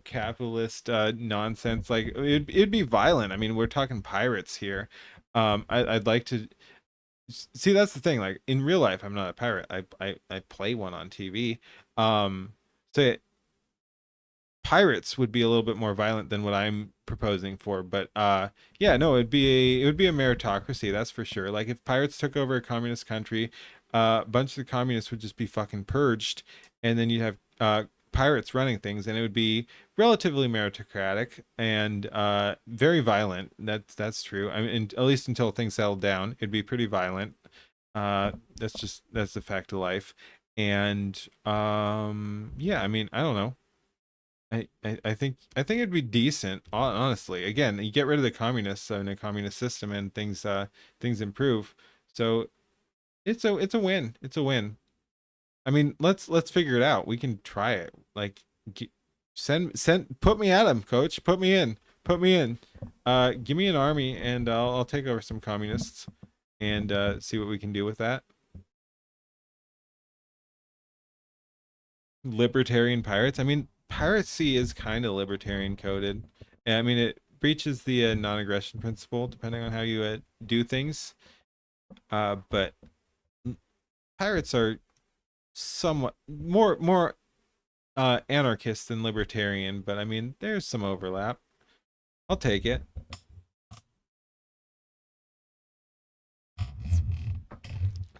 capitalist nonsense. Like it'd be violent. I mean, we're talking pirates here. I'd like to see, that's the thing. Like in real life, I'm not a pirate. I play one on TV. So pirates would be a little bit more violent than what I'm proposing for, but yeah, no, it would be a meritocracy, that's for sure. Like if pirates took over a communist country, a bunch of the communists would just be fucking purged, and then you'd have pirates running things, and it would be relatively meritocratic and very violent. That's true. I mean, at least until things settled down, it'd be pretty violent. That's the fact of life. And yeah, I mean, I don't know. I think it'd be decent, honestly. Again, you get rid of the communists in a communist system, and things improve. So it's a win. It's a win. I mean, let's figure it out. We can try it. Like, put me at him, coach. Put me in. Put me in. Give me an army, and I'll take over some communists, and see what we can do with that. Libertarian pirates. I mean, piracy is kind of libertarian coded. I mean, it breaches the non-aggression principle depending on how you do things. But pirates are somewhat more anarchist than libertarian. But I mean, there's some overlap. I'll take it.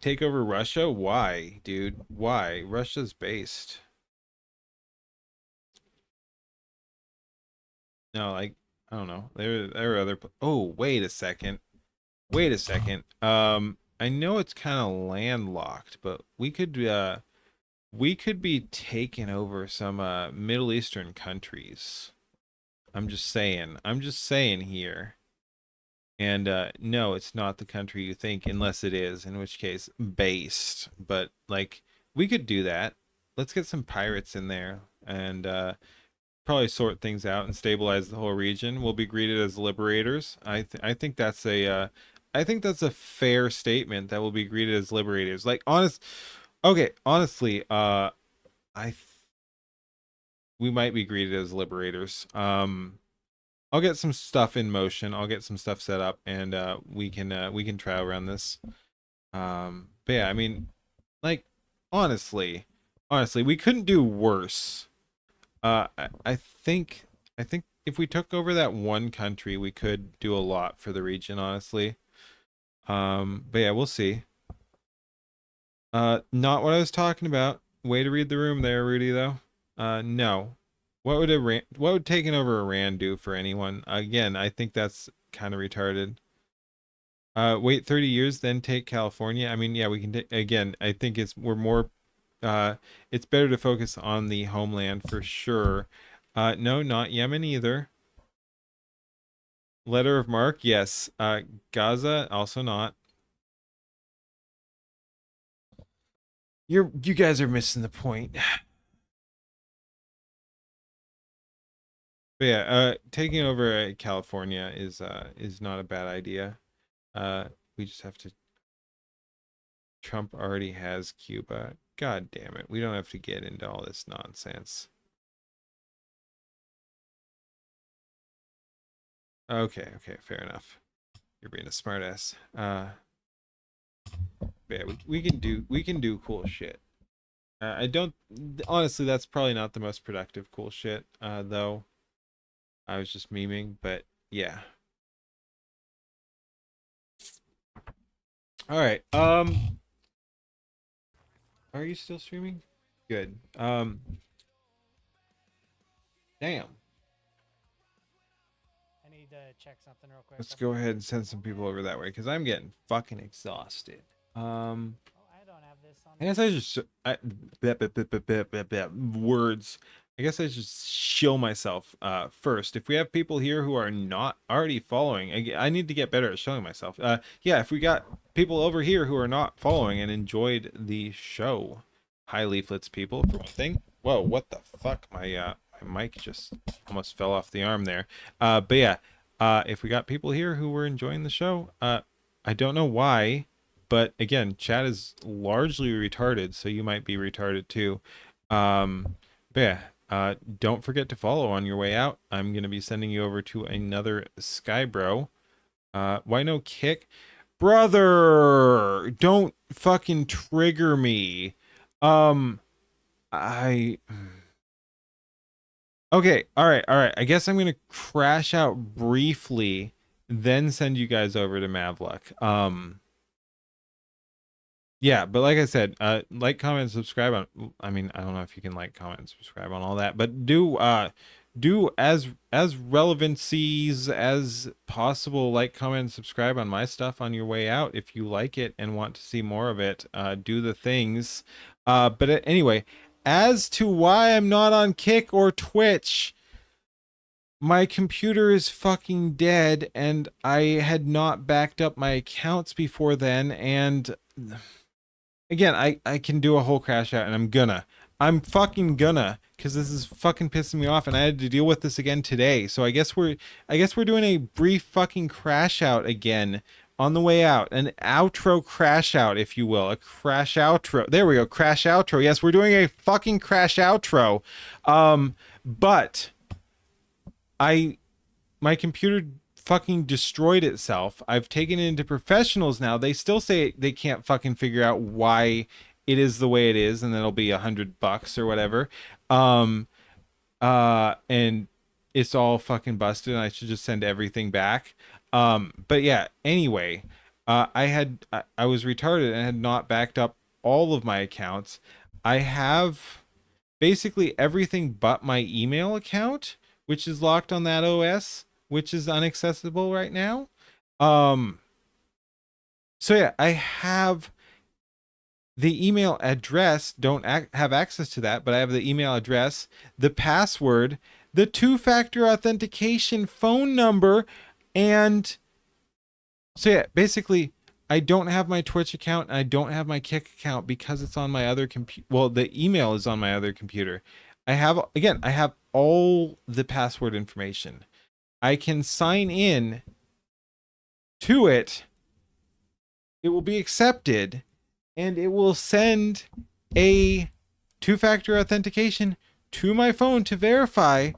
Take over Russia? Why, dude? Why? Russia's based. No, like, I don't know. There are other. Oh, wait a second. Wait a second. I know it's kind of landlocked, but we could be taking over some Middle Eastern countries. I'm just saying. I'm just saying here. And no, it's not the country you think, unless it is, in which case based. But like, we could do that. Let's get some pirates in there, and probably sort things out and stabilize the whole region. We'll be greeted as liberators. I think that's a fair statement, that we'll be greeted as liberators. Like, okay, honestly, we might be greeted as liberators. I'll get some stuff in motion. I'll get some stuff set up, and we can try around this. But yeah, I mean, like, honestly, we couldn't do worse. I think if we took over that one country, we could do a lot for the region, honestly. But yeah, we'll see. Not what I was talking about. Way to read the room there, Rudy, though. No. What would taking over Iran do for anyone? Again, I think that's kind of retarded. Wait 30 years, then take California. I mean, yeah, we can again, I think it's better to focus on the homeland for sure. No, not Yemen either. Letter of marque, yes. Gaza, also not. You guys are missing the point. But yeah, taking over California is not a bad idea. We just have to Trump already has Cuba. God damn it. We don't have to get into all this nonsense. Okay, fair enough. You're being a smartass. Yeah, we can do cool shit. I don't honestly. That's probably not the most productive cool shit. Though, I was just memeing, but yeah. All right. Are you still streaming? Good. Damn. I need to check something real quick. Let's go ahead and send some people over that way because I'm getting fucking exhausted. Oh, I don't have this on. I guess I just words. I guess I just shill myself first. If we have people here who are not already following, I need to get better at showing myself. Yeah, if we got people over here who are not following and enjoyed the show, hi leaflets people for one thing. Whoa, what the fuck? My mic just almost fell off the arm there. But yeah, if we got people here who were enjoying the show, I don't know why. But again, chat is largely retarded, so you might be retarded too. But yeah, don't forget to follow on your way out. I'm going to be sending you over to another Skybro. Why no kick? Brother, don't fucking trigger me. Okay, all right. I guess I'm going to crash out briefly, then send you guys over to Mavluck. Yeah, but like I said, like, comment, subscribe on. I mean, I don't know if you can like, comment, subscribe on all that, but do as relevancies as possible. Like, comment, subscribe on my stuff on your way out if you like it and want to see more of it. Do the things. But anyway, as to why I'm not on Kick or Twitch, my computer is fucking dead, and I had not backed up my accounts before then, and again, I can do a whole crash out, and I'm fucking gonna, because this is fucking pissing me off, and I had to deal with this again today. So I guess we're doing a brief fucking crash out again on the way out, an outro crash out, if you will, a crash outro. There we go, crash outro. Yes, we're doing a fucking crash outro. But my computer fucking destroyed itself. I've taken it into professionals now. They still say they can't fucking figure out why it is the way it is, and it'll be $100 or whatever. And it's all fucking busted, and I should just send everything back. But yeah, anyway, I was retarded and had not backed up all of my accounts. I have basically everything but my email account, which is locked on that OS, which is inaccessible right now. So yeah, I have the email address, don't have access to that, but I have the email address, the password, the two-factor authentication phone number, and so yeah, basically I don't have my Twitch account and I don't have my Kick account because it's on my other computer. Well, the email is on my other computer. I have all the password information. I can sign in to it. It will be accepted, and it will send a two-factor authentication to my phone to verify,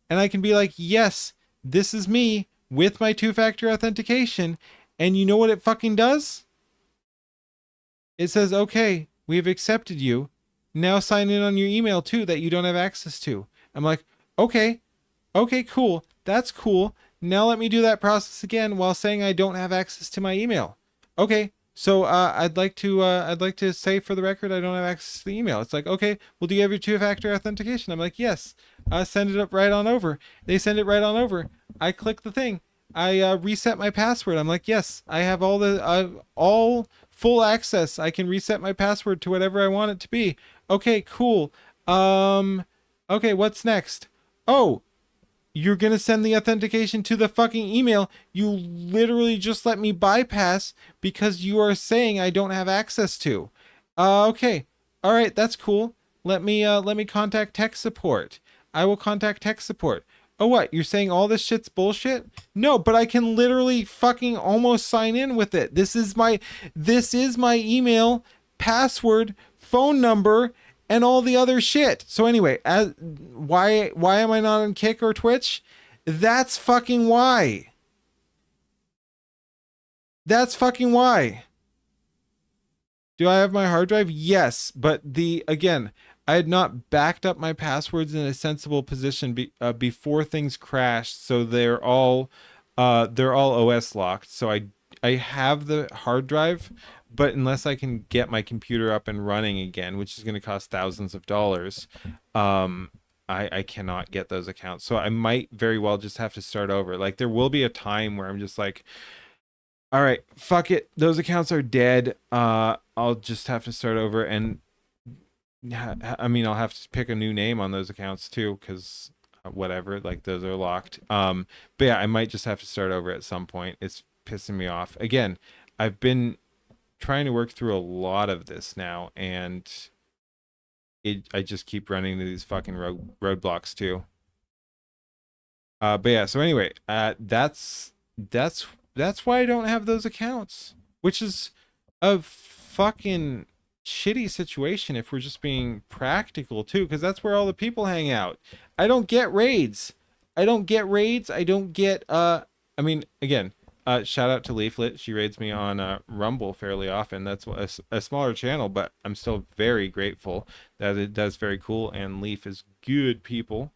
and I can be like, yes, this is me with my two-factor authentication. And you know what it fucking does? It says, okay, we have accepted you. Now sign in on your email too that you don't have access to. I'm like, okay, cool. That's cool. Now let me do that process again while saying I don't have access to my email. Okay, so I'd like to say for the record I don't have access to the email. It's like, okay, well, do you have your two-factor authentication? I'm like, yes. Send it up right on over. They send it right on over. I click the thing. I reset my password. I'm like, yes, I have all full access. I can reset my password to whatever I want it to be. Okay, cool. Okay, what's next? Oh, you're going to send the authentication to the fucking email you literally just let me bypass because you are saying I don't have access to. Okay. All right, that's cool. Let me contact tech support. I will contact tech support. Oh, what? You're saying all this shit's bullshit? No, but I can literally fucking almost sign in with it. This is my email, password, phone number, and all the other shit. So anyway, why am I not on Kick or Twitch? That's fucking why. That's fucking why. Do I have my hard drive? Yes, but again, I had not backed up my passwords in a sensible position before things crashed, so they're all OS locked. So I have the hard drive, but unless I can get my computer up and running again, which is going to cost thousands of dollars, I cannot get those accounts. So I might very well just have to start over. Like there will be a time where I'm just like, all right, fuck it. Those accounts are dead. I'll just have to start over, and I mean, I'll have to pick a new name on those accounts too, because whatever, like those are locked. But yeah, I might just have to start over at some point. It's pissing me off. Again, I've been trying to work through a lot of this now, and I just keep running into these fucking roadblocks too. But yeah, so anyway, that's why I don't have those accounts, which is a fucking shitty situation if we're just being practical too, because that's where all the people hang out. I don't get raids. I don't get I mean, again, shout out to Leaflet. She raids me on Rumble fairly often. That's a smaller channel, but I'm still very grateful that it does very cool, and Leaf is good people.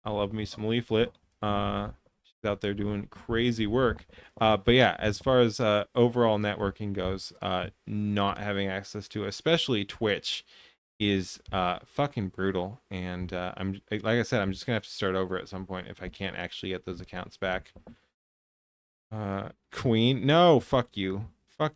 I love me some Leaflet. She's out there doing crazy work. But yeah, as far as overall networking goes, not having access to especially Twitch is fucking brutal. And I'm like I said, I'm just gonna have to start over at some point if I can't actually get those accounts back. Queen, no, fuck you. Fuck,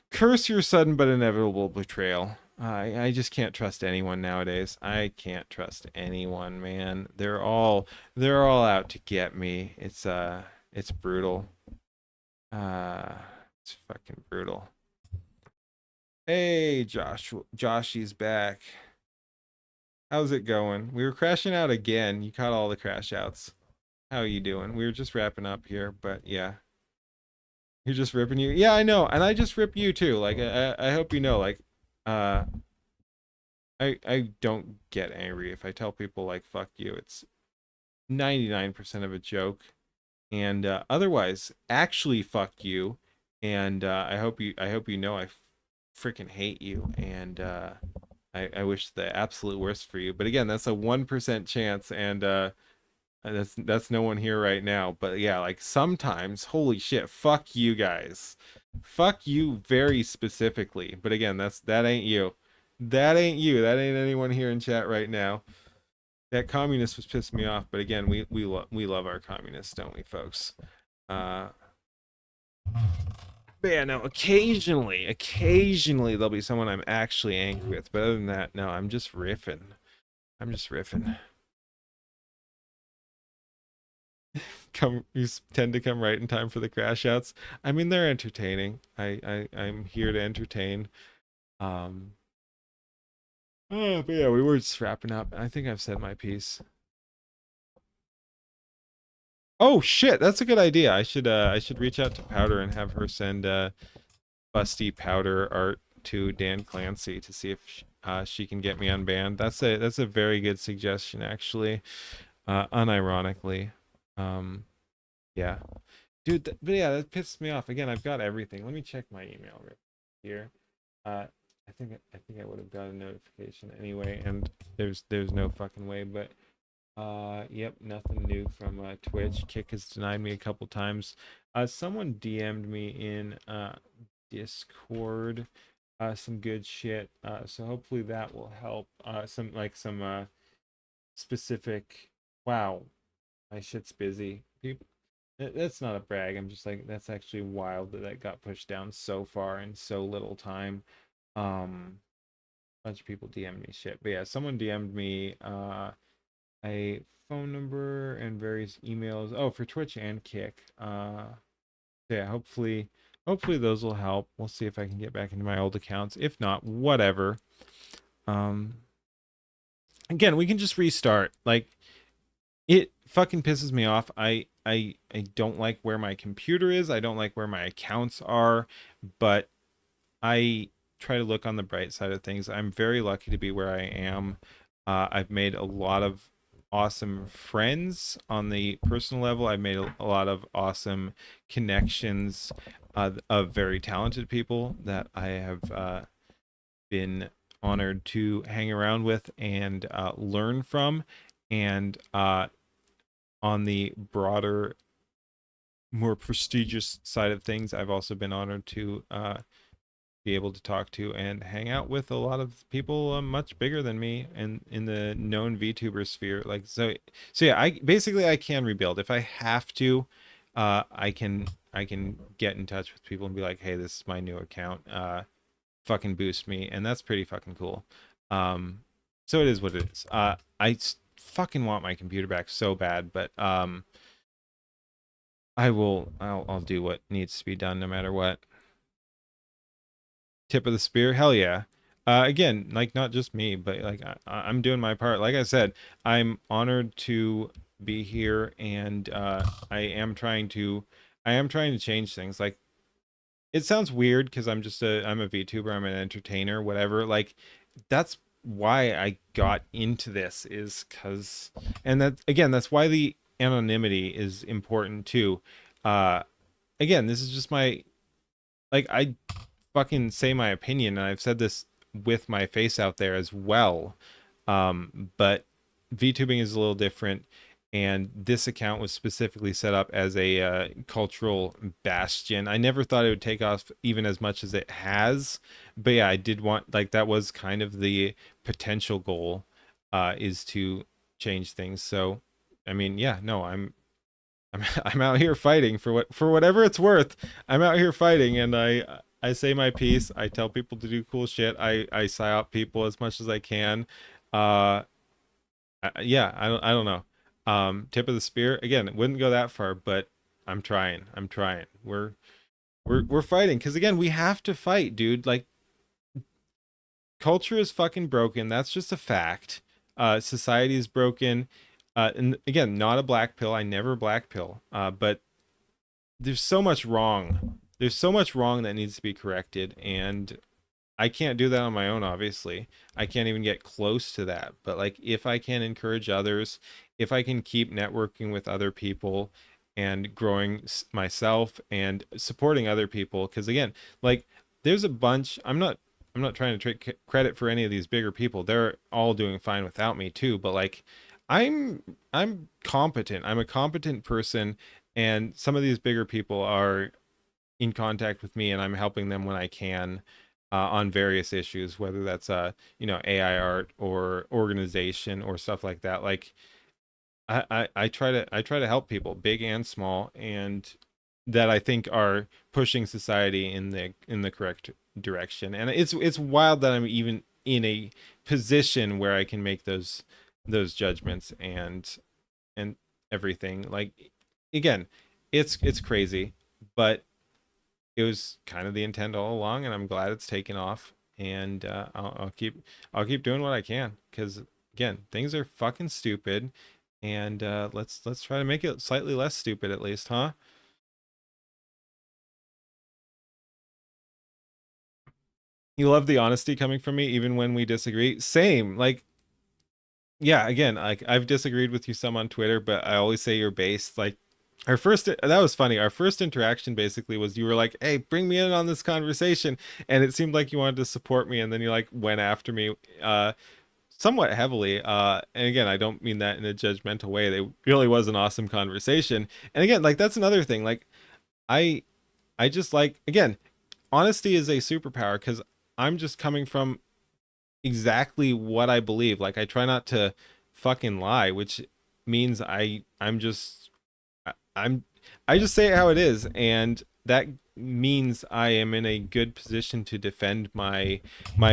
curse your sudden but inevitable betrayal. I just can't trust anyone nowadays. I can't trust anyone, man. They're all out to get me. It's brutal. It's fucking brutal. Hey, Joshy's back. How's it going? We were crashing out again. You caught all the crash outs. How are you doing? We were just wrapping up here, but yeah. You're just ripping you. Yeah, I know. And I just rip you too. Like I hope you know, like I don't get angry if I tell people like fuck you. It's 99% of a joke. And otherwise, actually fuck you. And I hope you know I freaking hate you, and I wish the absolute worst for you. But again, that's a 1% chance, and that's no one here right now. But yeah, like sometimes, holy shit, fuck you guys. Fuck you very specifically. But again, that ain't you. That ain't you. That ain't anyone here in chat right now. That communist was pissing me off, but again, we love our communists, don't we, folks? But yeah, no, occasionally there'll be someone I'm actually angry with, but other than that, no, I'm just riffing. You tend to come right in time for the crash outs. I mean, they're entertaining. I'm here to entertain. But yeah, we were just wrapping up. I think I've said my piece. Oh shit, that's a good idea. I should reach out to Powder and have her send busty Powder art to Dan Clancy to see if she can get me unbanned. That's a very good suggestion, actually. Unironically. Yeah. Dude, but yeah, that pisses me off. Again, I've got everything. Let me check my email right here. I think I would have got a notification anyway, and there's no fucking way, but yep, nothing new from Twitch. Kick has denied me a couple times. Someone DM'd me in Discord some good shit, so hopefully that will help. Some specific, wow, my shit's busy. People, that's not a brag. I'm just like, that's actually wild that got pushed down so far in so little time. Bunch of people DM'd me shit, but yeah, someone DM'd me a phone number and various emails. For Twitch and Kick. Yeah, hopefully those will help. We'll see if I can get back into my old accounts. If not, whatever. Again, we can just restart. Like, it fucking pisses me off. I don't like where my computer is. I don't like where my accounts are, but I try to look on the bright side of things. I'm very lucky to be where I am. I've made a lot of awesome friends on the personal level. I've made a lot of awesome connections of very talented people that I have been honored to hang around with and learn from. And on the broader, more prestigious side of things, I've also been honored to be able to talk to and hang out with a lot of people much bigger than me and in the known VTuber sphere. Like so yeah, I can rebuild if I have to. I can get in touch with people and be like, hey, this is my new account. Fucking boost me, and that's pretty fucking cool. So it is what it is. Fucking want my computer back so bad, but I'll do what needs to be done no matter what. Tip of the spear, hell yeah. Again, like not just me, but like I'm doing my part. Like I said, I'm honored to be here, and I am trying to change things. Like it sounds weird because I'm a VTuber, I'm an entertainer, whatever. Like that's why I got into this, is because, and that's why the anonymity is important too. Again, this is just my, like, I fucking say my opinion, and I've said this with my face out there as well. But VTubing is a little different, and this account was specifically set up as a cultural bastion. I never thought it would take off even as much as it has, but yeah, I did want, like, that was kind of the potential goal, is to change things. So I mean, yeah, no, I'm out here fighting for whatever it's worth. I'm out here fighting, and I say my piece. I tell people to do cool shit. I psyop people as much as I can. Yeah, I don't know. Tip of the spear, again, it wouldn't go that far, but I'm trying. We're fighting, because again, we have to fight, dude. Like, culture is fucking broken. That's just a fact. Society is broken. And again, not a black pill. I never black pill. But there's so much wrong. There's so much wrong that needs to be corrected, and I can't do that on my own, obviously. I can't even get close to that. But like, if I can encourage others, if I can keep networking with other people and growing myself and supporting other people, because again, like, there's a bunch. I'm not trying to take credit for any of these bigger people. They're all doing fine without me too. But like, I'm competent. I'm a competent person, and some of these bigger people are in contact with me, and I'm helping them when I can, on various issues, whether that's AI art or organization or stuff like that. Like, I try to help people, big and small, and that I think are pushing society in the correct direction. And it's wild that I'm even in a position where I can make those judgments and everything. Like, again, it's crazy, but it was kind of the intent all along, and I'm glad it's taken off. And I'll keep doing what I can, because again, things are fucking stupid, and let's try to make it slightly less stupid, at least, huh? You love the honesty coming from me, even when we disagree. Same. Like, yeah, again, like, I've disagreed with you some on Twitter, but I always say you're based. Like, that was funny. Our first interaction basically was, you were like, hey, bring me in on this conversation. And it seemed like you wanted to support me. And then you like went after me, somewhat heavily. And again, I don't mean that in a judgmental way. It really was an awesome conversation. And again, like, that's another thing. Like, I, I just, like, again, honesty is a superpower, because I'm just coming from exactly what I believe. Like, I try not to fucking lie, which means I'm I just say it how it is, and that means I am in a good position to defend my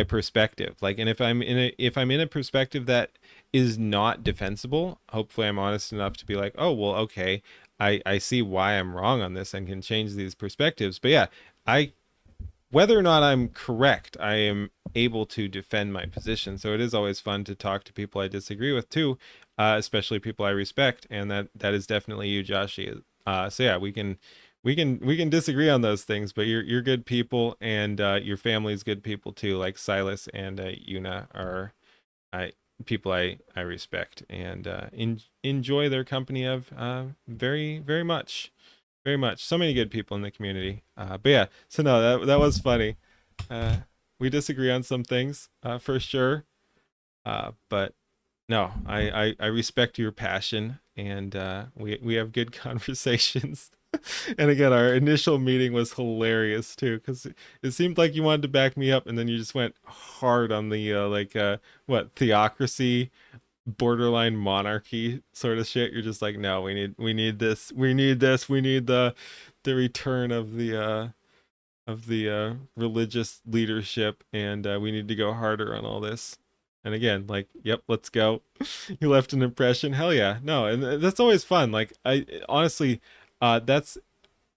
perspective. Like, and if I'm in a perspective that is not defensible, hopefully I'm honest enough to be like, oh well, okay, I see why I'm wrong on this and can change these perspectives. But yeah, I whether or not I'm correct, I am able to defend my position. So it is always fun to talk to people I disagree with too, especially people I respect, and that is definitely you, Joshi. So yeah, we can disagree on those things, but you're good people, and your family's good people too. Like Silas and Yuna are I people I respect and enjoy their company of very very much, very much. So many good people in the community. But yeah, so no, that was funny. We disagree on some things for sure, but no, I respect your passion, and we have good conversations. And again, our initial meeting was hilarious too, because it seemed like you wanted to back me up, and then you just went hard on the what, theocracy, borderline monarchy sort of shit. You're just like, no, we need this, we need the return of the religious leadership, and we need to go harder on all this. And again, like, yep, let's go. You left an impression. Hell yeah. No, and that's always fun. Like, I honestly, that's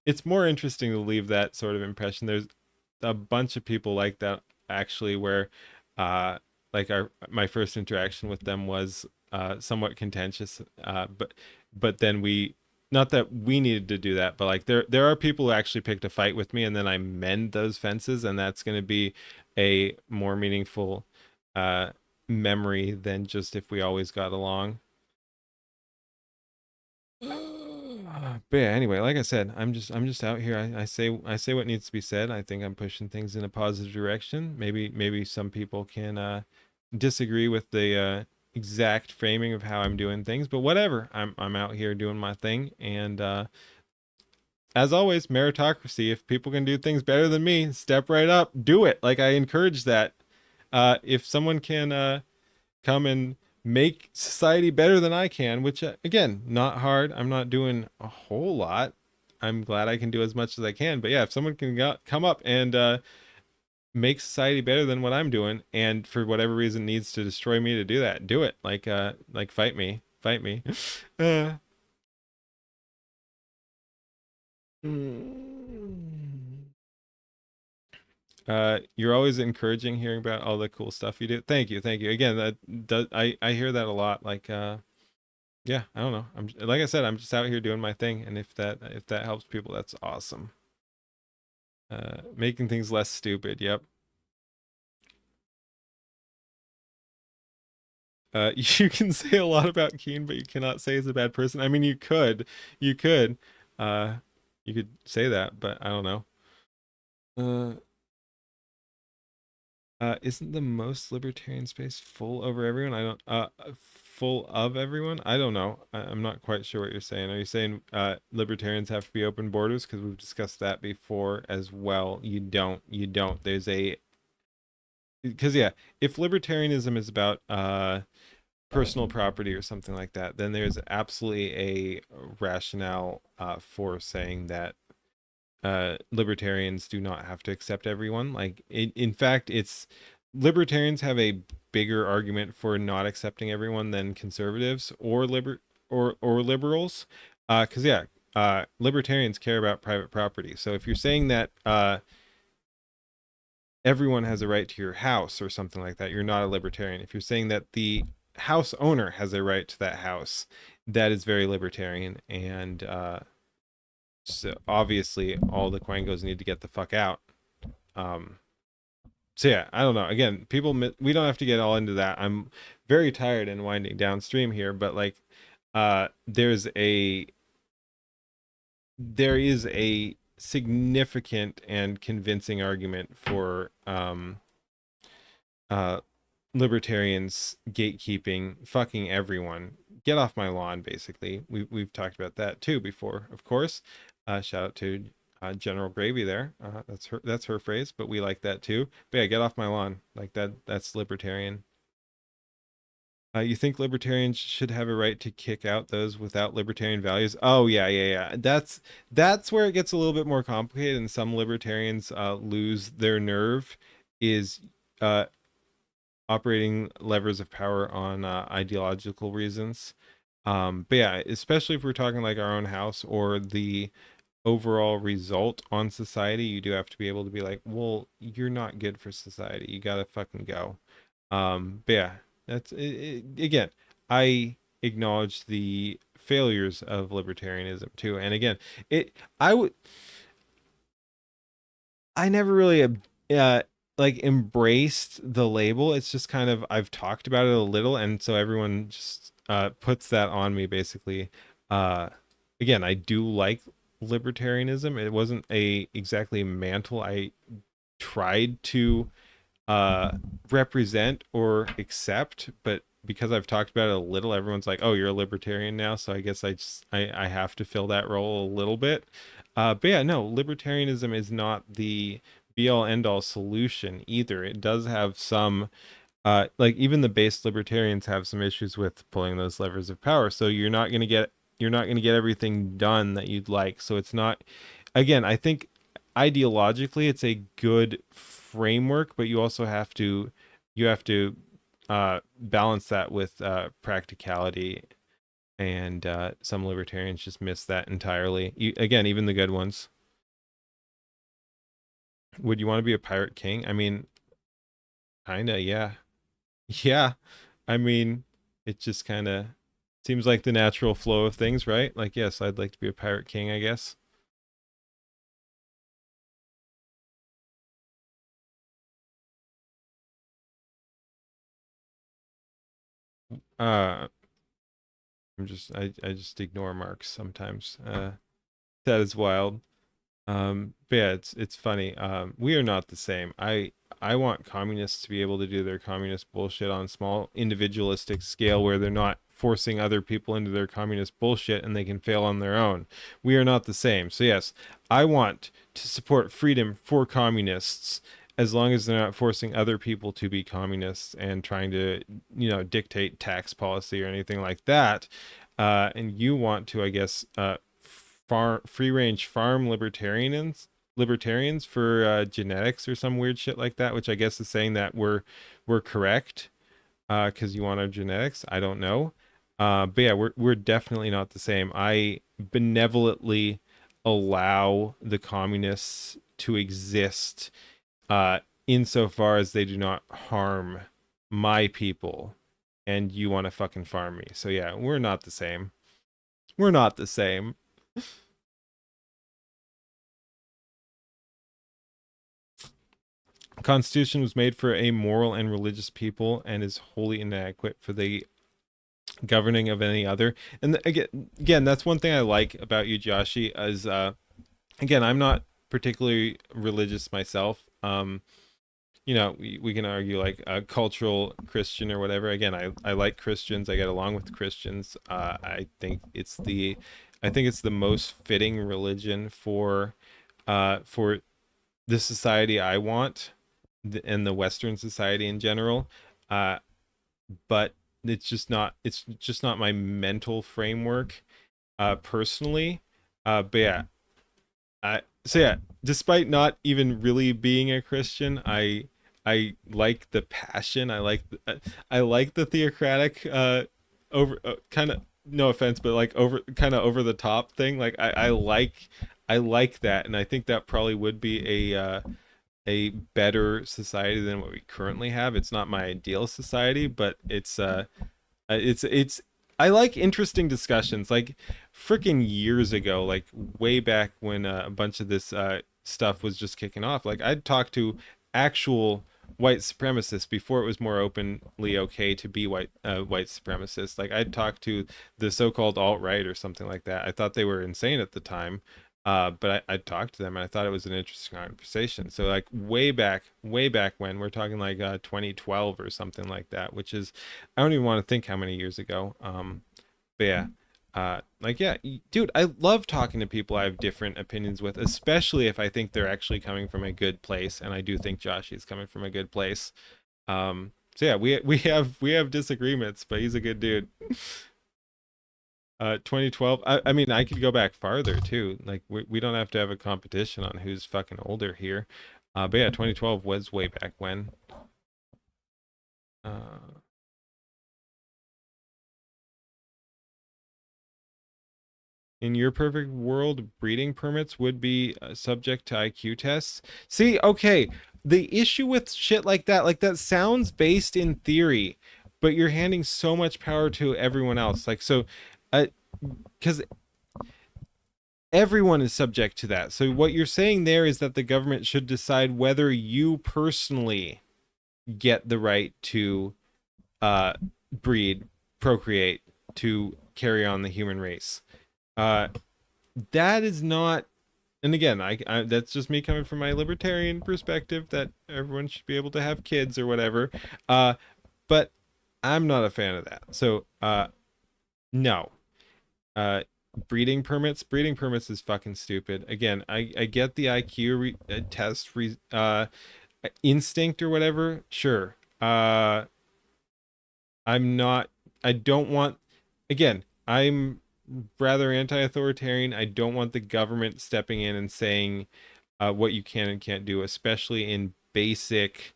it's more interesting to leave that sort of impression. There's a bunch of people like that actually, where like my first interaction with them was somewhat contentious, but then we, not that we needed to do that, but like there are people who actually picked a fight with me, and then I mend those fences, and that's going to be a more meaningful memory than just if we always got along. But yeah, anyway, like I said, I'm just out here. I say what needs to be said. I think I'm pushing things in a positive direction. Maybe some people can disagree with the exact framing of how I'm doing things, but whatever. I'm out here doing my thing, and as always, meritocracy. If people can do things better than me, step right up, do it. Like, I encourage that. If someone can come and make society better than I can, which again, not hard. I'm not doing a whole lot. I'm glad I can do as much as I can. But yeah, if someone can come up and make society better than what I'm doing, and for whatever reason needs to destroy me to do that, do it. Like fight me, fight me. uh, you're always encouraging hearing about all the cool stuff you do. Thank you, thank you. Again, I hear that a lot. Like yeah, I don't know. I'm, like I said, I'm just out here doing my thing, and if that helps people, that's awesome. Making things less stupid. Yep. You can say a lot about Keen, but you cannot say he's a bad person. I mean, you could, uh, you could say that, but I don't know. Isn't the most libertarian space full over everyone? I don't, full of everyone? I don't know. I'm not quite sure what you're saying. Are you saying libertarians have to be open borders? Because we've discussed that before as well. You don't. There's a, because yeah, if libertarianism is about personal property or something like that, then there's absolutely a rationale for saying that libertarians do not have to accept everyone. Like, in fact, it's, libertarians have a bigger argument for not accepting everyone than conservatives or liberals, because yeah, libertarians care about private property. So if you're saying that everyone has a right to your house or something like that, you're not a libertarian. If you're saying that the house owner has a right to that house, that is very libertarian. And so obviously all the Quangos need to get the fuck out. So yeah, I don't know. Again, people, we don't have to get all into that. I'm very tired and winding downstream here, but like, there is a significant and convincing argument for libertarians gatekeeping fucking everyone. Get off my lawn, basically. We've talked about that too before, of course. Shout out to General Gravy there. That's her phrase, but we like that too. But yeah, get off my lawn. Like that's libertarian. You think libertarians should have a right to kick out those without libertarian values? Oh yeah. That's where it gets a little bit more complicated, and some libertarians lose their nerve. Is operating levers of power on ideological reasons. But yeah, especially if we're talking like our own house or the overall result on society, you do have to be able to be like, well, you're not good for society. You gotta fucking go. But yeah, that's again, I acknowledge the failures of libertarianism too. And again, it I would I never really like embraced the label. It's just kind of I've talked about it a little, and so everyone just puts that on me basically. Uh Again, I do like libertarianism. It wasn't a exactly mantle I tried to represent or accept, but because I've talked about it a little, everyone's like, oh, you're a libertarian now, so I guess I have to fill that role a little bit. But yeah, no, libertarianism is not the be all end all solution either. It does have some like even the base libertarians have some issues with pulling those levers of power. So you're not going to get everything done that you'd like. So it's not, again, I think ideologically it's a good framework, but you also have to balance that with practicality, and some libertarians just miss that entirely. Again, even the good ones. Would you want to be a pirate king? I mean, kinda, yeah. Yeah. I mean, it just kind of seems like the natural flow of things, right? Like, yes, I'd like to be a pirate king, I guess. Uh, I just ignore marks sometimes. That is wild. But yeah, it's funny. We are not the same. I want communists to be able to do their communist bullshit on small individualistic scale where they're not forcing other people into their communist bullshit and they can fail on their own. We are not the same. So yes, I want to support freedom for communists as long as they're not forcing other people to be communists and trying to, dictate tax policy or anything like that. And you want to, I guess, free range farm libertarians for genetics or some weird shit like that, which I guess is saying that we're correct because you want our genetics. I don't know. But yeah, we're definitely not the same. I benevolently allow the communists to exist insofar as they do not harm my people, and you want to fucking farm me. So yeah, we're not the same. We're not the same. Constitution was made for a moral and religious people and is wholly inadequate for the governing of any other. And again, that's one thing I like about you, Joshi, is again, I'm not particularly religious myself. We can argue like a cultural Christian or whatever. Again, I like Christians. I get along with Christians. I think it's the most fitting religion for the society I want, and the Western society in general. Uh, but it's just not my mental framework personally. But yeah, so yeah, despite not even really being a Christian, I like the passion. I like the theocratic over kind of, no offense, but like over kind of over the top thing. Like I like that, and I think that probably would be a better society than what we currently have. It's not my ideal society, but it's I like interesting discussions. Like freaking years ago, like way back when a bunch of this stuff was just kicking off. Like I'd talk to actual white supremacists before it was more openly okay to be white supremacists. Like I'd talk to the so-called alt-right or something like that. I thought they were insane at the time. But I talked to them and I thought it was an interesting conversation. So like way back when, we're talking like 2012 or something like that, which is, I don't even want to think how many years ago. But yeah, like, yeah, dude, I love talking to people I have different opinions with, especially if I think they're actually coming from a good place. And I do think Josh is coming from a good place. So yeah, we have disagreements, but he's a good dude. 2012. I mean, I could go back farther too. Like we don't have to have a competition on who's fucking older here. But yeah, 2012 was way back when. Uh, In your perfect world, breeding permits would be subject to IQ tests. See, okay, the issue with shit like that sounds based in theory, but you're handing so much power to everyone else. Like, so, because everyone is subject to that. So what you're saying there is that the government should decide whether you personally get the right to breed, procreate, to carry on the human race. That is not, and again, I that's just me coming from my libertarian perspective that everyone should be able to have kids or whatever. But I'm not a fan of that. So no. Breeding permits is fucking stupid. Again, I get the IQ test instinct or whatever. Sure. I'm not, I don't want, again, I'm rather anti-authoritarian. I don't want the government stepping in and saying what you can and can't do, especially in basic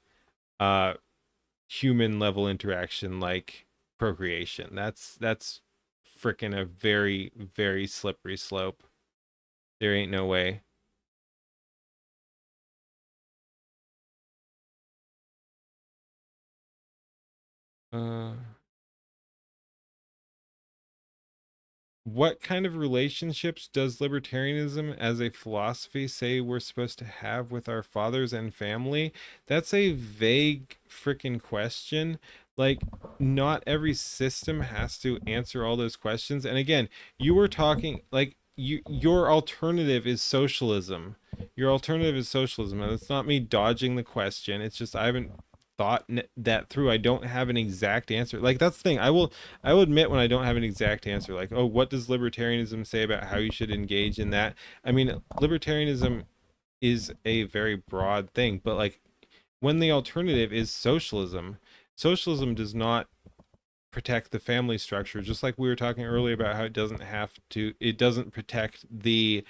human level interaction like procreation. That's freaking a very, very slippery slope. There ain't no way. What kind of relationships does libertarianism as a philosophy say we're supposed to have with our fathers and family? That's a vague freaking question. Like, not every system has to answer all those questions. And again, you were talking like your alternative is socialism. Your alternative is socialism, and it's not me dodging the question. It's just I haven't thought that through. I don't have an exact answer. Like, that's the thing. I will admit when I don't have an exact answer, like, oh, what does libertarianism say about how you should engage in that? I mean, libertarianism is a very broad thing, but like when the alternative is socialism, socialism does not protect the family structure, just like we were talking earlier about how it doesn't protect the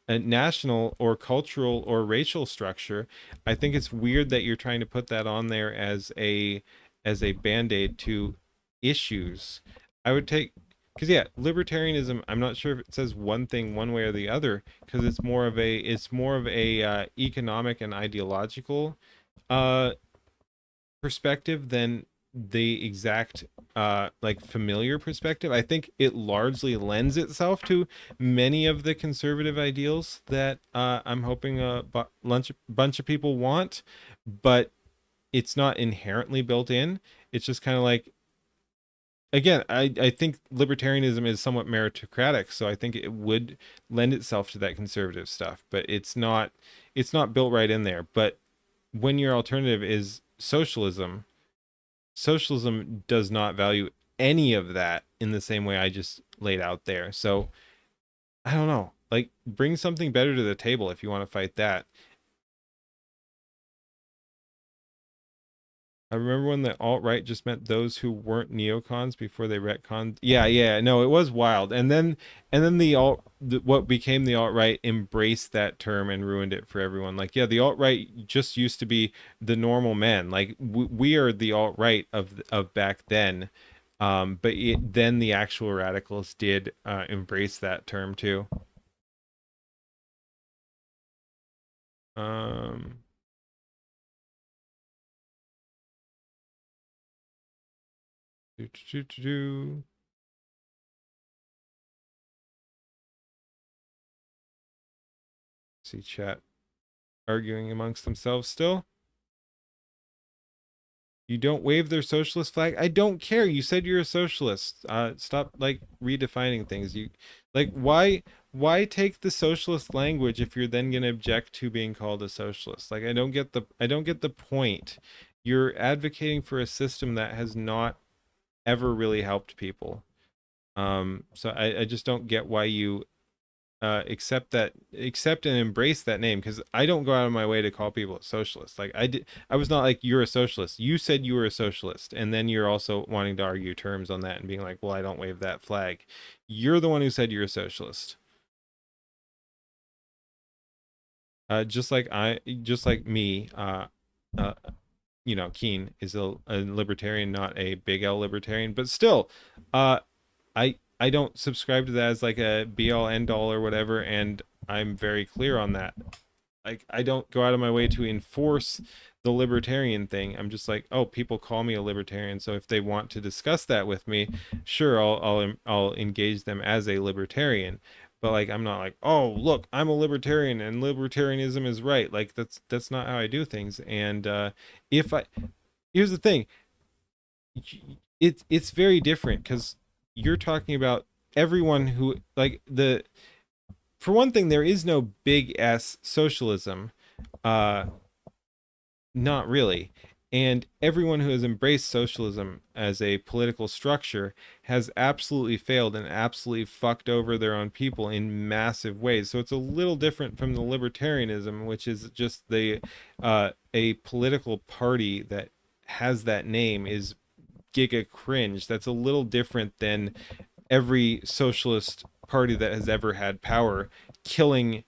national or cultural or racial structure. I think it's weird that you're trying to put that on there as a band-aid to issues. I would take, because yeah, libertarianism, I'm not sure if it says one thing one way or the other, because it's more of a economic and ideological uh perspective than the exact like familiar perspective. I think it largely lends itself to many of the conservative ideals that I'm hoping a bunch of people want, but it's not inherently built in. It's just kind of like, again, I think libertarianism is somewhat meritocratic, so I think it would lend itself to that conservative stuff, but it's not built right in there. But when your alternative is socialism, socialism does not value any of that in the same way I just laid out there. So I don't know. Like, bring something better to the table if you want to fight that. I remember when the alt-right just meant those who weren't neocons before they retconned. Yeah, no, it was wild. And then what became the alt-right embraced that term and ruined it for everyone. Like, yeah, the alt-right just used to be the normal men. Like, we are the alt-right of back then. But then the actual radicals did embrace that term too. Um, do, do, do, do. See chat arguing amongst themselves still. You don't wave their socialist flag. I don't care. You said you're a socialist. Stop like redefining things. You like why take the socialist language if you're then going to object to being called a socialist? Like, I don't get the point. You're advocating for a system that has not ever really helped people. So I just don't get why you accept and embrace that name, because I don't go out of my way to call people socialists. Like, I was not like, you're a socialist. You said you were a socialist, and then you're also wanting to argue terms on that and being like, well, I don't wave that flag. You're the one who said you're a socialist. Just like me, Keen is a libertarian, not a big L libertarian, but still, I I don't subscribe to that as like a be all end all or whatever, and I'm very clear on that. Like, I don't go out of my way to enforce the libertarian thing. I'm just like, oh, people call me a libertarian, so if they want to discuss that with me, sure, I'll engage them as a libertarian. But like, I'm not like, oh, look, I'm a libertarian and libertarianism is right. Like, that's not how I do things. And if I here's the thing, it's very different because you're talking about everyone who like the for one thing, there is no big S socialism. Not really. And everyone who has embraced socialism as a political structure has absolutely failed and absolutely fucked over their own people in massive ways. So it's a little different from the libertarianism, which is just the a political party that has that name is giga cringe. That's a little different than every socialist party that has ever had power killing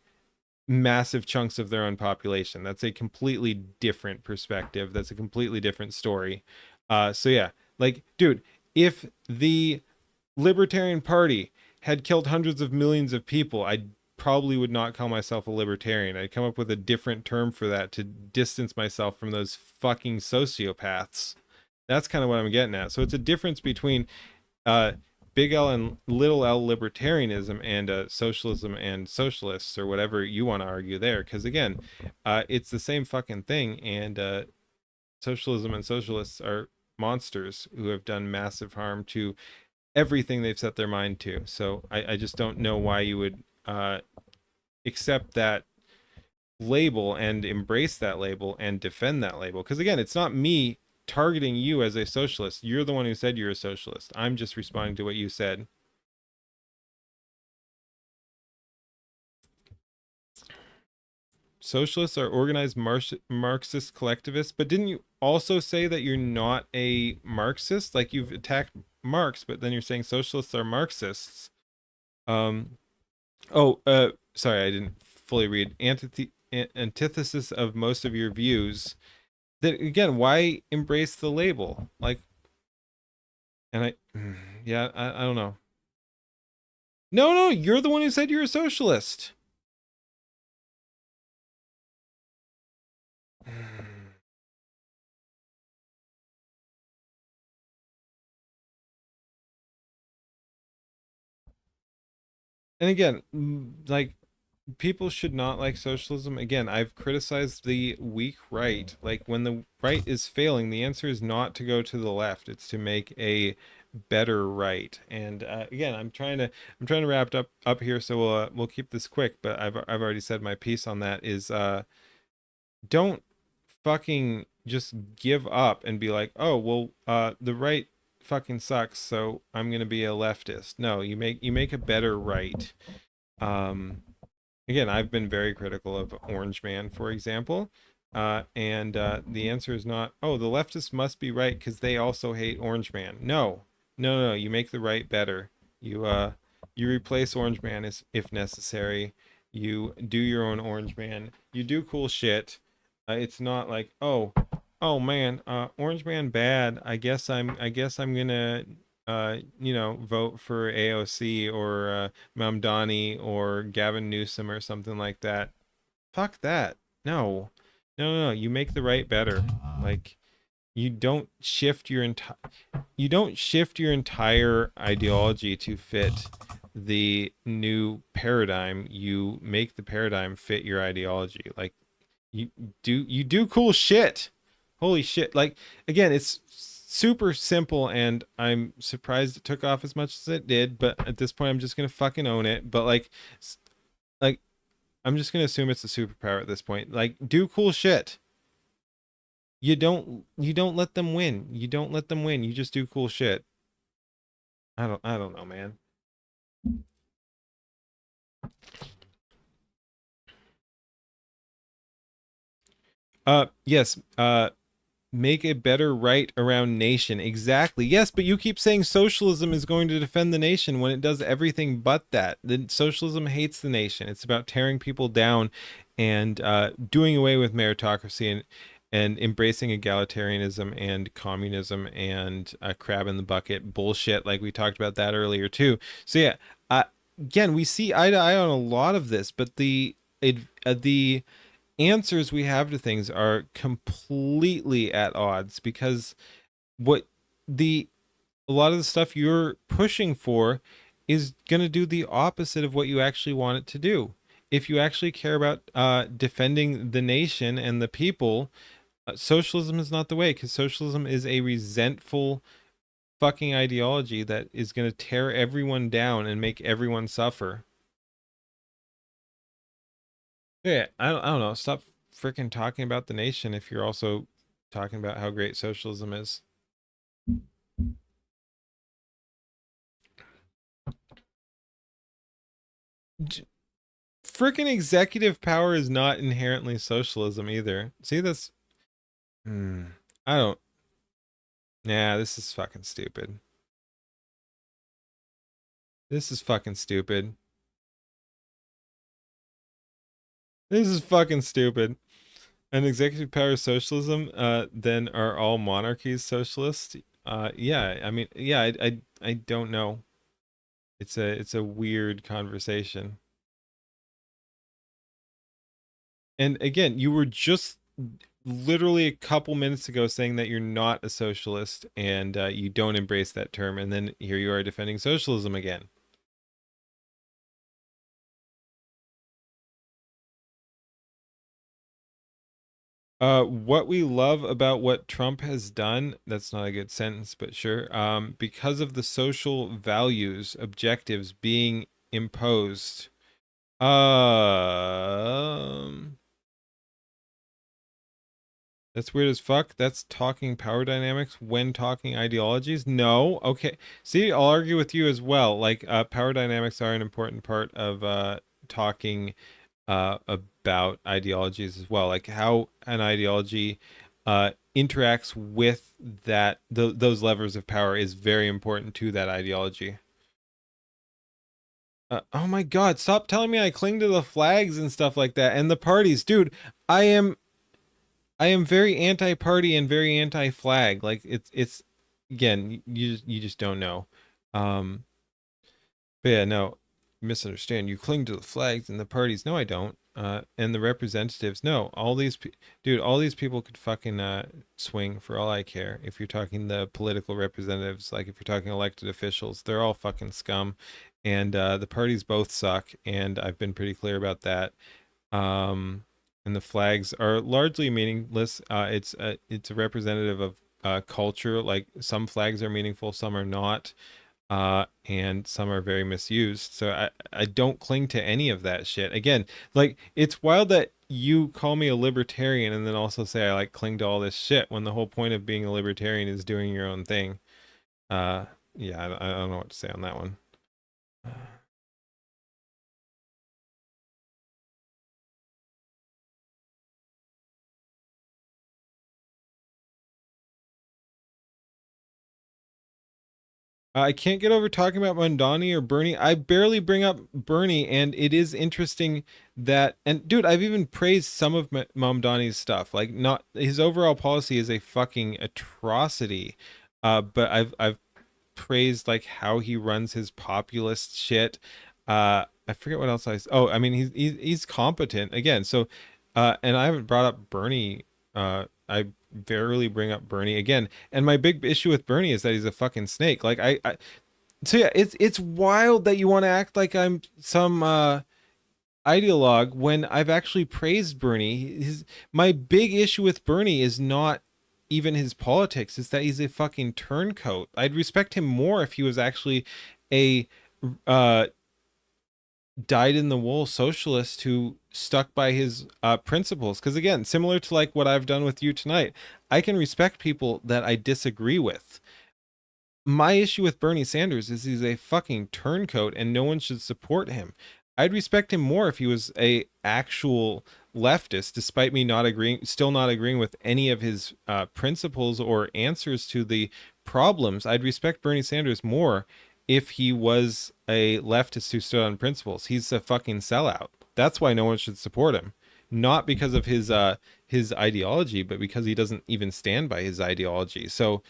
massive chunks of their own population. That's a completely different perspective. That's a completely different story. So yeah, like, dude, if the Libertarian Party had killed hundreds of millions of people, I probably would not call myself a libertarian. I'd come up with a different term for that to distance myself from those fucking sociopaths. That's kind of what I'm getting at. So it's a difference between big L and little L libertarianism and socialism and socialists or whatever you want to argue there. Because again, it's the same fucking thing. And socialism and socialists are monsters who have done massive harm to everything they've set their mind to. So I just don't know why you would accept that label and embrace that label and defend that label. Because again, it's not me targeting you as a socialist. You're the one who said you're a socialist. I'm just responding to what you said. Socialists are organized Marxist collectivists, but didn't you also say that you're not a Marxist? Like, you've attacked Marx, but then you're saying socialists are Marxists. Sorry, I didn't fully read. Antithesis of most of your views. That again, why embrace the label? Like, and yeah, I don't know. No, you're the one who said you're a socialist. And again, like, people should not like socialism. Again, I've criticized the weak right. Like, when the right is failing, the answer is not to go to the left. It's to make a better right. And again, I'm trying to wrap it up here, so we'll keep this quick. But I've already said my piece on that. Is don't fucking just give up and be like, oh well, the right fucking sucks, so I'm gonna be a leftist. No, you make a better right. Again, I've been very critical of Orange Man, for example, and the answer is not, oh, the leftists must be right because they also hate Orange Man. No, you make the right better. You replace Orange Man if necessary. You do your own Orange Man. You do cool shit. It's not like, oh man, Orange Man bad. I guess I'm gonna vote for AOC or Mamdani or Gavin Newsom or something like that. Fuck that. No. You make the right better. Like, you don't shift your entire ideology to fit the new paradigm. You make the paradigm fit your ideology. Like, you do cool shit. Holy shit. Like, again, it's super simple, and I'm surprised it took off as much as it did, but at this point I'm just gonna fucking own it. But like I'm just gonna assume it's a superpower at this point. Like, do cool shit. You don't let them win. You don't let them win. You just do cool shit. I don't know, man. Yes, make a better right around nation. Exactly. Yes, but you keep saying socialism is going to defend the nation when it does everything but that. Then socialism hates the nation. It's about tearing people down and doing away with meritocracy and embracing egalitarianism and communism and crab in the bucket bullshit, like we talked about that earlier too. So yeah, again, we see eye to eye on a lot of this, but the answers we have to things are completely at odds, because what the a lot of the stuff you're pushing for is going to do the opposite of what you actually want it to do. If you actually care about defending the nation and the people, socialism is not the way, because socialism is a resentful fucking ideology that is going to tear everyone down and make everyone suffer. Yeah, I don't know. Stop freaking talking about the nation if you're also talking about how great socialism is. Freaking executive power is not inherently socialism either. See, that's... I don't... Nah, this is fucking stupid. This is fucking stupid. This is fucking stupid. An executive power socialism, then are all monarchies socialist? Yeah, I mean, yeah, I don't know. It's a weird conversation. And again, you were just literally a couple minutes ago saying that you're not a socialist and you don't embrace that term, and then here you are defending socialism again. What we love about what Trump has done, that's not a good sentence, but sure. Because of the social values, objectives being imposed. That's weird as fuck. That's talking power dynamics when talking ideologies. No. Okay. See, I'll argue with you as well. Like, power dynamics are an important part of talking about ideologies as well. Like how an ideology interacts with those levers of power is very important to that ideology. Oh my God! Stop telling me I cling to the flags and stuff like that and the parties, dude. I am very anti-party and very anti-flag. Like it's again, you just don't know. But yeah, no, misunderstand. You cling to the flags and the parties. No, I don't. And the representatives. No, dude, all these people could fucking swing for all I care. If you're talking the political representatives, like if you're talking elected officials, they're all fucking scum. And the parties both suck. And I've been pretty clear about that. And the flags are largely meaningless. It's a representative of culture. Like some flags are meaningful, some are not. And some are very misused. So I don't cling to any of that shit. Again, like it's wild that you call me a libertarian and then also say I like cling to all this shit when the whole point of being a libertarian is doing your own thing. Yeah, I don't know what to say on that one. I can't get over talking about Mondani or Bernie. I barely bring up Bernie, and it is interesting that, and dude, I've even praised some of Mamdani's stuff. Like, not his overall policy is a fucking atrocity, but I've praised like how he runs his populist shit. I forget what else I mean, he's competent again. So, and I haven't brought up Bernie. I barely bring up Bernie again. And my big issue with Bernie is that he's a fucking snake. Like so yeah, it's wild that you want to act like I'm some ideologue when I've actually praised Bernie. My big issue with Bernie is not even his politics, it's that he's a fucking turncoat. I'd respect him more if he was actually a dyed in the wool socialist who stuck by his principles. Because again, similar to like what I've done with you tonight, I can respect people that I disagree with. My issue with Bernie Sanders is he's a fucking turncoat and no one should support him. I'd respect him more if he was a actual leftist, despite me still not agreeing with any of his principles or answers to the problems. I'd respect Bernie Sanders more if he was a leftist who stood on principles. He's a fucking sellout. That's why no one should support him, not because of his ideology, but because he doesn't even stand by his ideology. So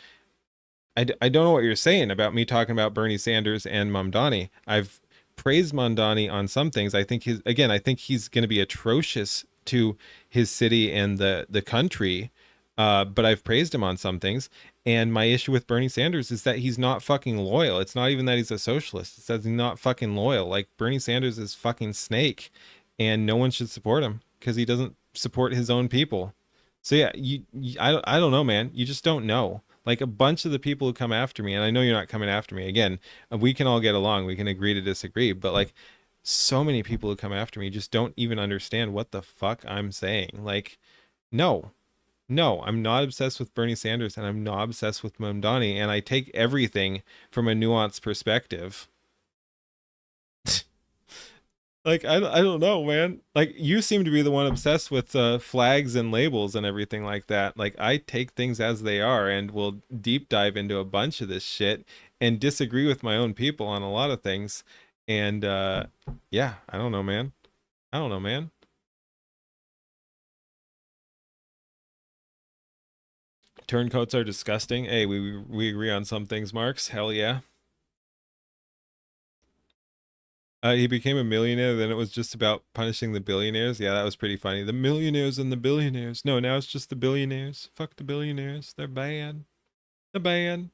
I don't know what you're saying about me talking about Bernie Sanders and Mamdani. I've praised Mamdani on some things. I think I think he's going to be atrocious to his city and the country. But I've praised him on some things. And my issue with Bernie Sanders is that he's not fucking loyal. It's not even that he's a socialist. It's that he's not fucking loyal. Like, Bernie Sanders is fucking snake, and no one should support him because he doesn't support his own people. So yeah, I don't know, man. You just don't know. Like, a bunch of the people who come after me, and I know you're not coming after me. Again, we can all get along. We can agree to disagree. But like, so many people who come after me just don't even understand what the fuck I'm saying. Like, no, no, I'm not obsessed with Bernie Sanders, and I'm not obsessed with Mamdani, and I take everything from a nuanced perspective. Like, I don't know, man. Like, you seem to be the one obsessed with flags and labels and everything like that. Like, I take things as they are and will deep dive into a bunch of this shit and disagree with my own people on a lot of things. And yeah, I don't know, man. I don't know, man. Turncoats are disgusting. Hey, we agree on some things, Marks. Hell yeah. He became a millionaire, then it was just about punishing the billionaires. Yeah, that was pretty funny. The millionaires and the billionaires. No, now it's just the billionaires. Fuck the billionaires. They're bad. They're bad.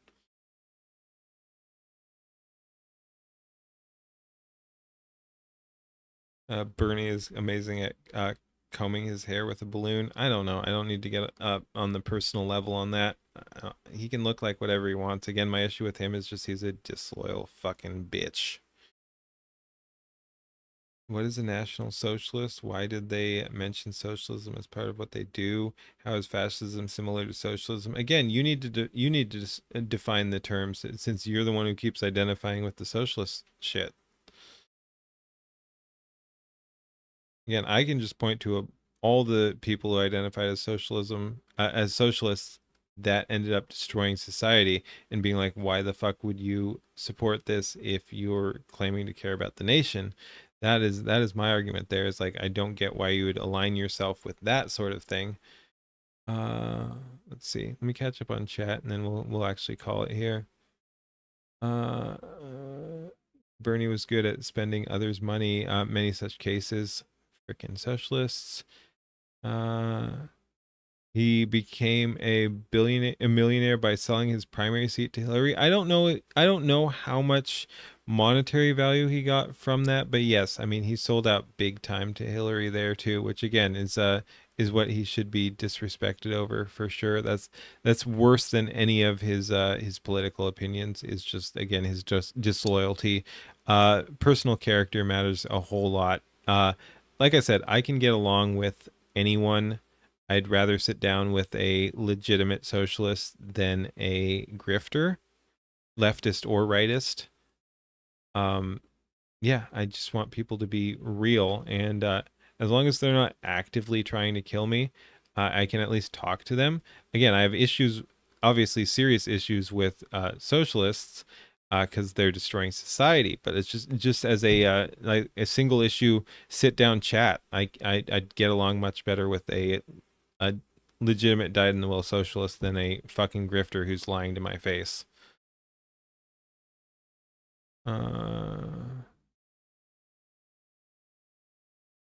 Bernie is amazing at combing his hair with a balloon. I don't know. I don't need to get up on the personal level on that. He can look like whatever he wants. Again, my issue with him is just he's a disloyal fucking bitch. What is a National Socialist? Why did they mention socialism as part of what they do? How is fascism similar to socialism? Again, you need to define the terms, since you're the one who keeps identifying with the socialist shit. Again, I can just point to all the people who identified as socialism as socialists that ended up destroying society, and being like, why the fuck would you support this if you're claiming to care about the nation? That is my argument there. Is like, I don't get why you would align yourself with that sort of thing. Let's see. Let me catch up on chat, and then we'll actually call it here. Bernie was good at spending others' money. Many such cases. Freaking socialists. He became a millionaire by selling his primary seat to Hillary. I don't know how much monetary value he got from that, but yes, I mean, he sold out big time to Hillary there too, which again is what he should be disrespected over for sure. That's worse than any of his political opinions. Is just, again, his just disloyalty. Personal character matters a whole lot. Like I said, I can get along with anyone. I'd rather sit down with a legitimate socialist than a grifter, leftist or rightist. Yeah, I just want people to be real, and as long as they're not actively trying to kill me, I can at least talk to them. Again, I have issues, obviously serious issues with socialists, because they're destroying society. But it's just as a like a single issue sit down chat, I'd get along much better with a legitimate dyed in the will socialist than a fucking grifter who's lying to my face.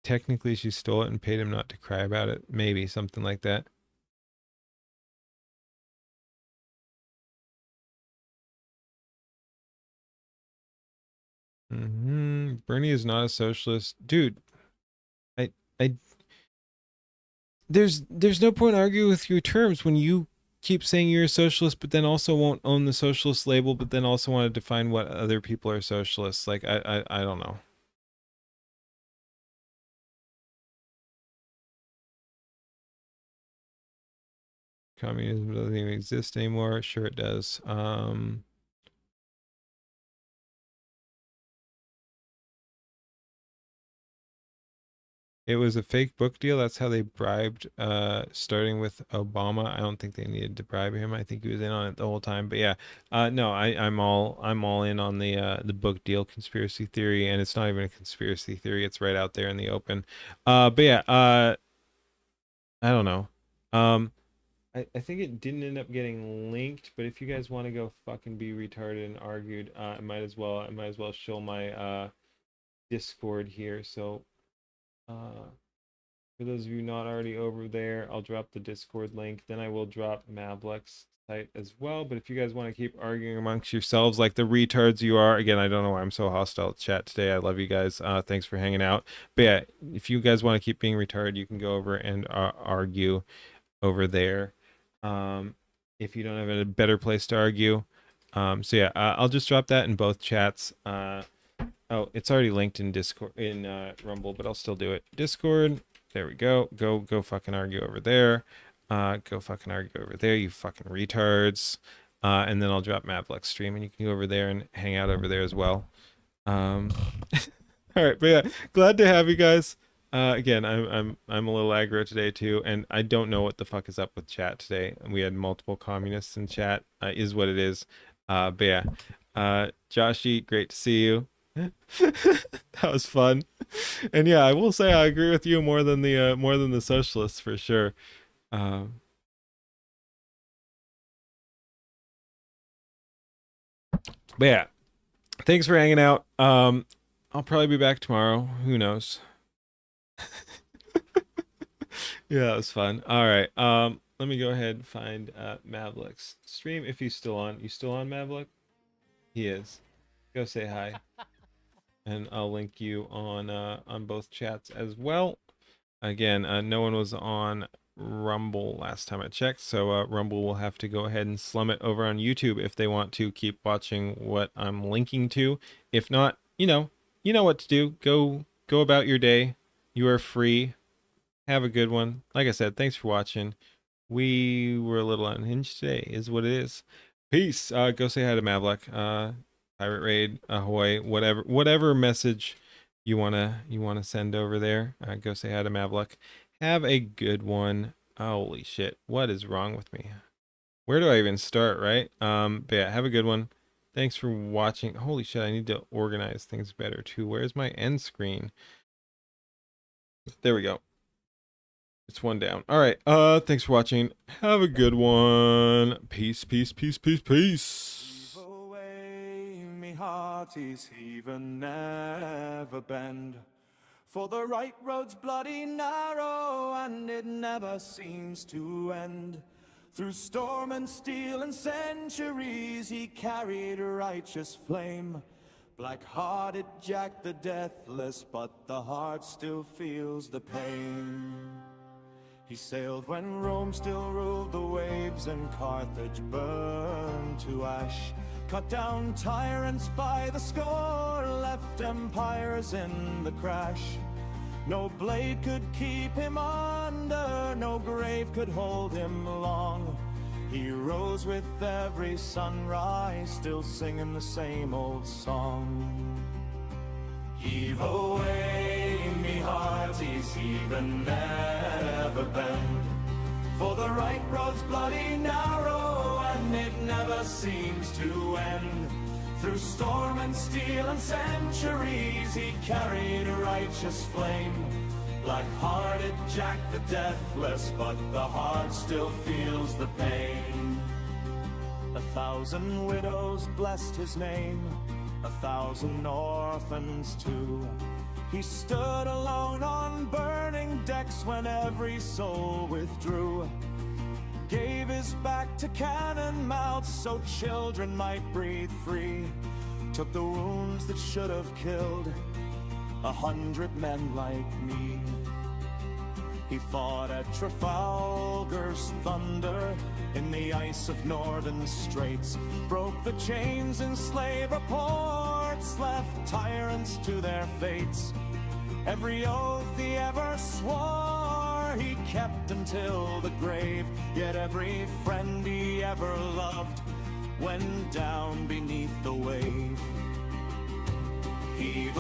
Technically she stole it and paid him not to cry about it. Maybe something like that. Bernie is not a socialist. Dude, I there's no point arguing with your terms when you keep saying you're a socialist, but then also won't own the socialist label, but then also want to define what other people are socialists. Like, I don't know. Communism doesn't even exist anymore. Sure it does. It was a fake book deal. That's how they bribed, starting with Obama. I don't think they needed to bribe him. I think he was in on it the whole time. But yeah, no, I'm all in on the book deal conspiracy theory, and it's not even a conspiracy theory. It's right out there in the open. But yeah, I don't know. I think it didn't end up getting linked, but if you guys want to go fucking be retarded and argued, I might as well show my Discord here. So for those of you not already over there, I'll drop the Discord link. Then I will drop Mavleck's site as well. But if you guys want to keep arguing amongst yourselves like the retards you are, again, I don't know why I'm so hostile to chat today. I love you guys. Thanks for hanging out. But yeah, if you guys want to keep being retarded, you can go over and argue over there. If you don't have a better place to argue. So yeah, I'll just drop that in both chats. Oh, it's already linked in Discord, in Rumble, but I'll still do it. Discord. There we go. Go fucking argue over there. Go fucking argue over there, you fucking retards. And then I'll drop Mavleck's stream, and you can go over there and hang out over there as well. All right, but yeah, glad to have you guys. Again, I'm a little aggro today too, and I don't know what the fuck is up with chat today. We had multiple communists in chat. Is what it is. But yeah, Joshy, great to see you. That was fun. And yeah, I will say I agree with you more than the socialists for sure. But yeah, thanks for hanging out. I'll probably be back tomorrow. Who knows? Yeah, it was fun. All right. Let me go ahead and find Mavleck's stream if he's still on. You still on, Mavleck? He is. Go say hi. And I'll link you on both chats as well. Again, no one was on Rumble last time I checked, so Rumble will have to go ahead and slum it over on YouTube if they want to keep watching what I'm linking to. If not, you know what to do. Go about your day. You are free. Have a good one. Like I said, thanks for watching. We were a little unhinged today, is what it is. Peace. Go say hi to Mavleck. Pirate Raid, ahoy, whatever message you wanna send over there. Go say hi to Mavleck. Have a good one. Holy shit, what is wrong with me? Where do I even start, right? But yeah, have a good one. Thanks for watching. Holy shit, I need to organize things better too. Where's my end screen? There we go. It's one down. All right. Thanks for watching. Have a good one. Peace, peace, peace, peace, peace. Hearties even never bend, for the right road's bloody narrow and it never seems to end. Through storm and steel and centuries he carried a righteous flame, black-hearted Jack the Deathless, but the heart still feels the pain. He sailed when Rome still ruled the waves and Carthage burned to ash, cut down tyrants by the score, left empires in the crash. No blade could keep him under, no grave could hold him long. He rose with every sunrise, still singing the same old song. Heave away, me hearties, heave and never bend, for the right road's bloody narrow and it never seems to end. Through storm and steel and centuries he carried a righteous flame, black-hearted Jack the Deathless, but the heart still feels the pain. 1,000 widows blessed his name, 1,000 orphans too. He stood alone on burning decks when every soul withdrew, gave his back to cannon mouths so children might breathe free, took the wounds that should have killed 100 men like me. He fought at Trafalgar's thunder in the ice of northern straits, broke the chains in slaver ports, left tyrants to their fates. Every oath he ever swore he kept until the grave, yet every friend he ever loved went down beneath the wave. Heave